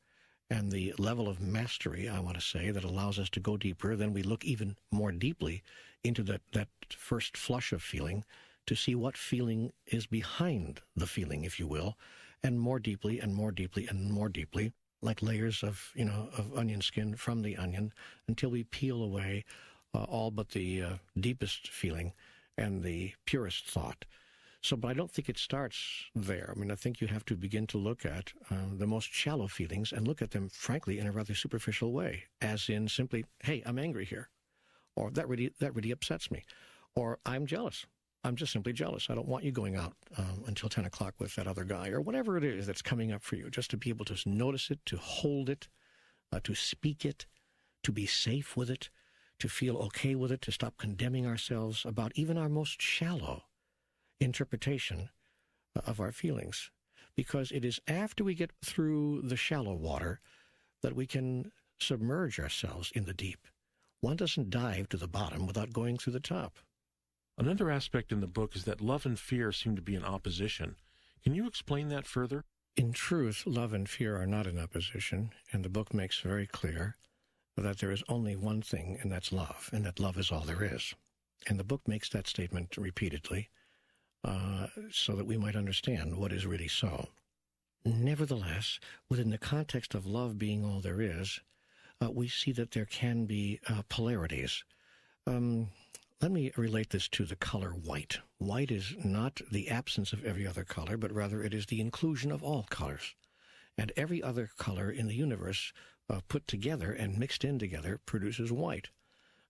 and the level of mastery, I want to say, that allows us to go deeper, then we look even more deeply into that first flush of feeling to see what feeling is behind the feeling, if you will, and more deeply and more deeply and more deeply, like layers of onion skin from the onion, until we peel away all but the deepest feeling and the purest thought. So, but I don't think it starts there. I mean, I think you have to begin to look at the most shallow feelings and look at them, frankly, in a rather superficial way, as in simply, hey, I'm angry here, or that really upsets me, or I'm jealous. I'm just simply jealous. I don't want you going out until 10 o'clock with that other guy, or whatever it is that's coming up for you, just to be able to notice it, to hold it, to speak it, to be safe with it, to feel okay with it, to stop condemning ourselves about even our most shallow interpretation of our feelings. Because it is after we get through the shallow water that we can submerge ourselves in the deep. One doesn't dive to the bottom without going through the top. Another aspect in the book is that love and fear seem to be in opposition. Can you explain that further? In truth, love and fear are not in opposition, and the book makes very clear that there is only one thing, and that's love, and that love is all there is. And the book makes that statement repeatedly so that we might understand what is really so. Nevertheless, within the context of love being all there is, we see that there can be polarities. Let me relate this to the color white. White is not the absence of every other color, but rather it is the inclusion of all colors. And every other color in the universe put together and mixed in together produces white.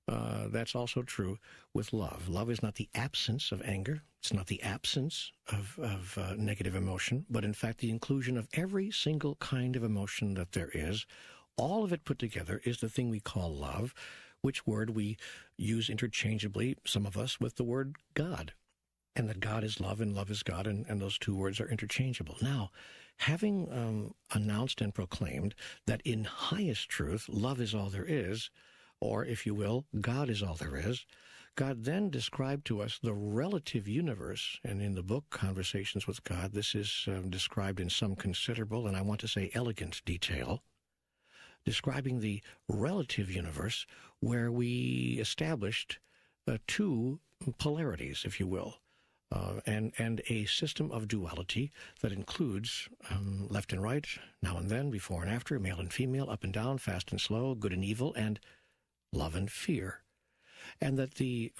That's also true with love. Love is not the absence of anger. It's not the absence of negative emotion, but in fact the inclusion of every single kind of emotion that there is. All of it put together is the thing we call love, which word we use interchangeably, some of us, with the word God. And that God is love and love is God, and those two words are interchangeable. Now, having announced and proclaimed that in highest truth, love is all there is, or, if you will, God is all there is, God then described to us the relative universe, and in the book, Conversations with God, this is described in some considerable, and I want to say elegant detail, describing the relative universe where we established two polarities, if you will, and a system of duality that includes left and right, now and then, before and after, male and female, up and down, fast and slow, good and evil, and love and fear. And that the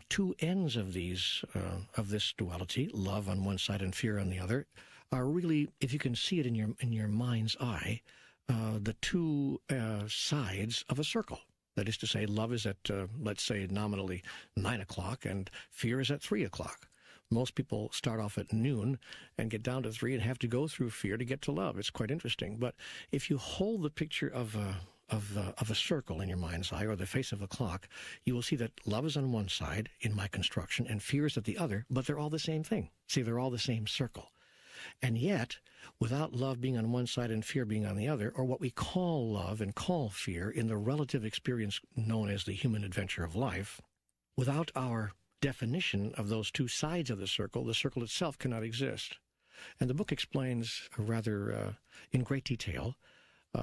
two ends of this duality, love on one side and fear on the other, are really, if you can see it in your mind's eye, the two sides of a circle. That is to say, love is at, let's say, nominally 9 o'clock, and fear is at 3 o'clock. Most people start off at noon and get down to 3 and have to go through fear to get to love. It's quite interesting. But if you hold the picture of a circle in your mind's eye, or the face of a clock, you will see that love is on one side in my construction and fear is at the other, but they're all the same thing. See, they're all the same circle. And yet, without love being on one side and fear being on the other, or what we call love and call fear in the relative experience known as the human adventure of life, without our definition of those two sides of the circle itself cannot exist. And the book explains rather in great detail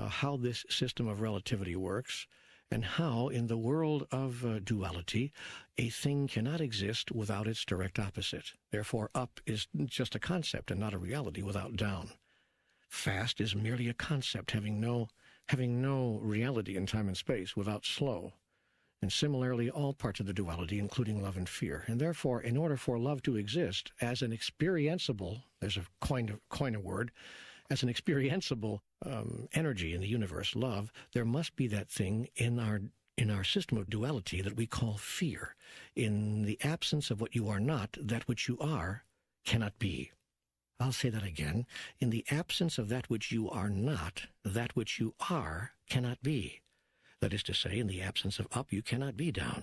how this system of relativity works, and how in the world of duality a thing cannot exist without its direct opposite. Therefore, up is just a concept and not a reality without down. Fast is merely a concept having no reality in time and space without slow. And similarly, all parts of the duality, including love and fear. And therefore, in order for love to exist as an experienceable, there's a coin a word, as an experienceable energy in the universe, love, there must be that thing in our system of duality that we call fear. In the absence of what you are not, that which you are cannot be. I'll say that again. In the absence of that which you are not, that which you are cannot be. That is to say, in the absence of up, you cannot be down.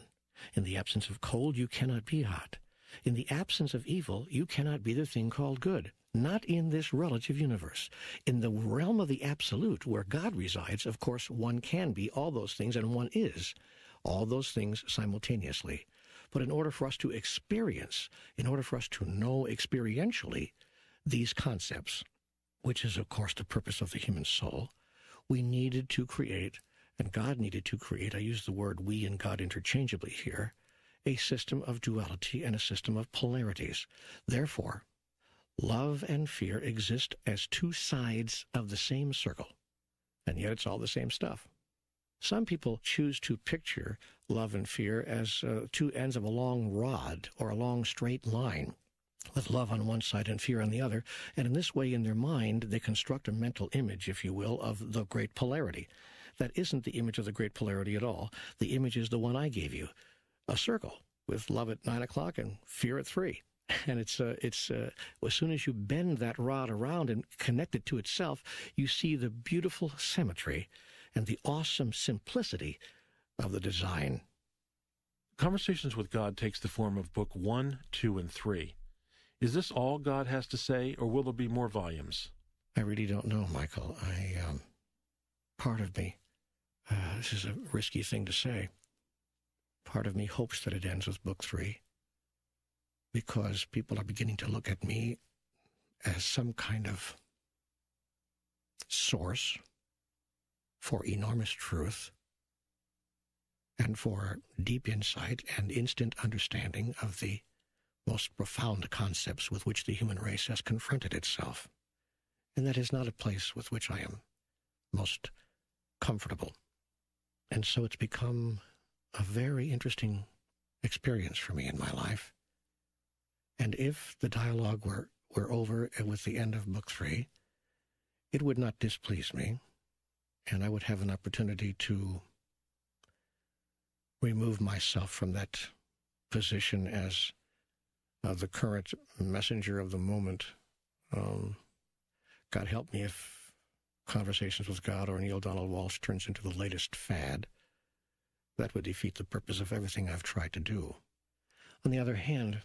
In the absence of cold, you cannot be hot. In the absence of evil, you cannot be the thing called good. Not in this relative universe. In the realm of the absolute, where God resides, of course, one can be all those things, and one is all those things simultaneously. But in order for us to experience, in order for us to know experientially these concepts, which is, of course, the purpose of the human soul, we needed to create, and God needed to create, I use the word we and God interchangeably here, a system of duality and a system of polarities. Therefore, love and fear exist as two sides of the same circle, and yet it's all the same stuff. Some people choose to picture love and fear as two ends of a long rod or a long straight line, with love on one side and fear on the other, and in this way, in their mind, they construct a mental image, if you will, of the great polarity. That isn't the image of the great polarity at all. The image is the one I gave you, a circle with love at 9 o'clock and fear at 3. And it's as soon as you bend that rod around and connect it to itself, you see the beautiful symmetry and the awesome simplicity of the design. Conversations with God takes the form of Book 1, 2, and 3. Is this all God has to say, or will there be more volumes? I really don't know, Michael. Part of me, this is a risky thing to say, part of me hopes that it ends with Book 3. Because people are beginning to look at me as some kind of source for enormous truth and for deep insight and instant understanding of the most profound concepts with which the human race has confronted itself. And that is not a place with which I am most comfortable. And so it's become a very interesting experience for me in my life. And if the dialogue were over with the end of Book 3, it would not displease me, and I would have an opportunity to remove myself from that position as the current messenger of the moment. God help me if Conversations with God or Neale Donald Walsch turns into the latest fad. That would defeat the purpose of everything I've tried to do. On the other hand,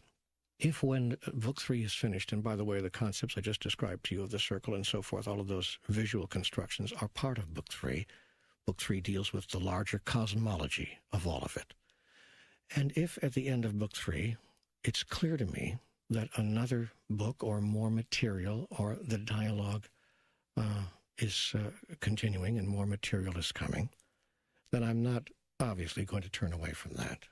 if when Book 3 is finished, and by the way, the concepts I just described to you of the circle and so forth, all of those visual constructions are part of Book 3. Book 3 deals with the larger cosmology of all of it. And if at the end of Book 3, it's clear to me that another book or more material or the dialogue is continuing and more material is coming, then I'm not obviously going to turn away from that.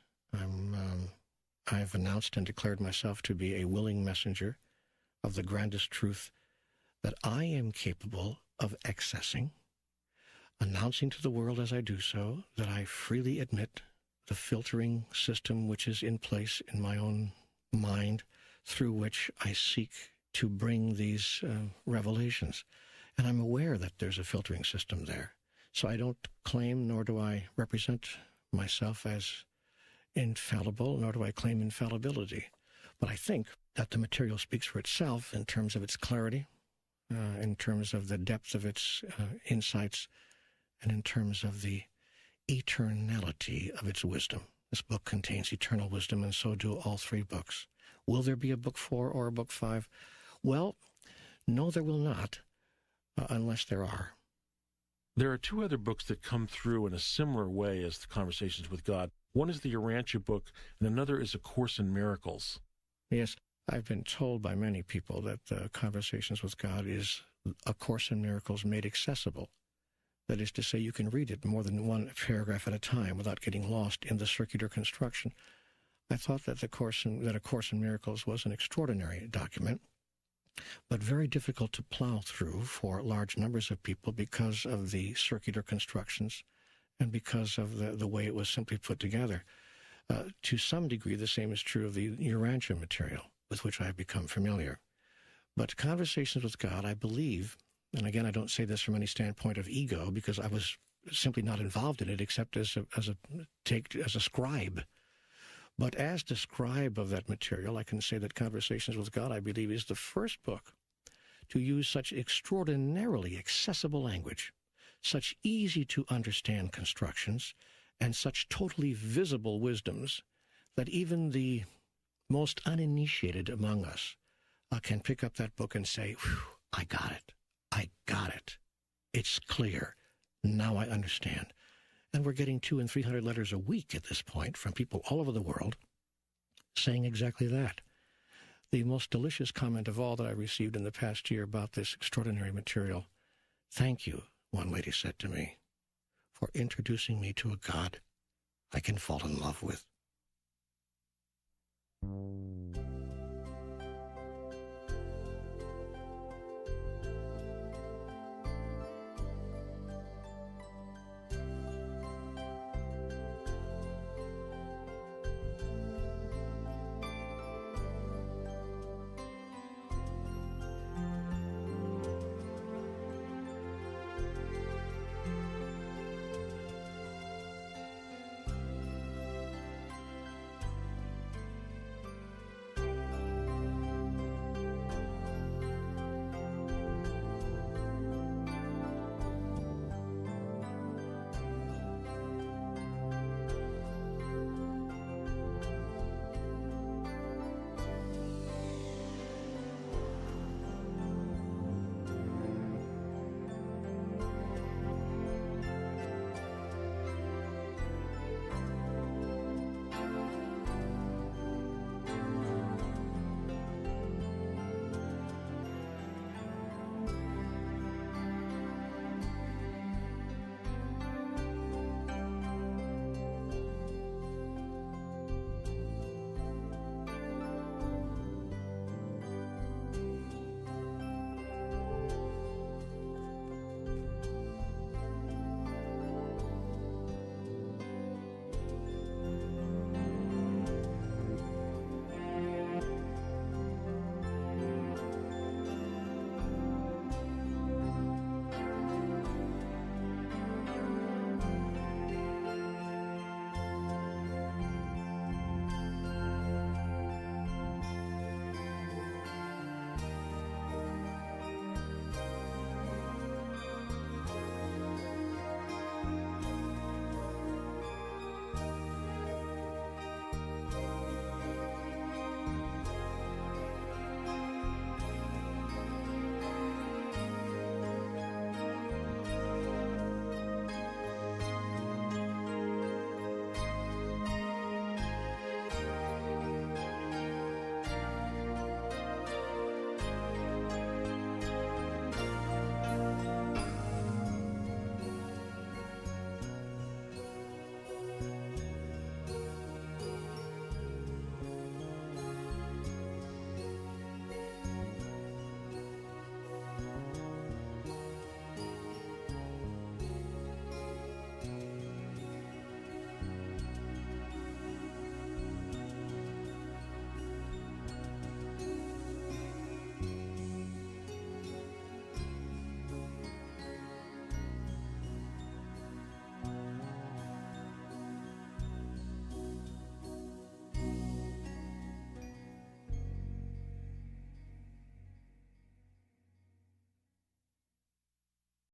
I've announced and declared myself to be a willing messenger of the grandest truth that I am capable of accessing, announcing to the world as I do so that I freely admit the filtering system which is in place in my own mind through which I seek to bring these revelations. And I'm aware that there's a filtering system there. So I don't claim nor do I represent myself as infallible, nor do I claim infallibility. But I think that the material speaks for itself in terms of its clarity, in terms of the depth of its insights, and in terms of the eternality of its wisdom. This book contains eternal wisdom, and so do all three books. Will there be a book 4 or a book 5? Well, no, there will not, unless there are. There are two other books that come through in a similar way as the Conversations with God. One is the Urantia book, and another is A Course in Miracles. Yes, I've been told by many people that Conversations with God is A Course in Miracles made accessible. That is to say, you can read it more than one paragraph at a time without getting lost in the circular construction. I thought that A Course in Miracles was an extraordinary document, but very difficult to plow through for large numbers of people because of the circular constructions and because of the way it was simply put together. To some degree, the same is true of the Urantia material, with which I have become familiar. But Conversations with God, I believe, and again, I don't say this from any standpoint of ego, because I was simply not involved in it except as a scribe. But as the scribe of that material, I can say that Conversations with God, I believe, is the first book to use such extraordinarily accessible language, such easy-to-understand constructions, and such totally visible wisdoms that even the most uninitiated among us can pick up that book and say, I got it. I got it. It's clear. Now I understand. And we're getting 200 and 300 letters a week at this point from people all over the world saying exactly that. The most delicious comment of all that I received in the past year about this extraordinary material, "Thank you," one lady said to me, "for introducing me to a God I can fall in love with."